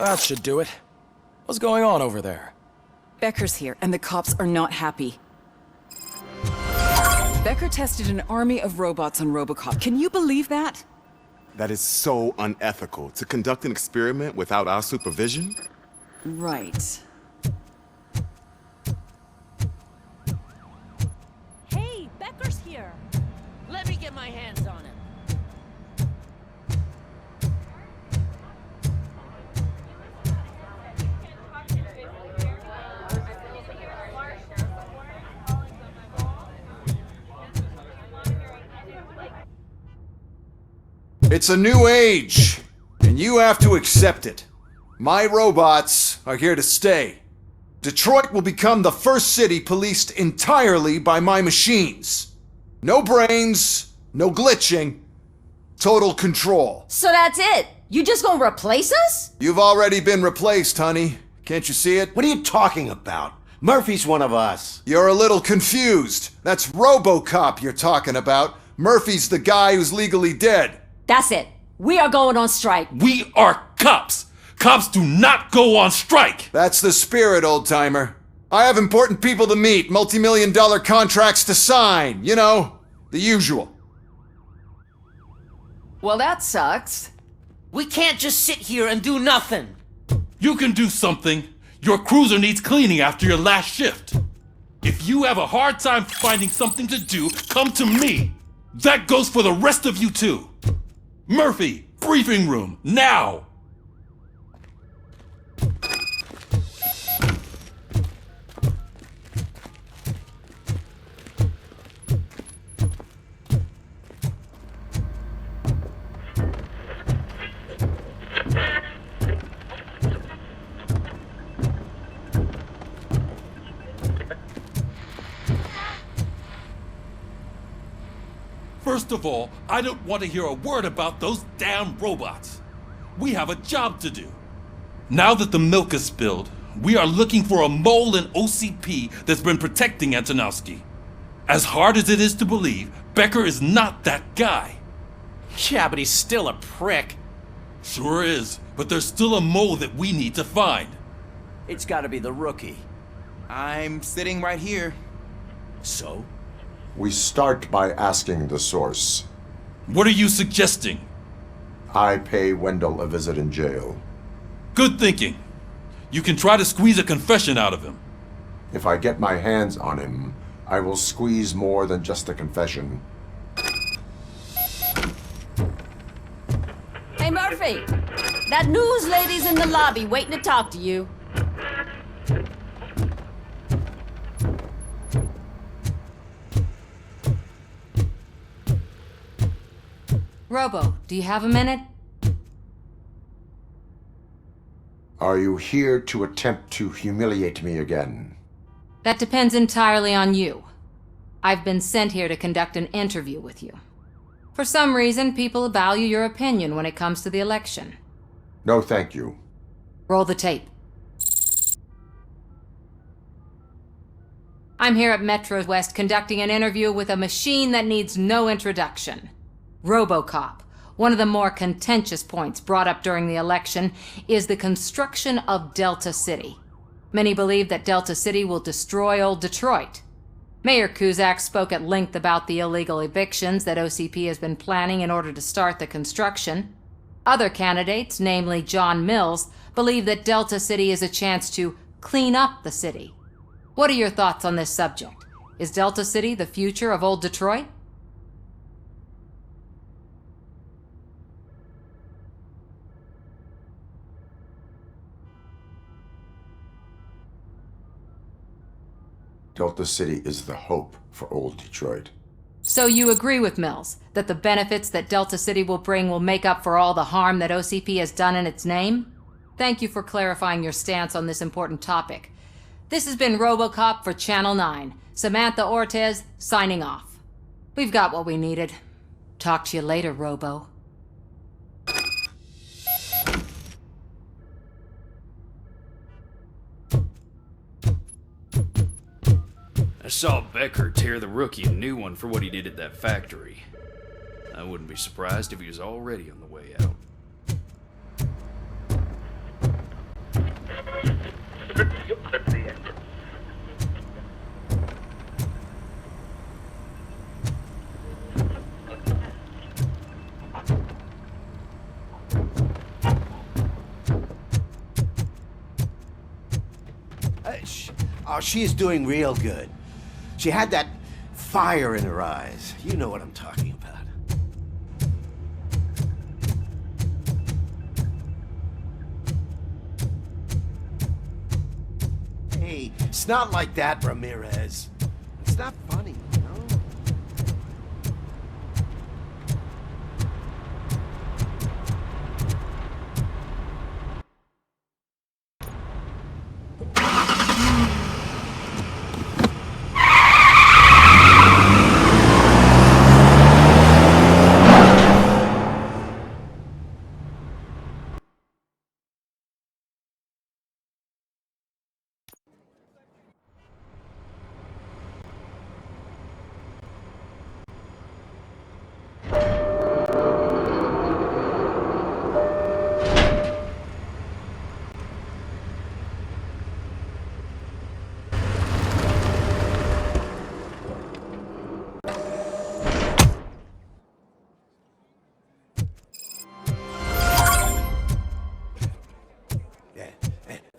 Speaker 4: That should do it. What's going on over there?
Speaker 12: Becker's here, and the cops are not happy. Becker tested an army of robots on Robocop. Can you believe that?
Speaker 17: That is so unethical. To conduct an experiment without our supervision?
Speaker 12: Right.
Speaker 16: Hey, Becker's here.
Speaker 18: Let me get my hands on him.
Speaker 9: It's a new age, and you have to accept it. My robots are here to stay. Detroit will become the first city policed entirely by my machines. No brains, no glitching, total control.
Speaker 8: So that's it? You just gonna replace us?
Speaker 9: You've already been replaced, honey. Can't you see it?
Speaker 13: What are you talking about? Murphy's one of us.
Speaker 9: You're a little confused. That's Robocop you're talking about. Murphy's the guy who's legally dead.
Speaker 8: That's it. We are going on strike.
Speaker 14: We are cops. Cops do not go on strike.
Speaker 9: That's the spirit, old-timer. I have important people to meet, multi-million-dollar contracts to sign. You know, the usual.
Speaker 8: Well, that sucks.
Speaker 18: We can't just sit here and do nothing.
Speaker 14: You can do something. Your cruiser needs cleaning after your last shift. If you have a hard time finding something to do, come to me. That goes for the rest of you too. Murphy, briefing room, now! First of all, I don't want to hear a word about those damn robots. We have a job to do. Now that the milk is spilled, we are looking for a mole in OCP that's been protecting Antonowski. As hard as it is to believe, Becker is not that guy.
Speaker 20: Yeah, but he's still a prick.
Speaker 14: Sure is, but there's still a mole that we need to find.
Speaker 3: It's gotta be the rookie.
Speaker 11: I'm sitting right here.
Speaker 3: So?
Speaker 6: We start by asking the source.
Speaker 14: What are you suggesting?
Speaker 6: I pay Wendell a visit in jail.
Speaker 14: Good thinking. You can try to squeeze a confession out of him.
Speaker 6: If I get my hands on him, I will squeeze more than just a confession.
Speaker 8: Hey, Murphy. That news lady's in the lobby waiting to talk to you.
Speaker 2: Robo, do you have a minute?
Speaker 6: Are you here to attempt to humiliate me again?
Speaker 2: That depends entirely on you. I've been sent here to conduct an interview with you. For some reason, people value your opinion when it comes to the election.
Speaker 6: No, thank you.
Speaker 2: Roll the tape. I'm here at Metro West conducting an interview with a machine that needs no introduction. Robocop. One of the more contentious points brought up during the election is the construction of Delta City. Many believe that Delta City will destroy old Detroit. Mayor Cusack spoke at length about the illegal evictions that OCP has been planning in order to start the construction. Other candidates, namely John Mills, believe that Delta City is a chance to clean up the city. What are your thoughts on this subject? Is Delta City the future of old Detroit?
Speaker 6: Delta City is the hope for old Detroit.
Speaker 2: So you agree with Mills, that the benefits that Delta City will bring will make up for all the harm that OCP has done in its name? Thank you for clarifying your stance on this important topic. This has been Robocop for Channel 9. Samantha Ortez, signing off. We've got what we needed. Talk to you later, Robo.
Speaker 21: I saw Becker tear the rookie a new one for what he did at that factory. I wouldn't be surprised if he was already on the way out.
Speaker 13: She is doing real good. She had that fire in her eyes. You know what I'm talking about. Hey, it's not like that, Ramirez. It's not funny, you know?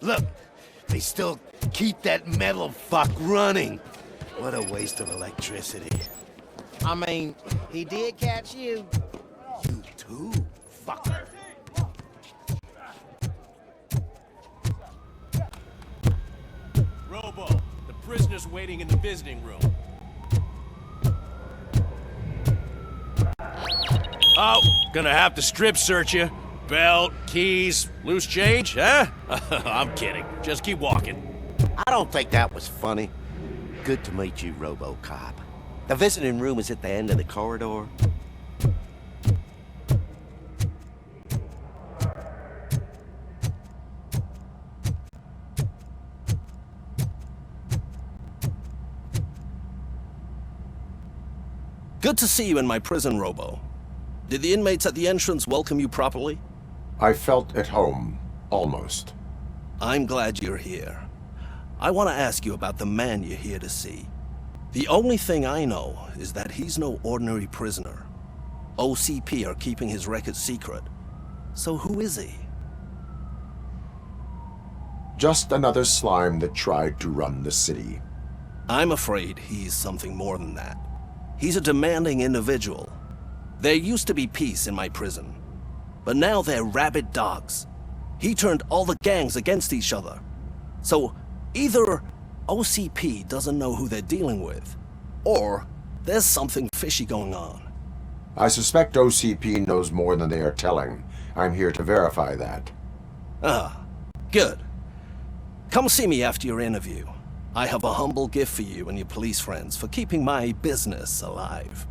Speaker 13: Look, they still keep that metal fuck running. What a waste of electricity.
Speaker 10: I mean, he did catch you.
Speaker 13: You too, fucker.
Speaker 1: Robo, the prisoner's waiting in the visiting room. Oh, gonna have to strip search you. Belt, keys, loose change, huh? I'm kidding. Just keep walking.
Speaker 13: I don't think that was funny. Good to meet you, Robocop. The visiting room is at the end of the corridor.
Speaker 5: Good to see you in my prison, Robo. Did the inmates at the entrance welcome you properly?
Speaker 6: I felt at home, almost.
Speaker 5: I'm glad you're here. I want to ask you about the man you're here to see. The only thing I know is that he's no ordinary prisoner. OCP are keeping his record secret. So who is he?
Speaker 6: Just another slime that tried to run the city.
Speaker 5: I'm afraid he's something more than that. He's a demanding individual. There used to be peace in my prison, but now they're rabid dogs. He turned all the gangs against each other. So either OCP doesn't know who they're dealing with, or there's something fishy going on.
Speaker 6: I suspect OCP knows more than they are telling. I'm here to verify that.
Speaker 5: Ah, good. Come see me after your interview. I have a humble gift for you and your police friends for keeping my business alive.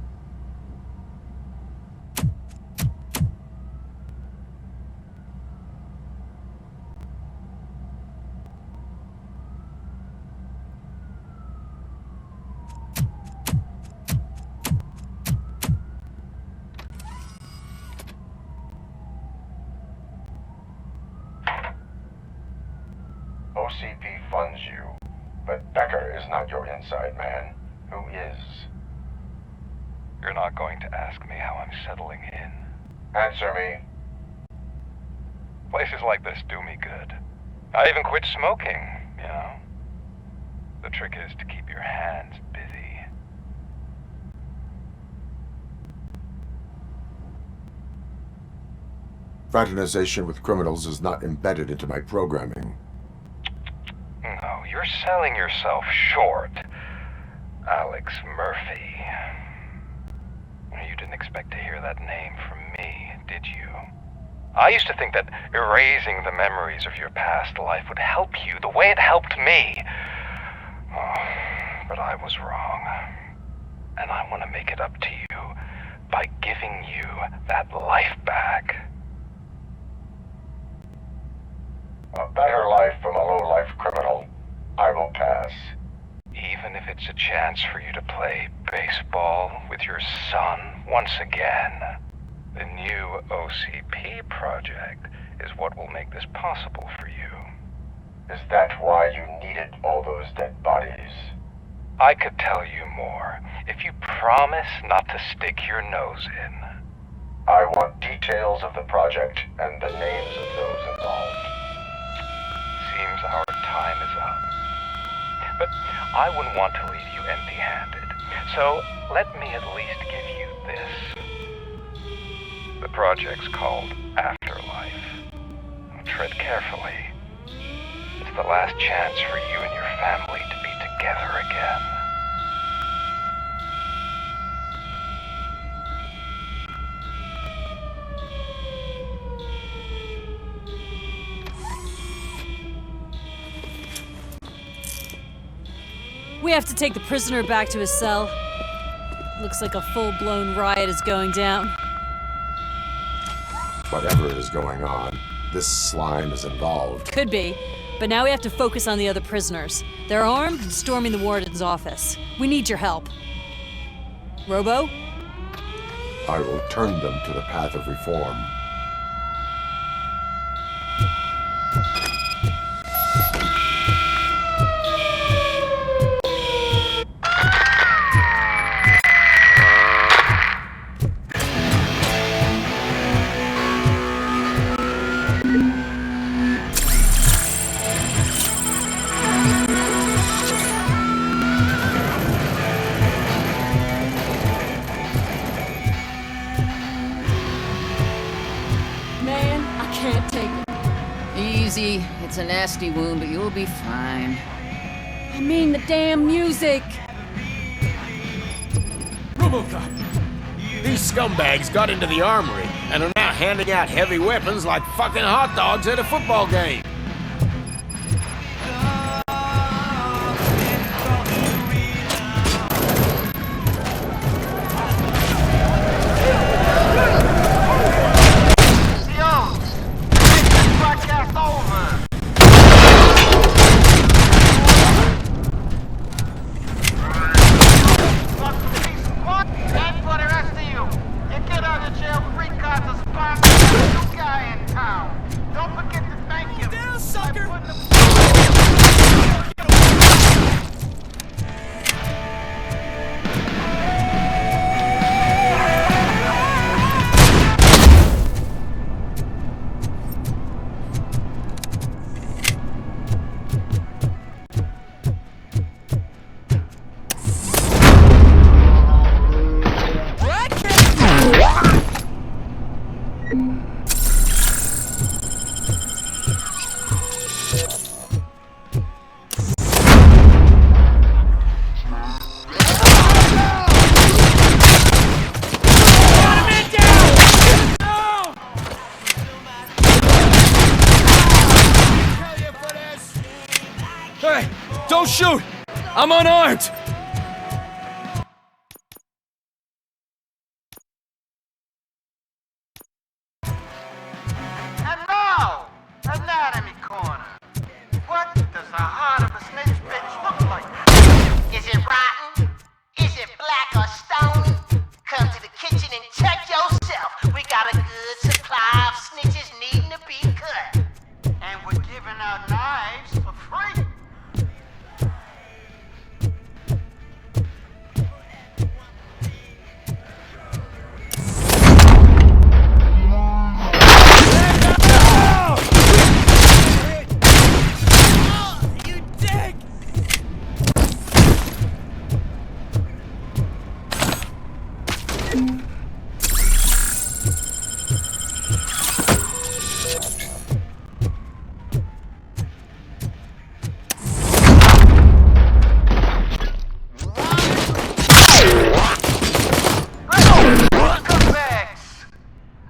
Speaker 19: OCP funds you, but Becker is not your inside man. Who is? You're not going to ask me how I'm settling in. Answer me. Places like this do me good. I even quit smoking, you know. The trick is to keep your hands busy.
Speaker 6: Fraternization with criminals is not embedded into my programming.
Speaker 19: No, you're selling yourself short, Alex Murphy. You didn't expect to hear that name from me, did you? I used to think that erasing the memories of your past life would help you the way it helped me. Oh, but I was wrong. And I want to make it up to you by giving you that life back. A better life from a low-life criminal. I will pass. Even if it's a chance for you to play baseball with your son once again. The new OCP project is what will make this possible for you. Is that why you needed all those dead bodies? I could tell you more if you promise not to stick your nose in. I want details of the project and the names of those involved. Seems our time is up.
Speaker 7: but I wouldn't want to leave you empty-handed. So let me at least give you this. The project's called Afterlife. Tread carefully. It's the last chance for you and your family to be together again.
Speaker 16: We have to take the prisoner back to his cell. Looks like a full-blown riot is going down.
Speaker 6: Whatever is going on, this slime is involved.
Speaker 16: Could be, but now we have to focus on the other prisoners. They're armed and storming the warden's office. We need your help. Robo?
Speaker 6: I will turn them to the path of reform.
Speaker 8: Easy. It's a nasty wound, but you'll be fine. I mean the damn music!
Speaker 1: Robocop! These scumbags got into the armory and are now handing out heavy weapons like fucking hot dogs at a football game.
Speaker 15: Hey, don't shoot! I'm unarmed!
Speaker 19: And now, Anatomy Corner. What does the heart of a snake bitch look like?
Speaker 18: Is it rotten? Is it black or stone? Come to the kitchen and check yourself. We got a good supply of snitches needing to be cut.
Speaker 19: And we're giving out knives for free.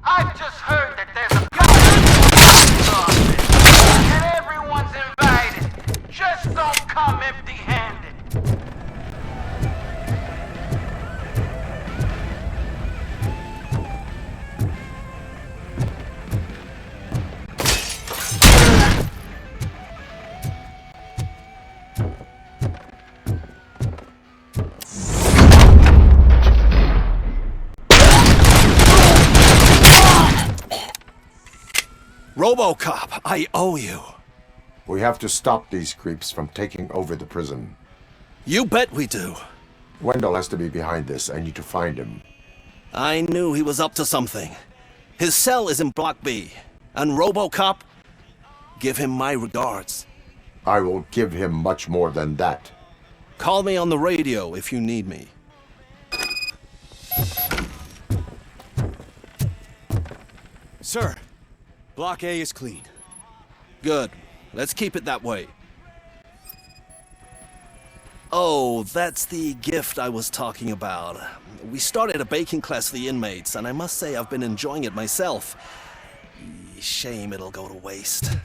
Speaker 19: I've just heard that there's a and everyone's invited. Just don't come empty-handed.
Speaker 5: Robocop, I owe you.
Speaker 6: We have to stop these creeps from taking over the prison.
Speaker 5: You bet we do.
Speaker 6: Wendell has to be behind this. I need to find him.
Speaker 5: I knew he was up to something. His cell is in Block B. And Robocop, give him my regards.
Speaker 6: I will give him much more than that.
Speaker 5: Call me on the radio if you need me.
Speaker 15: Sir, Block A is clean.
Speaker 5: Good. Let's keep it that way. Oh, that's the gift I was talking about. We started a baking class for the inmates, and I must say I've been enjoying it myself. Shame it'll go to waste.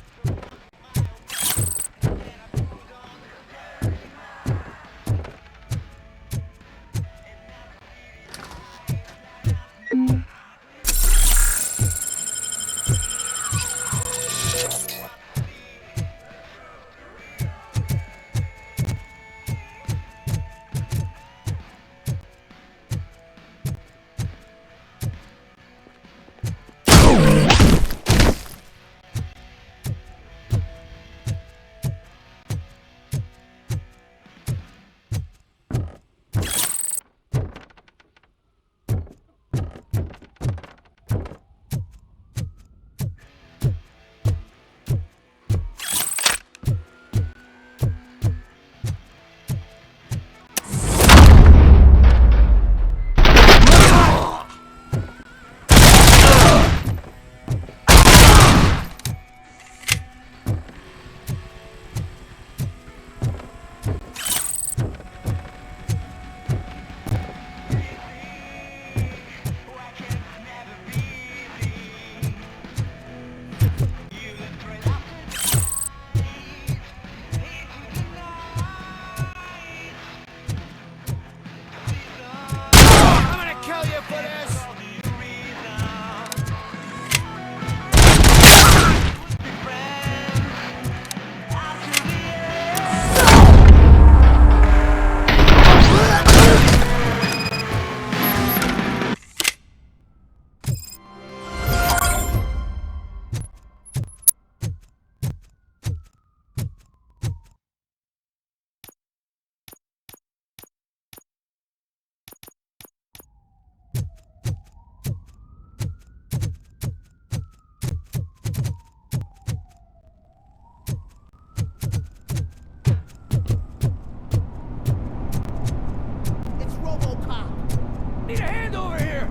Speaker 10: It's Robocop.
Speaker 21: Need a hand over here!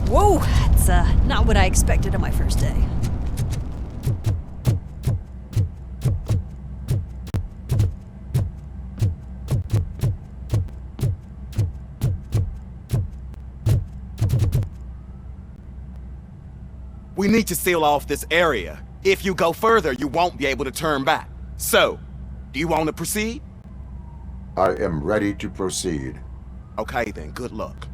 Speaker 12: Whoa, that's not what I expected on my first day.
Speaker 17: We need to seal off this area. If you go further, you won't be able to turn back. So, do you want to proceed?
Speaker 6: I am ready to proceed.
Speaker 17: Okay then, good luck.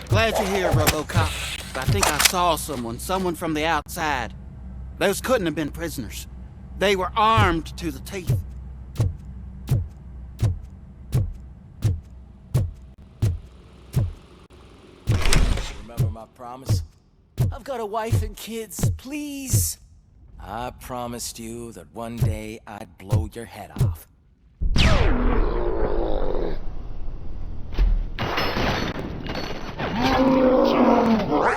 Speaker 4: Glad you're here, Robocop. I think I saw someone from the outside. Those couldn't have been prisoners. They were armed to the teeth.
Speaker 20: Remember my promise? I've got a wife and kids, please. I promised you that one day I'd blow your head off.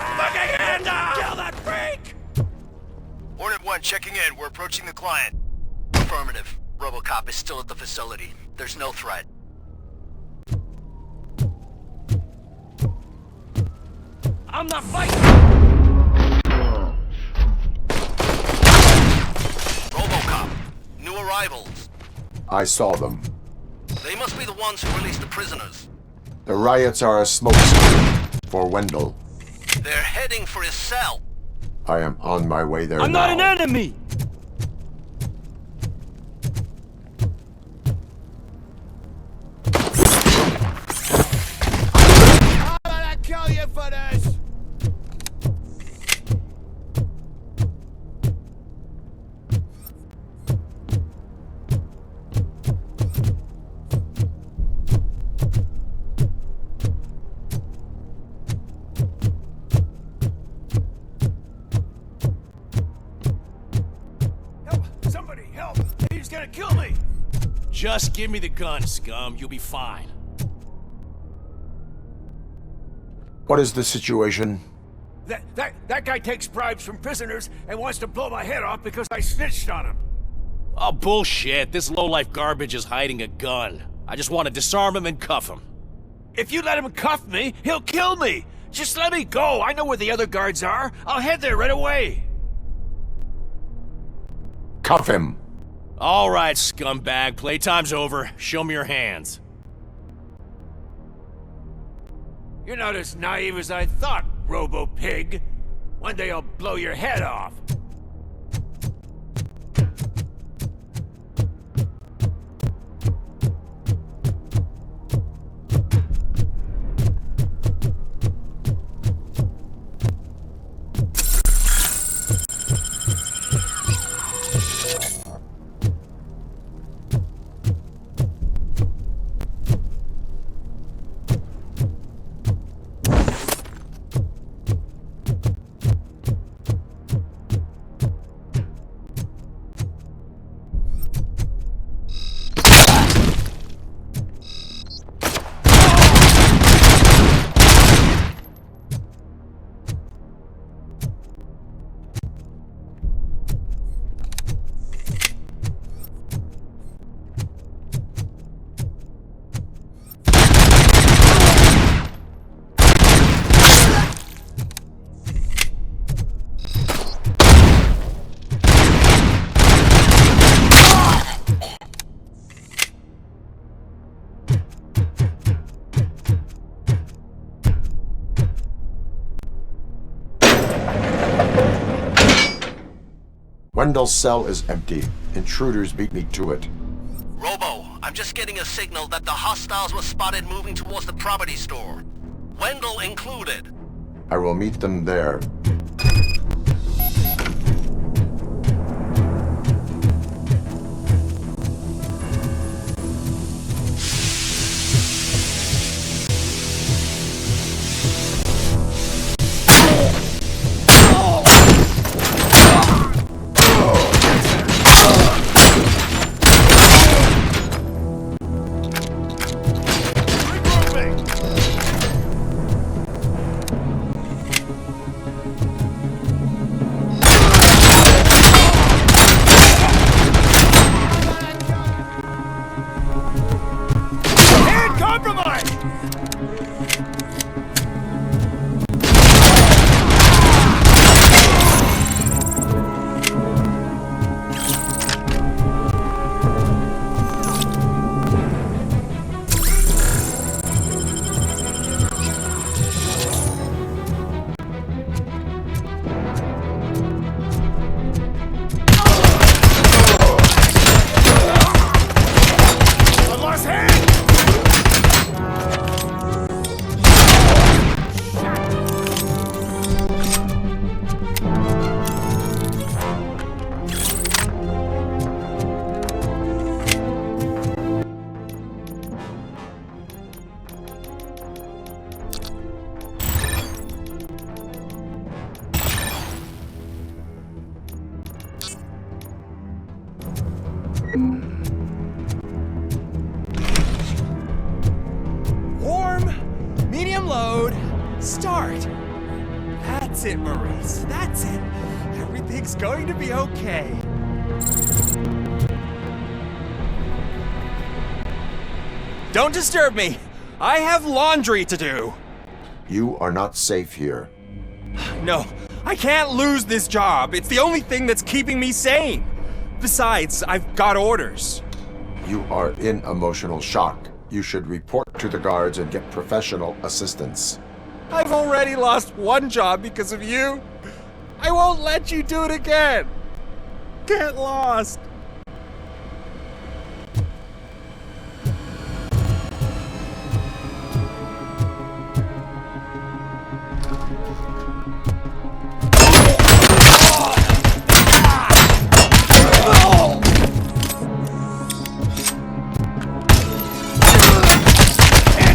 Speaker 19: Fucking hand up! Kill that freak! Hornet 1 checking in. We're approaching the client. Affirmative.
Speaker 5: Robocop is still at the facility. There's no threat.
Speaker 1: I'm not fighting!
Speaker 5: Robocop, new arrivals.
Speaker 6: I saw them.
Speaker 5: They must be the ones who released the prisoners.
Speaker 6: The riots are a smokescreen for Wendell.
Speaker 5: They're heading for his cell.
Speaker 6: I am on my way there
Speaker 1: I'm
Speaker 6: now.
Speaker 1: not an enemy!
Speaker 4: I'm gonna kill you for this!
Speaker 1: Somebody help! He's gonna kill me!
Speaker 9: Just give me the gun, scum. You'll be fine.
Speaker 6: What is the situation?
Speaker 1: That guy takes bribes from prisoners and wants to blow my head off because I snitched on him.
Speaker 9: Oh, bullshit. This lowlife garbage is hiding a gun. I just want to disarm him and cuff him.
Speaker 1: If you let him cuff me, he'll kill me! Just let me go! I know where the other guards are! I'll head there right away!
Speaker 6: Cuff him!
Speaker 9: All right, scumbag. Playtime's over. Show me your hands.
Speaker 1: You're not as naive as I thought, Robo-Pig. One day I'll blow your head off.
Speaker 6: Wendell's cell is empty. Intruders beat me to it.
Speaker 5: Robo, I'm just getting a signal that the hostiles were spotted moving towards the property store. Wendell included.
Speaker 6: I will meet them there.
Speaker 22: Warm, medium load, start. That's it, Maurice. That's it. Everything's going to be okay. Don't disturb me. I have laundry to do.
Speaker 6: You are not safe here.
Speaker 22: No, I can't lose this job. It's the only thing that's keeping me sane. Besides, I've got orders.
Speaker 6: You are in emotional shock. You should report to the guards and get professional assistance.
Speaker 22: I've already lost one job because of you. I won't let you do it again. Get lost.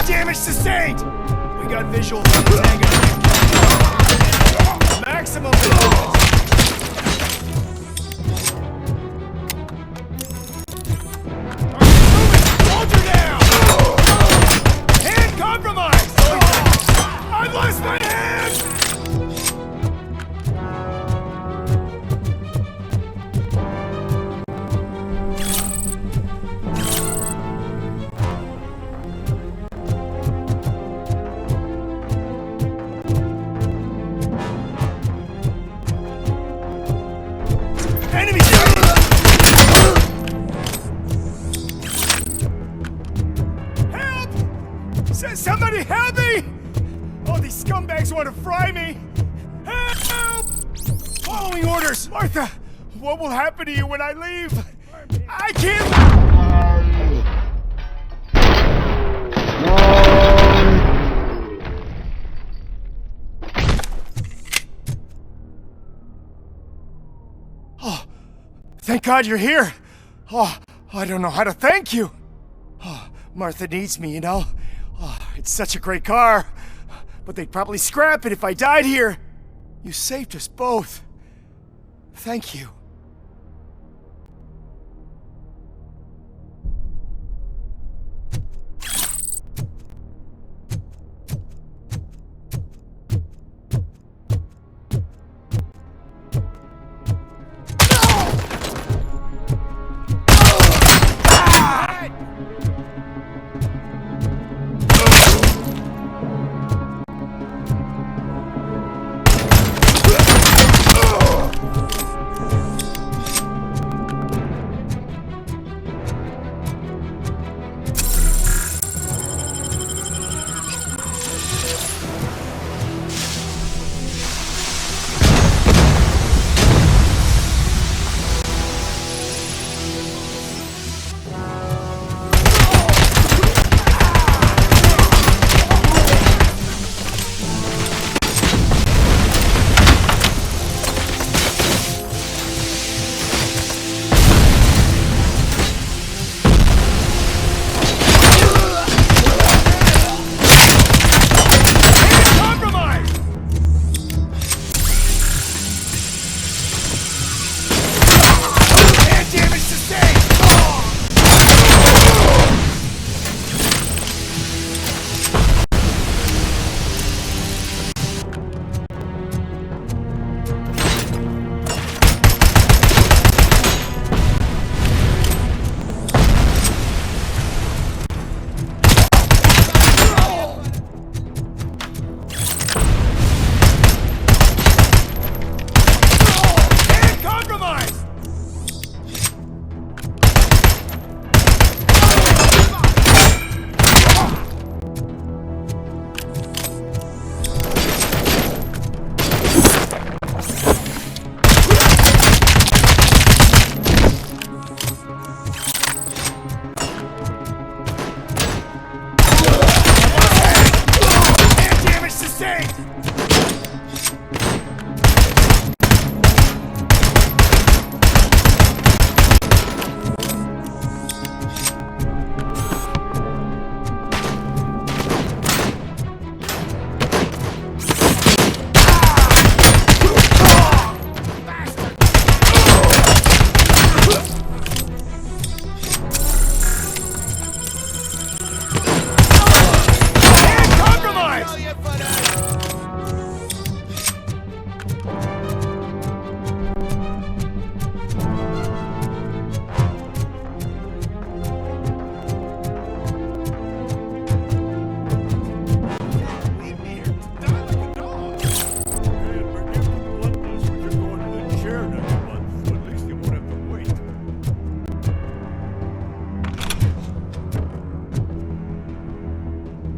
Speaker 19: Damage sustained! We got visuals on the tango. Maximum visuals! Soldier down! Hand compromised! I've lost my hand! Enemy! Help! Somebody help me! Oh, these scumbags want to fry me! Help! Following orders! Martha, what will happen to you when I leave? I can't... Oh, thank God you're here. Oh, I don't know how to thank you. Oh, Martha needs me, you know. Oh, it's such a great car. But they'd probably scrap it if I died here. You saved us both. Thank you.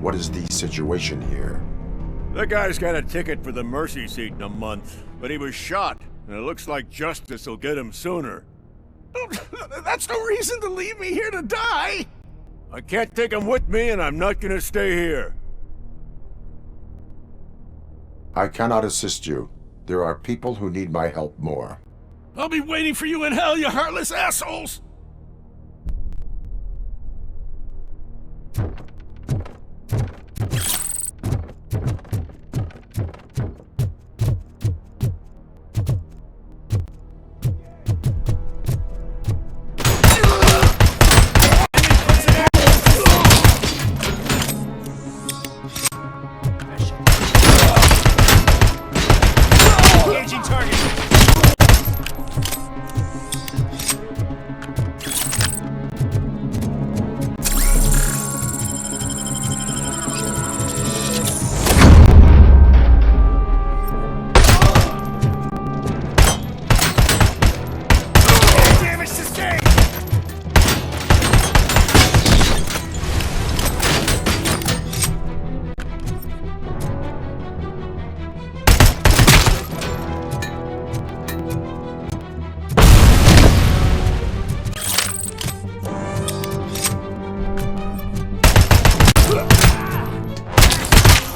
Speaker 6: What is the situation here?
Speaker 3: That guy's got a ticket for the mercy seat in a month, but he was shot, and it looks like justice will get him sooner.
Speaker 1: That's no reason to leave me here to die!
Speaker 3: I can't take him with me, and I'm not gonna stay here.
Speaker 6: I cannot assist you. There are people who need my help more.
Speaker 1: I'll be waiting for you in hell, you heartless assholes!
Speaker 9: Engaging target.
Speaker 1: Damage sustained!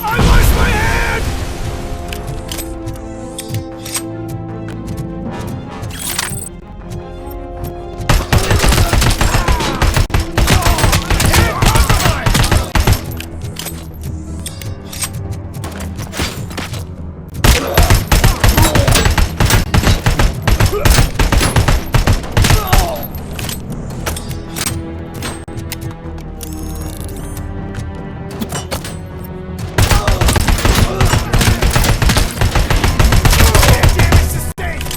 Speaker 1: I lost my hand! Damage sustained!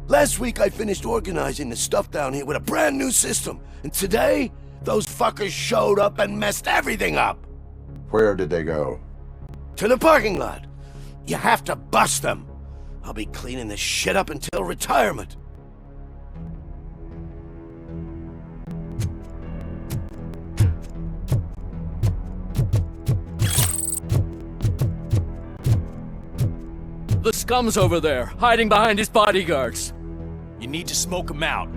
Speaker 13: Last week I finished organizing the stuff down here with a brand new system. And today, those fuckers showed up and messed everything up.
Speaker 6: Where did they go?
Speaker 13: To the parking lot. You have to bust them. I'll be cleaning this shit up until retirement.
Speaker 11: The scum's over there, hiding behind his bodyguards.
Speaker 9: You need to smoke him out.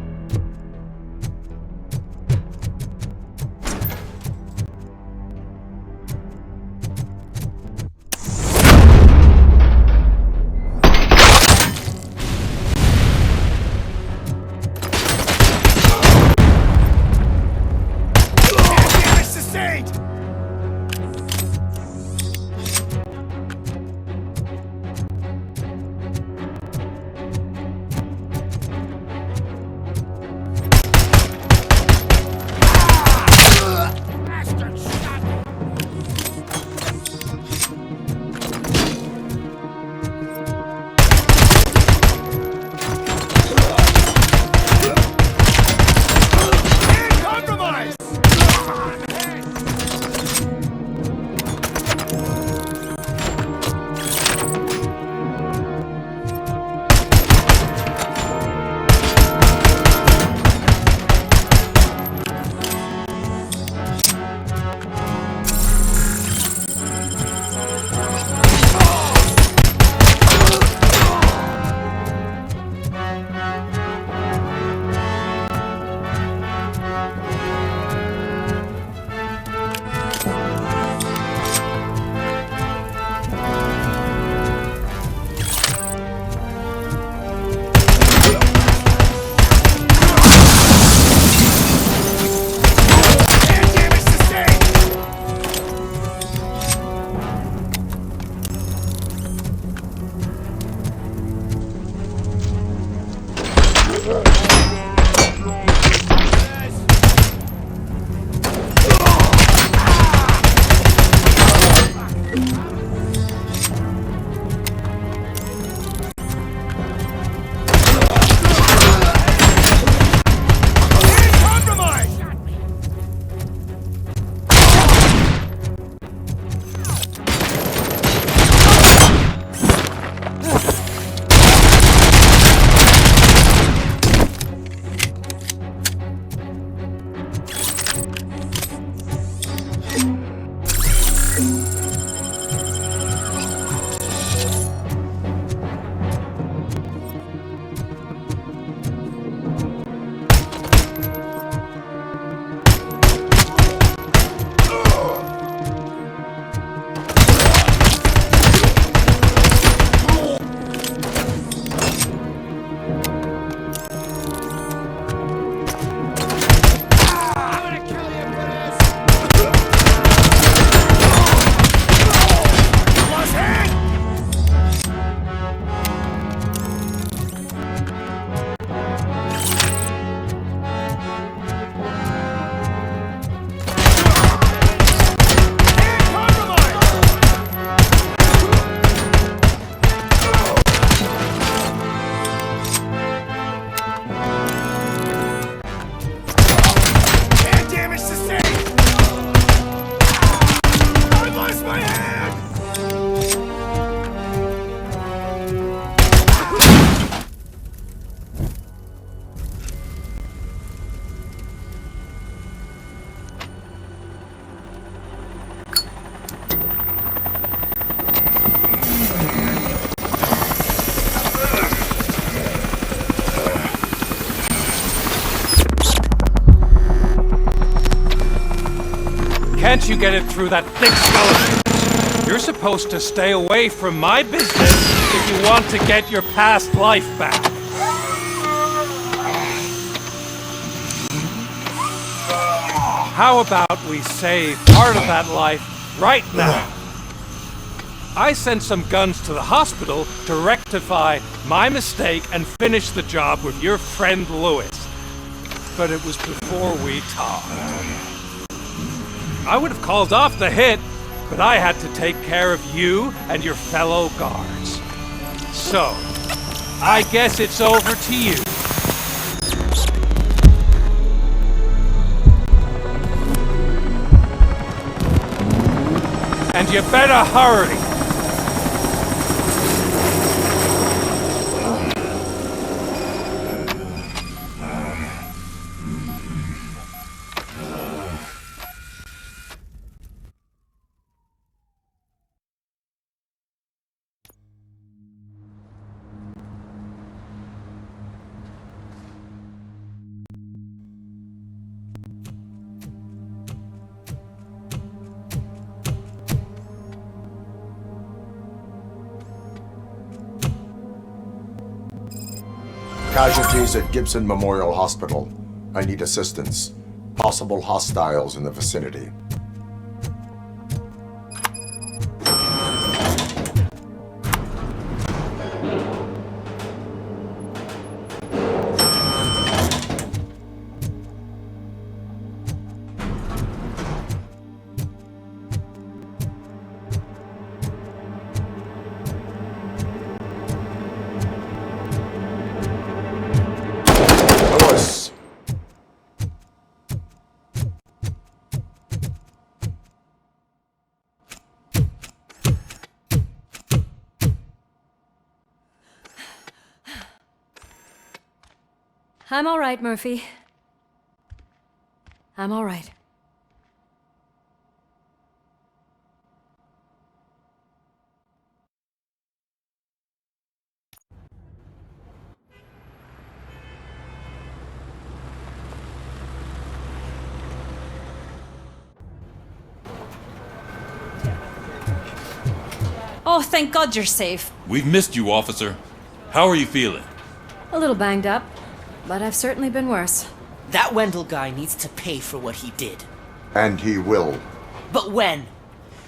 Speaker 14: Can't you get it through that thick skeleton? You're supposed to stay away from my business if you want to get your past life back. How about we save part of that life right now? I sent some guns to the hospital to rectify my mistake and finish the job with your friend Louis. But it was before we talked. I would have called off the hit, but I had to take care of you and your fellow guards. So, I guess it's over to you. And you better hurry.
Speaker 6: Casualties at Gibson Memorial Hospital. I need assistance. Possible hostiles in the vicinity.
Speaker 12: I'm all right, Murphy. I'm all right.
Speaker 16: Oh, thank God you're safe.
Speaker 2: We've missed you, officer. How are you feeling?
Speaker 12: A little banged up, but I've certainly been worse.
Speaker 10: That Wendell guy needs to pay for what he did.
Speaker 6: And he will.
Speaker 10: But when?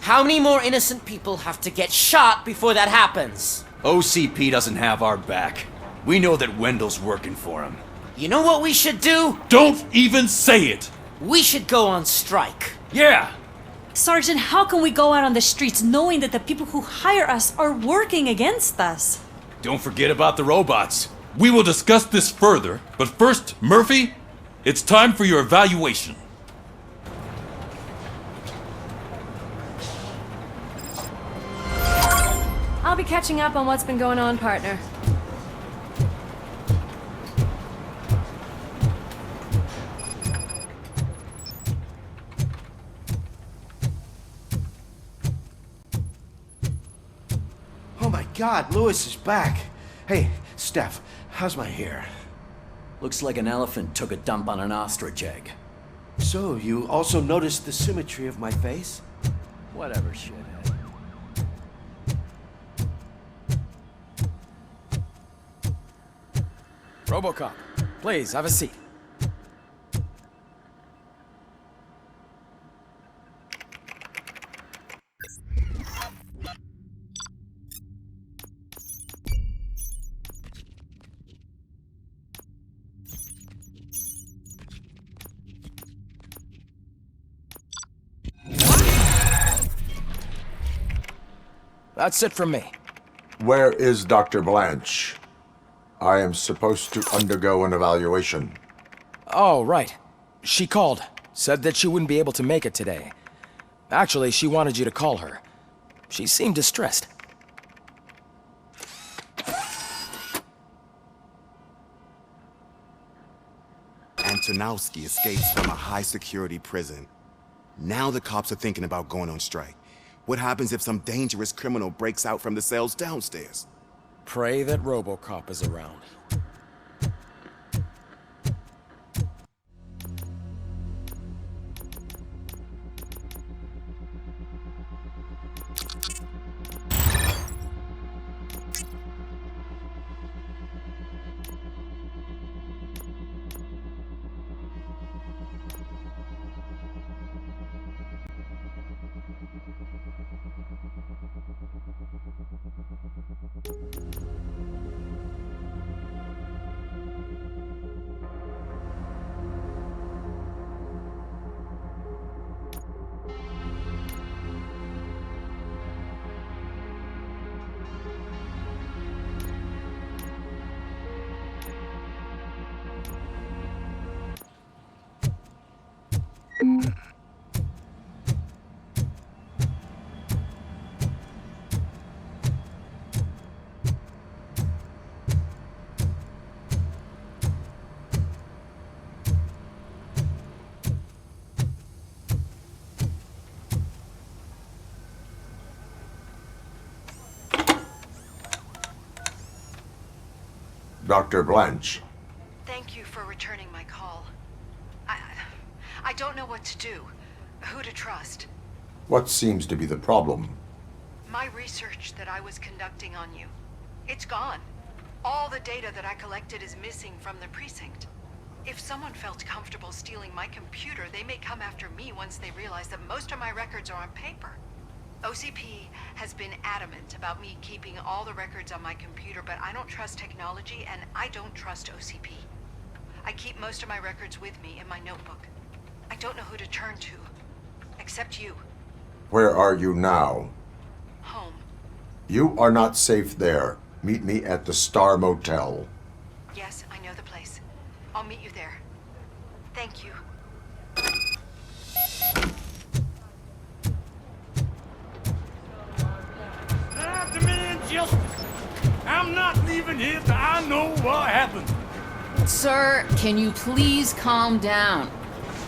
Speaker 10: How many more innocent people have to get shot before that happens?
Speaker 15: OCP doesn't have our back. We know that Wendell's working for him.
Speaker 10: You know what we should do?
Speaker 2: Don't even say it!
Speaker 10: We should go on strike.
Speaker 15: Yeah!
Speaker 16: Sergeant, how can we go out on the streets knowing that the people who hire us are working against us?
Speaker 15: Don't forget about the robots.
Speaker 2: We will discuss this further, but first, Murphy, it's time for your evaluation.
Speaker 12: I'll be catching up on what's been going on, partner.
Speaker 13: Oh my God, Lewis is back. Hey, Steph, how's my hair?
Speaker 11: Looks like an elephant took a dump on an ostrich egg.
Speaker 13: So, you also noticed the symmetry of my face?
Speaker 11: Whatever, shithead.
Speaker 20: Robocop, please, have a seat. That's it from me.
Speaker 6: Where is Dr. Blanche? I am supposed to undergo an evaluation.
Speaker 20: Oh, right. She called. Said that she wouldn't be able to make it today. Actually, she wanted you to call her. She seemed distressed.
Speaker 17: Antonowski escapes from a high-security prison. Now the cops are thinking about going on strike. What happens if some dangerous criminal breaks out from the cells downstairs?
Speaker 20: Pray that Robocop is around.
Speaker 6: Dr. Blanche.
Speaker 7: Thank you for returning my call. I don't know what to do. Who to trust.
Speaker 6: What seems to be the problem?
Speaker 7: My research that I was conducting on you. It's gone. All the data that I collected is missing from the precinct. If someone felt comfortable stealing my computer, they may come after me once they realize that most of my records are on paper. OCP has been adamant about me keeping all the records on my computer, but I don't trust technology and I don't trust OCP. I keep most of my records with me in my notebook. I don't know who to turn to, except you.
Speaker 6: Where are you now?
Speaker 7: Home.
Speaker 6: You are not safe there. Meet me at the Star Motel.
Speaker 7: Yes, I know the place. I'll meet you there. Thank you.
Speaker 1: I'm not leaving here till I know what happened.
Speaker 8: Sir, can you please calm down?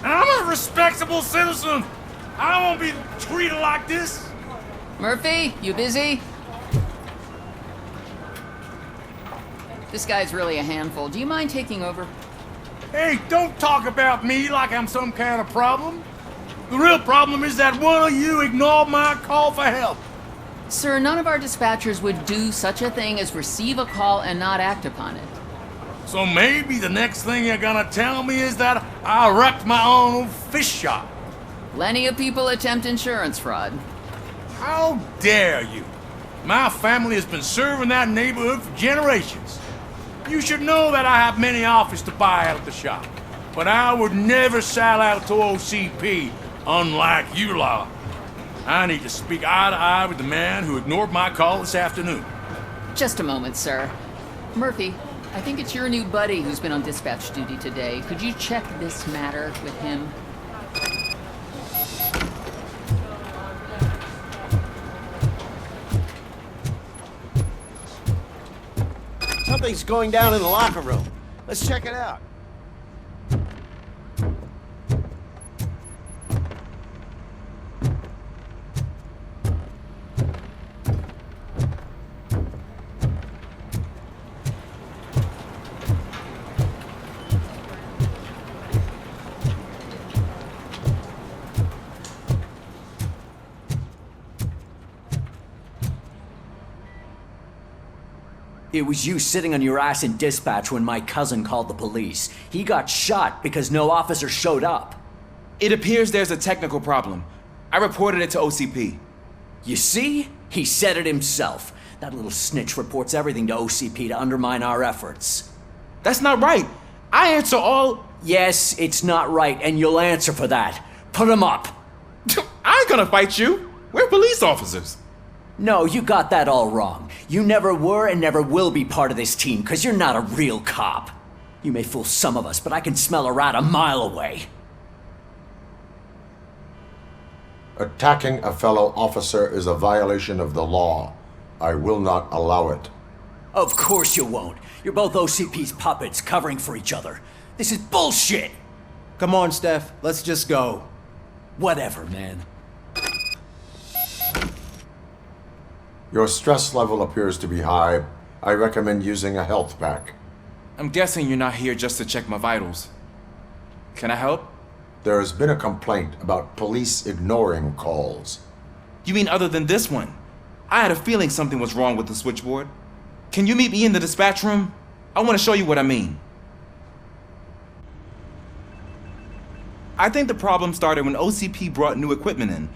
Speaker 1: I'm a respectable citizen. I won't be treated like this.
Speaker 8: Murphy, you busy? This guy's really a handful. Do you mind taking over?
Speaker 1: Hey, don't talk about me like I'm some kind of problem. The real problem is that one of you ignored my call for help.
Speaker 8: Sir, none of our dispatchers would do such a thing as receive a call and not act upon it.
Speaker 1: So maybe the next thing you're gonna tell me is that I wrecked my own fish shop.
Speaker 8: Plenty of people attempt insurance fraud.
Speaker 1: How dare you? My family has been serving that neighborhood for generations. You should know that I have many offers to buy out of the shop. But I would never sell out to OCP, unlike you lot. I need to speak eye to eye with the man who ignored my call this afternoon.
Speaker 8: Just a moment, sir. Murphy, I think it's your new buddy who's been on dispatch duty today. Could you check this matter with him?
Speaker 4: Something's going down in the locker room. Let's check it out.
Speaker 23: It was you sitting on your ass in dispatch when my cousin called the police. He got shot because no officer showed up.
Speaker 24: It appears there's a technical problem. I reported it to OCP.
Speaker 23: You see? He said it himself. That little snitch reports everything to OCP to undermine our efforts.
Speaker 24: That's not right. I answer all...
Speaker 23: Yes, it's not right, and you'll answer for that. Put him up.
Speaker 24: I ain't gonna fight you. We're police officers.
Speaker 23: No, you got that all wrong. You never were and never will be part of this team, because you're not a real cop. You may fool some of us, but I can smell a rat a mile away.
Speaker 6: Attacking a fellow officer is a violation of the law. I will not allow it.
Speaker 23: Of course you won't. You're both OCP's puppets covering for each other. This is bullshit!
Speaker 10: Come on, Steph. Let's just go.
Speaker 23: Whatever, man.
Speaker 6: Your stress level appears to be high. I recommend using a health pack.
Speaker 24: I'm guessing you're not here just to check my vitals. Can I help?
Speaker 6: There has been a complaint about police ignoring calls.
Speaker 24: You mean other than this one? I had a feeling something was wrong with the switchboard. Can you meet me in the dispatch room? I want to show you what I mean. I think the problem started when OCP brought new equipment in.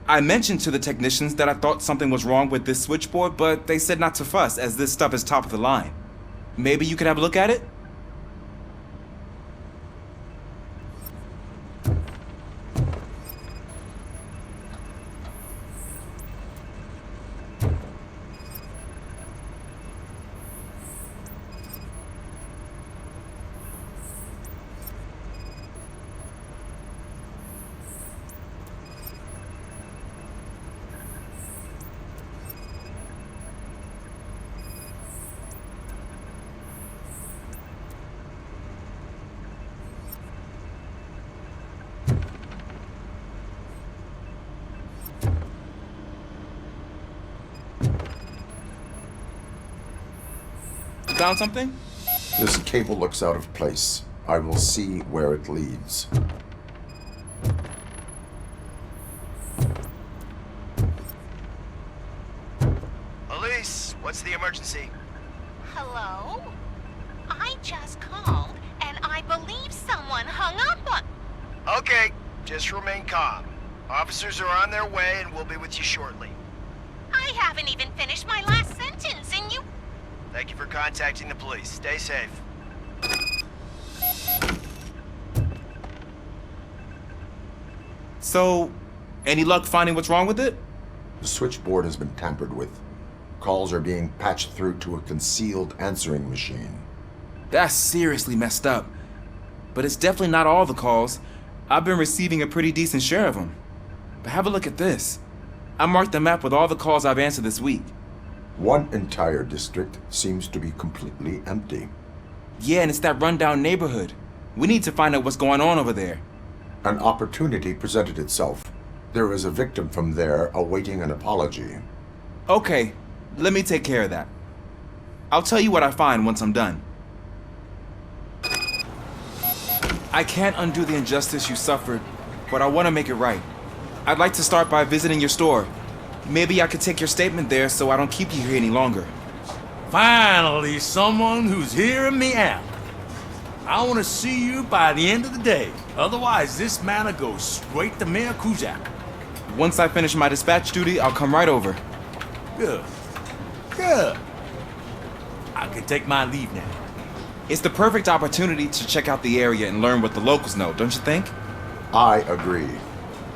Speaker 24: I mentioned to the technicians that I thought something was wrong with this switchboard, but they said not to fuss, as this stuff is top of the line. Maybe you could have a look at it? Found something?
Speaker 6: This cable looks out of place. I will see where it leads.
Speaker 19: Elise, what's the emergency?
Speaker 5: Hello? I just called, and I believe someone hung up on...
Speaker 19: Okay, just remain calm. Officers are on their way and we'll be with you shortly.
Speaker 5: I haven't even finished my last sentence, and you...
Speaker 19: Thank you for contacting the police. Stay safe.
Speaker 24: So, any luck finding what's wrong with it?
Speaker 6: The switchboard has been tampered with. Calls are being patched through to a concealed answering machine.
Speaker 24: That's seriously messed up. But it's definitely not all the calls. I've been receiving a pretty decent share of them. But have a look at this. I marked the map with all the calls I've answered this week.
Speaker 6: One entire district seems to be completely empty.
Speaker 24: Yeah, and it's that rundown neighborhood. We need to find out what's going on over there.
Speaker 6: An opportunity presented itself. There is a victim from there awaiting an apology.
Speaker 24: Okay, let me take care of that. I'll tell you what I find once I'm done. I can't undo the injustice you suffered, but I want to make it right. I'd like to start by visiting your store. Maybe I could take your statement there so I don't keep you here any longer.
Speaker 1: Finally, someone who's hearing me out. I want to see you by the end of the day. Otherwise, this matter goes straight to Mayor Kuzak.
Speaker 24: Once I finish my dispatch duty, I'll come right over.
Speaker 1: Good. Good. I can take my leave now.
Speaker 24: It's the perfect opportunity to check out the area and learn what the locals know, don't you think?
Speaker 6: I agree.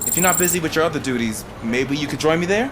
Speaker 24: If you're not busy with your other duties, maybe you could join me there?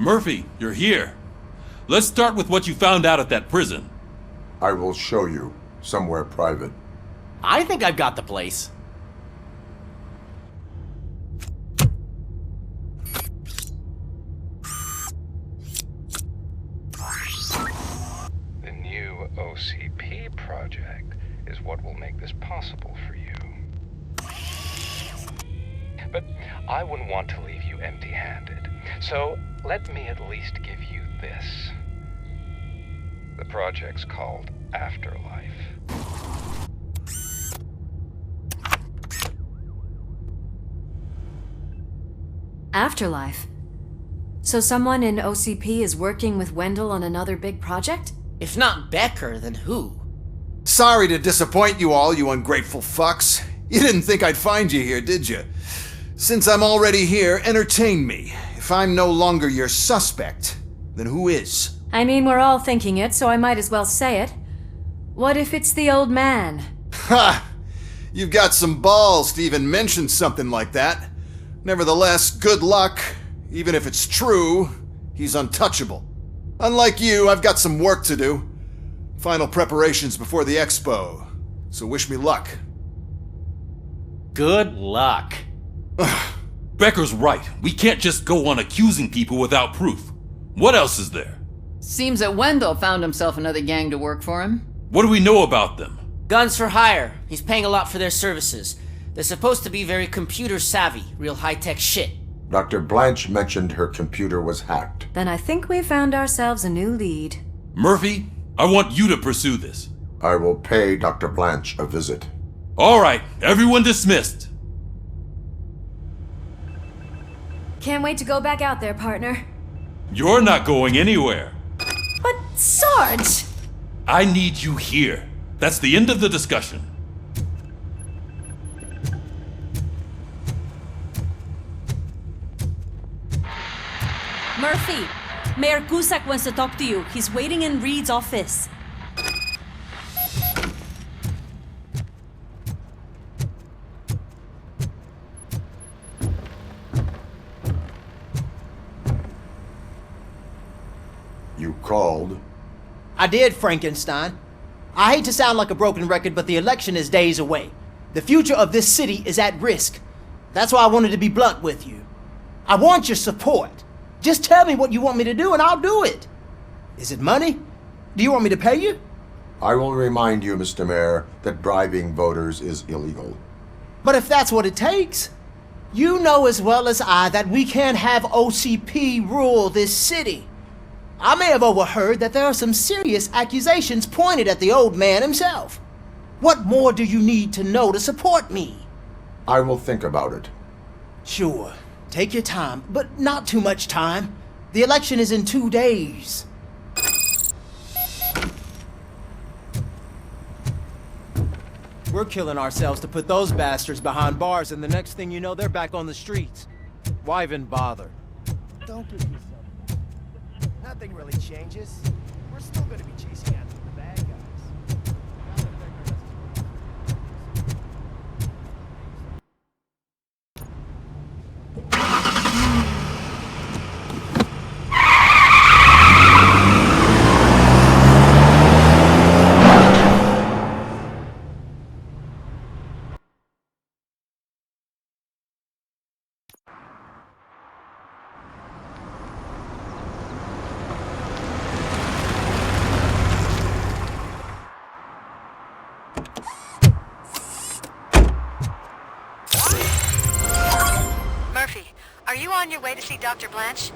Speaker 2: Murphy, you're here. Let's start with what you found out at that prison.
Speaker 6: I will show you, somewhere private.
Speaker 11: I think I've got the place.
Speaker 18: The new OCP project is what will make this possible for you. But I wouldn't want to leave you empty-handed, so let me at least give you this. The project's called Afterlife.
Speaker 16: Afterlife? So someone in OCP is working with Wendell on another big project?
Speaker 20: If not Becker, then who?
Speaker 21: Sorry to disappoint you all, you ungrateful fucks. You didn't think I'd find you here, did you? Since I'm already here, entertain me. If I'm no longer your suspect, then who is?
Speaker 16: I mean, we're all thinking it, so I might as well say it. What if it's the old man?
Speaker 21: Ha! You've got some balls to even mention something like that. Nevertheless, good luck. Even if it's true, he's untouchable. Unlike you, I've got some work to do. Final preparations before the expo. So wish me luck.
Speaker 11: Good luck.
Speaker 2: Becker's right. We can't just go on accusing people without proof. What else is there?
Speaker 8: Seems that Wendell found himself another gang to work for him.
Speaker 2: What do we know about them?
Speaker 20: Guns for hire. He's paying a lot for their services. They're supposed to be very computer savvy, real high-tech shit.
Speaker 6: Dr. Blanche mentioned her computer was hacked.
Speaker 16: Then I think we found ourselves a new lead.
Speaker 2: Murphy, I want you to pursue this.
Speaker 6: I will pay Dr. Blanche a visit.
Speaker 2: All right, everyone dismissed.
Speaker 16: Can't wait to go back out there, partner.
Speaker 2: You're not going anywhere.
Speaker 16: But Sarge!
Speaker 2: I need you here. That's the end of the discussion.
Speaker 16: Murphy, Mayor Cusack wants to talk to you. He's waiting in Reed's office.
Speaker 6: You called?
Speaker 10: I did, Frankenstein. I hate to sound like a broken record, but the election is days away. The future of this city is at risk. That's why I wanted to be blunt with you. I want your support. Just tell me what you want me to do and I'll do it. Is it money? Do you want me to pay you?
Speaker 6: I will remind you, Mr. Mayor, that bribing voters is illegal.
Speaker 10: But if that's what it takes, you know as well as I that we can't have OCP rule this city. I may have overheard that there are some serious accusations pointed at the old man himself. What more do you need to know to support me?
Speaker 6: I will think about it.
Speaker 10: Sure. Take your time, but not too much time. The election is in 2 days. We're killing ourselves to put those bastards behind bars, and the next thing you know, they're back on the streets. Why even bother?
Speaker 3: Don't give yourself. Nothing really changes. We're still gonna be chasing after the bad guys.
Speaker 7: Are you on your way to see Dr. Blanche?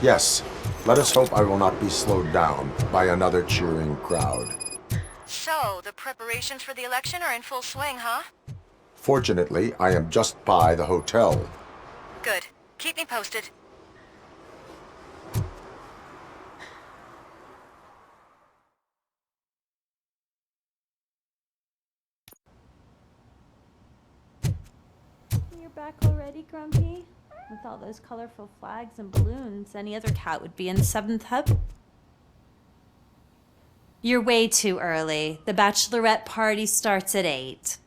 Speaker 6: Yes. Let us hope I will not be slowed down by another cheering crowd.
Speaker 7: So, the preparations for the election are in full swing, huh?
Speaker 6: Fortunately, I am just by the hotel.
Speaker 7: Good. Keep me posted.
Speaker 16: You're back already, Grumpy? With all those colorful flags and balloons, any other cat would be in 7th heaven. You're way too early. The bachelorette party starts at 8.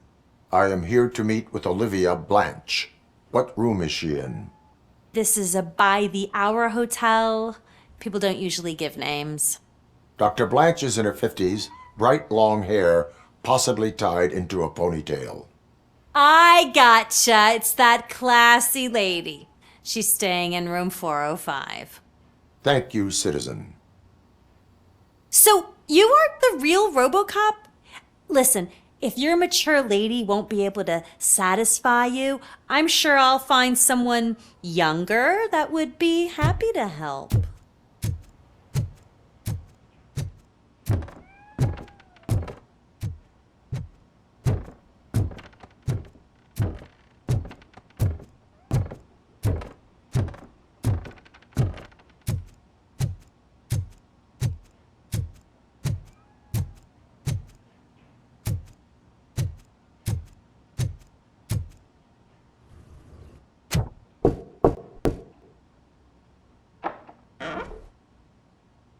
Speaker 6: I am here to meet with Olivia Blanche. What room is she in?
Speaker 16: This is a by-the-hour hotel. People don't usually give names.
Speaker 6: Dr. Blanche is in her 50s, bright long hair, possibly tied into a ponytail.
Speaker 16: I gotcha. It's that classy lady. She's staying in room 405.
Speaker 6: Thank you, citizen.
Speaker 16: So, you aren't the real Robocop? Listen, if your mature lady won't be able to satisfy you, I'm sure I'll find someone younger that would be happy to help.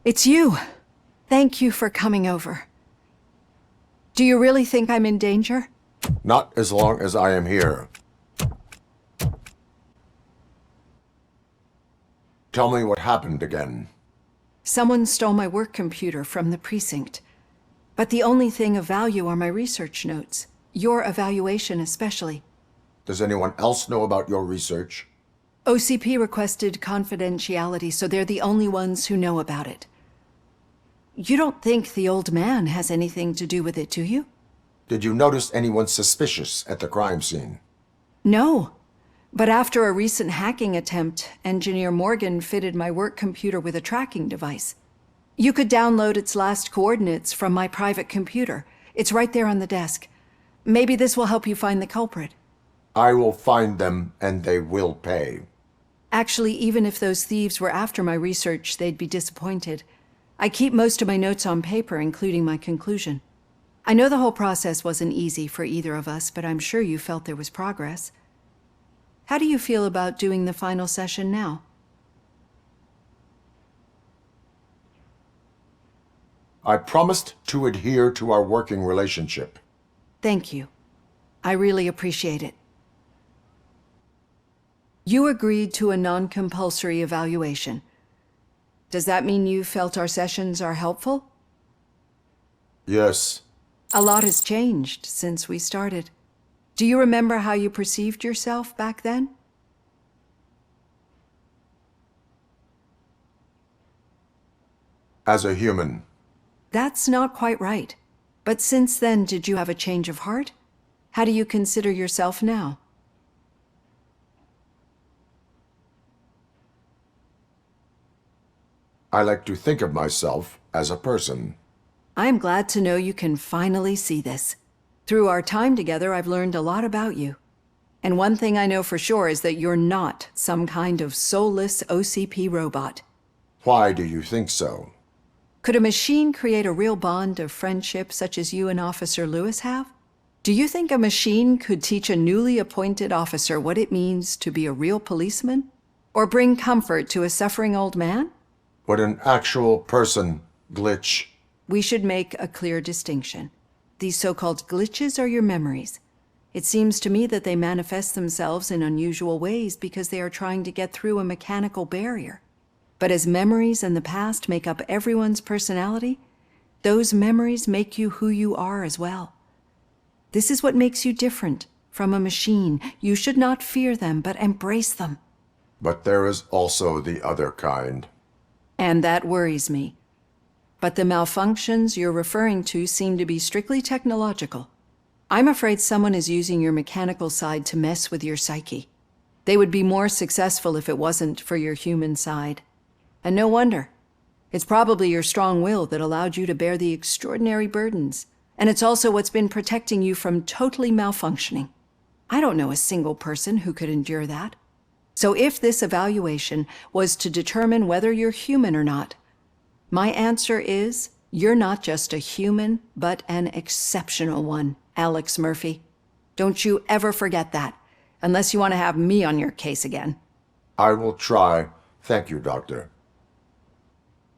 Speaker 9: It's you. Thank you for coming over. Do you really think I'm in danger?
Speaker 6: Not as long as I am here. Tell me what happened again.
Speaker 9: Someone stole my work computer from the precinct. But the only thing of value are my research notes. Your evaluation especially.
Speaker 6: Does anyone else know about your research?
Speaker 9: OCP requested confidentiality, so they're the only ones who know about it. You don't think the old man has anything to do with it, do you?
Speaker 6: Did you notice anyone suspicious at the crime scene?
Speaker 9: No. But after a recent hacking attempt, Engineer Morgan fitted my work computer with a tracking device. You could download its last coordinates from my private computer. It's right there on the desk. Maybe this will help you find the culprit.
Speaker 6: I will find them, and they will pay.
Speaker 9: Actually, even if those thieves were after my research, they'd be disappointed. I keep most of my notes on paper, including my conclusion. I know the whole process wasn't easy for either of us, but I'm sure you felt there was progress. How do you feel about doing the final session now?
Speaker 6: I promised to adhere to our working relationship.
Speaker 9: Thank you. I really appreciate it. You agreed to a non-compulsory evaluation. Does that mean you felt our sessions are helpful?
Speaker 6: Yes.
Speaker 9: A lot has changed since we started. Do you remember how you perceived yourself back then?
Speaker 6: As a human.
Speaker 9: That's not quite right. But since then, did you have a change of heart? How do you consider yourself now?
Speaker 6: I like to think of myself as a person.
Speaker 9: I'm glad to know you can finally see this. Through our time together, I've learned a lot about you. And one thing I know for sure is that you're not some kind of soulless OCP robot.
Speaker 6: Why do you think so?
Speaker 9: Could a machine create a real bond of friendship such as you and Officer Lewis have? Do you think a machine could teach a newly appointed officer what it means to be a real policeman? Or bring comfort to a suffering old man?
Speaker 6: Would an actual person glitch?
Speaker 9: We should make a clear distinction. These so-called glitches are your memories. It seems to me that they manifest themselves in unusual ways because they are trying to get through a mechanical barrier. But as memories in the past make up everyone's personality, those memories make you who you are as well. This is what makes you different from a machine. You should not fear them, but embrace them.
Speaker 6: But there is also the other kind.
Speaker 9: And that worries me. But the malfunctions you're referring to seem to be strictly technological. I'm afraid someone is using your mechanical side to mess with your psyche. They would be more successful if it wasn't for your human side. And no wonder. It's probably your strong will that allowed you to bear the extraordinary burdens. And it's also what's been protecting you from totally malfunctioning. I don't know a single person who could endure that. So if this evaluation was to determine whether you're human or not, my answer is you're not just a human, but an exceptional one, Alex Murphy. Don't you ever forget that, unless you want to have me on your case again.
Speaker 6: I will try. Thank you, Doctor.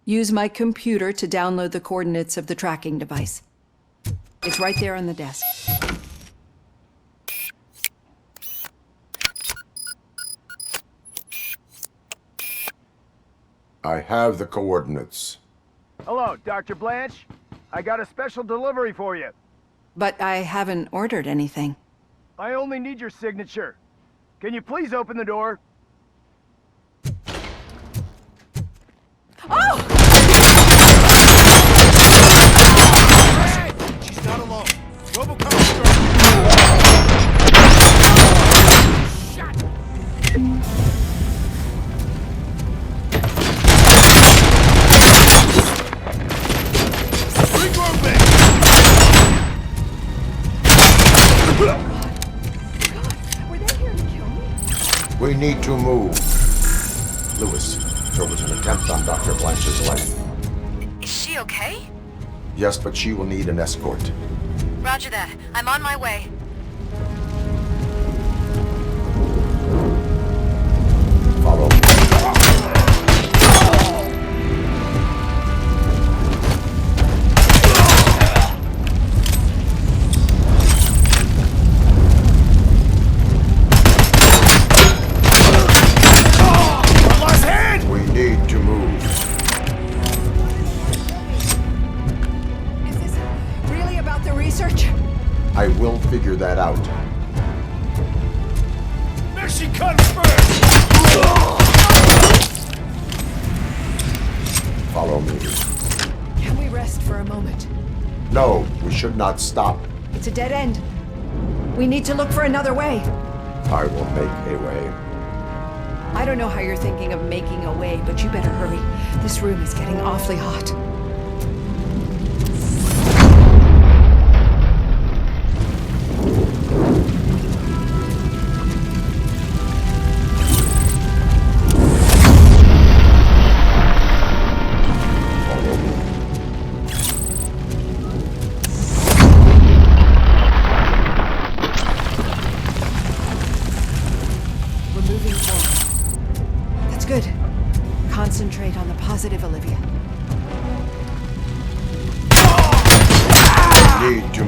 Speaker 9: Use my computer to download the coordinates of the tracking device. It's right there on the desk.
Speaker 6: I have the coordinates.
Speaker 3: Hello, Dr. Blanche. I got a special delivery for you.
Speaker 9: But I haven't ordered anything.
Speaker 3: I only need your signature. Can you please open the door?
Speaker 9: Oh!
Speaker 1: Hey! She's not alone. Robocop shot! Regrouping!
Speaker 9: Were they here to kill me?
Speaker 6: We need to move. Lewis, there was an attempt on Dr. Blanche's life.
Speaker 7: Is she okay?
Speaker 6: Yes, but she will need an escort.
Speaker 7: Roger that. I'm on my way.
Speaker 6: Follow me. We need to move.
Speaker 9: Is this really about the research?
Speaker 6: I will figure that out.
Speaker 1: Mexican first!
Speaker 6: Follow me.
Speaker 9: Can we rest for a moment?
Speaker 6: No, we should not stop.
Speaker 9: It's a dead end. We need to look for another way.
Speaker 6: I will make a way.
Speaker 9: I don't know how you're thinking of making a way, but you better hurry. This room is getting awfully hot.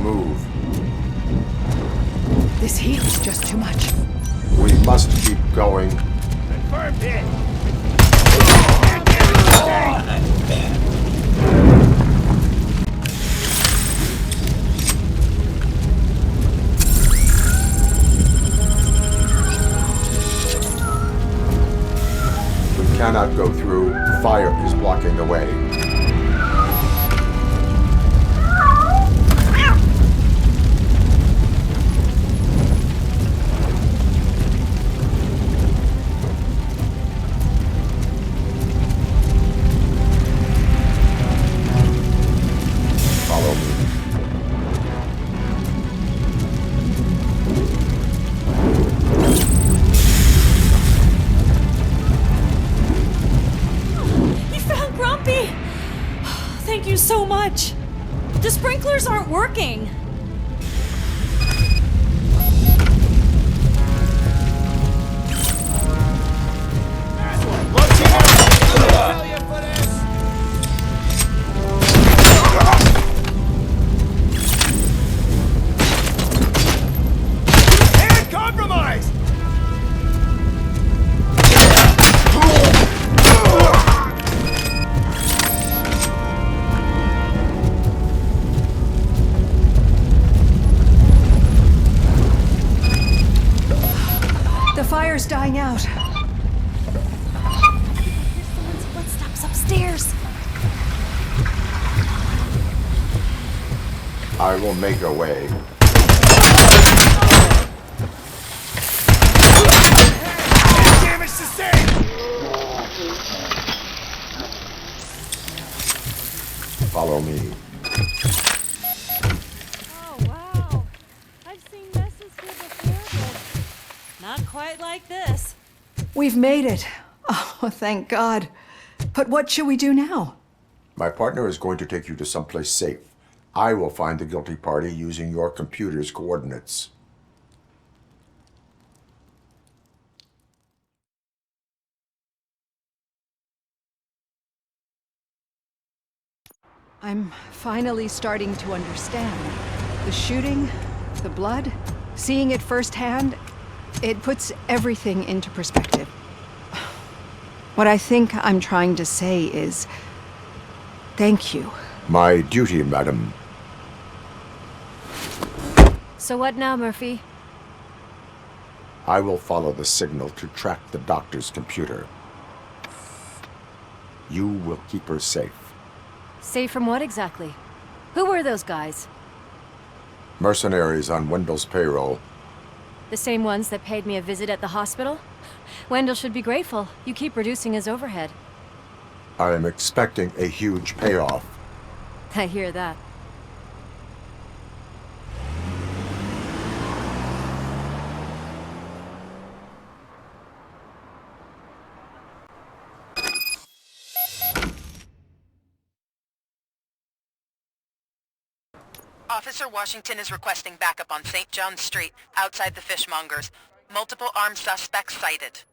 Speaker 6: move.
Speaker 9: This heat is just too much.
Speaker 6: We must keep going.
Speaker 3: Confirmed hit.
Speaker 6: We cannot go through. Fire is blocking the way. Follow me.
Speaker 16: You found Grumpy! Thank you so much. The sprinklers aren't working.
Speaker 3: And compromised!
Speaker 9: The fire's dying out.
Speaker 16: Someone's footsteps upstairs.
Speaker 6: I will make a way.
Speaker 3: Damage sustained!
Speaker 6: Follow me.
Speaker 16: Oh, wow. I've seen messes here before, but not quite like this.
Speaker 9: We've made it. Oh, thank God. But what should we do now?
Speaker 6: My partner is going to take you to someplace safe. I will find the guilty party using your computer's coordinates.
Speaker 9: I'm finally starting to understand. The shooting, the blood, seeing it firsthand, it puts everything into perspective. What I think I'm trying to say is, thank you.
Speaker 6: My duty, madam.
Speaker 16: So what now, Murphy?
Speaker 6: I will follow the signal to track the doctor's computer. You will keep her safe.
Speaker 16: Safe from what exactly? Who were those guys?
Speaker 6: Mercenaries on Wendell's payroll.
Speaker 16: The same ones that paid me a visit at the hospital? Wendell should be grateful. You keep reducing his overhead.
Speaker 6: I am expecting a huge payoff.
Speaker 16: I hear that.
Speaker 12: Officer Washington is requesting backup on St. John's Street, outside the fishmongers. Multiple armed suspects sighted.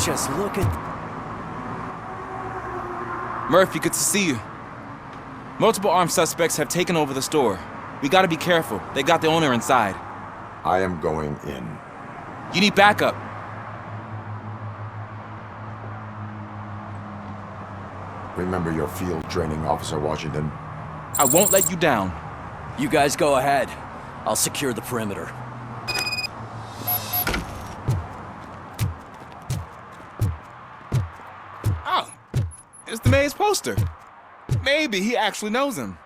Speaker 23: Just look at...
Speaker 24: Murphy, good to see you. Multiple armed suspects have taken over the store. We gotta be careful. They got the owner inside.
Speaker 6: I am going in.
Speaker 24: You need backup.
Speaker 6: Remember your field training, Officer Washington.
Speaker 24: I won't let you down.
Speaker 23: You guys go ahead. I'll secure the perimeter.
Speaker 24: Oh, it's the mayor's poster. Maybe he actually knows him.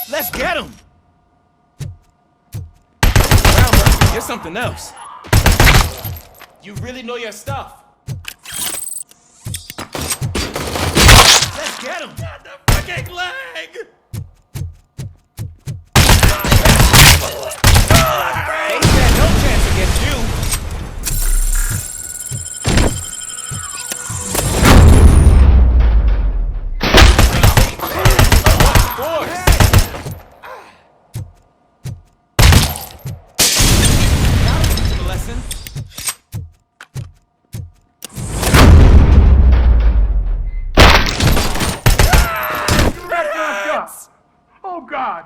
Speaker 24: Let's get him! Wow, Murphy, you're something else. You really know your stuff. Let's get him! Not the fucking leg! They stand no chance against you.
Speaker 1: Oh God!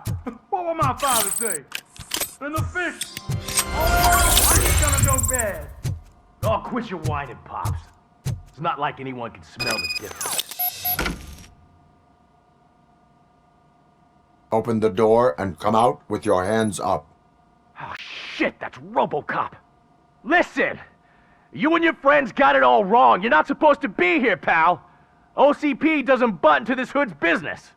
Speaker 1: What will my father say? And the fish! Oh, it's gonna go bad.
Speaker 13: Oh, quit your whining, Pops. It's not like anyone can smell the difference.
Speaker 6: Open the door and come out with your hands up.
Speaker 13: Oh, shit, that's Robocop. Listen! You and your friends got it all wrong. You're not supposed to be here, pal. OCP doesn't butt into this hood's business.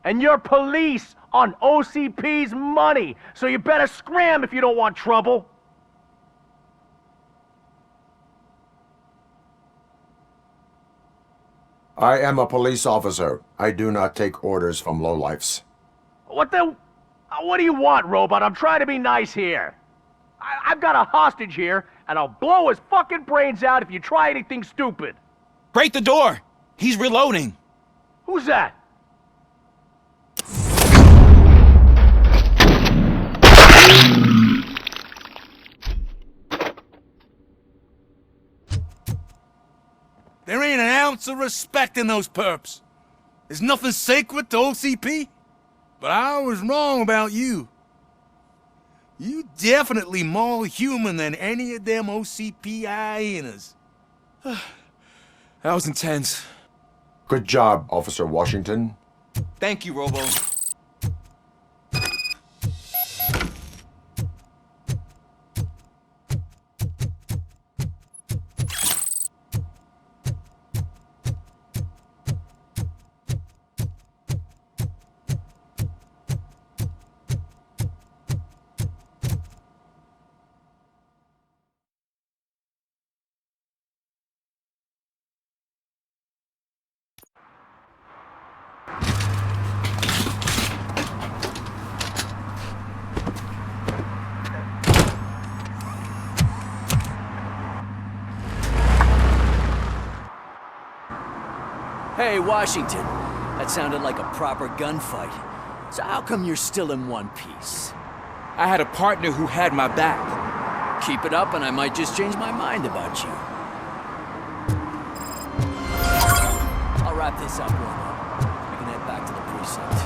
Speaker 13: And you're police on OCP's money, so you better scram if you don't want trouble.
Speaker 6: I am a police officer. I do not take orders from lowlifes.
Speaker 13: What do you want, Robot? I'm trying to be nice here. I've got a hostage here, and I'll blow his fucking brains out if you try anything stupid.
Speaker 24: Break the door! He's reloading.
Speaker 13: Who's that?
Speaker 1: There ain't an ounce of respect in those perps. There's nothing sacred to OCP. But I was wrong about you. You definitely more human than any of them OCP hyenas.
Speaker 24: That was intense.
Speaker 6: Good job, Officer Washington.
Speaker 24: Thank you, Robo.
Speaker 23: Hey, Washington. That sounded like a proper gunfight. So how come you're still in one piece?
Speaker 24: I had a partner who had my back.
Speaker 23: Keep it up and I might just change my mind about you. I'll wrap this up, Robo. We can head back to the precinct.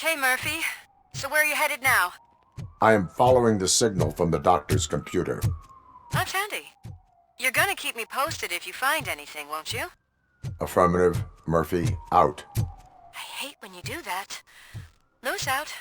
Speaker 12: Okay, Murphy. So where are you headed now?
Speaker 6: I am following the signal from the doctor's computer.
Speaker 12: That's handy. You're gonna keep me posted if you find anything, won't you?
Speaker 6: Affirmative. Murphy, out.
Speaker 12: I hate when you do that. Loose out.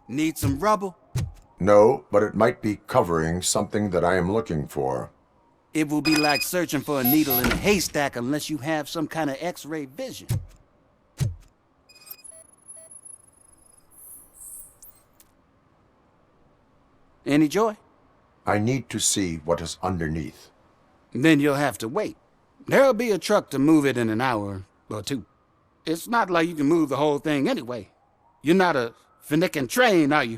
Speaker 4: Need some rubble?
Speaker 6: No, but it might be covering something that I am looking for.
Speaker 4: It will be like searching for a needle in a haystack unless you have some kind of X-ray vision. Any joy?
Speaker 6: I need to see what is underneath.
Speaker 4: Then you'll have to wait. There'll be a truck to move it in an hour or two. It's not like you can move the whole thing anyway. You're not a finicking train, are you?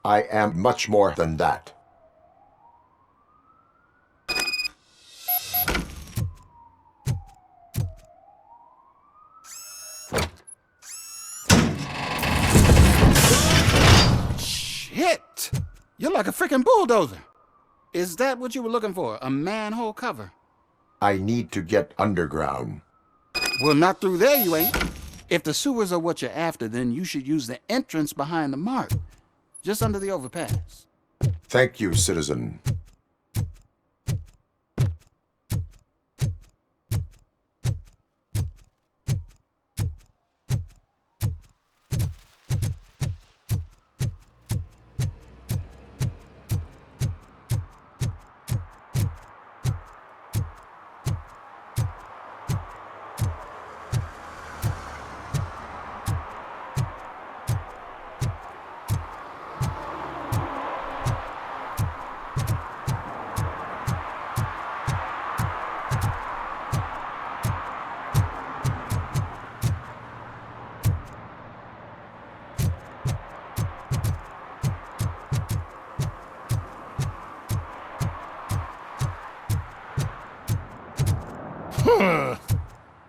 Speaker 6: I am much more than that.
Speaker 4: Shit! You're like a freaking bulldozer. Is that what you were looking for? A manhole cover?
Speaker 6: I need to get underground.
Speaker 4: Well, not through there, you ain't. If the sewers are what you're after, then you should use the entrance behind the mark, just under the overpass.
Speaker 6: Thank you, citizen.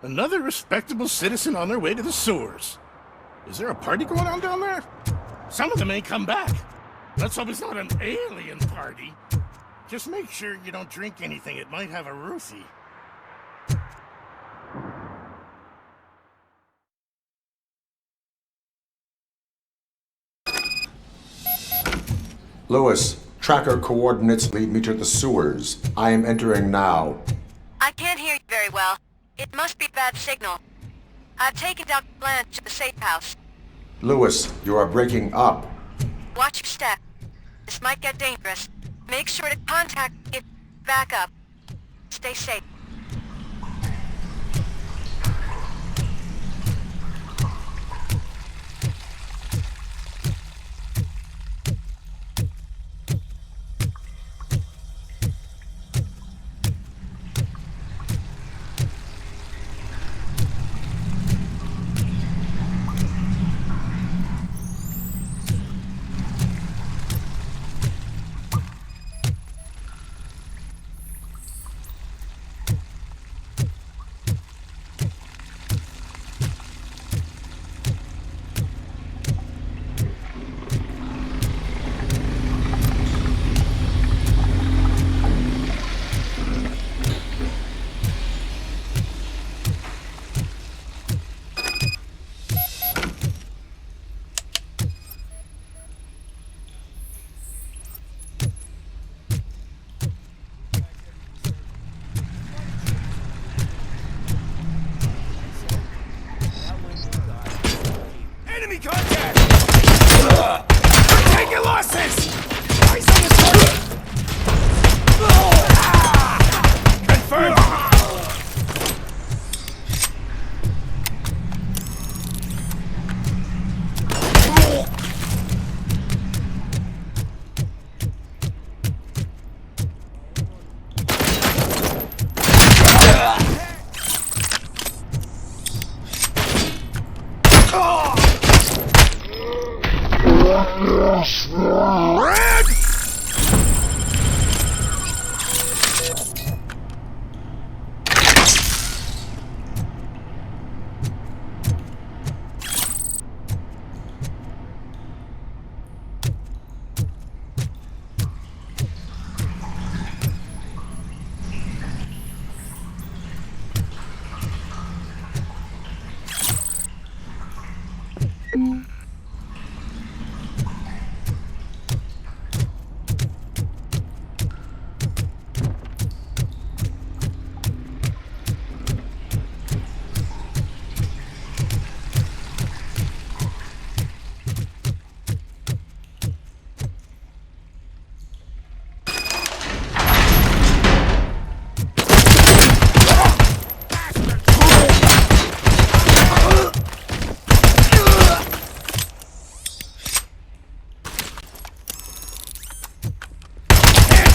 Speaker 14: Another respectable citizen on their way to the sewers. Is there a party going on down there? Some of them ain't come back. Let's hope it's not an alien party. Just make sure you don't drink anything. It might have a roofie.
Speaker 6: Lewis, tracker coordinates lead me to the sewers. I am entering now.
Speaker 12: I can't hear you very well. It must be a bad signal. I've taken Dr. Blanche to the safe house.
Speaker 6: Lewis, you are breaking up.
Speaker 12: Watch your step. This might get dangerous. Make sure to contact if back up. Stay safe.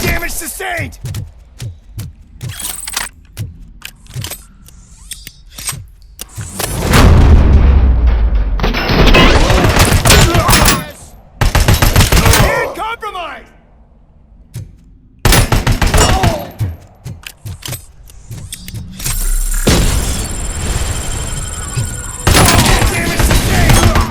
Speaker 3: Damage sustained! Hand compromised! Damage sustained!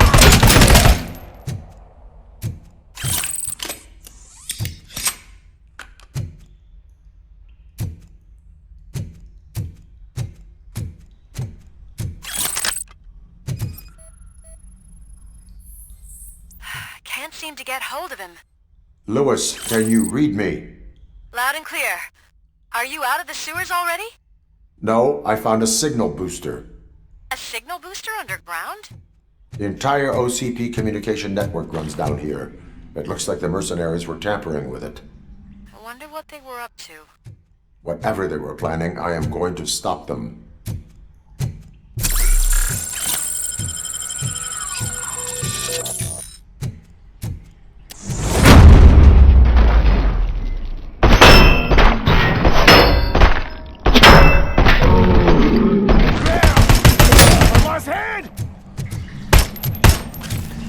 Speaker 12: Can't seem to get hold of him.
Speaker 6: Lewis, can you read me?
Speaker 12: Loud and clear. Are you out of the sewers already?
Speaker 6: No, I found a signal booster.
Speaker 12: A signal booster underground?
Speaker 6: The entire OCP communication network runs down here. It looks like the mercenaries were tampering with it.
Speaker 12: I wonder what they were up to.
Speaker 6: Whatever they were planning, I am going to stop them.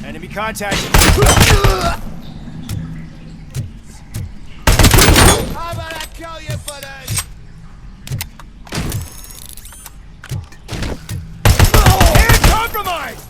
Speaker 3: Enemy contact. How about I kill you for this? Hand compromised!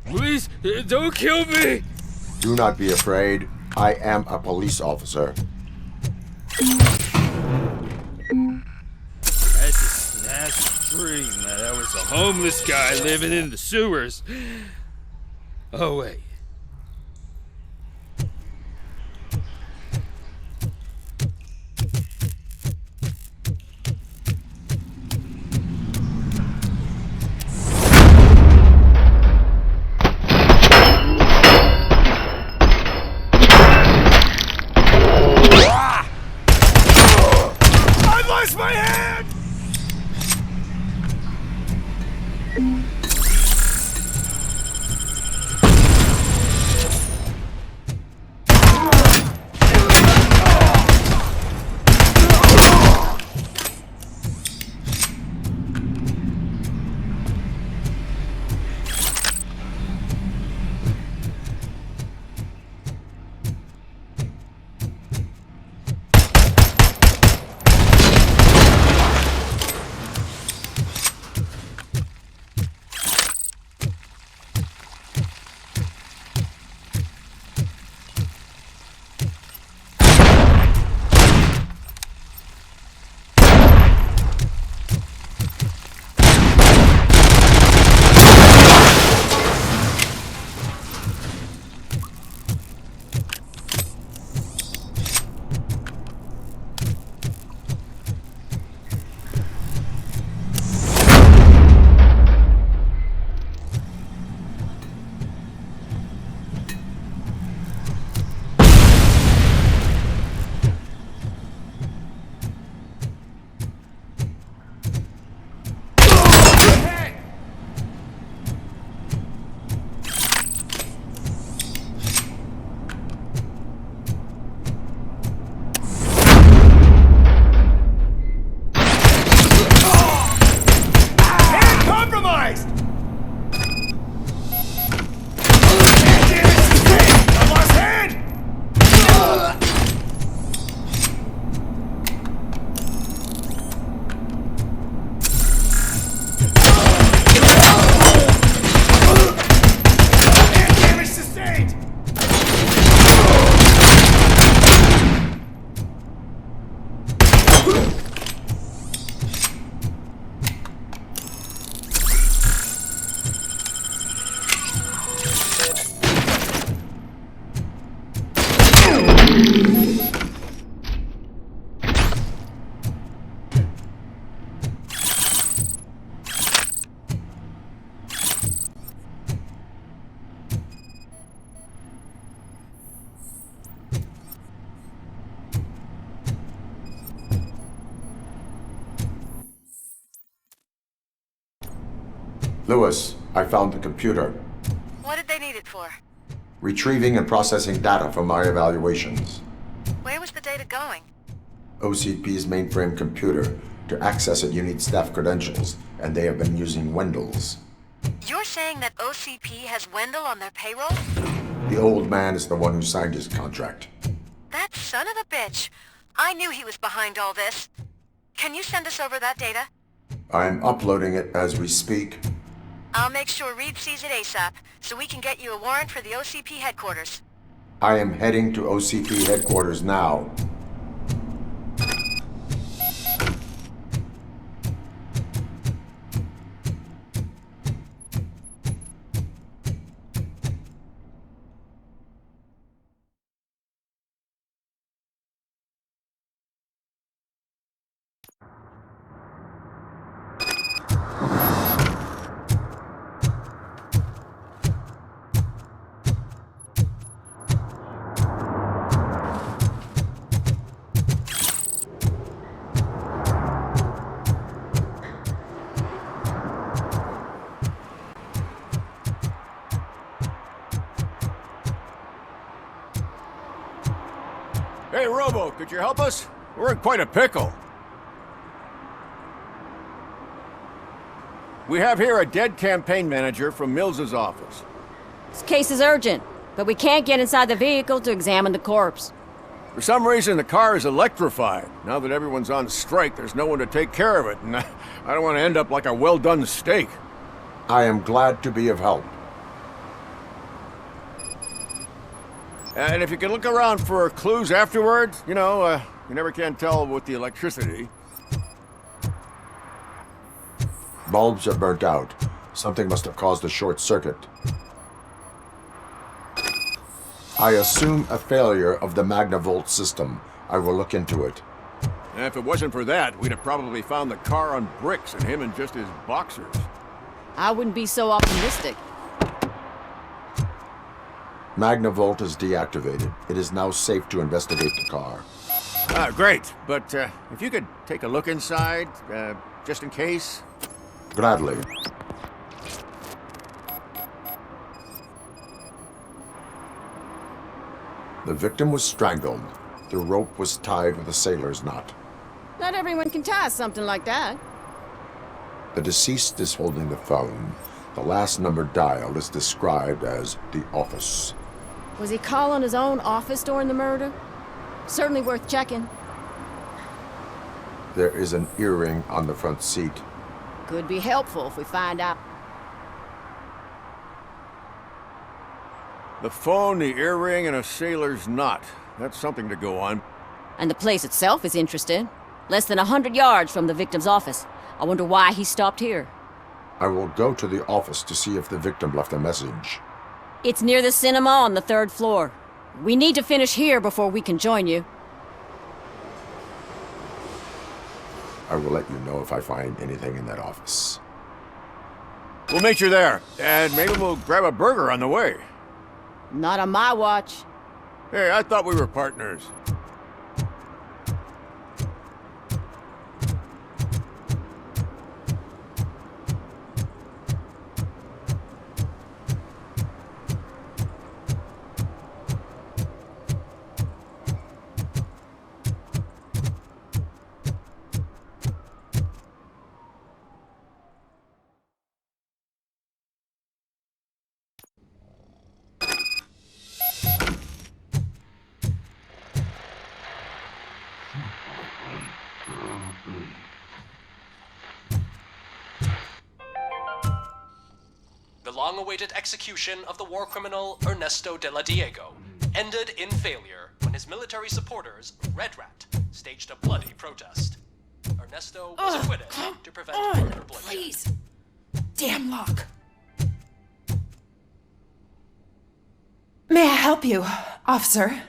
Speaker 11: Please, don't kill me!
Speaker 6: Do not be afraid. I am a police officer.
Speaker 11: I had this nasty dream that I was a homeless guy living in the sewers. Oh, wait.
Speaker 3: My hand!
Speaker 6: Lewis, I found the computer.
Speaker 12: What did they need it for?
Speaker 6: Retrieving and processing data from my evaluations.
Speaker 12: Where was the data going?
Speaker 6: OCP's mainframe computer. To access it, you need staff credentials, and they have been using Wendell's.
Speaker 12: You're saying that OCP has Wendell on their payroll?
Speaker 6: The old man is the one who signed his contract.
Speaker 12: That son of a bitch. I knew he was behind all this. Can you send us over that data?
Speaker 6: I'm uploading it as we speak.
Speaker 12: I'll make sure Reed sees it ASAP, so we can get you a warrant for the OCP headquarters.
Speaker 6: I am heading to OCP headquarters now.
Speaker 5: Hey, Robo, could you help us? We're in quite a pickle. We have here a dead campaign manager from Mills's office.
Speaker 15: This case is urgent, but we can't get inside the vehicle to examine the corpse.
Speaker 5: For some reason, the car is electrified. Now that everyone's on strike, there's no one to take care of it, and I don't want to end up like a well-done steak.
Speaker 6: I am glad to be of help.
Speaker 5: And if you can look around for clues afterwards, you never can tell with the electricity.
Speaker 6: Bulbs are burnt out. Something must have caused a short circuit. I assume a failure of the Magnavolt system. I will look into it.
Speaker 5: And if it wasn't for that, we'd have probably found the car on bricks and him in just his boxers.
Speaker 15: I wouldn't be so optimistic.
Speaker 6: Magnavolt is deactivated. It is now safe to investigate the car.
Speaker 5: Great. But if you could take a look inside, just in case.
Speaker 6: Gladly. The victim was strangled. The rope was tied with a sailor's knot.
Speaker 15: Not everyone can tie something like that.
Speaker 6: The deceased is holding the phone. The last number dialed is described as the office.
Speaker 15: Was he calling his own office during the murder? Certainly worth checking.
Speaker 6: There is an earring on the front seat.
Speaker 15: Could be helpful if we find out.
Speaker 5: The phone, the earring, and a sailor's knot. That's something to go on.
Speaker 15: And the place itself is interesting. Less than 100 yards from the victim's office. I wonder why he stopped here.
Speaker 6: I will go to the office to see if the victim left a message.
Speaker 15: It's near the cinema on the 3rd floor. We need to finish here before we can join you.
Speaker 6: I will let you know if I find anything in that office.
Speaker 5: We'll meet you there, and maybe we'll grab a burger on the way.
Speaker 15: Not on my watch.
Speaker 5: Hey, I thought we were partners.
Speaker 17: The long-awaited execution of the war criminal Ernesto de la Diego ended in failure when his military supporters, Red Rat, staged a bloody protest. Ernesto was acquitted to prevent further bloodshed.
Speaker 22: Please! Damn lock! May I help you, officer?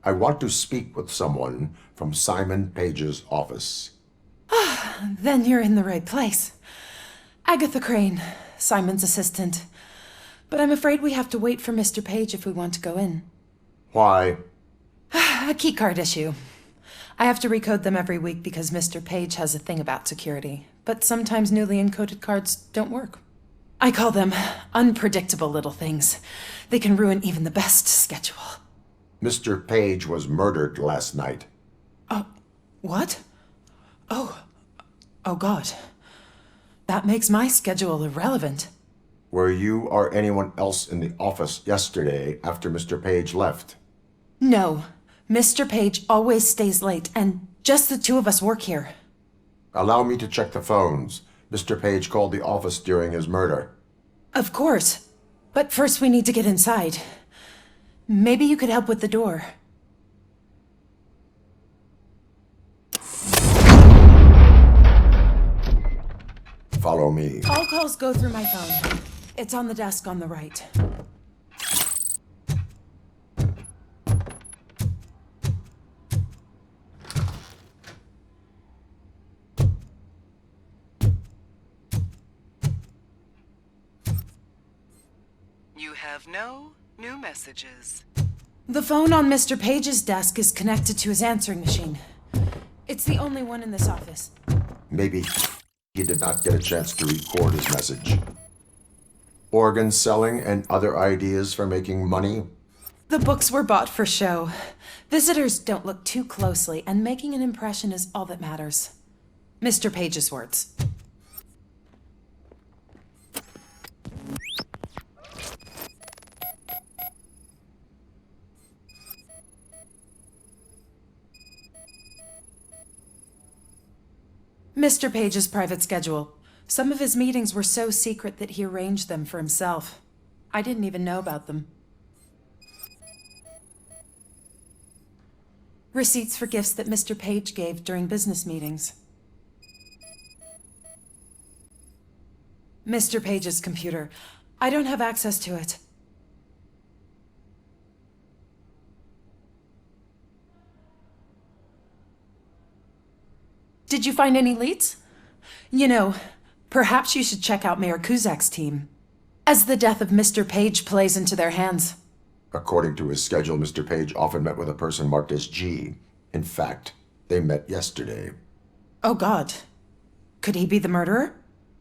Speaker 6: I want to speak with someone from Simon Page's office.
Speaker 22: Then you're in the right place. Agatha Crane, Simon's assistant. But I'm afraid we have to wait for Mr. Page if we want to go in.
Speaker 6: Why?
Speaker 22: A keycard issue. I have to recode them every week because Mr. Page has a thing about security. But sometimes newly encoded cards don't work. I call them unpredictable little things. They can ruin even the best schedule.
Speaker 6: Mr. Page was murdered last night.
Speaker 22: What? Oh God. That makes my schedule irrelevant.
Speaker 6: Were you or anyone else in the office yesterday after Mr. Page left?
Speaker 22: No. Mr. Page always stays late, and just the two of us work here.
Speaker 6: Allow me to check the phones. Mr. Page called the office during his murder.
Speaker 22: Of course. But first we need to get inside. Maybe you could help with the door.
Speaker 6: Follow me.
Speaker 22: All calls go through my phone. It's on the desk on the right.
Speaker 7: You have no new messages.
Speaker 22: The phone on Mr. Page's desk is connected to his answering machine. It's the only one in this office.
Speaker 6: Maybe he did not get a chance to record his message. Organ selling and other ideas for making money?
Speaker 22: The books were bought for show. Visitors don't look too closely, and making an impression is all that matters. Mr. Page's words. Mr. Page's private schedule. Some of his meetings were so secret that he arranged them for himself. I didn't even know about them. Receipts for gifts that Mr. Page gave during business meetings. Mr. Page's computer. I don't have access to it. Did you find any leads? You know, perhaps you should check out Mayor Kuzak's team, as the death of Mr. Page plays into their hands.
Speaker 6: According to his schedule, Mr. Page often met with a person marked as G. In fact, they met yesterday.
Speaker 22: Oh God. Could he be the murderer?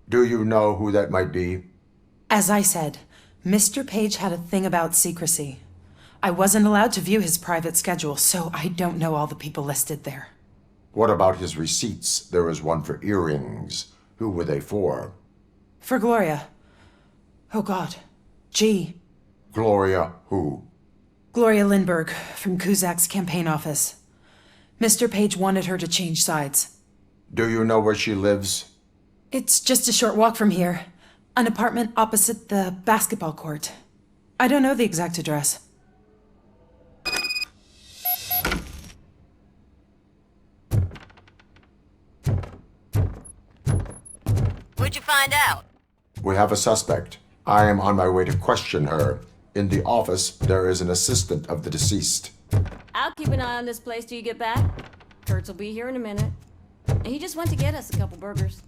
Speaker 6: Do you know who that might be?
Speaker 22: As I said, Mr. Page had a thing about secrecy. I wasn't allowed to view his private schedule, so I don't know all the people listed there.
Speaker 6: What about his receipts? There was one for earrings. Who were they for?
Speaker 22: For Gloria. Oh God. G.
Speaker 6: Gloria who?
Speaker 22: Gloria Lindbergh, from Kuzak's campaign office. Mr. Page wanted her to change sides.
Speaker 6: Do you know where she lives?
Speaker 22: It's just a short walk from here. An apartment opposite the basketball court. I don't know the exact address.
Speaker 12: What'd you find out?
Speaker 6: We have a suspect. I am on my way to question her. In the office, there is an assistant of the deceased.
Speaker 15: I'll keep an eye on this place till you get back. Kurtz will be here in a minute. He just went to get us a couple burgers.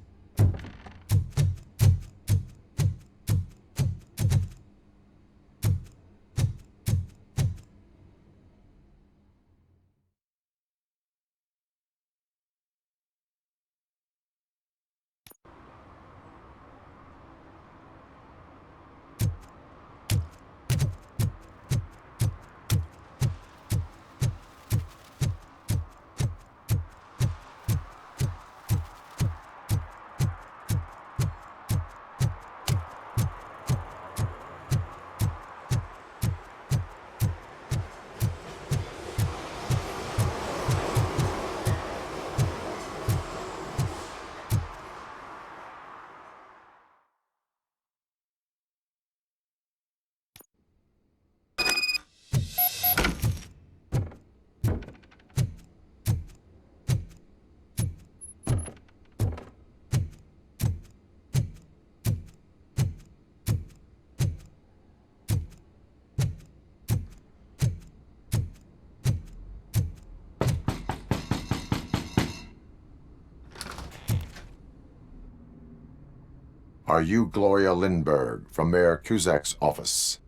Speaker 6: Are you Gloria Lindbergh from Mayor Kuzak's office?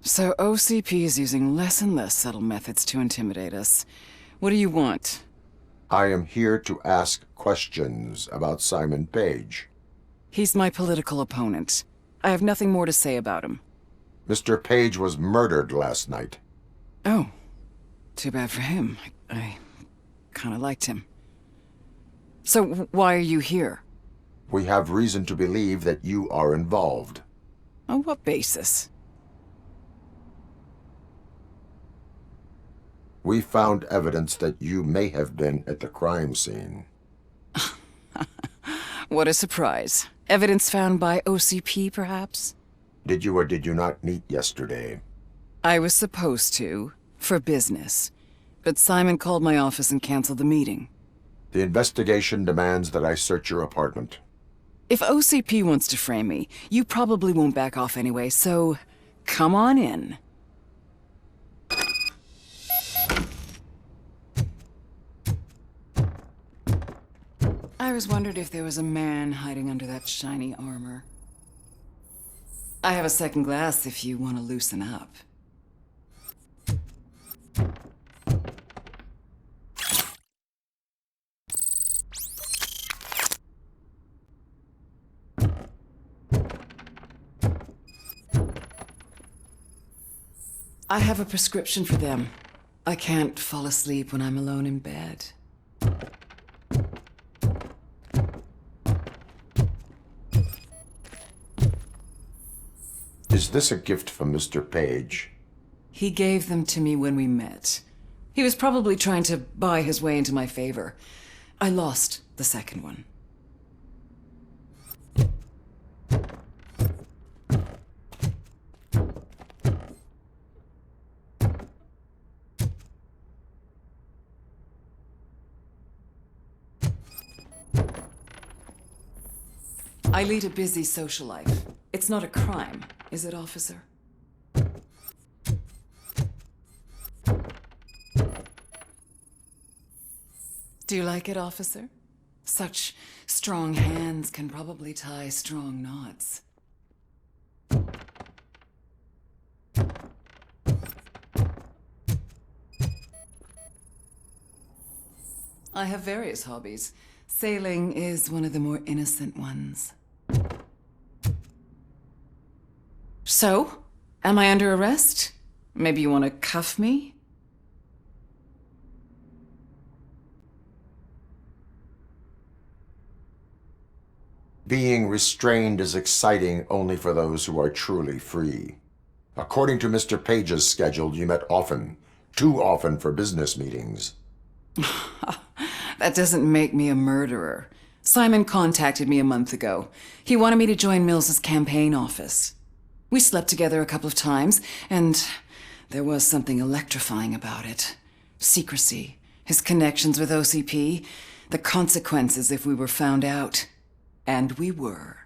Speaker 8: So OCP is using less and less subtle methods to intimidate us. What do you want?
Speaker 6: I am here to ask questions about Simon Page.
Speaker 8: He's my political opponent. I have nothing more to say about him.
Speaker 6: Mr. Page was murdered last night.
Speaker 8: Oh. Too bad for him. I kind of liked him. So why are you here?
Speaker 6: We have reason to believe that you are involved.
Speaker 8: On what basis?
Speaker 6: We found evidence that you may have been at the crime scene.
Speaker 8: What a surprise. Evidence found by OCP, perhaps?
Speaker 6: Did you or did you not meet yesterday?
Speaker 8: I was supposed to, for business. But Simon called my office and canceled the meeting.
Speaker 6: The investigation demands that I search your apartment.
Speaker 8: If OCP wants to frame me, you probably won't back off anyway, so come on in. I was wondered if there was a man hiding under that shiny armor. I have a second glass if you want to loosen up. I have a prescription for them. I can't fall asleep when I'm alone in bed.
Speaker 6: Is this a gift from Mr. Page?
Speaker 8: He gave them to me when we met. He was probably trying to buy his way into my favor. I lost the second one. I lead a busy social life. It's not a crime, is it, officer? Do you like it, officer? Such strong hands can probably tie strong knots. I have various hobbies. Sailing is one of the more innocent ones. So, am I under arrest? Maybe you want to cuff me?
Speaker 6: Being restrained is exciting only for those who are truly free. According to Mr. Page's schedule, you met often. Too often for business meetings.
Speaker 8: That doesn't make me a murderer. Simon contacted me a month ago. He wanted me to join Mills's campaign office. We slept together a couple of times, and there was something electrifying about it. Secrecy, his connections with OCP, the consequences if we were found out. And we were.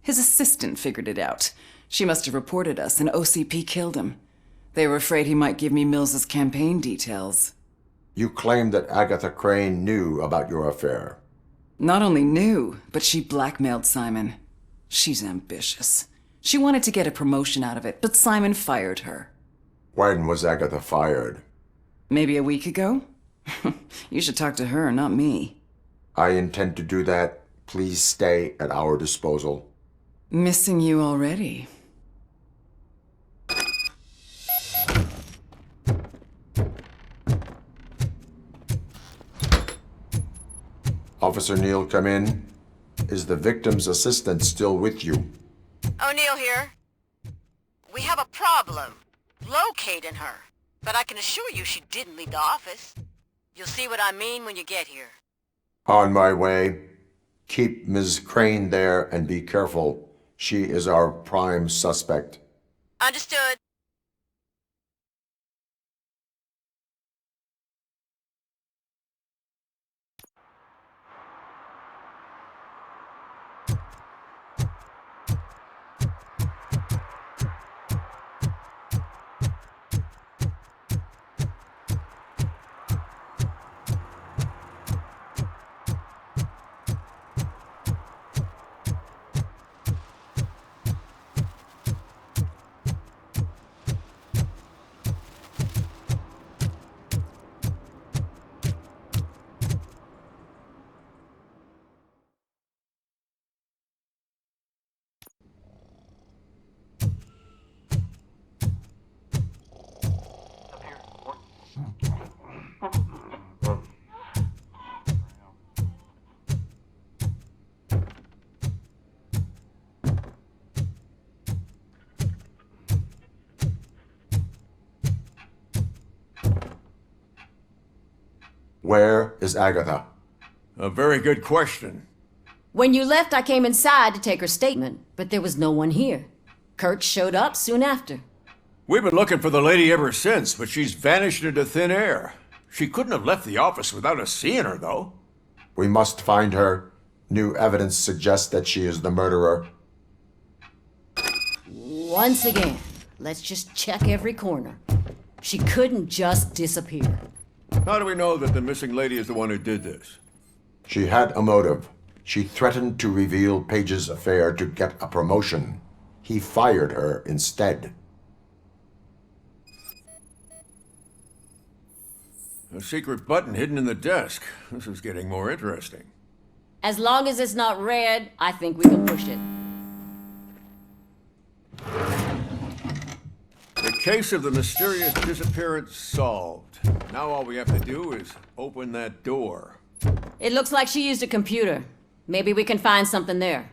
Speaker 8: His assistant figured it out. She must have reported us, and OCP killed him. They were afraid he might give me Mills's campaign details.
Speaker 6: You claimed that Agatha Crane knew about your affair.
Speaker 8: Not only knew, but she blackmailed Simon. She's ambitious. She wanted to get a promotion out of it, but Simon fired her.
Speaker 6: When was Agatha fired?
Speaker 8: Maybe a week ago? You should talk to her, not me.
Speaker 6: I intend to do that. Please stay at our disposal.
Speaker 8: Missing you already.
Speaker 6: Officer Neal, come in. Is the victim's assistant still with you?
Speaker 12: O'Neill here. We have a problem locating her, but I can assure you she didn't leave the office. You'll see what I mean when you get here.
Speaker 6: On my way. Keep Ms. Crane there and be careful. She is our prime suspect.
Speaker 12: Understood.
Speaker 6: Where is Agatha?
Speaker 5: A very good question.
Speaker 15: When you left, I came inside to take her statement, but there was no one here. Kurt showed up soon after.
Speaker 5: We've been looking for the lady ever since, but she's vanished into thin air. She couldn't have left the office without us seeing her, though.
Speaker 6: We must find her. New evidence suggests that she is the murderer.
Speaker 15: Once again, let's just check every corner. She couldn't just disappear.
Speaker 5: How do we know that the missing lady is the one who did this?
Speaker 6: She had a motive. She threatened to reveal Page's affair to get a promotion. He fired her instead.
Speaker 5: A secret button hidden in the desk. This is getting more interesting.
Speaker 15: As long as it's not red, I think we can push it.
Speaker 5: The case of the mysterious disappearance solved. Now all we have to do is open that door.
Speaker 15: It looks like she used a computer. Maybe we can find something there.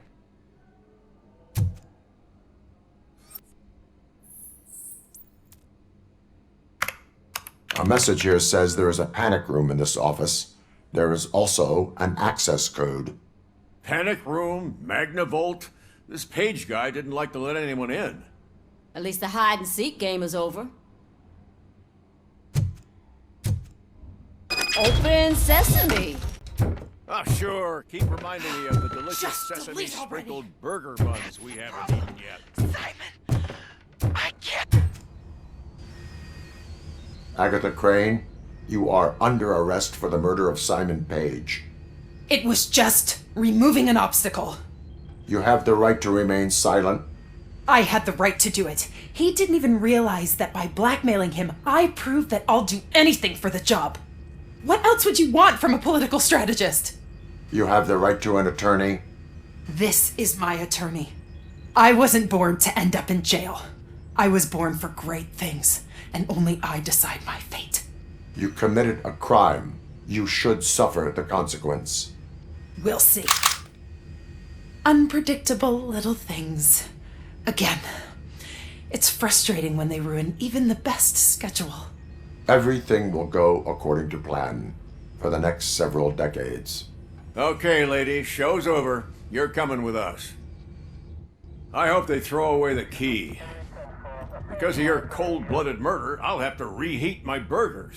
Speaker 6: A message here says there is a panic room in this office. There is also an access code.
Speaker 5: Panic room, Magnavolt. This Page guy didn't like to let anyone in.
Speaker 15: At least the hide-and-seek game is over. Open sesame!
Speaker 5: Ah, sure. Keep reminding me of the delicious sesame sprinkled burger buns we haven't eaten yet.
Speaker 3: Simon! I can't.
Speaker 6: Agatha Crane, you are under arrest for the murder of Simon Page.
Speaker 22: It was just removing an obstacle.
Speaker 6: You have the right to remain silent.
Speaker 22: I had the right to do it. He didn't even realize that by blackmailing him, I proved that I'll do anything for the job. What else would you want from a political strategist?
Speaker 6: You have the right to an attorney.
Speaker 22: This is my attorney. I wasn't born to end up in jail. I was born for great things, and only I decide my fate.
Speaker 6: You committed a crime. You should suffer the consequence.
Speaker 22: We'll see. Unpredictable little things. Again, it's frustrating when they ruin even the best schedule.
Speaker 6: Everything will go according to plan for the next several decades.
Speaker 5: Okay, lady, show's over. You're coming with us. I hope they throw away the key. Because of your cold-blooded murder, I'll have to reheat my burgers.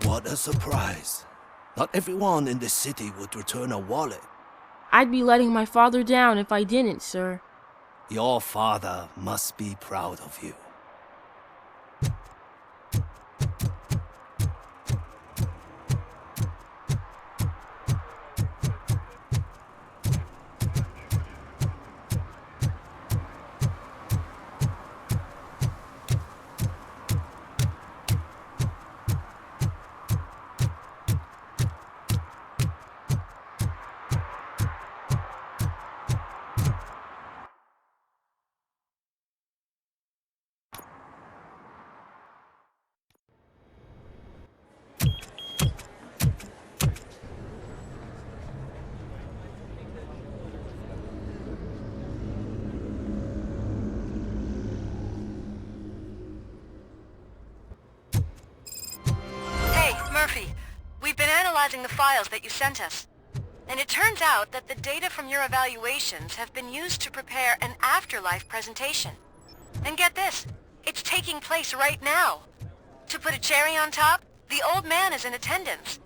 Speaker 3: What a surprise. Not everyone in this city would return a wallet.
Speaker 18: I'd be letting my father down if I didn't, sir.
Speaker 3: Your father must be proud of you.
Speaker 12: We've been analyzing the files that you sent us, and it turns out that the data from your evaluations have been used to prepare an afterlife presentation. And get this, it's taking place right now. To put a cherry on top, the old man is in attendance.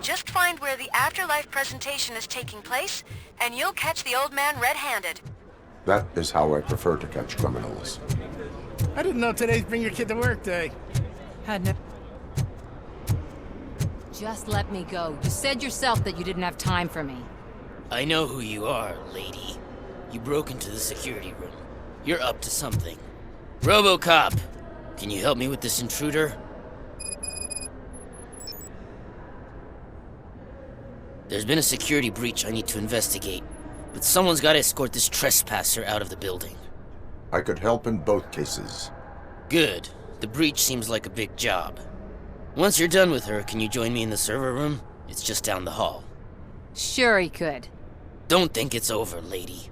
Speaker 12: Just find where the afterlife presentation is taking place, and you'll catch the old man red-handed.
Speaker 6: That is how I prefer to catch criminals.
Speaker 14: I didn't know today's Bring Your Kid to Work Day.
Speaker 15: Just let me go. You said yourself that you didn't have time for me.
Speaker 2: I know who you are, lady. You broke into the security room. You're up to something. Robocop! Can you help me with this intruder? There's been a security breach I need to investigate, but someone's got to escort this trespasser out of the building.
Speaker 6: I could help in both cases.
Speaker 2: Good. The breach seems like a big job. Once you're done with her, can you join me in the server room? It's just down the hall.
Speaker 15: Sure he could.
Speaker 2: Don't think it's over, lady.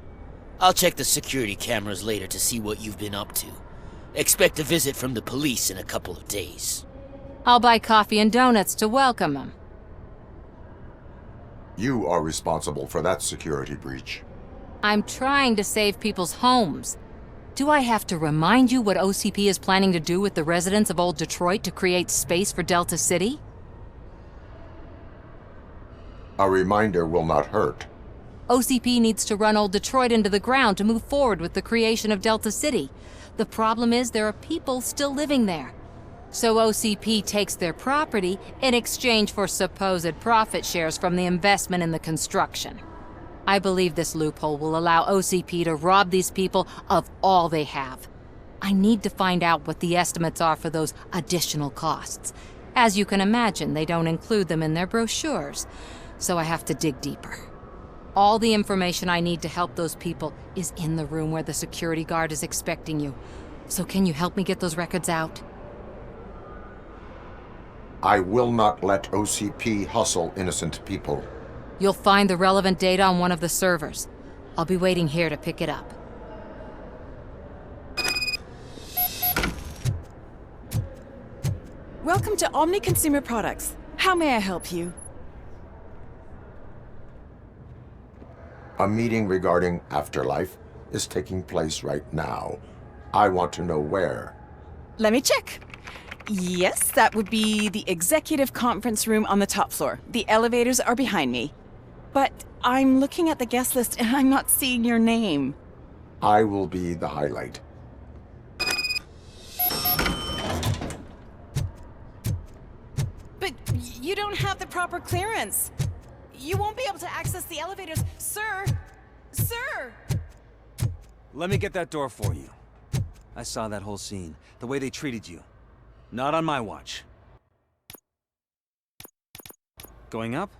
Speaker 2: I'll check the security cameras later to see what you've been up to. Expect a visit from the police in a couple of days.
Speaker 15: I'll buy coffee and donuts to welcome him.
Speaker 6: You are responsible for that security breach.
Speaker 15: I'm trying to save people's homes. Do I have to remind you what OCP is planning to do with the residents of Old Detroit to create space for Delta City?
Speaker 6: A reminder will not hurt.
Speaker 15: OCP needs to run Old Detroit into the ground to move forward with the creation of Delta City. The problem is there are people still living there. So OCP takes their property in exchange for supposed profit shares from the investment in the construction. I believe this loophole will allow OCP to rob these people of all they have. I need to find out what the estimates are for those additional costs. As you can imagine, they don't include them in their brochures, so I have to dig deeper. All the information I need to help those people is in the room where the security guard is expecting you. So can you help me get those records out?
Speaker 6: I will not let OCP hustle innocent people.
Speaker 15: You'll find the relevant data on one of the servers. I'll be waiting here to pick it up.
Speaker 19: Welcome to Omni Consumer Products. How may I help you?
Speaker 6: A meeting regarding afterlife is taking place right now. I want to know where.
Speaker 19: Let me check. Yes, that would be the executive conference room on the top floor. The elevators are behind me. But I'm looking at the guest list and I'm not seeing your name.
Speaker 6: I will be the highlight.
Speaker 19: But you don't have the proper clearance. You won't be able to access the elevators. Sir! Sir!
Speaker 20: Let me get that door for you. I saw that whole scene. The way they treated you. Not on my watch. Going up?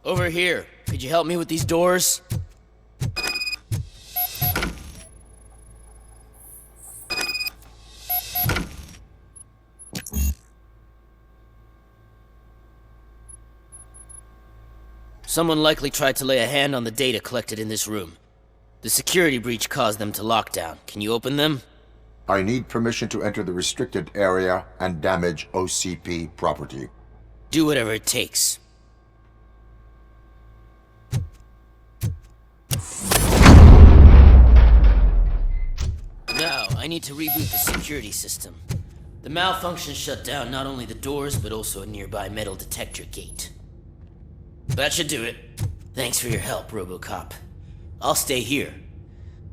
Speaker 2: Over here. Could you help me with these doors? Someone likely tried to lay a hand on the data collected in this room. The security breach caused them to lock down. Can you open them?
Speaker 6: I need permission to enter the restricted area and damage OCP property.
Speaker 2: Do whatever it takes. Now, I need to reboot the security system. The malfunction shut down not only the doors, but also a nearby metal detector gate. That should do it. Thanks for your help, Robocop. I'll stay here.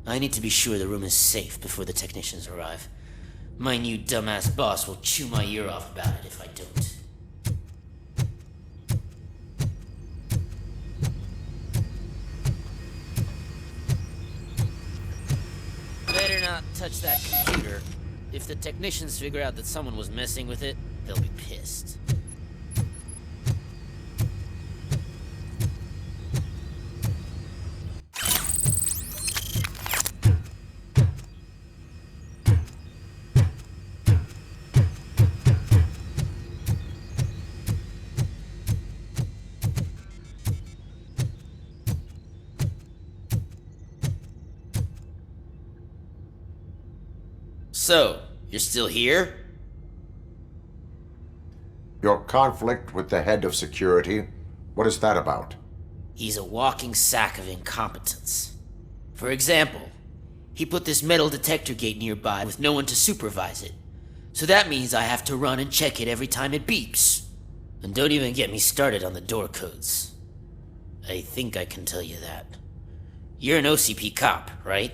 Speaker 2: I need to be sure the room is safe before the technicians arrive. My new dumbass boss will chew my ear off about it if I don't. Better not touch that computer. If the technicians figure out that someone was messing with it, they'll be pissed. So, you're still here?
Speaker 6: Your conflict with the head of security, what is that about?
Speaker 2: He's a walking sack of incompetence. For example, he put this metal detector gate nearby with no one to supervise it. So that means I have to run and check it every time it beeps. And don't even get me started on the door codes. I think I can tell you that. You're an OCP cop, right?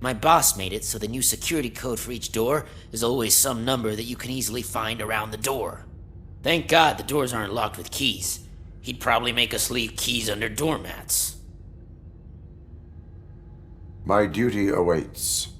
Speaker 2: My boss made it so the new security code for each door is always some number that you can easily find around the door. Thank God the doors aren't locked with keys. He'd probably make us leave keys under doormats.
Speaker 6: My duty awaits.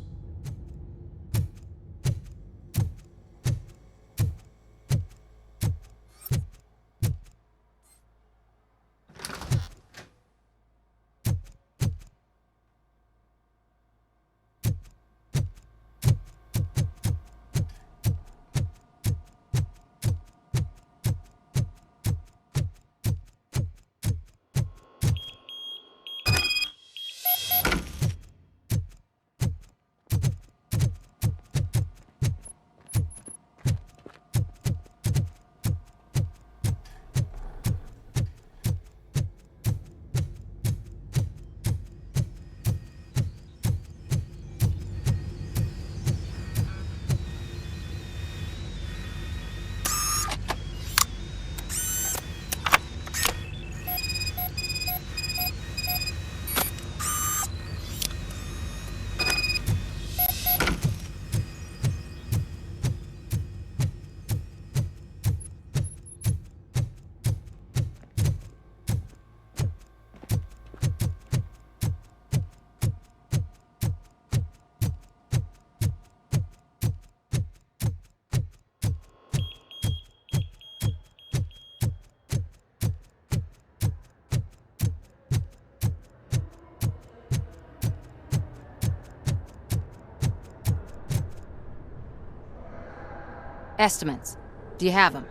Speaker 15: Estimates. Do you have them?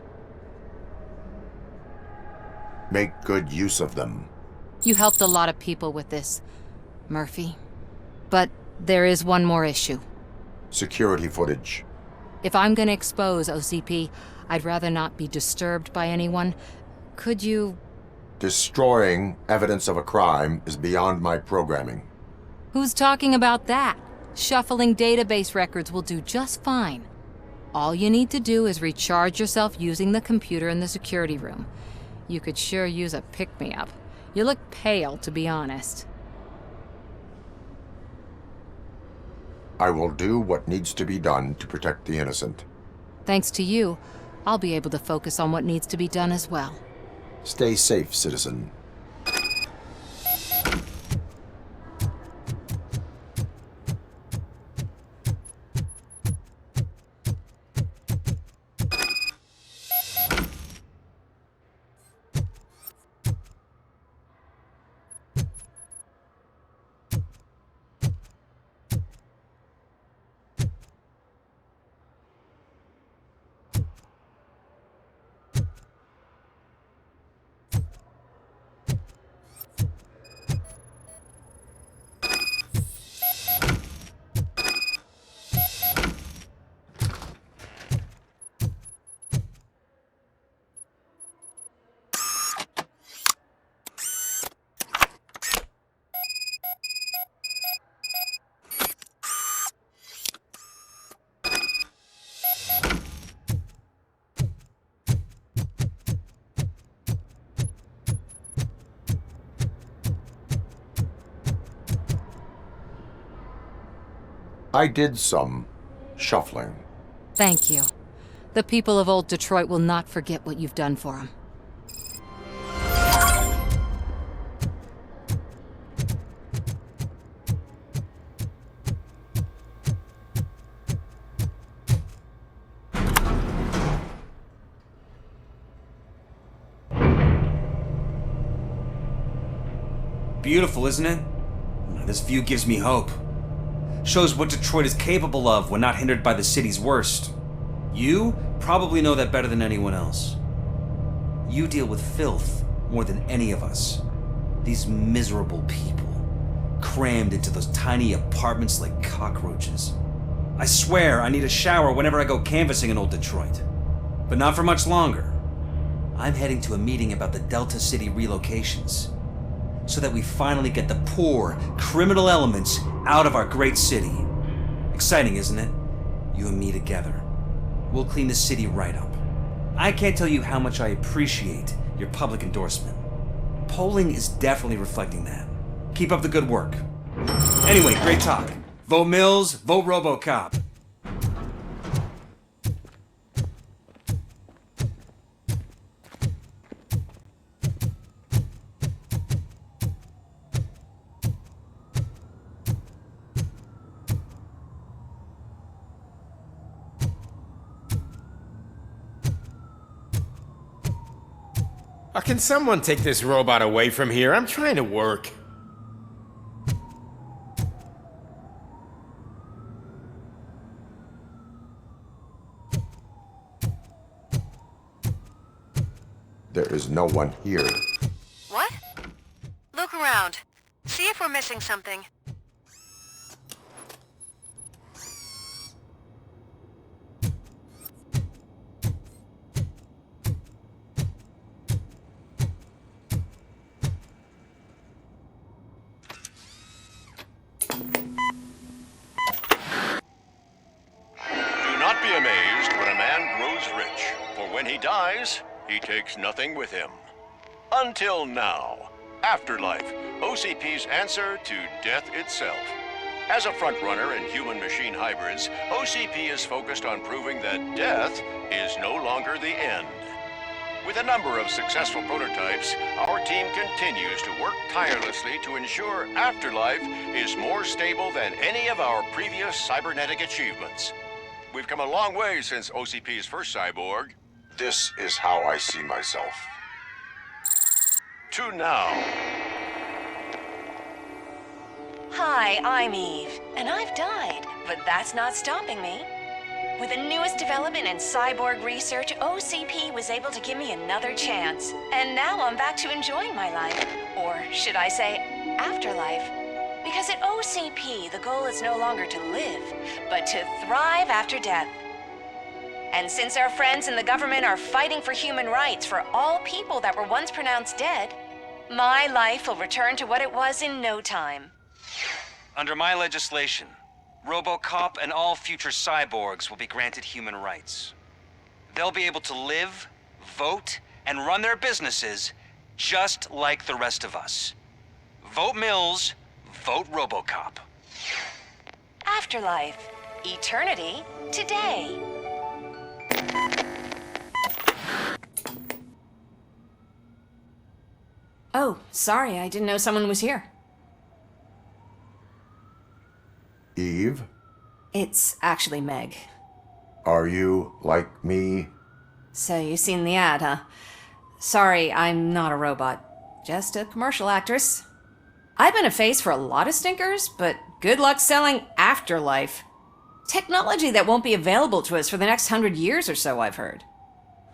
Speaker 6: Make good use of them.
Speaker 15: You helped a lot of people with this, Murphy. But there is one more issue.
Speaker 6: Security footage.
Speaker 15: If I'm gonna expose OCP, I'd rather not be disturbed by anyone. Could you...
Speaker 6: Destroying evidence of a crime is beyond my programming.
Speaker 15: Who's talking about that? Shuffling database records will do just fine. All you need to do is recharge yourself using the computer in the security room. You could sure use a pick-me-up. You look pale, to be honest.
Speaker 6: I will do what needs to be done to protect the innocent.
Speaker 15: Thanks to you, I'll be able to focus on what needs to be done as well.
Speaker 6: Stay safe, citizen. I did some shuffling.
Speaker 15: Thank you. The people of old Detroit will not forget what you've done for them.
Speaker 20: Beautiful, isn't it? This view gives me hope. Shows what Detroit is capable of when not hindered by the city's worst. You probably know that better than anyone else. You deal with filth more than any of us. These miserable people, crammed into those tiny apartments like cockroaches. I swear I need a shower whenever I go canvassing in old Detroit. But not for much longer. I'm heading to a meeting about the Delta City relocations, so that we finally get the poor, criminal elements out of our great city. Exciting, isn't it? You and me together. We'll clean the city right up. I can't tell you how much I appreciate your public endorsement. Polling is definitely reflecting that. Keep up the good work. Anyway, great talk. Vote Mills, vote Robocop.
Speaker 9: Can someone take this robot away from here? I'm trying to work.
Speaker 6: There is no one here.
Speaker 12: What? Look around. See if we're missing something.
Speaker 5: Do not be amazed when a man grows rich, for when he dies, he takes nothing with him. Until now. Afterlife, OCP's answer to death itself. As a frontrunner in human-machine hybrids, OCP is focused on proving that death is no longer the end. With a number of successful prototypes, our team continues to work tirelessly to ensure Afterlife is more stable than any of our previous cybernetic achievements. We've come a long way since OCP's first cyborg.
Speaker 6: This is how I see myself.
Speaker 5: To now.
Speaker 10: Hi, I'm Eve, and I've died, but that's not stopping me. With the newest development in cyborg research, OCP was able to give me another chance. And now I'm back to enjoying my life. Or should I say, afterlife. Because at OCP, the goal is no longer to live, but to thrive after death. And since our friends in the government are fighting for human rights for all people that were once pronounced dead, my life will return to what it was in no time.
Speaker 20: Under my legislation, Robocop and all future cyborgs will be granted human rights. They'll be able to live, vote, and run their businesses just like the rest of us. Vote Mills, vote Robocop.
Speaker 10: Afterlife. Eternity. Today. Oh, sorry, I didn't know someone was here.
Speaker 6: Eve?
Speaker 10: It's actually Meg.
Speaker 6: Are you like me?
Speaker 10: So you've seen the ad, huh? Sorry, I'm not a robot. Just a commercial actress. I've been a face for a lot of stinkers, but good luck selling Afterlife. Technology that won't be available to us for the next 100 years or so, I've heard.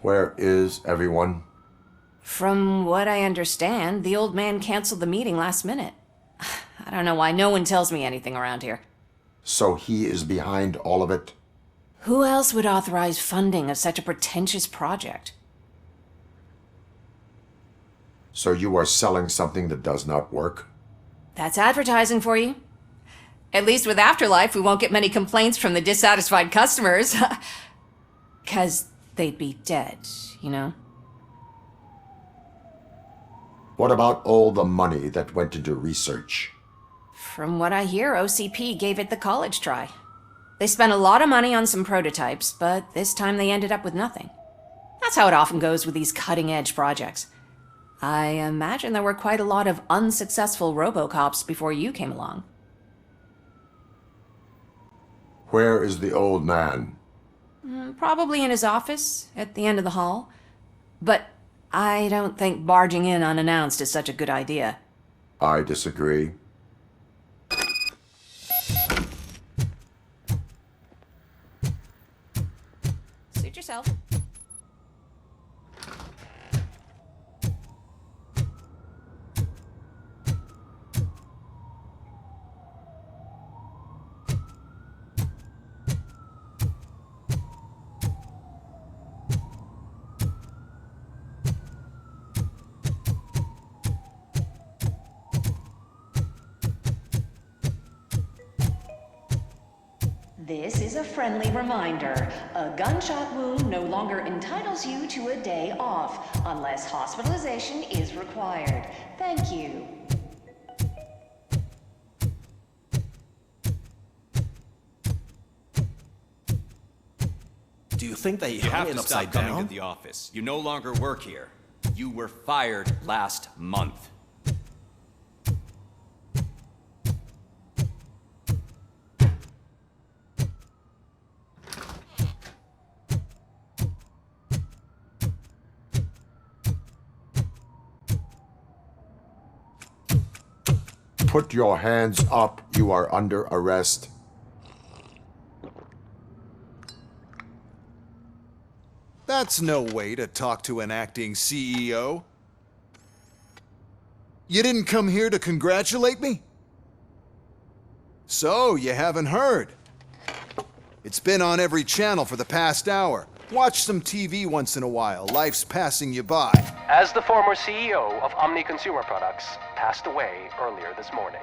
Speaker 6: Where is everyone?
Speaker 10: From what I understand, the old man canceled the meeting last minute. I don't know why no one tells me anything around here.
Speaker 6: So he is behind all of it?
Speaker 10: Who else would authorize funding of such a pretentious project?
Speaker 6: So you are selling something that does not work?
Speaker 10: That's advertising for you. At least with Afterlife, we won't get many complaints from the dissatisfied customers. 'Cause they'd be dead, you know?
Speaker 6: What about all the money that went into research?
Speaker 10: From what I hear, OCP gave it the college try. They spent a lot of money on some prototypes, but this time they ended up with nothing. That's how it often goes with these cutting-edge projects. I imagine there were quite a lot of unsuccessful Robocops before you came along.
Speaker 6: Where is the old man?
Speaker 10: Probably in his office, at the end of the hall. But I don't think barging in unannounced is such a good idea.
Speaker 6: I disagree.
Speaker 10: Suit yourself. This is a friendly reminder. A gunshot wound no longer entitles you to a day off, unless hospitalization is required. Thank you.
Speaker 1: Do you think they
Speaker 20: You
Speaker 1: hung
Speaker 20: have
Speaker 1: it
Speaker 20: to
Speaker 1: upside
Speaker 20: stop coming
Speaker 1: down?
Speaker 20: to the office. You no longer work here. You were fired last month.
Speaker 6: Put your hands up. You are under arrest.
Speaker 13: That's no way to talk to an acting CEO. You didn't come here to congratulate me? So, you haven't heard. It's been on every channel for the past hour. Watch some TV once in a while. Life's passing you by.
Speaker 17: As the former CEO of Omni Consumer Products passed away earlier this morning,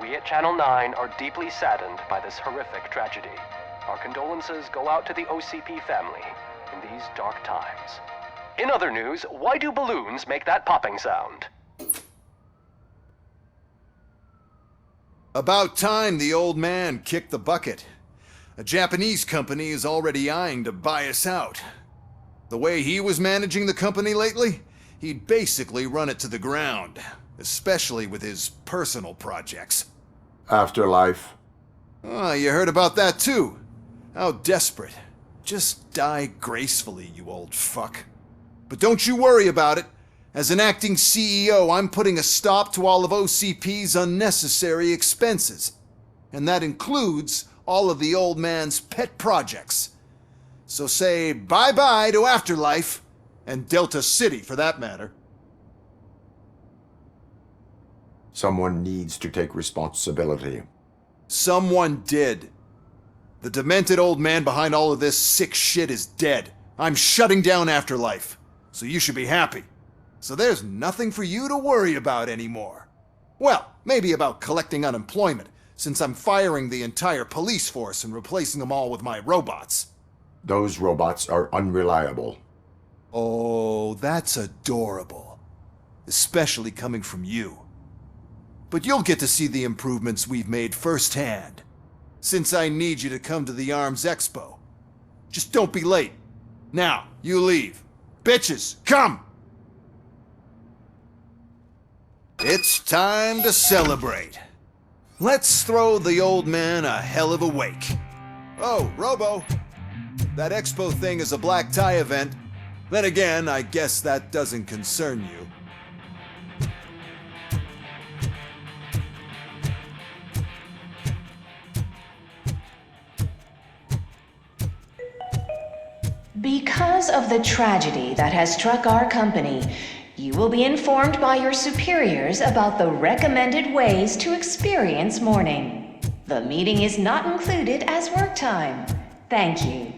Speaker 17: we at Channel 9 are deeply saddened by this horrific tragedy. Our condolences go out to the OCP family in these dark times. In other news, why do balloons make that popping sound?
Speaker 13: About time the old man kicked the bucket. A Japanese company is already eyeing to buy us out. The way he was managing the company lately, he'd basically run it to the ground, especially with his personal projects.
Speaker 6: Afterlife.
Speaker 13: Oh, you heard about that too? How desperate. Just die gracefully, you old fuck. But don't you worry about it. As an acting CEO, I'm putting a stop to all of OCP's unnecessary expenses. And that includes all of the old man's pet projects. So say bye-bye to Afterlife, and Delta City for that matter.
Speaker 6: Someone needs to take responsibility.
Speaker 13: Someone did. The demented old man behind all of this sick shit is dead. I'm shutting down Afterlife, so you should be happy. So there's nothing for you to worry about anymore. Well, maybe about collecting unemployment, since I'm firing the entire police force and replacing them all with my robots.
Speaker 6: Those robots are unreliable.
Speaker 13: Oh, that's adorable. Especially coming from you. But you'll get to see the improvements we've made firsthand, since I need you to come to the ARMS Expo. Just don't be late. Now, you leave. Bitches, come! It's time to celebrate. Let's throw the old man a hell of a wake. Oh, Robo, that expo thing is a black tie event. Then again, I guess that doesn't concern you.
Speaker 10: Because of the tragedy that has struck our company, you will be informed by your superiors about the recommended ways to experience mourning. The meeting is not included as work time. Thank you.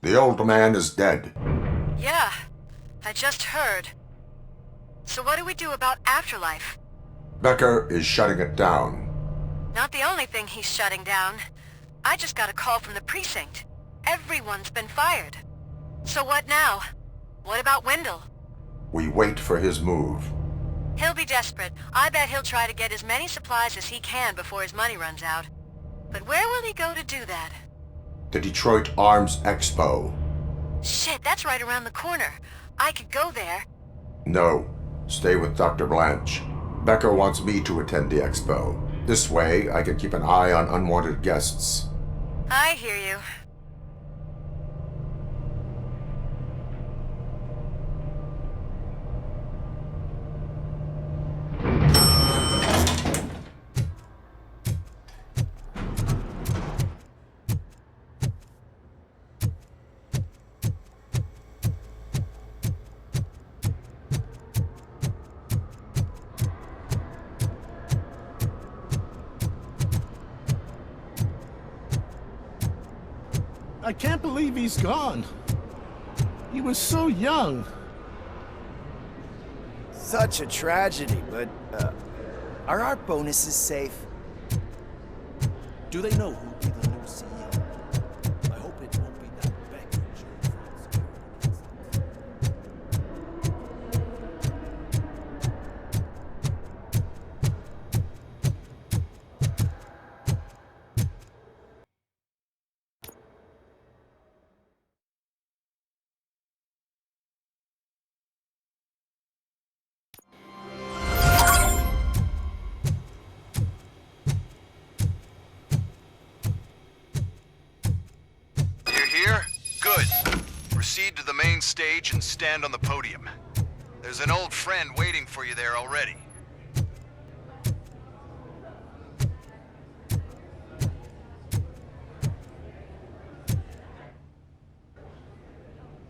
Speaker 6: The old man is dead.
Speaker 12: Yeah, I just heard. So what do we do about Afterlife?
Speaker 6: Becker is shutting it down.
Speaker 12: Not the only thing he's shutting down. I just got a call from the precinct. Everyone's been fired. So what now? What about Wendell?
Speaker 6: We wait for his move.
Speaker 12: He'll be desperate. I bet he'll try to get as many supplies as he can before his money runs out. But where will he go to do that?
Speaker 6: The Detroit Arms Expo.
Speaker 12: Shit, that's right around the corner. I could go there.
Speaker 6: No, stay with Dr. Blanche. Becker wants me to attend the expo. This way, I can keep an eye on unwanted guests.
Speaker 12: I hear you.
Speaker 14: I can't believe he's gone. He was so young.
Speaker 3: Such a tragedy, but, are our bonuses safe?
Speaker 1: Do they know who'll be the new CEO? I hope it won't be that beggar Joe.
Speaker 16: Proceed to the main stage and stand on the podium. There's an old friend waiting for you there already.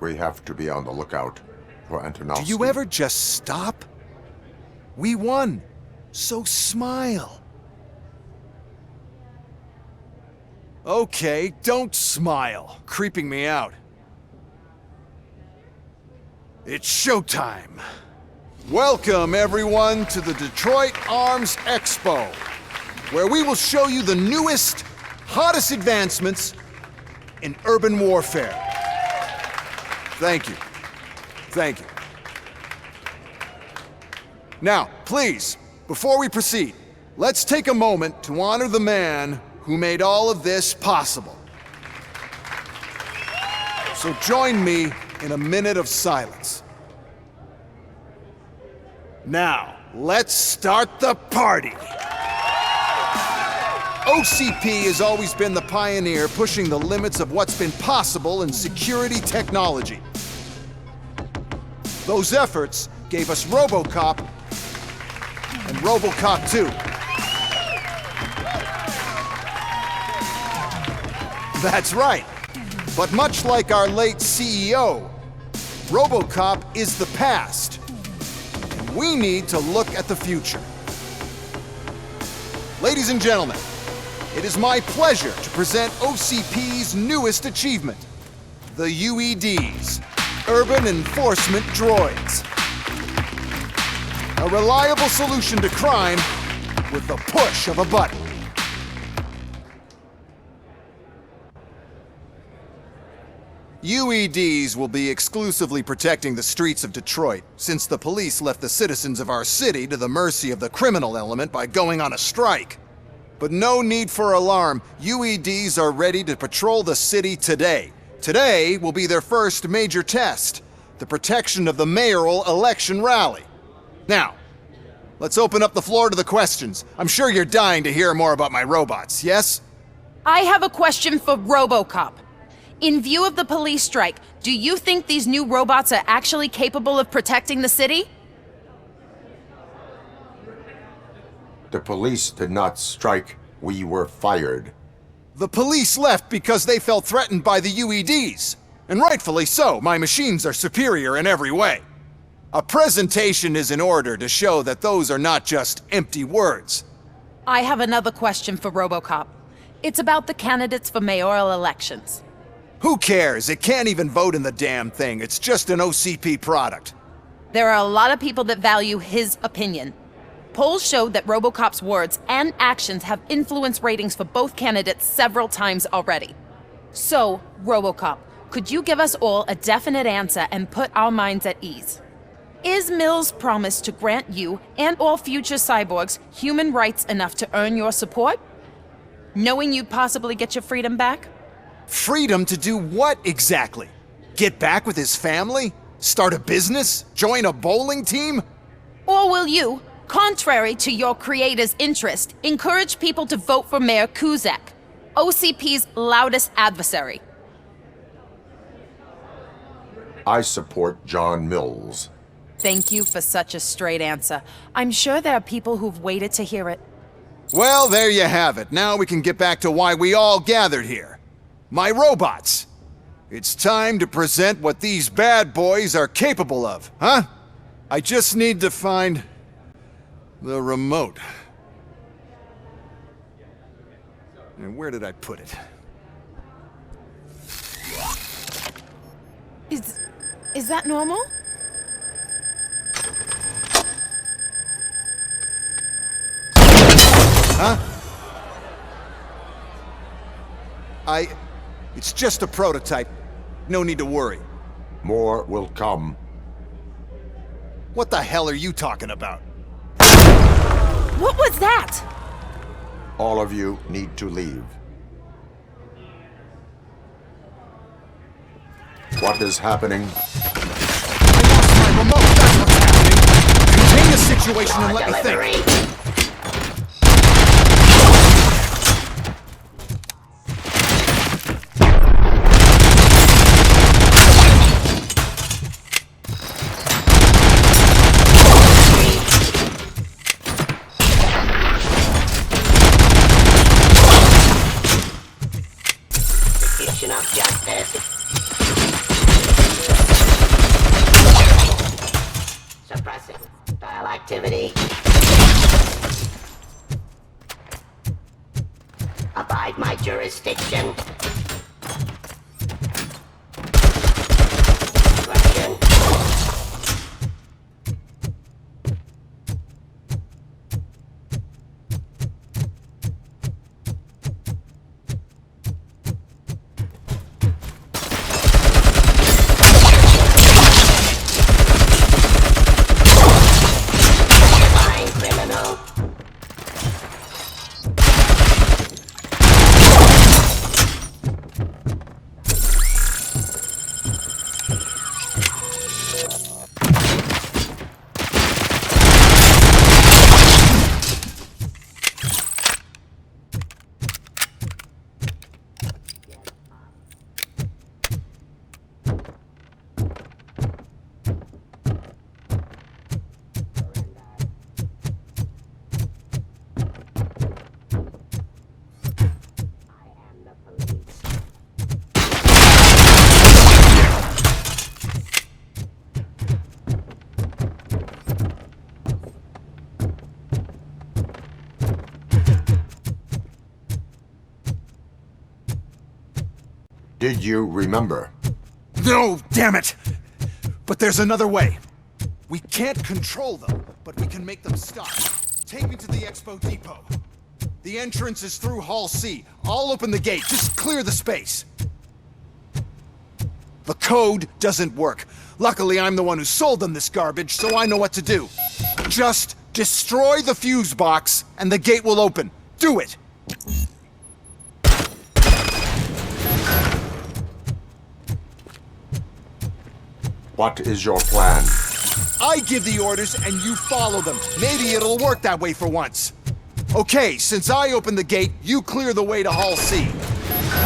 Speaker 6: We have to be on the lookout for Antonovsky.
Speaker 13: Do you ever just stop? We won, so smile. Okay, don't smile, creeping me out. It's showtime. Welcome, everyone, to the Detroit Arms Expo, where we will show you the newest, hottest advancements in urban warfare. Thank you. Thank you. Now, please, before we proceed, let's take a moment to honor the man who made all of this possible. So join me in a minute of silence. Now, let's start the party! OCP has always been the pioneer pushing the limits of what's been possible in security technology. Those efforts gave us Robocop and Robocop 2. That's right. But much like our late CEO, Robocop is the past. And we need to look at the future. Ladies and gentlemen, it is my pleasure to present OCP's newest achievement, the UEDs, Urban Enforcement Droids. A reliable solution to crime with the push of a button. UEDs will be exclusively protecting the streets of Detroit, since the police left the citizens of our city to the mercy of the criminal element by going on a strike. But no need for alarm, UEDs are ready to patrol the city today. Today will be their first major test, the protection of the mayoral election rally. Now, let's open up the floor to the questions. I'm sure you're dying to hear more about my robots, yes?
Speaker 22: I have a question for Robocop. In view of the police strike, do you think these new robots are actually capable of protecting the city?
Speaker 6: The police did not strike. We were fired.
Speaker 13: The police left because they felt threatened by the UEDs. And rightfully so, my machines are superior in every way. A presentation is in order to show that those are not just empty words.
Speaker 22: I have another question for Robocop. It's about the candidates for mayoral elections.
Speaker 13: Who cares? It can't even vote in the damn thing. It's just an OCP product.
Speaker 22: There are a lot of people that value his opinion. Polls show that Robocop's words and actions have influenced ratings for both candidates several times already. So, Robocop, could you give us all a definite answer and put our minds at ease? Is Mills' promise to grant you and all future cyborgs human rights enough to earn your support? Knowing you'd possibly get your freedom back?
Speaker 13: Freedom to do what exactly? Get back with his family? Start a business? Join a bowling team?
Speaker 22: Or will you, contrary to your creator's interest, encourage people to vote for Mayor Kuzak, OCP's loudest adversary?
Speaker 6: I support John Mills.
Speaker 22: Thank you for such a straight answer. I'm sure there are people who've waited to hear it.
Speaker 13: Well, there you have it. Now we can get back to why we all gathered here. My robots. It's time to present what these bad boys are capable of, huh? I just need to find the remote. And where did I put it?
Speaker 22: Is that normal?
Speaker 13: Huh? It's just a prototype. No need to worry.
Speaker 6: More will come.
Speaker 13: What the hell are you talking about?
Speaker 22: What was that?
Speaker 6: All of you need to leave. What is happening?
Speaker 13: I lost my remote, that's what's happening! Contain the situation and let me think!
Speaker 2: Suppressing dial activity. Abide my jurisdiction. Question.
Speaker 6: Did you remember?
Speaker 13: No, damn it! But there's another way. We can't control them, but we can make them stop. Take me to the Expo Depot. The entrance is through Hall C. I'll open the gate. Just clear the space. The code doesn't work. Luckily, I'm the one who sold them this garbage, so I know what to do. Just destroy the fuse box, and the gate will open. Do it!
Speaker 6: What is your plan?
Speaker 13: I give the orders and you follow them. Maybe it'll work that way for once. Okay, since I opened the gate, you clear the way to Hall C.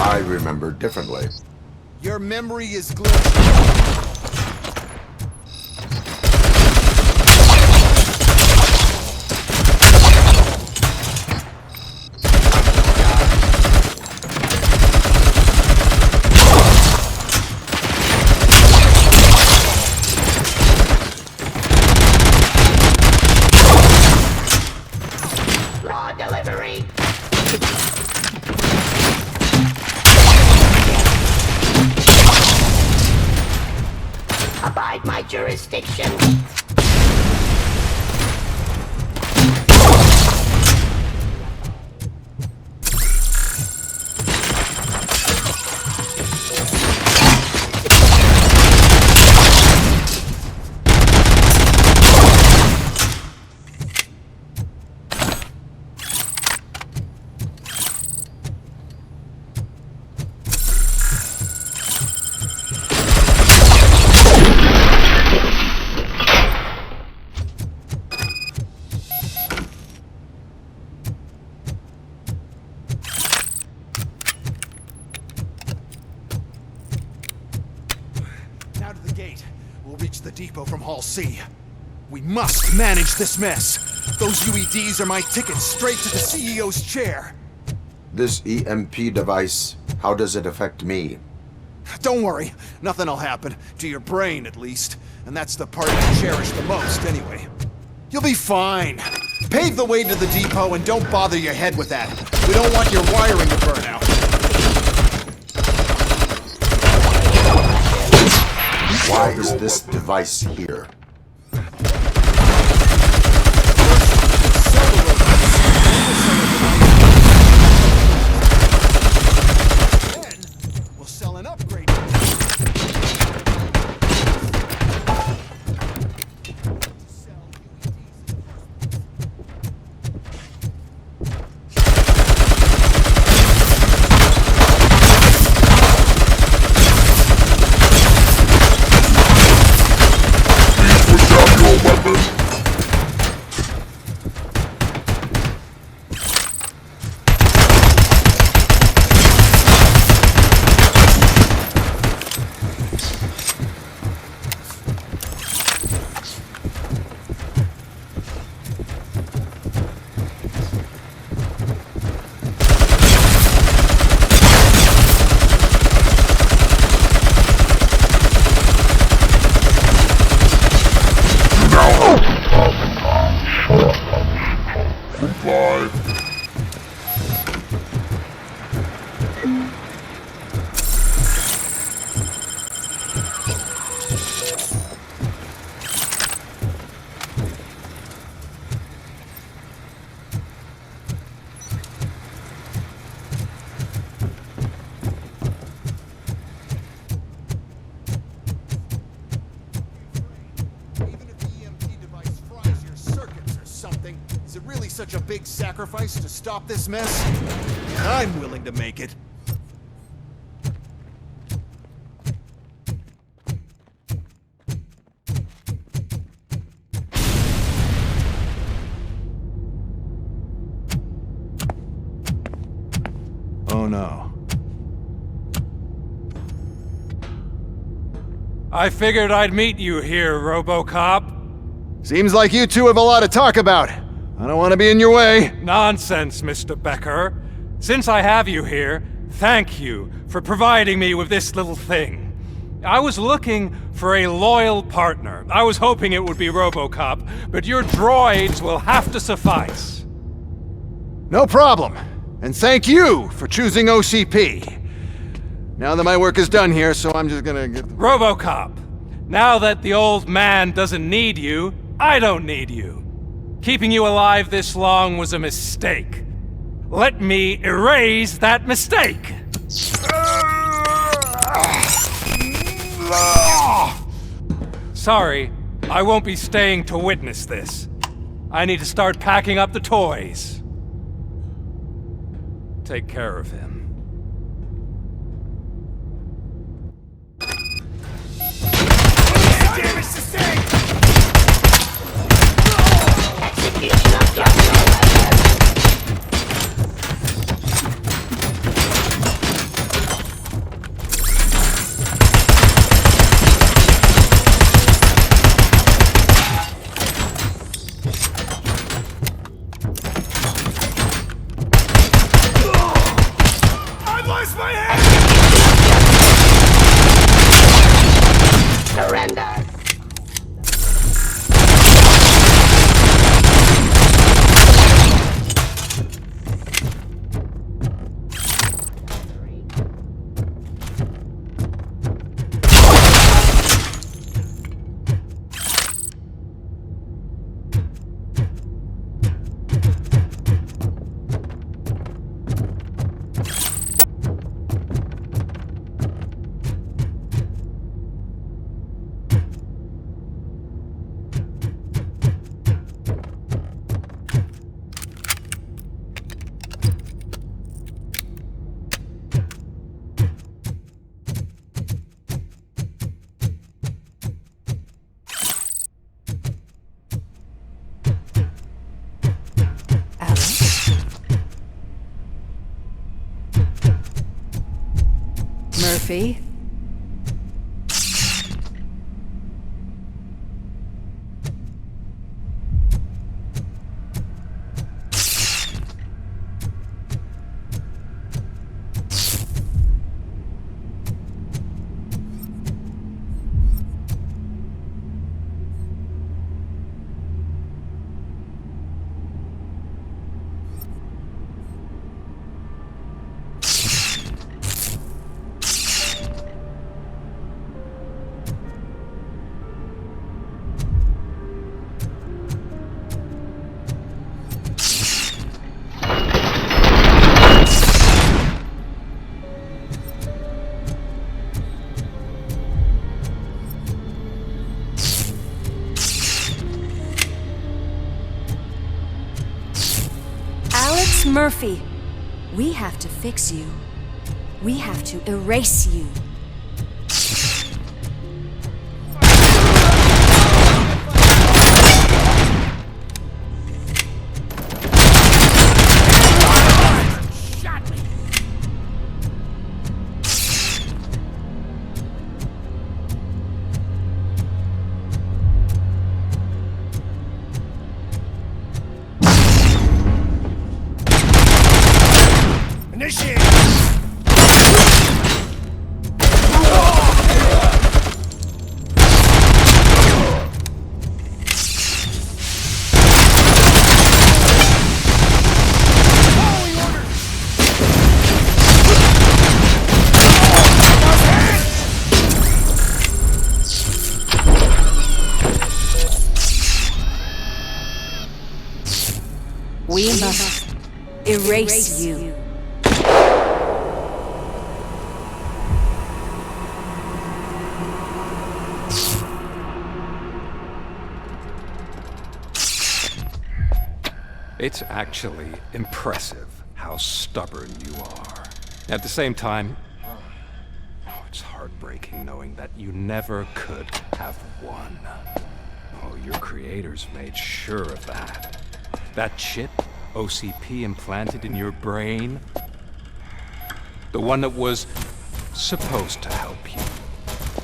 Speaker 6: I remember differently.
Speaker 13: Your memory is glitchy.
Speaker 2: Abide my jurisdiction.
Speaker 13: Now to the gate. We'll reach the depot from Hall C. We must manage this mess. Those UEDs are my ticket straight to the CEO's chair.
Speaker 6: This EMP device, how does it affect me?
Speaker 13: Don't worry, nothing'll happen. To your brain, at least. And that's the part I cherish the most, anyway. You'll be fine. Pave the way to the depot and don't bother your head with that. We don't want your wiring to burn out.
Speaker 6: Why is this device here?
Speaker 13: Is it really such a big sacrifice to stop this mess? I'm willing to make it. Oh no.
Speaker 4: I figured I'd meet you here, Robocop.
Speaker 13: Seems like you two have a lot to talk about. I don't want to be in your way.
Speaker 4: Nonsense, Mr. Becker. Since I have you here, thank you for providing me with this little thing. I was looking for a loyal partner. I was hoping it would be Robocop, but your droids will have to suffice.
Speaker 13: No problem. And thank you for choosing OCP. Now that my work is done here, so I'm just gonna get...
Speaker 4: Robocop, now that the old man doesn't need you, I don't need you. Keeping you alive this long was a mistake. Let me erase that mistake! Sorry, I won't be staying to witness this. I need to start packing up the toys. Take care of him.
Speaker 8: Murphy?
Speaker 21: Murphy, we have to fix you. We have to erase you.
Speaker 3: Initiate!
Speaker 21: We must erase you.
Speaker 4: It's actually impressive how stubborn you are. At the same time, it's heartbreaking knowing that you never could have won. Oh, your creators made sure of that. That chip OCP implanted in your brain, the one that was supposed to help you,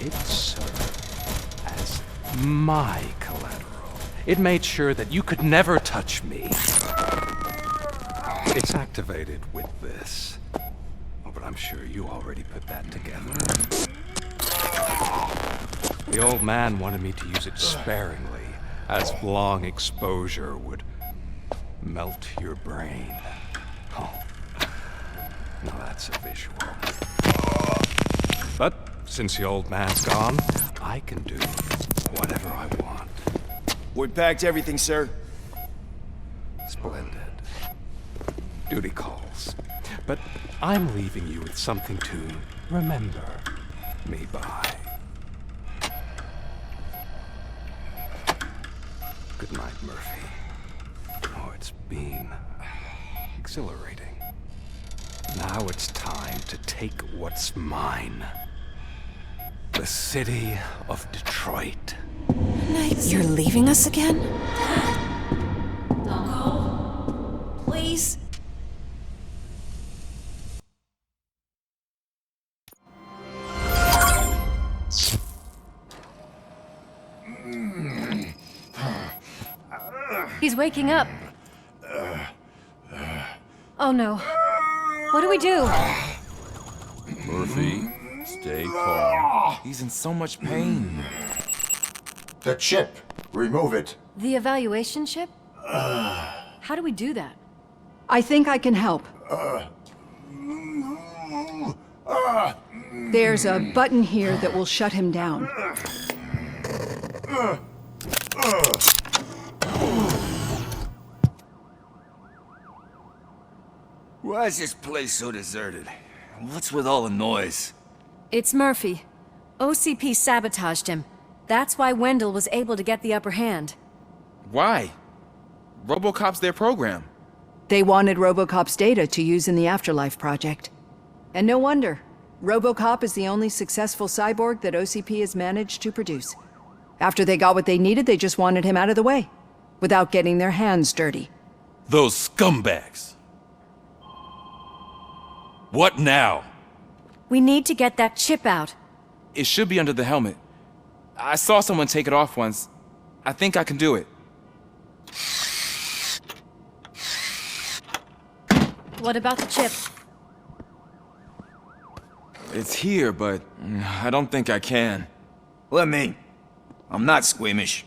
Speaker 4: it served as my collateral. It made sure that you could never touch me. It's activated with this. Oh, but I'm sure you already put that together. The old man wanted me to use it sparingly, as long exposure would melt your brain. Oh, now that's a visual. But since the old man's gone, I can do whatever I want.
Speaker 3: We packed everything, sir.
Speaker 4: Splendid. Duty calls. But I'm leaving you with something to remember me by. Good night, Murphy. Oh, it's been exhilarating. Now it's time to take what's mine. The city of Detroit.
Speaker 21: You're leaving us again? Don't go. Please. He's waking up. Oh no. What do we do?
Speaker 7: Murphy, stay calm. He's in so much pain.
Speaker 6: The chip. Remove it.
Speaker 21: The evaluation chip? How do we do that?
Speaker 11: I think I can help. There's a button here that will shut him down.
Speaker 23: Why is this place so deserted? What's with all the noise?
Speaker 21: It's Murphy. OCP sabotaged him. That's why Wendell was able to get the upper hand.
Speaker 7: Why? Robocop's their program.
Speaker 11: They wanted Robocop's data to use in the Afterlife project. And no wonder. Robocop is the only successful cyborg that OCP has managed to produce. After they got what they needed, they just wanted him out of the way, without getting their hands dirty.
Speaker 7: Those scumbags. What now?
Speaker 21: We need to get that chip out.
Speaker 7: It should be under the helmet. I saw someone take it off once. I think I can do it.
Speaker 21: What about the chip?
Speaker 7: It's here, but I don't think I can.
Speaker 23: Let me. I'm not squeamish.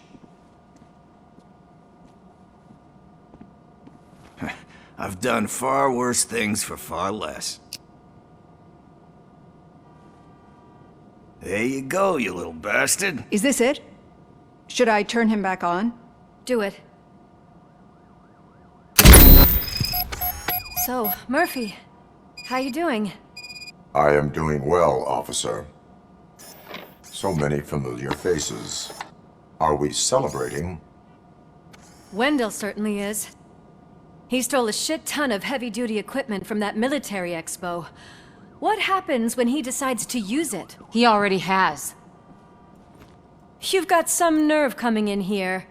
Speaker 23: I've done far worse things for far less. There you go, you little bastard.
Speaker 11: Is this it? Should I turn him back on?
Speaker 21: Do it. So, Murphy, how you doing?
Speaker 6: I am doing well, officer. So many familiar faces. Are we celebrating?
Speaker 21: Wendell certainly is. He stole a shit ton of heavy-duty equipment from that military expo. What happens when he decides to use it?
Speaker 15: He already has.
Speaker 21: You've got some nerve coming in here.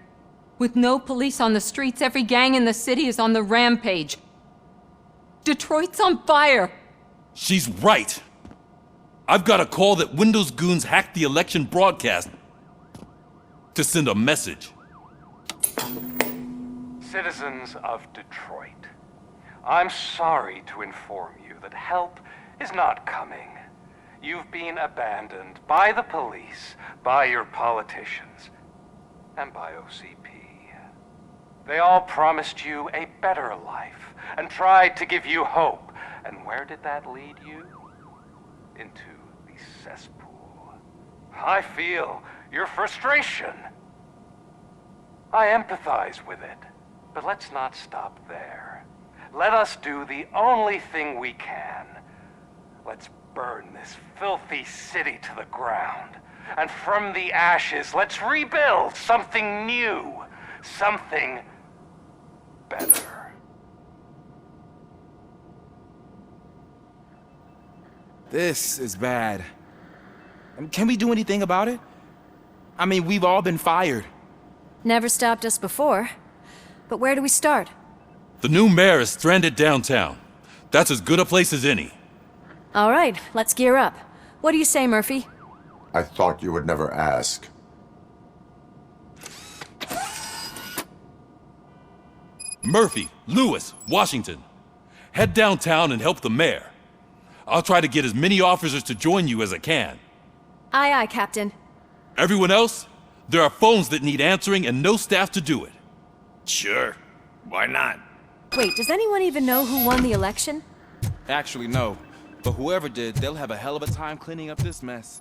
Speaker 15: With no police on the streets, every gang in the city is on the rampage. Detroit's on fire!
Speaker 7: She's right! I've got a call that Windows goons hacked the election broadcast to send a message.
Speaker 4: Citizens of Detroit, I'm sorry to inform you that help is not coming. You've been abandoned by the police, by your politicians, and by OCP. They all promised you a better life and tried to give you hope. And where did that lead you? Into the cesspool. I feel your frustration. I empathize with it. But let's not stop there. Let us do the only thing we can. Let's burn this filthy city to the ground. And from the ashes, let's rebuild something new. Something better.
Speaker 9: This is bad. Can we do anything about it? I mean, we've all been fired.
Speaker 21: Never stopped us before. But where do we start?
Speaker 7: The new mayor is stranded downtown. That's as good a place as any.
Speaker 21: All right, let's gear up. What do you say, Murphy?
Speaker 6: I thought you would never ask.
Speaker 7: Murphy, Lewis, Washington. Head downtown and help the mayor. I'll try to get as many officers to join you as I can.
Speaker 21: Aye, aye, Captain.
Speaker 7: Everyone else? There are phones that need answering and no staff to do it.
Speaker 23: Sure. Why not?
Speaker 21: Wait, does anyone even know who won the election?
Speaker 9: Actually, no. But whoever did, they'll have a hell of a time cleaning up this mess.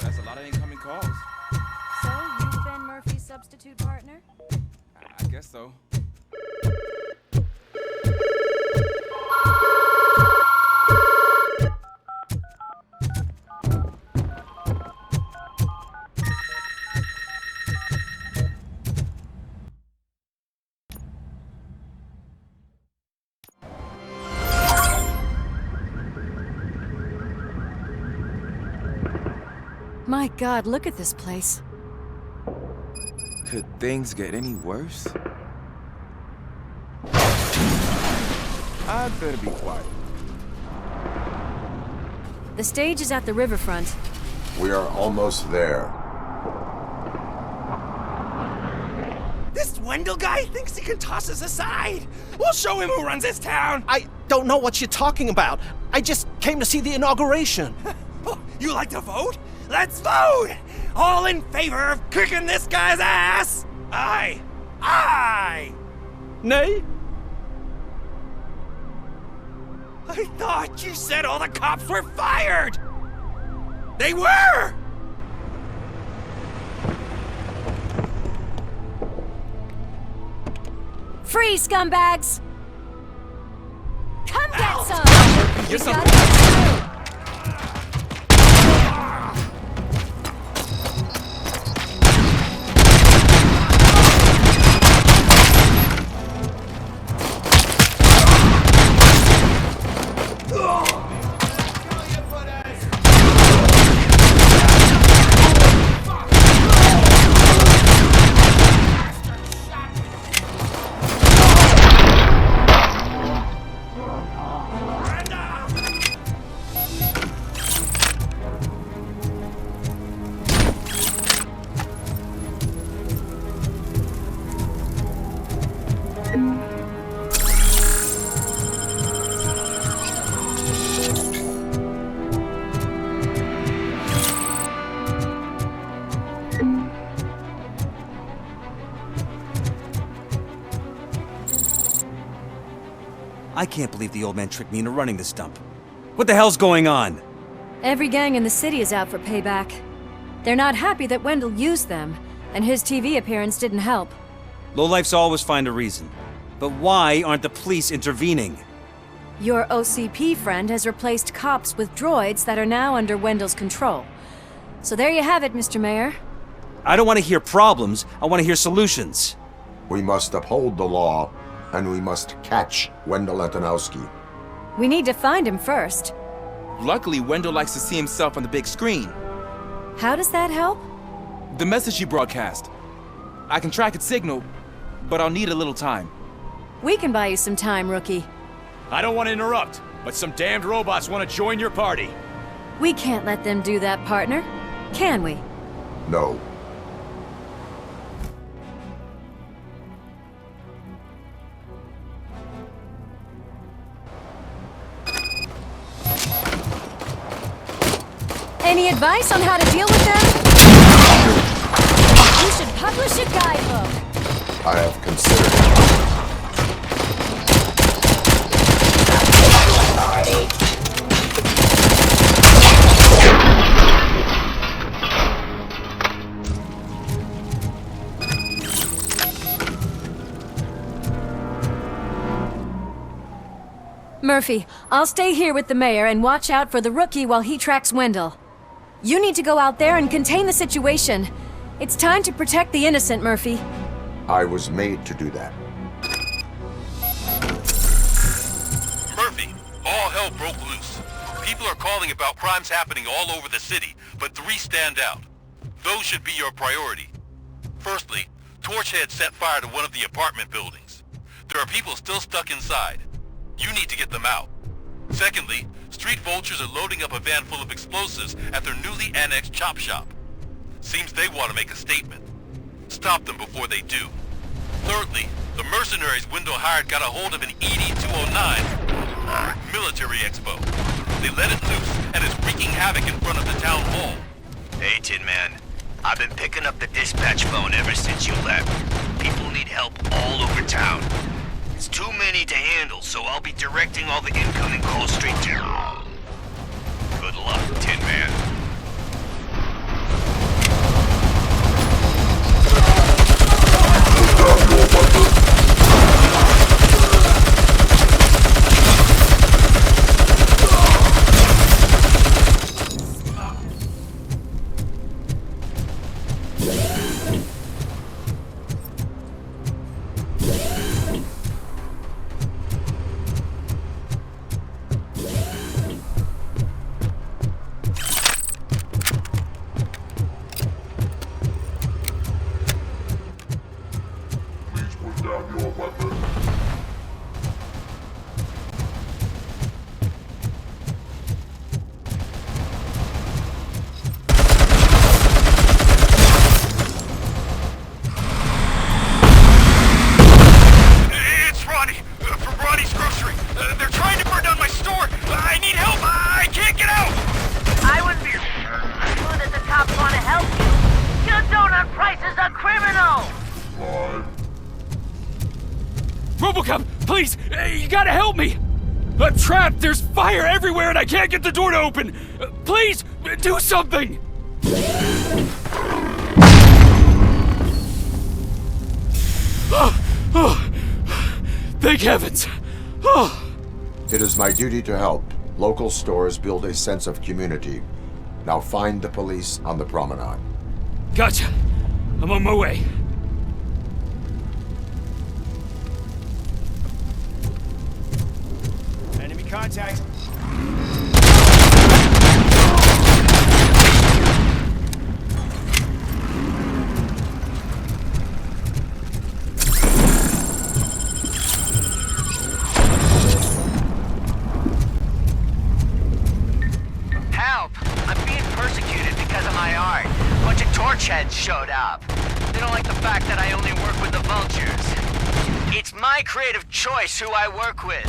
Speaker 9: That's a lot of incoming calls.
Speaker 21: So, you've been Murphy's substitute partner?
Speaker 9: I guess so.
Speaker 21: My God, look at this place.
Speaker 9: Could things get any worse? I'd better be quiet.
Speaker 21: The stage is at the riverfront.
Speaker 6: We are almost there.
Speaker 18: This Wendell guy thinks he can toss us aside. We'll show him who runs this town. I don't know what you're talking about. I just came to see the inauguration. You like to vote? Let's vote! All in favor of kicking this guy's ass? Aye. Aye! Nay? I thought you said all the cops were fired! They were!
Speaker 21: Free, scumbags! Come get some!
Speaker 18: You're
Speaker 21: We
Speaker 18: some-
Speaker 21: gotta get through.
Speaker 20: I can't believe the old man tricked me into running this dump. What the hell's going on?
Speaker 21: Every gang in the city is out for payback. They're not happy that Wendell used them, and his TV appearance didn't help.
Speaker 20: Lowlifes always find a reason. But why aren't the police intervening?
Speaker 21: Your OCP friend has replaced cops with droids that are now under Wendell's control. So there you have it, Mr. Mayor.
Speaker 20: I don't want to hear problems, I want to hear solutions.
Speaker 6: We must uphold the law, and we must catch Wendell Antonowski.
Speaker 21: We need to find him first.
Speaker 9: Luckily, Wendell likes to see himself on the big screen.
Speaker 21: How does that help?
Speaker 9: The message he broadcast. I can track its signal, but I'll need a little time.
Speaker 21: We can buy you some time, rookie.
Speaker 18: I don't want to interrupt, but some damned robots want to join your party.
Speaker 21: We can't let them do that, partner. Can we?
Speaker 6: No.
Speaker 21: Any advice on how to deal with them? You should publish a guidebook.
Speaker 6: I have considered it.
Speaker 21: Murphy, I'll stay here with the mayor and watch out for the rookie while he tracks Wendell. You need to go out there and contain the situation. It's time to protect the innocent, Murphy.
Speaker 6: I was made to do that.
Speaker 5: Murphy, all hell broke loose. People are calling about crimes happening all over the city, but 3 stand out. Those should be your priority. Firstly, Torchhead set fire to one of the apartment buildings. There are people still stuck inside. You need to get them out. Secondly, street vultures are loading up a van full of explosives at their newly annexed chop shop. Seems they want to make a statement. Stop them before they do. Thirdly, the mercenaries Wendell hired got a hold of an ED-209 military expo. They let it loose and is wreaking havoc in front of the town hall.
Speaker 17: Hey, Tin Man. I've been picking up the dispatch phone ever since you left. People need help all over town. It's too many to handle, so I'll be directing all the incoming calls straight to you. Good luck, Tin Man.
Speaker 4: Robocop, please! You gotta help me! I'm trapped! There's fire everywhere and I can't get the door to open! Please, do something! Thank heavens!
Speaker 6: It is my duty to help. Local stores build a sense of community. Now find the police on the promenade.
Speaker 4: Gotcha. I'm on my way.
Speaker 3: Enemy contact.
Speaker 17: Help! I'm being persecuted because of my art. A bunch of torchheads showed up. They don't like the fact that I only work with the vultures. It's my creative choice who I work with.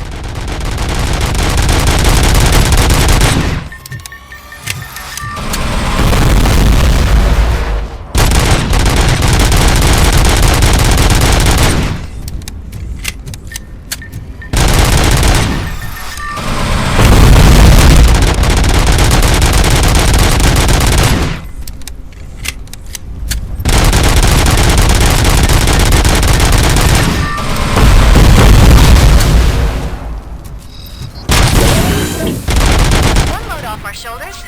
Speaker 12: Shoulders.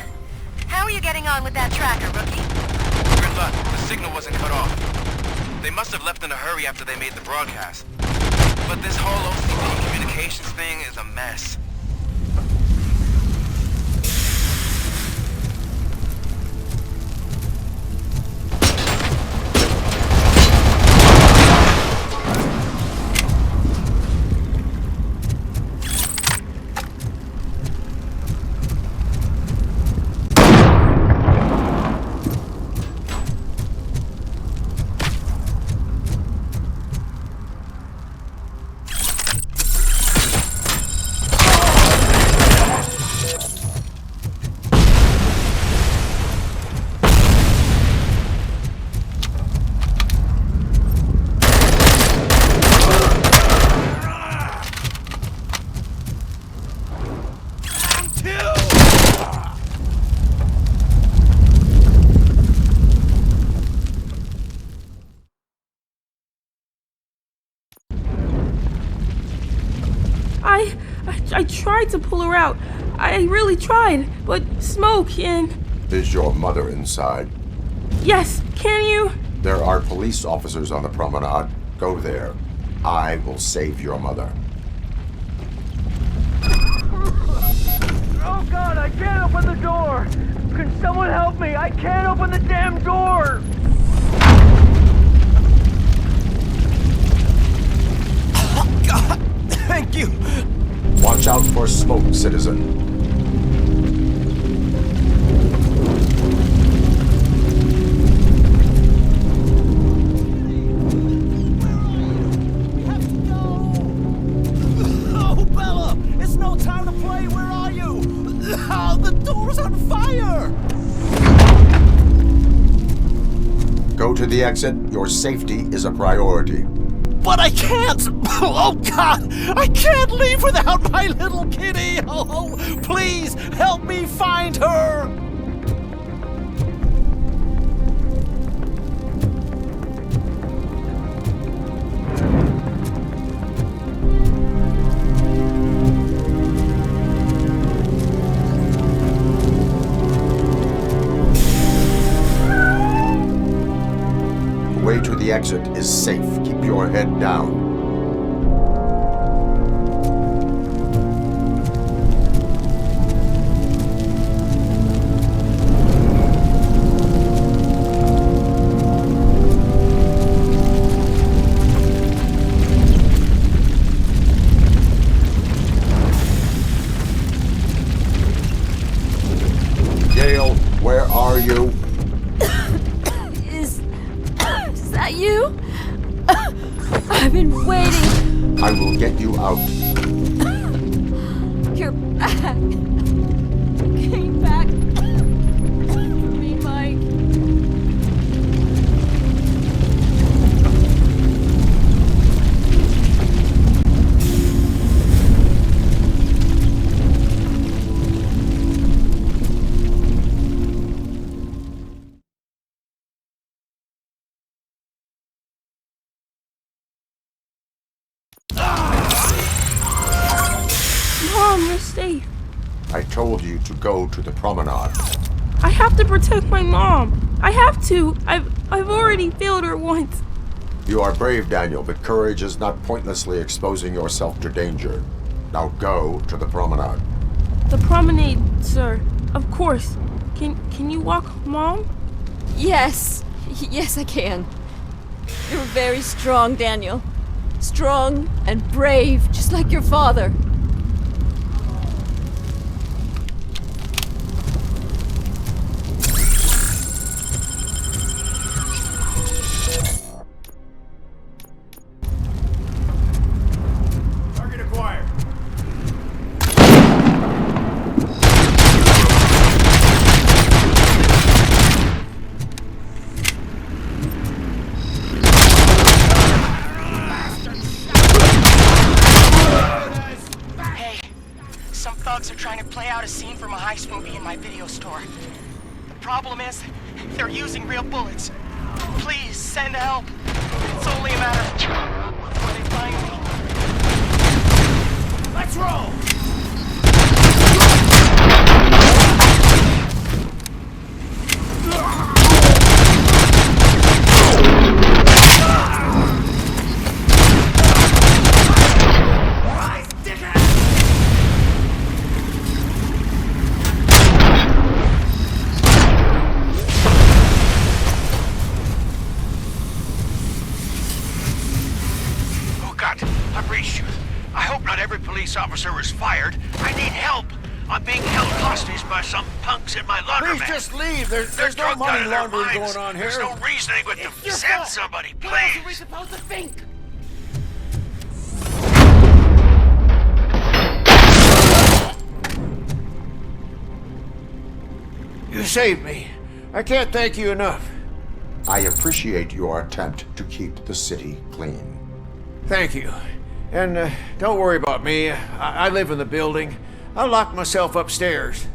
Speaker 12: How are you getting on with that tracker, rookie?
Speaker 9: Good luck. The signal wasn't cut off. They must have left in a hurry after they made the broadcast. But this whole OCP communications thing is a mess.
Speaker 10: I tried to pull her out. I really tried, but smoke and...
Speaker 6: Is your mother inside?
Speaker 10: Yes, can you?
Speaker 6: There are police officers on the promenade. Go there. I will save your mother.
Speaker 3: Oh God, I can't open the door! Can someone help me? I can't open the damn door!
Speaker 18: Oh God, thank you!
Speaker 6: Watch out for smoke, citizen.
Speaker 18: Oh, Bella! It's no time to play! Where are you? Oh, the door's on fire!
Speaker 6: Go to the exit. Your safety is a priority.
Speaker 18: But I can't! Oh, God! I can't leave without my little kitty! Oh, please, help me find her!
Speaker 6: The way to the exit is safe. Keep your head down. Gail, where are you?
Speaker 21: Is that you? I've been waiting.
Speaker 6: I will get you out.
Speaker 21: You're back. You came back for me, Mike.
Speaker 10: Mom, you're safe.
Speaker 6: I told you to go to the promenade.
Speaker 10: I have to protect my mom. I have to. I've already failed her once.
Speaker 6: You are brave, Daniel, but courage is not pointlessly exposing yourself to danger. Now go to the promenade.
Speaker 10: The promenade, sir. Of course. Can you walk, Mom?
Speaker 21: Yes. Yes, I can. You're very strong, Daniel. Strong and brave, just like your father.
Speaker 3: Target acquired.
Speaker 14: Hey, some thugs are trying to play out a scene from a heist movie in my video store. The problem is, they're using real bullets. Please, send help. It's only a matter of time before they find me.
Speaker 3: Let's roll!
Speaker 17: Oh God, I've reached you. I hope not every police officer is fired. I need help. I'm being held hostage by some punks in my laundromat.
Speaker 3: Please just leave. There's no
Speaker 17: drugged
Speaker 3: money
Speaker 17: out of their
Speaker 3: laundering
Speaker 17: minds.
Speaker 3: going on here.
Speaker 17: There's no reasoning with them.
Speaker 3: your
Speaker 17: Send
Speaker 3: fault.
Speaker 17: somebody,
Speaker 3: What else
Speaker 17: please.
Speaker 3: are we supposed to think? You saved me. I can't thank you enough.
Speaker 6: I appreciate your attempt to keep the city clean.
Speaker 3: Thank you. And don't worry about me. I live in the building. I'll lock myself upstairs.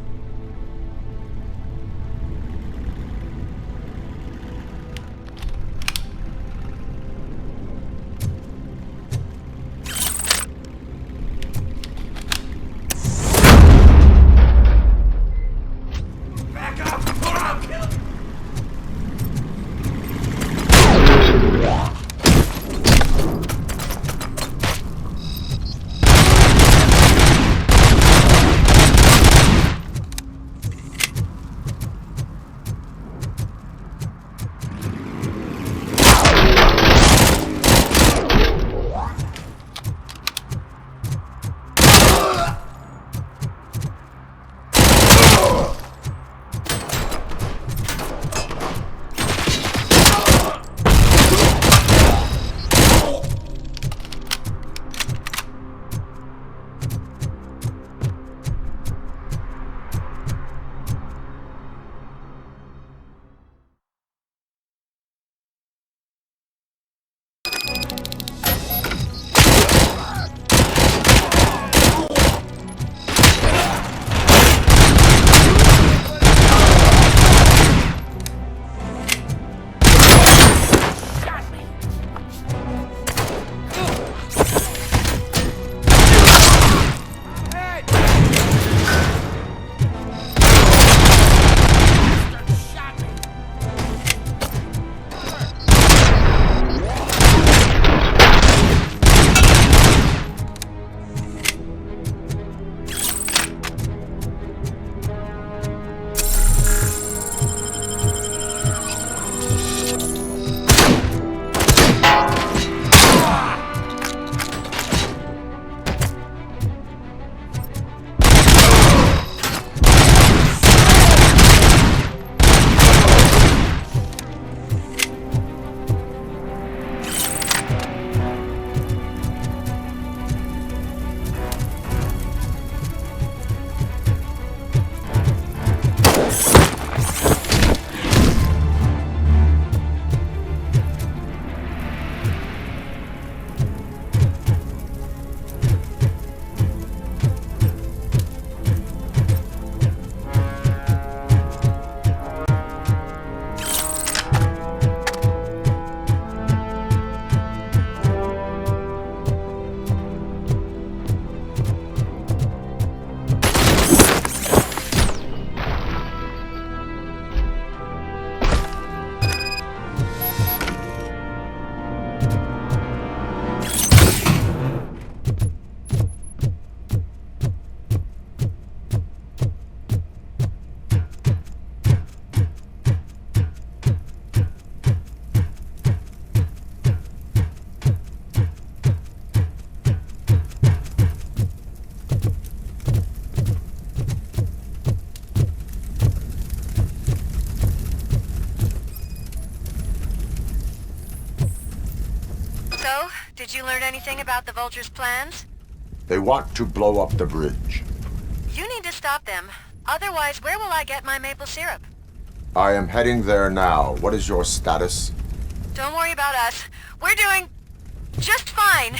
Speaker 12: Did you learn anything about the Vulture's plans?
Speaker 6: They want to blow up the bridge.
Speaker 12: You need to stop them. Otherwise, where will I get my maple syrup?
Speaker 6: I am heading there now. What is your status?
Speaker 12: Don't worry about us. We're doing just fine.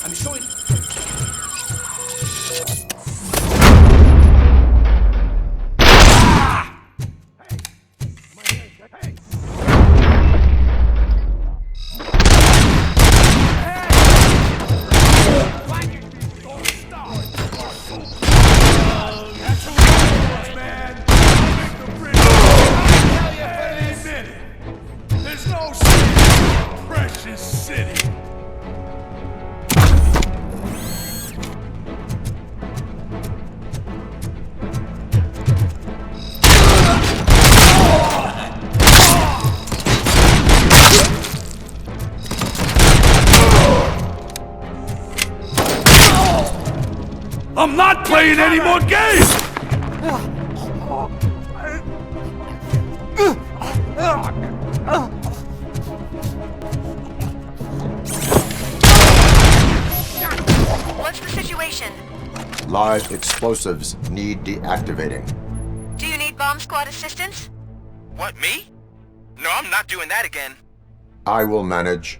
Speaker 18: I'm showing.
Speaker 7: I'm not playing any more games!
Speaker 12: What's the situation?
Speaker 6: Live explosives need deactivating.
Speaker 12: Do you need bomb squad assistance?
Speaker 9: What, me? No, I'm not doing that again.
Speaker 6: I will manage.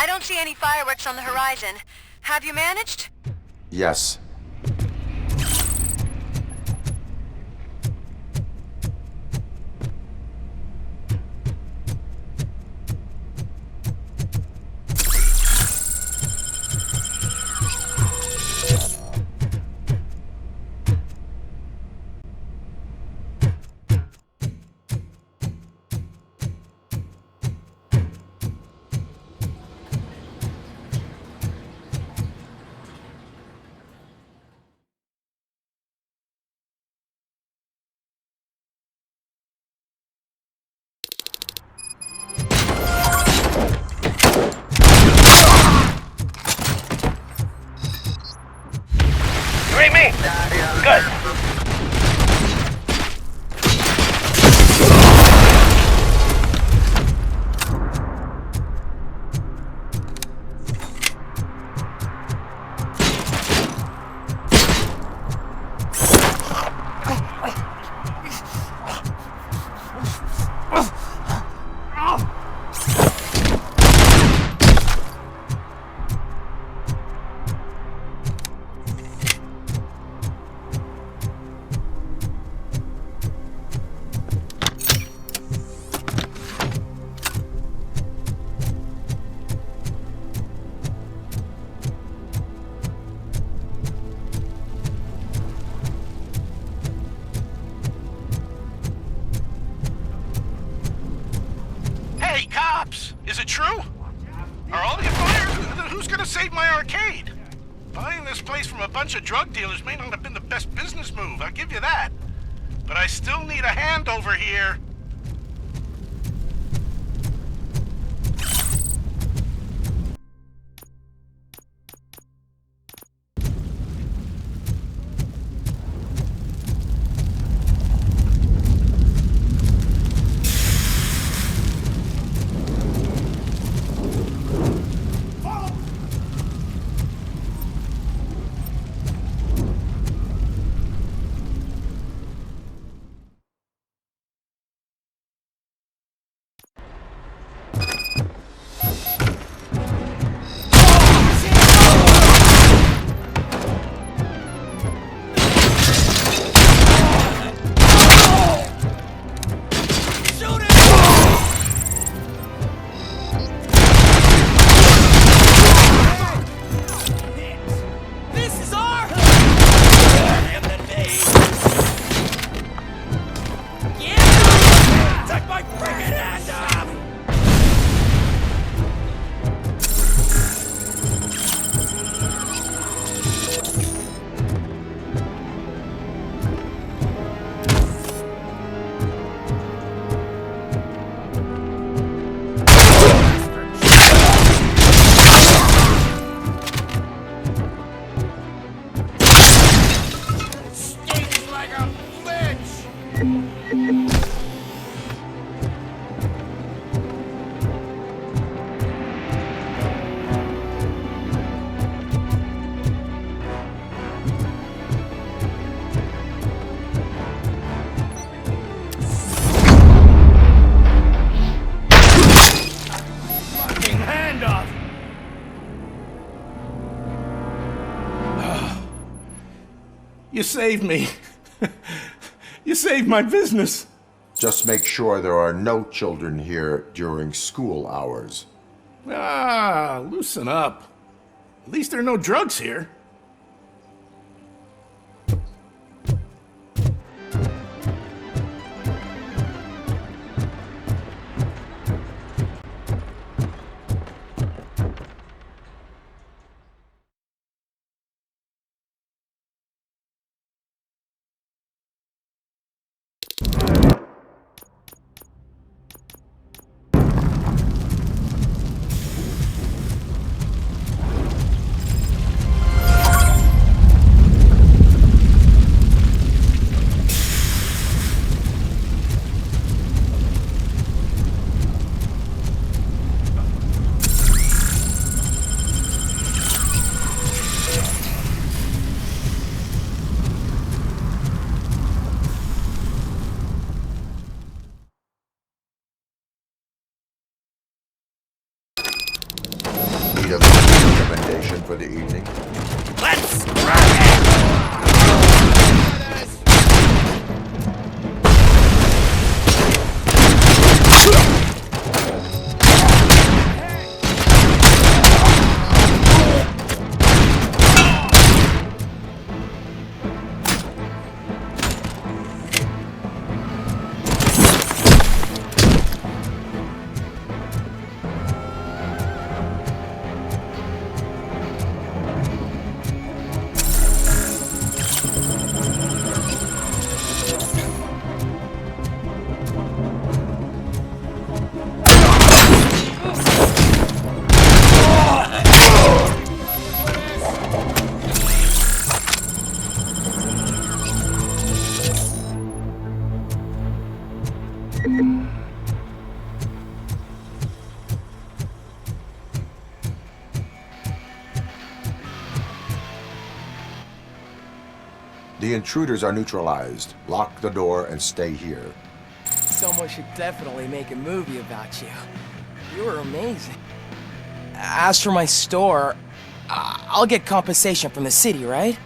Speaker 12: I don't see any fireworks on the horizon. Have you managed?
Speaker 6: Yes.
Speaker 18: You ain't me. Good.
Speaker 1: Hey, cops! Is it true? Are all of you fired? Who's gonna save my arcade? Buying this place from a bunch of drug dealers may not have been the best business move, I'll give you that. But I still need a hand over here. You saved me. You saved my business.
Speaker 6: Just make sure there are no children here during school hours.
Speaker 1: Ah, loosen up. At least there are no drugs here.
Speaker 6: The intruders are neutralized. Lock the door and stay here.
Speaker 14: Someone should definitely make a movie about you. You were amazing. As for my store, I'll get compensation from the city, right?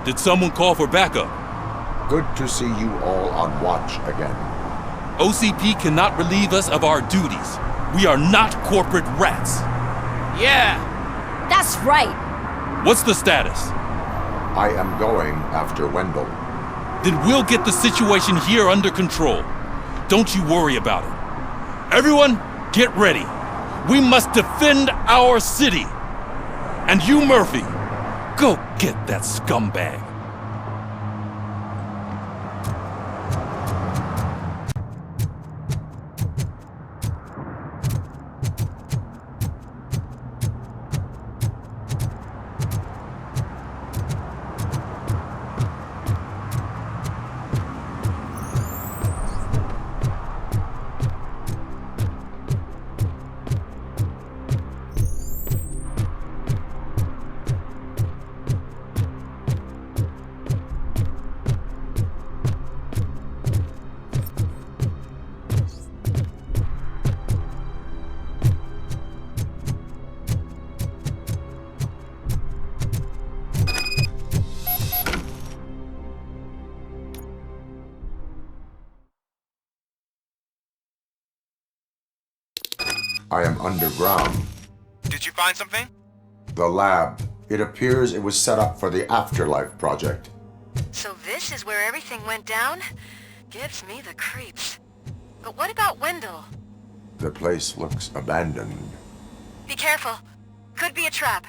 Speaker 7: Did someone call for backup?
Speaker 6: Good to see you all on watch again.
Speaker 7: OCP cannot relieve us of our duties. We are not corporate rats.
Speaker 10: Yeah!
Speaker 21: That's right!
Speaker 7: What's the status?
Speaker 6: I am going after Wendell.
Speaker 7: Then we'll get the situation here under control. Don't you worry about it. Everyone, get ready. We must defend our city. And you, Murphy, go get that scumbag.
Speaker 6: I am underground.
Speaker 9: Did you find something?
Speaker 6: The lab. It appears it was set up for the Afterlife project.
Speaker 12: So this is where everything went down? Gives me the creeps. But what about Wendell?
Speaker 6: The place looks abandoned.
Speaker 12: Be careful. Could be a trap.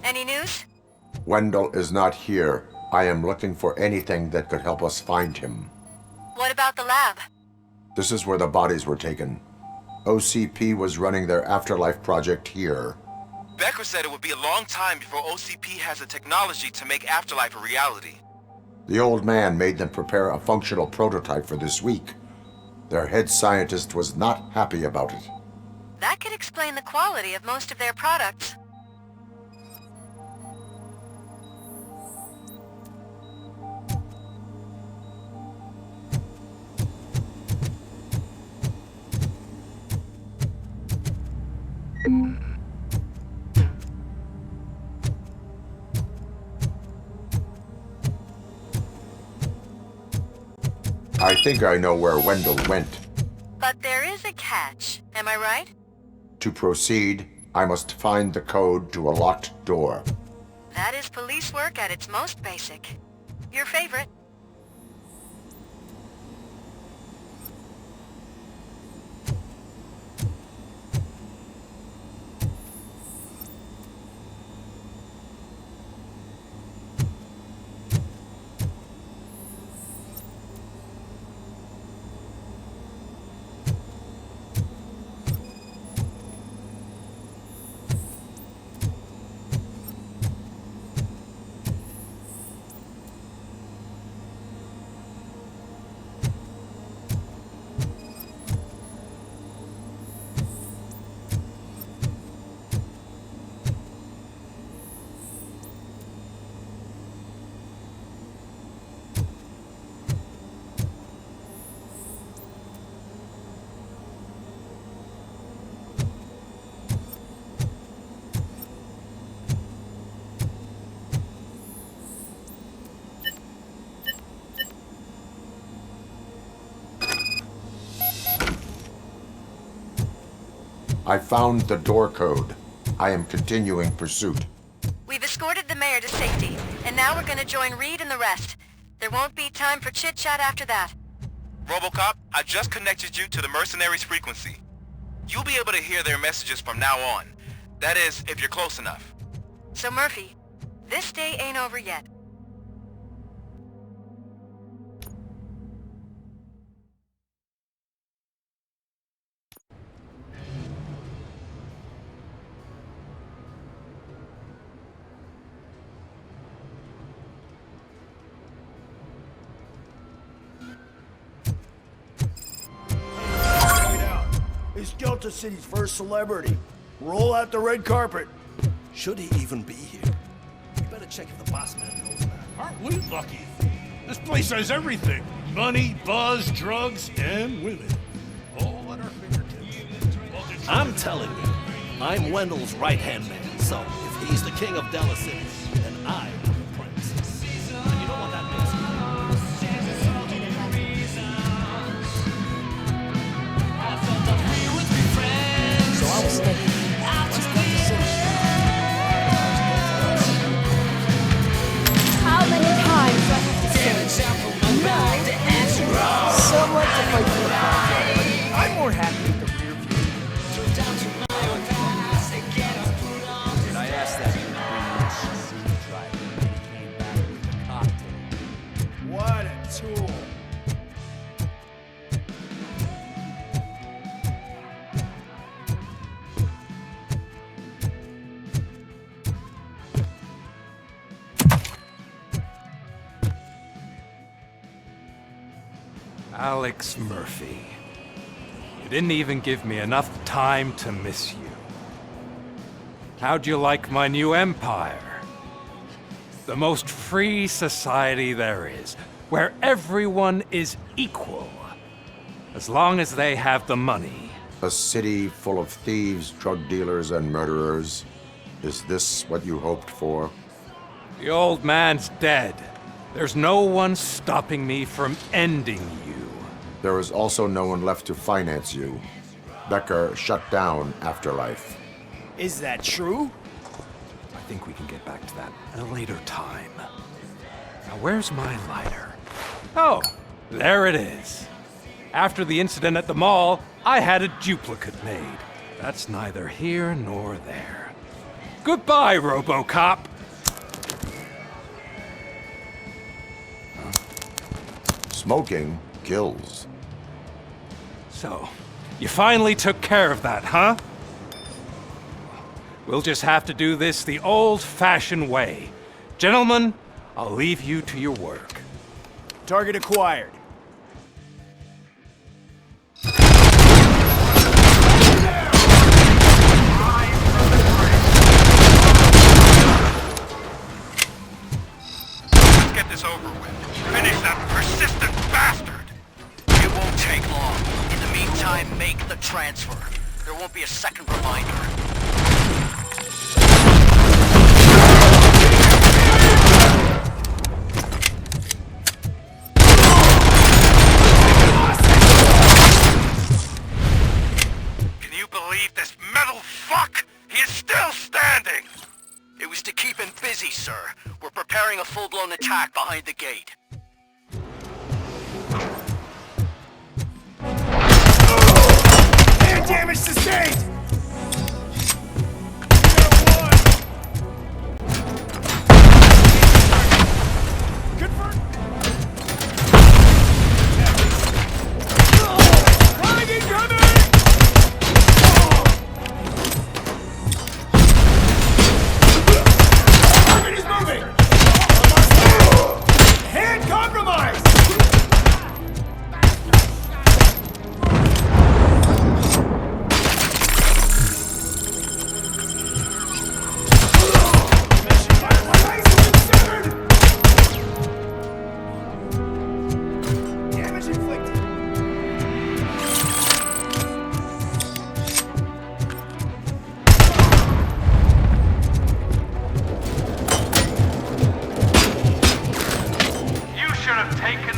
Speaker 12: Any news?
Speaker 6: Wendell is not here. I am looking for anything that could help us find him.
Speaker 12: What about the lab?
Speaker 6: This is where the bodies were taken. OCP was running their Afterlife project here.
Speaker 9: Becker said it would be a long time before OCP has the technology to make Afterlife a reality.
Speaker 6: The old man made them prepare a functional prototype for this week. Their head scientist was not happy about it.
Speaker 12: That could explain the quality of most of their products.
Speaker 6: I think I know where Wendell went.
Speaker 12: But there is a catch, am I right?
Speaker 6: To proceed, I must find the code to a locked door.
Speaker 12: That is police work at its most basic. Your favorite.
Speaker 6: I found the door code. I am continuing pursuit.
Speaker 12: We've escorted the mayor to safety, and now we're gonna join Reed and the rest. There won't be time for chit-chat after that.
Speaker 9: Robocop, I just connected you to the mercenaries' frequency. You'll be able to hear their messages from now on. That is, if you're close enough.
Speaker 12: So Murphy, this day ain't over yet.
Speaker 3: He's Delta City's first celebrity. Roll out the red carpet.
Speaker 18: Should he even be here? You better check if the boss man knows that.
Speaker 16: Aren't we lucky? This place has everything. Money, buzz, drugs, and women. All at our fingertips.
Speaker 18: I'm telling you, I'm Wendell's right-hand man, so if he's the king of Della City, then I'm the prince. And you know what that means?
Speaker 3: So I was thinking, what's Delta City?
Speaker 21: How many times do I have to say?
Speaker 3: Somewhat to fight for the project. I'm more happy with the rear view.
Speaker 19: Did I ask that you bring your SUV driver and he came back with a cocktail?
Speaker 3: What a tool.
Speaker 4: Alex Murphy. You didn't even give me enough time to miss you. How'd you like my new empire? The most free society there is, where everyone is equal, as long as they have the money.
Speaker 6: A city full of thieves, drug dealers, and murderers. Is this what you hoped for?
Speaker 4: The old man's dead. There's no one stopping me from ending you.
Speaker 6: There is also no one left to finance you. Becker shut down Afterlife.
Speaker 3: Is that true?
Speaker 4: I think we can get back to that at a later time. Now, where's my lighter? Oh, there it is. After the incident at the mall, I had a duplicate made. That's neither here nor there. Goodbye, Robocop!
Speaker 6: Smoking kills.
Speaker 4: So, you finally took care of that, huh? We'll just have to do this the old-fashioned way. Gentlemen, I'll leave you to your work.
Speaker 3: Target acquired.
Speaker 5: Let's get this over with. Finish that persistent bastard!
Speaker 9: It won't take long. In the meantime, make the transfer. There won't be a second reminder.
Speaker 5: Can you believe this metal fuck? He is still standing!
Speaker 9: It was to keep him busy, sir. We're preparing a full-blown attack behind the gate.
Speaker 3: Air damage sustained!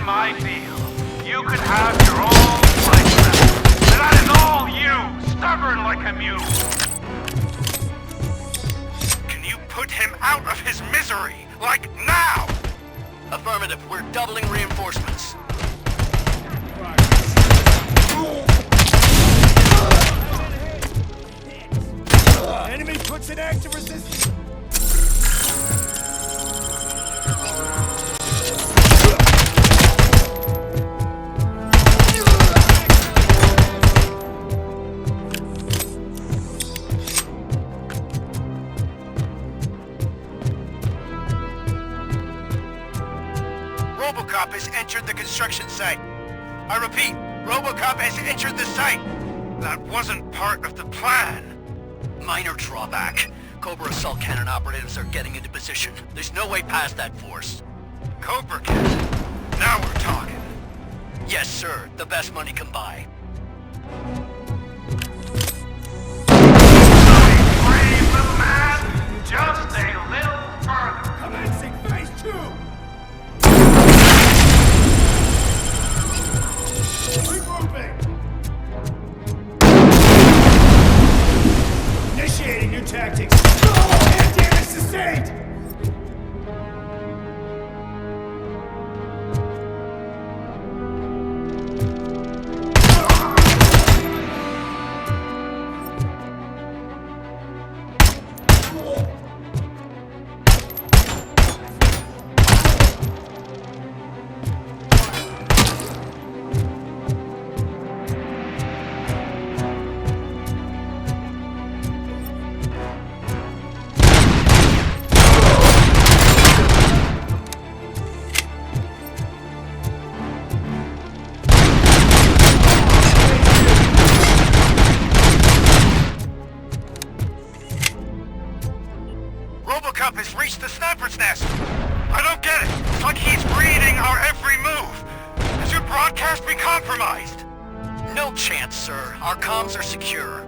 Speaker 4: my deal. You could have your own life. And that is all you, stubborn
Speaker 2: stubborn like a mule.
Speaker 1: Can you put him out of his misery? Like now!
Speaker 17: Affirmative. We're doubling reinforcements.
Speaker 3: Enemy puts an active resistance.
Speaker 1: Robocop has entered the construction site. I repeat, Robocop has entered the site. That wasn't part of the plan.
Speaker 17: Minor drawback. Cobra assault cannon operatives are getting into position. There's no way past that force.
Speaker 1: Cobra cannon? Now we're talking.
Speaker 17: Yes, sir. The best money can buy.
Speaker 2: Brave little man, just a little further.
Speaker 3: Commencing phase 2. Regrouping. Initiating new tactics. And damage sustained.
Speaker 1: Robocop has reached the sniper's nest. I don't get it. It's like he's reading our every move. Has your broadcast been compromised?
Speaker 17: No chance, sir. Our comms are secure.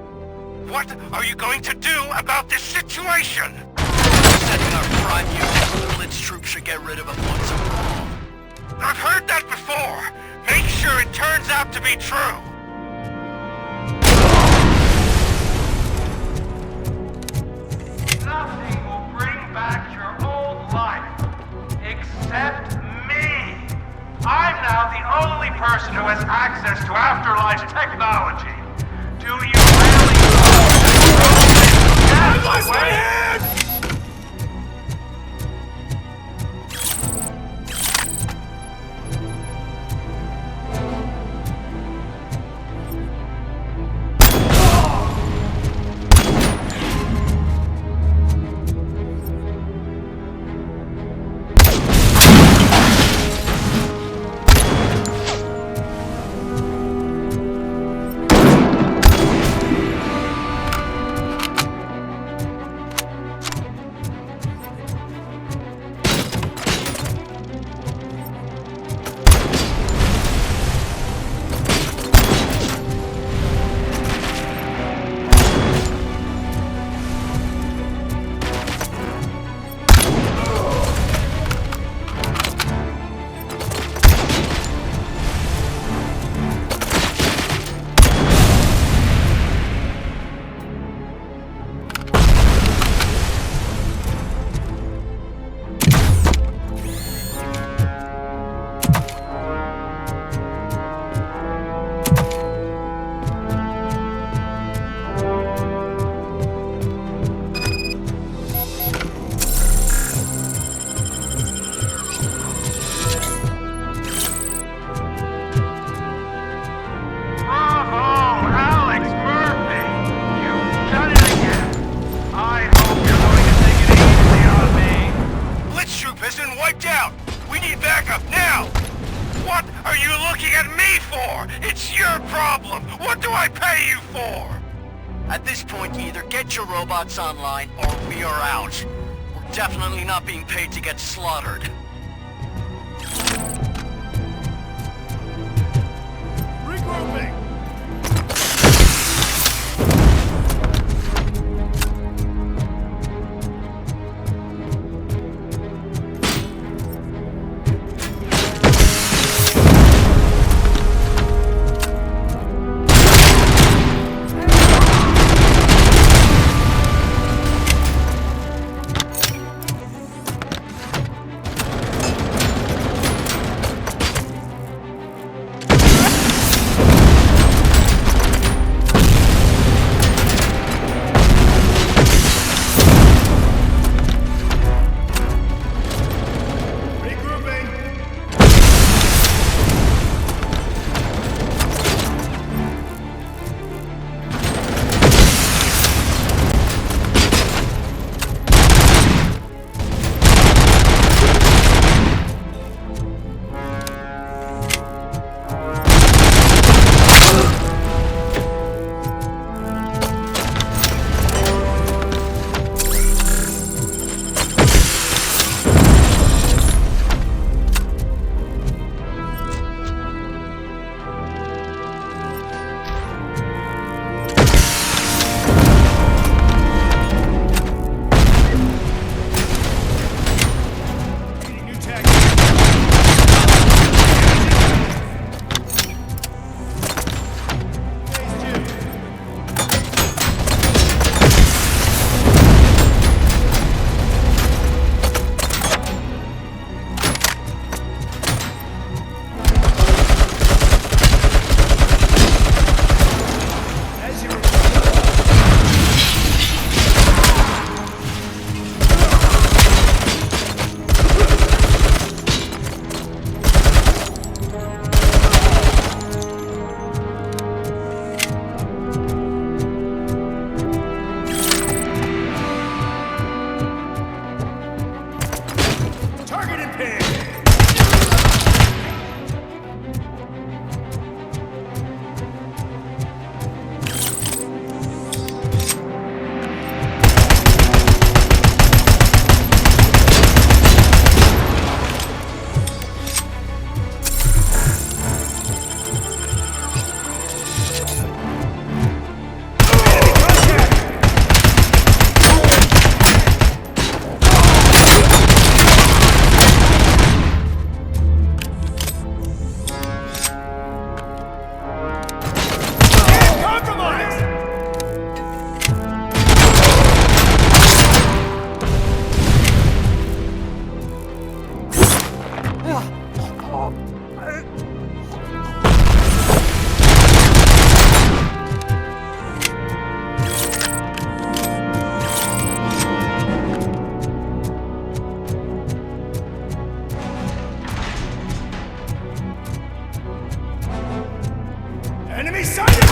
Speaker 1: What are you going to do about this situation?
Speaker 17: Sending our prime unit. The Blitz troops should get rid of him once and for all.
Speaker 1: I've heard that before. Make sure it turns out to be true.
Speaker 2: Nothing will bring back your old life, except me. I'm now the only person who has access to Afterlife's technology. Do you really
Speaker 3: I lost my hand!
Speaker 17: At this point, you either get your robots online, or we are out. We're definitely not being paid to get slaughtered.
Speaker 3: Regrouping! Enemy sighted!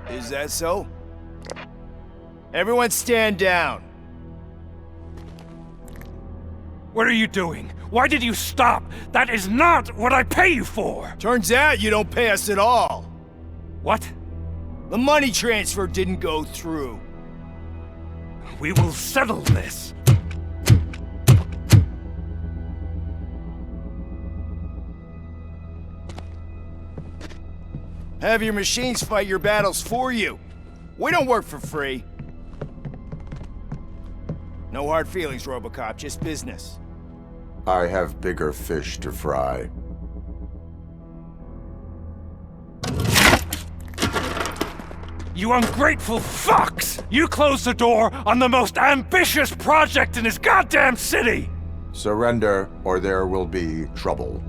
Speaker 3: Is that so? Everyone stand down.
Speaker 4: What are you doing? Why did you stop? That is not what I pay you for!
Speaker 3: Turns out you don't pay us at all.
Speaker 4: What?
Speaker 3: The money transfer didn't go through.
Speaker 4: We will settle this.
Speaker 3: Have your machines fight your battles for you. We don't work for free. No hard feelings, Robocop, just business.
Speaker 6: I have bigger fish to fry.
Speaker 4: You ungrateful fucks! You closed the door on the most ambitious project in this goddamn city!
Speaker 6: Surrender, or there will be trouble.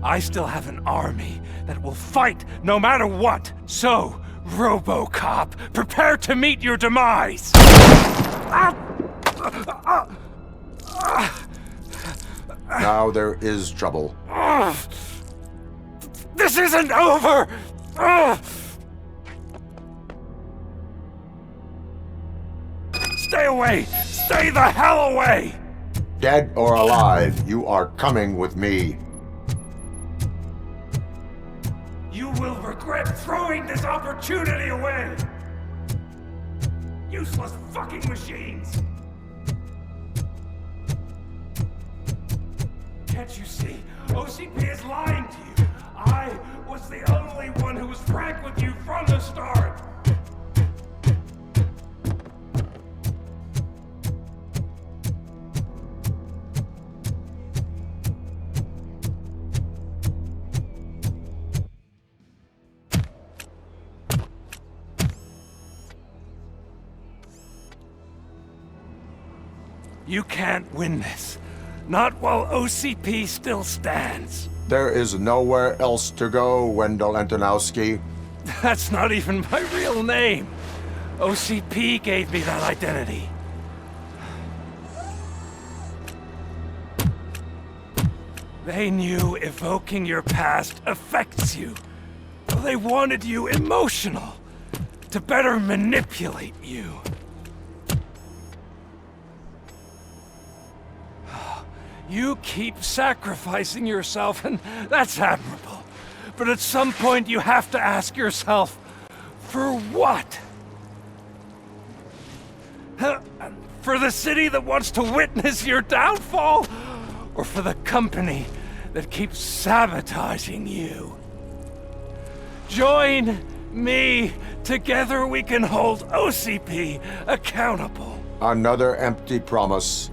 Speaker 4: I still have an army that will fight no matter what. So, Robocop, prepare to meet your demise!
Speaker 6: Now there is trouble.
Speaker 4: This isn't over! Stay away! Stay the hell away!
Speaker 6: Dead or alive, you are coming with me.
Speaker 4: You will regret throwing this opportunity away! Useless fucking machines! Can't you see? OCP is lying to you! I was the only one who was frank with you from the start! You can't win this. Not while OCP still stands.
Speaker 6: There is nowhere else to go, Wendell Antonowski.
Speaker 4: That's not even my real name. OCP gave me that identity. They knew evoking your past affects you. They wanted you emotional, to better manipulate you. You keep sacrificing yourself, and that's admirable. But at some point you have to ask yourself, for what? For the city that wants to witness your downfall? Or for the company that keeps sabotaging you? Join me. Together we can hold OCP accountable.
Speaker 6: Another empty promise.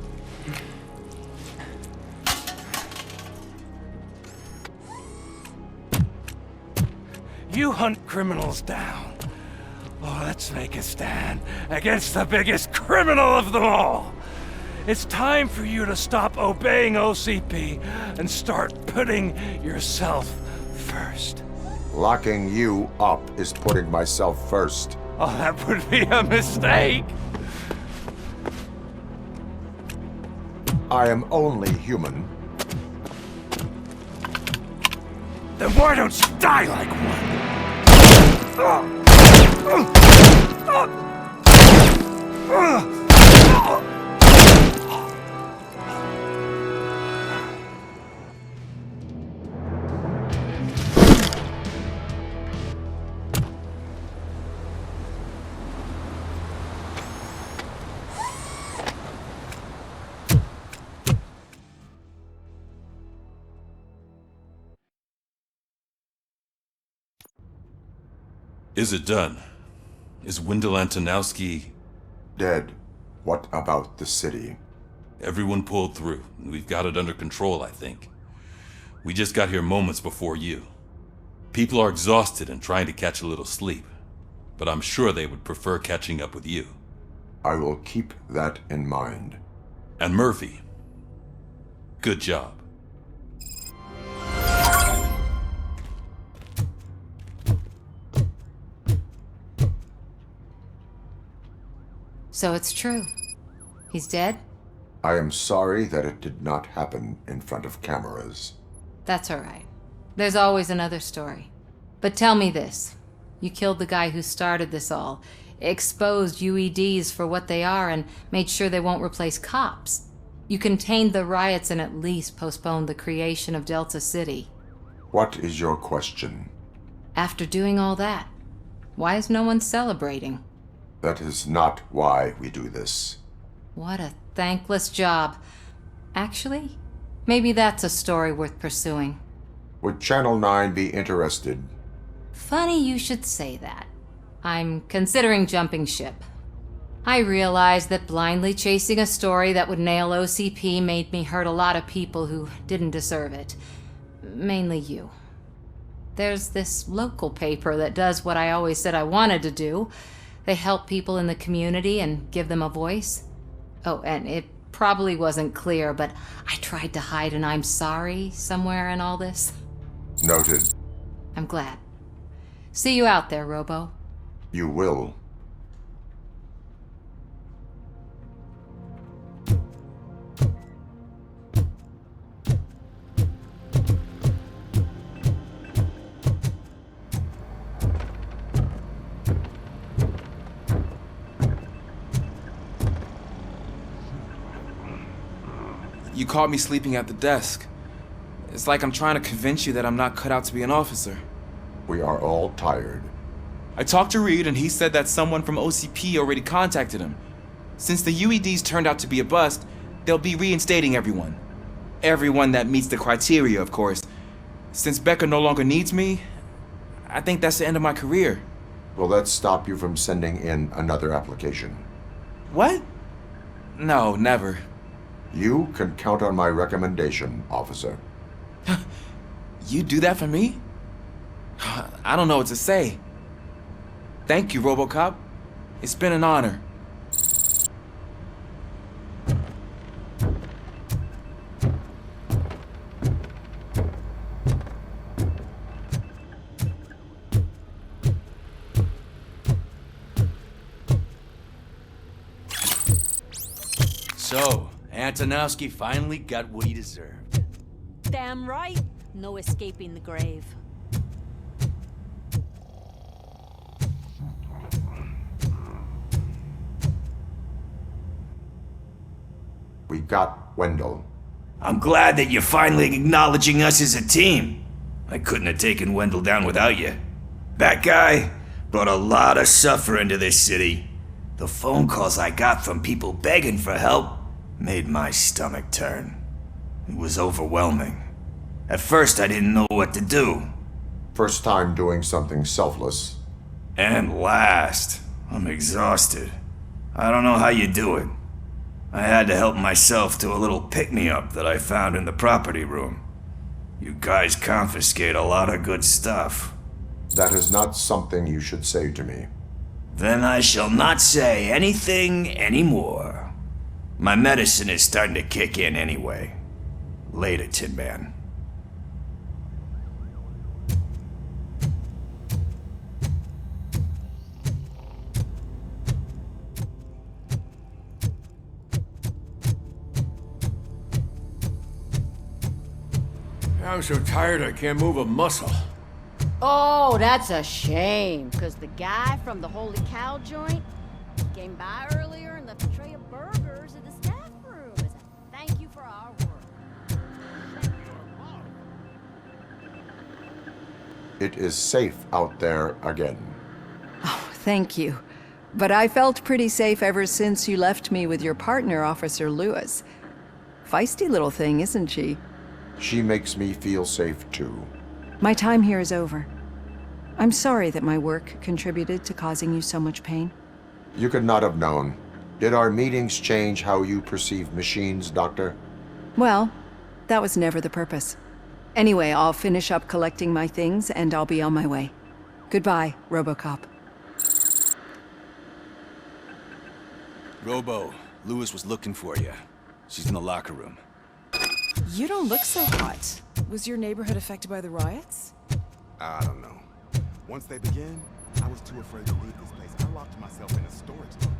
Speaker 4: You hunt criminals down. Oh, let's make a stand against the biggest criminal of them all. It's time for you to stop obeying OCP and start putting yourself first.
Speaker 6: Locking you up is putting myself first.
Speaker 4: Oh, that would be a mistake.
Speaker 6: I am only human.
Speaker 4: Then why don't you die like one?
Speaker 7: Is it done? Is Wendell Antonowski...
Speaker 6: dead? What about the city?
Speaker 7: Everyone pulled through. We've got it under control, I think. We just got here moments before you. People are exhausted and trying to catch a little sleep. But I'm sure they would prefer catching up with you.
Speaker 6: I will keep that in mind.
Speaker 7: And Murphy, good job.
Speaker 15: So it's true. He's dead?
Speaker 6: I am sorry that it did not happen in front of cameras.
Speaker 15: That's all right. There's always another story. But tell me this. You killed the guy who started this all, exposed UEDs for what they are, and made sure they won't replace cops. You contained the riots and at least postponed the creation of Delta City.
Speaker 6: What is your question?
Speaker 15: After doing all that, why is no one celebrating?
Speaker 6: That is not why we do this.
Speaker 15: What a thankless job. Actually, maybe that's a story worth pursuing.
Speaker 6: Would Channel 9 be interested?
Speaker 15: Funny you should say that. I'm considering jumping ship. I realized that blindly chasing a story that would nail OCP made me hurt a lot of people who didn't deserve it. Mainly you. There's this local paper that does what I always said I wanted to do. They help people in the community and give them a voice. Oh, and it probably wasn't clear, but I tried to hide an I'm sorry somewhere in all this.
Speaker 6: Noted.
Speaker 15: I'm glad. See you out there, Robo.
Speaker 6: You will.
Speaker 8: You caught me sleeping at the desk. It's like I'm trying to convince you that I'm not cut out to be an officer.
Speaker 6: We are all tired.
Speaker 8: I talked to Reed and he said that someone from OCP already contacted him. Since the UEDs turned out to be a bust, they'll be reinstating everyone. Everyone that meets the criteria, of course. Since Becca no longer needs me, I think that's the end of my career.
Speaker 6: Will that stop you from sending in another application?
Speaker 8: What? No, never.
Speaker 6: You can count on my recommendation, officer.
Speaker 8: You do that for me? I don't know what to say. Thank you, Robocop. It's been an honor.
Speaker 19: So, Antonowski finally got what he deserved.
Speaker 13: Damn right. No escaping the grave.
Speaker 6: We got Wendell.
Speaker 23: I'm glad that you're finally acknowledging us as a team. I couldn't have taken Wendell down without you. That guy brought a lot of suffering to this city. The phone calls I got from people begging for help made my stomach turn. It was overwhelming. At first, I didn't know what to do.
Speaker 6: First time doing something selfless.
Speaker 23: And last, I'm exhausted. I don't know how you do it. I had to help myself to a little pick-me-up that I found in the property room. You guys confiscate a lot of good stuff.
Speaker 6: That is not something you should say to me.
Speaker 23: Then I shall not say anything anymore. My medicine is starting to kick in anyway. Later, Tin Man.
Speaker 16: I'm so tired I can't move a muscle.
Speaker 13: Oh, that's a shame, because the guy from the Holy Cow joint came by earlier and left a tray of burgers in the staff room as a thank you for our work.
Speaker 6: It is safe out there again.
Speaker 11: Oh, thank you. But I felt pretty safe ever since you left me with your partner, Officer Lewis. Feisty little thing, isn't she?
Speaker 6: She makes me feel safe too.
Speaker 11: My time here is over. I'm sorry that my work contributed to causing you so much pain.
Speaker 6: You could not have known. Did our meetings change how you perceive machines, Doctor?
Speaker 11: Well, that was never the purpose. Anyway, I'll finish up collecting my things and I'll be on my way. Goodbye, Robocop.
Speaker 19: Robo, Lewis was looking for you. She's in the locker room.
Speaker 22: You don't look so hot. Was your neighborhood affected by the riots?
Speaker 24: I don't know. Once they begin, I was too afraid to leave this place. I locked myself in a storage room.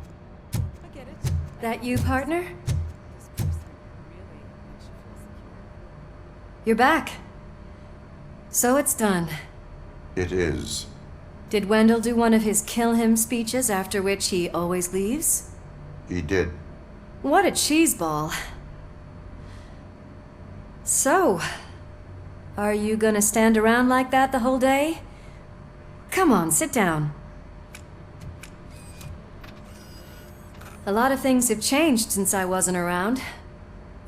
Speaker 22: I get it.
Speaker 21: That you, partner? You're back. So it's done.
Speaker 6: It is.
Speaker 21: Did Wendell do one of his kill him speeches after which he always leaves?
Speaker 6: He did.
Speaker 21: What a cheeseball. So, are you gonna stand around like that the whole day? Come on, sit down. A lot of things have changed since I wasn't around.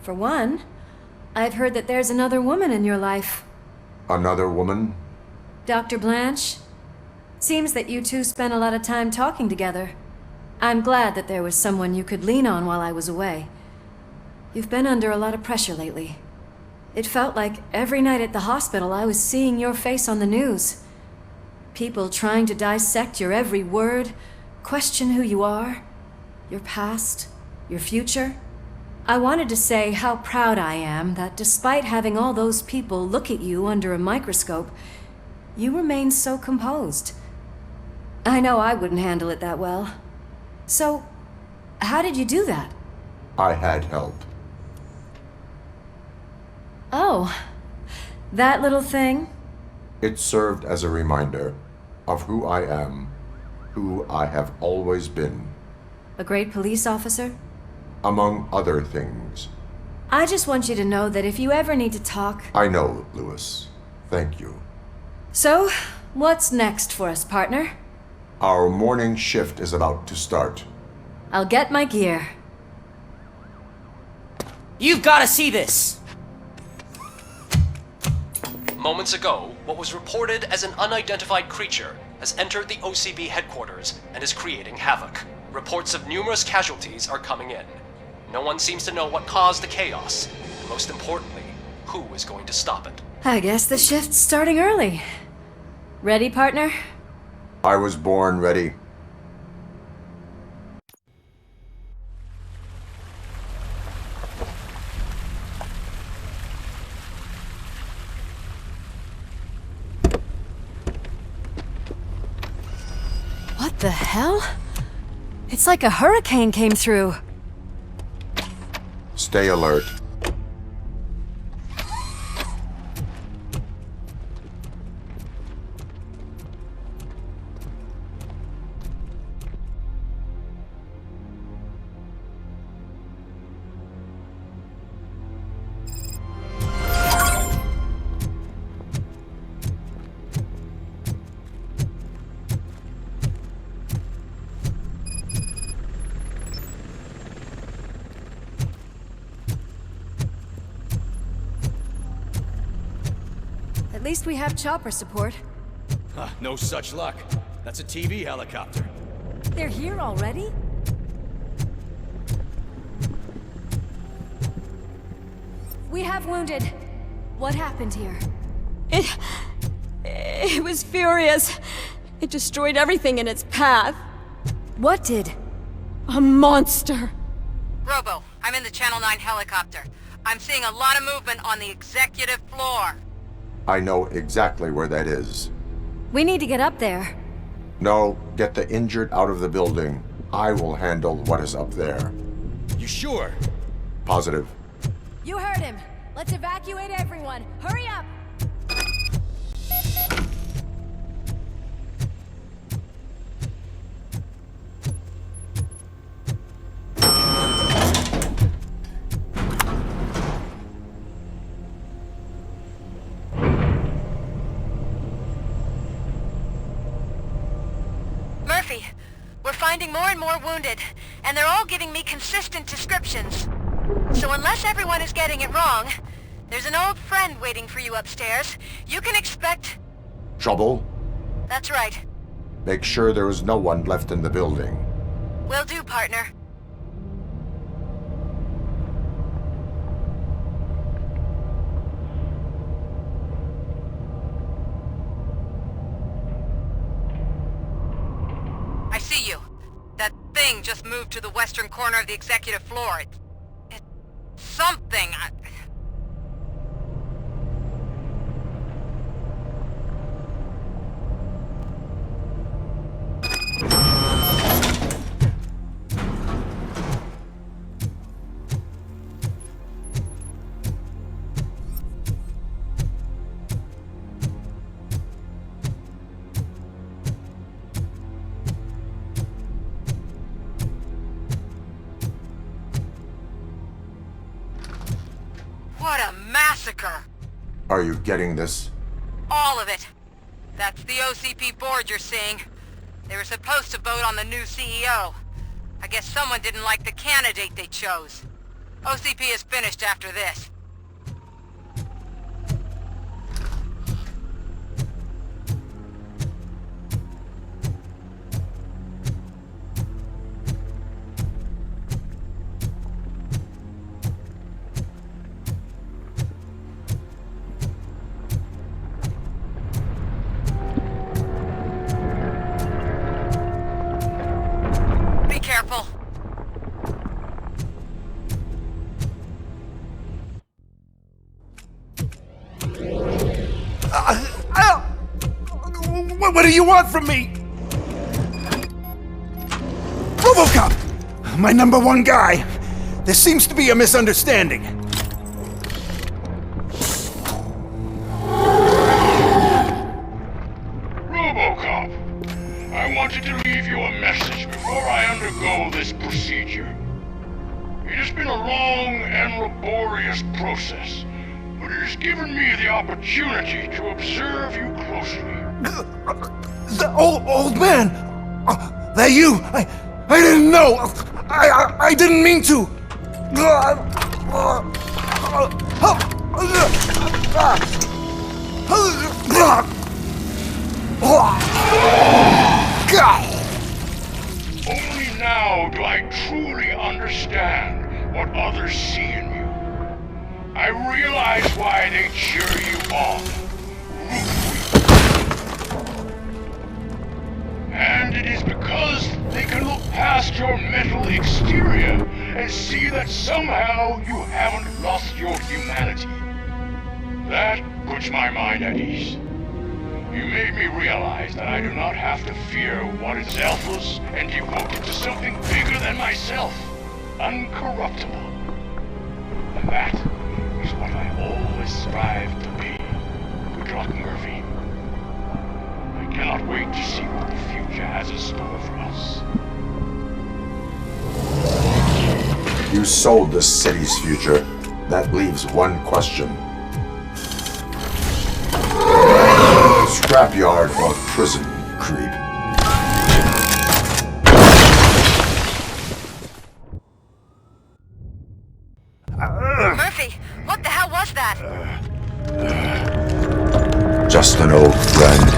Speaker 21: For one, I've heard that there's another woman in your life.
Speaker 6: Another woman?
Speaker 21: Dr. Blanche? Seems that you two spent a lot of time talking together. I'm glad that there was someone you could lean on while I was away. You've been under a lot of pressure lately. It felt like every night at the hospital I was seeing your face on the news. People trying to dissect your every word, question who you are, your past, your future. I wanted to say how proud I am that despite having all those people look at you under a microscope, you remain so composed. I know I wouldn't handle it that well. So, how did you do that?
Speaker 6: I had help.
Speaker 21: Oh, that little thing?
Speaker 6: It served as a reminder of who I am, who I have always been.
Speaker 21: A great police officer?
Speaker 6: Among other things.
Speaker 21: I just want you to know that if you ever need to talk...
Speaker 6: I know, Lewis. Thank you.
Speaker 21: So, what's next for us, partner?
Speaker 6: Our morning shift is about to start.
Speaker 21: I'll get my gear.
Speaker 10: You've got to see this! Moments ago, what was reported as an unidentified creature has entered the OCB headquarters and is creating havoc. Reports of numerous casualties are coming in. No one seems to know what caused the chaos, and most importantly, who is going to stop it.
Speaker 21: I guess the shift's starting early. Ready, partner?
Speaker 6: I was born ready.
Speaker 21: What the hell? It's like a hurricane came through.
Speaker 6: Stay alert.
Speaker 21: At least we have chopper support.
Speaker 19: No such luck. That's a TV helicopter.
Speaker 21: They're here already? We have wounded. What happened here?
Speaker 12: It was furious. It destroyed everything in its path.
Speaker 21: What did?
Speaker 12: A monster.
Speaker 14: Robo, I'm in the Channel 9 helicopter. I'm seeing a lot of movement on the executive floor.
Speaker 6: I know exactly where that is.
Speaker 21: We need to get up there.
Speaker 6: No, get the injured out of the building. I will handle what is up there.
Speaker 19: You sure?
Speaker 6: Positive.
Speaker 21: You heard him. Let's evacuate everyone. Hurry up!
Speaker 14: Murphy, we're finding more and more wounded, and they're all giving me consistent descriptions. So unless everyone is getting it wrong, there's an old friend waiting for you upstairs. You can expect...
Speaker 6: Trouble?
Speaker 14: That's right.
Speaker 6: Make sure there is no one left in the building.
Speaker 14: Will do, partner. I see you. That thing just moved to the western corner of the executive floor. It's something. massacre.
Speaker 6: Are you getting this?
Speaker 14: All of it. That's the OCP board you're seeing. They were supposed to vote on the new CEO. I guess someone didn't like the candidate they chose. OCP is finished after this. Be careful.
Speaker 5: What do you want from me? Robocop! My number one guy. There seems to be a misunderstanding.
Speaker 9: Robocop, I wanted to leave you a message before I undergo this procedure. It has been a long and laborious process, but it has given me the opportunity to observe you closely.
Speaker 5: The old man! That you! I didn't know! I didn't mean to!
Speaker 9: Only now do I truly understand what others see in you. I realize why they cheer you on, root for you. And it is because they can look past your mental exterior and see that somehow you haven't lost your humanity. That puts my mind at ease. You made me realize that I do not have to fear what is selfless and devoted to something bigger than myself, uncorruptible. And that is what I always strive to be. Good luck, Murphy. I cannot wait to see what the future has in store for us.
Speaker 6: You sold the city's future. That leaves one question. Scrapyard or prison, creep?
Speaker 14: Murphy, what the hell was that?
Speaker 6: Just an old friend.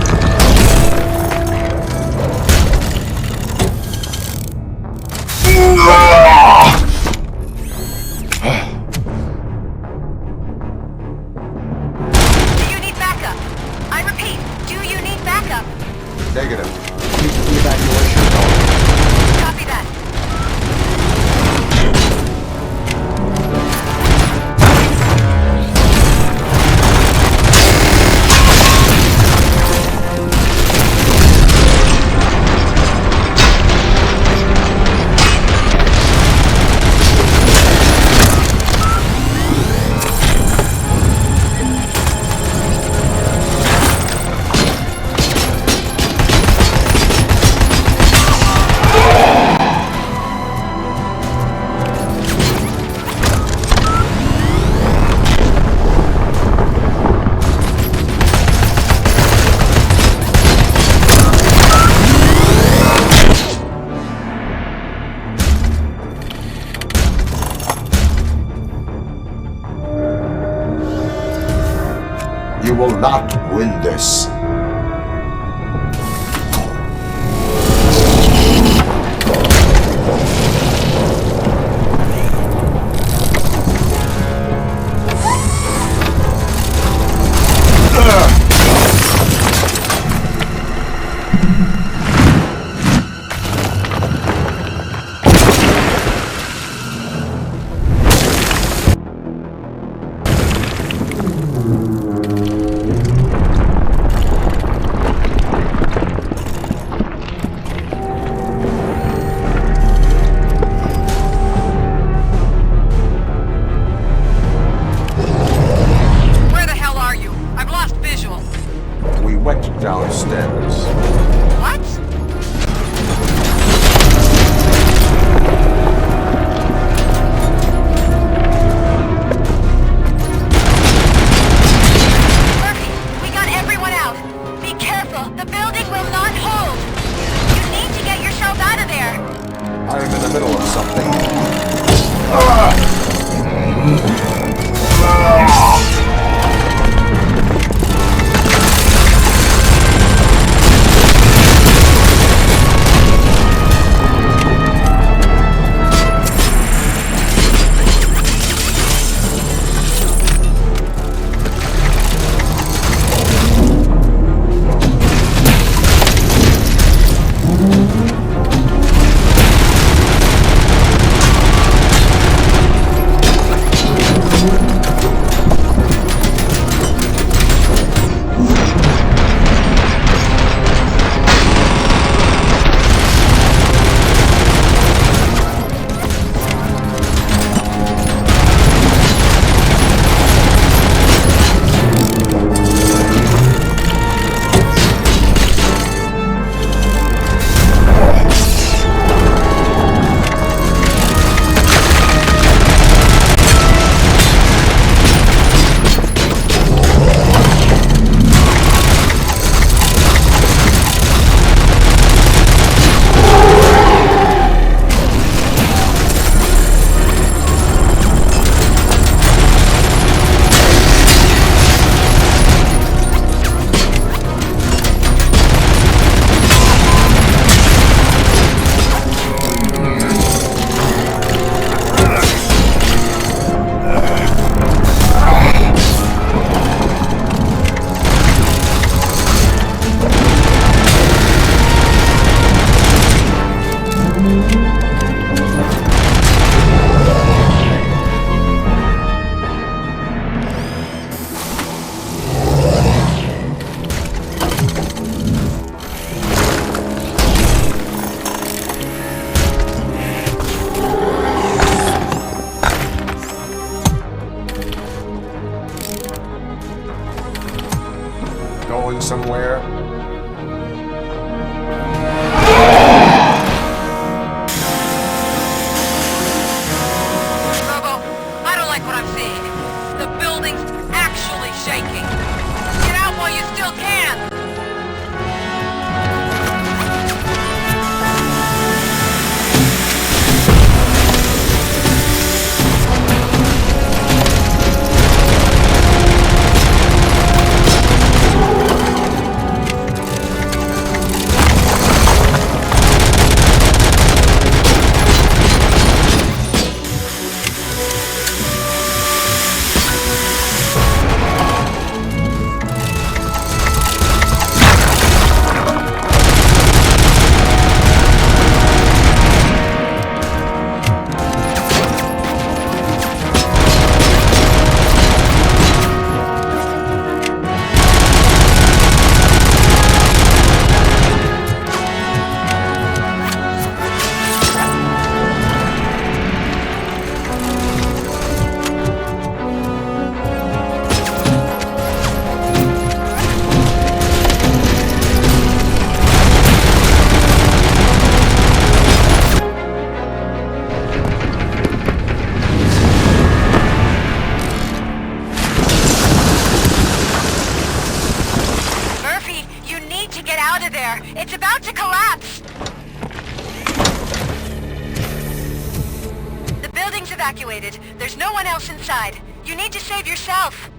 Speaker 6: Negative. Keep the evacuation going.
Speaker 14: Copy that.
Speaker 6: You will not win this. Downstairs.
Speaker 14: What? The building will not hold. You need to get yourself out of there.
Speaker 6: I am in the middle of something. Going somewhere?
Speaker 14: Robo, I don't like what I'm seeing. The building's actually shaking. Get out while you still can! It's about to collapse! The building's evacuated. There's no one else inside. You need to save yourself.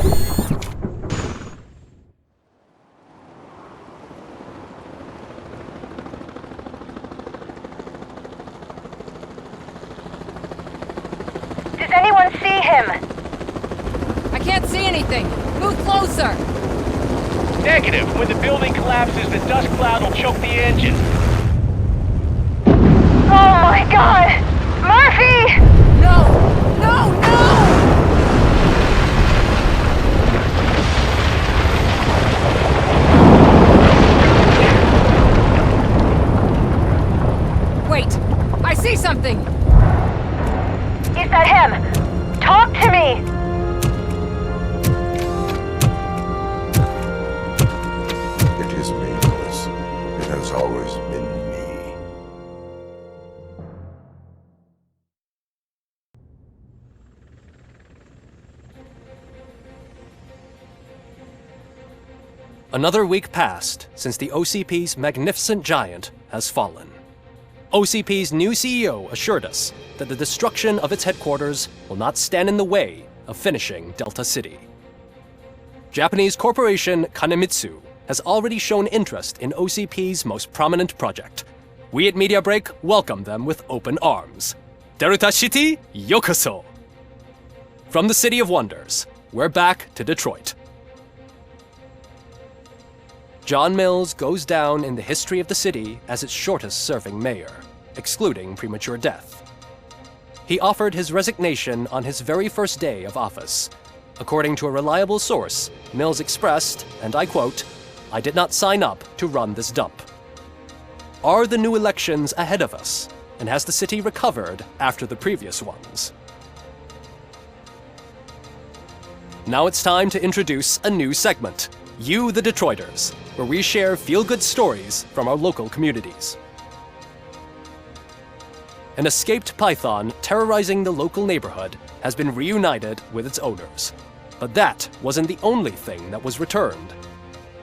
Speaker 14: Does anyone see him?
Speaker 15: I can't see anything. Move closer.
Speaker 1: Negative. When the building collapses, the dust cloud will choke the engine.
Speaker 14: Oh my god! Murphy!
Speaker 15: No! No! No! Wait! I see something!
Speaker 14: Is that him? Talk to me!
Speaker 6: It is me, Melissa. It has always been me.
Speaker 10: Another week passed since the OCP's magnificent giant has fallen. OCP's new CEO assured us that the destruction of its headquarters will not stand in the way of finishing Delta City. Japanese corporation Kanemitsu has already shown interest in OCP's most prominent project. We at Media Break welcome them with open arms. Delta City, yokoso! From the City of Wonders, we're back to Detroit. John Mills goes down in the history of the city as its shortest-serving mayor, excluding premature death. He offered his resignation on his very first day of office. According to a reliable source, Mills expressed, and I quote, "I did not sign up to run this dump." Are the new elections ahead of us? And has the city recovered after the previous ones? Now it's time to introduce a new segment, You the Detroiters, where we share feel-good stories from our local communities. An escaped python terrorizing the local neighborhood has been reunited with its owners. But that wasn't the only thing that was returned.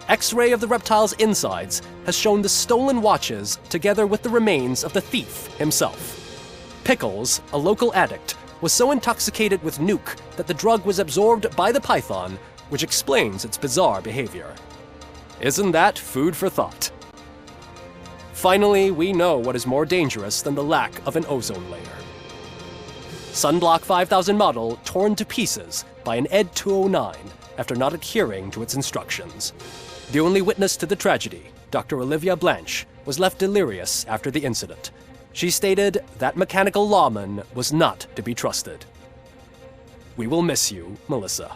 Speaker 10: X-ray of the reptile's insides has shown the stolen watches together with the remains of the thief himself. Pickles, a local addict, was so intoxicated with nuke that the drug was absorbed by the python, which explains its bizarre behavior. Isn't that food for thought? Finally, we know what is more dangerous than the lack of an ozone layer. Sunblock 5000 model torn to pieces by an ED 209 after not adhering to its instructions. The only witness to the tragedy, Dr. Olivia Blanche, was left delirious after the incident. She stated that mechanical lawman was not to be trusted. We will miss you, Melissa.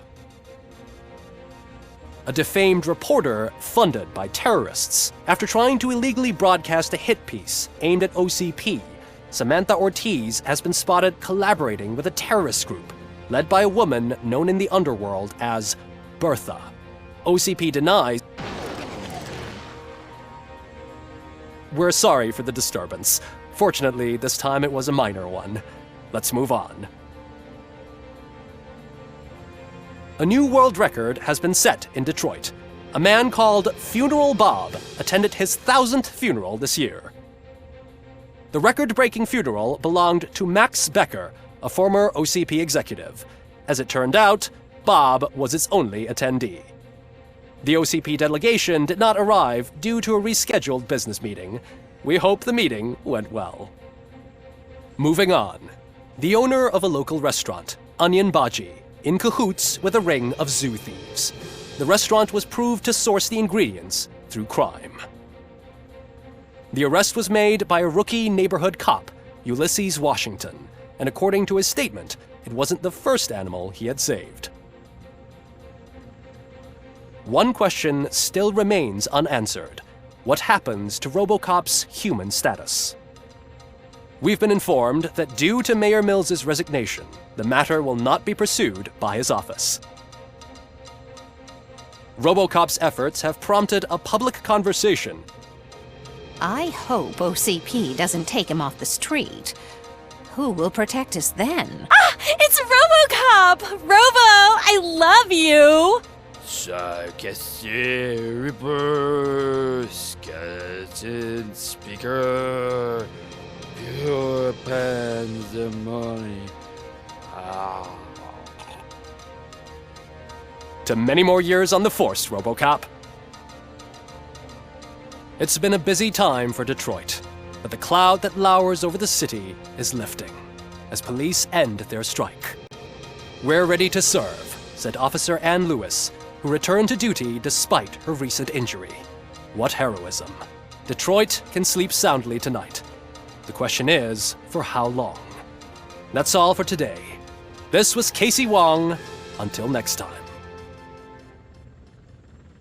Speaker 10: A defamed reporter funded by terrorists after trying to illegally broadcast a hit piece aimed at OCP. Samantha Ortiz has been spotted collaborating with a terrorist group led by a woman known in the underworld as Bertha. OCP denies. We're sorry for the disturbance. Fortunately, this time it was a minor one. Let's move on. A new world record has been set in Detroit. A man called Funeral Bob attended his 1000th funeral this year. The record-breaking funeral belonged to Max Becker, a former OCP executive. As it turned out, Bob was its only attendee. The OCP delegation did not arrive due to a rescheduled business meeting. We hope the meeting went well. Moving on. The owner of a local restaurant, Onion Baji, in cahoots with a ring of zoo thieves. The restaurant was proved to source the ingredients through crime. The arrest was made by a rookie neighborhood cop, Ulysses Washington, and according to his statement, it wasn't the first animal he had saved. One question still remains unanswered. What happens to Robocop's human status? We've been informed that due to Mayor Mills's resignation, the matter will not be pursued by his office. Robocop's efforts have prompted a public conversation.
Speaker 2: I hope OCP doesn't take him off the street. Who will protect us then?
Speaker 12: Ah! It's Robocop! Robo, I love you!
Speaker 18: Reaper, skeleton speaker, pure pandemonium.
Speaker 3: To many more years on the force, Robocop. It's been a busy time for Detroit, but the cloud that lowers over the city is lifting as police end their strike. "We're ready to serve," said Officer Ann Lewis, who returned to duty despite her recent injury. What heroism. Detroit can sleep soundly tonight. The question is, for how long? That's all for today. This was Casey Wong. Until next time.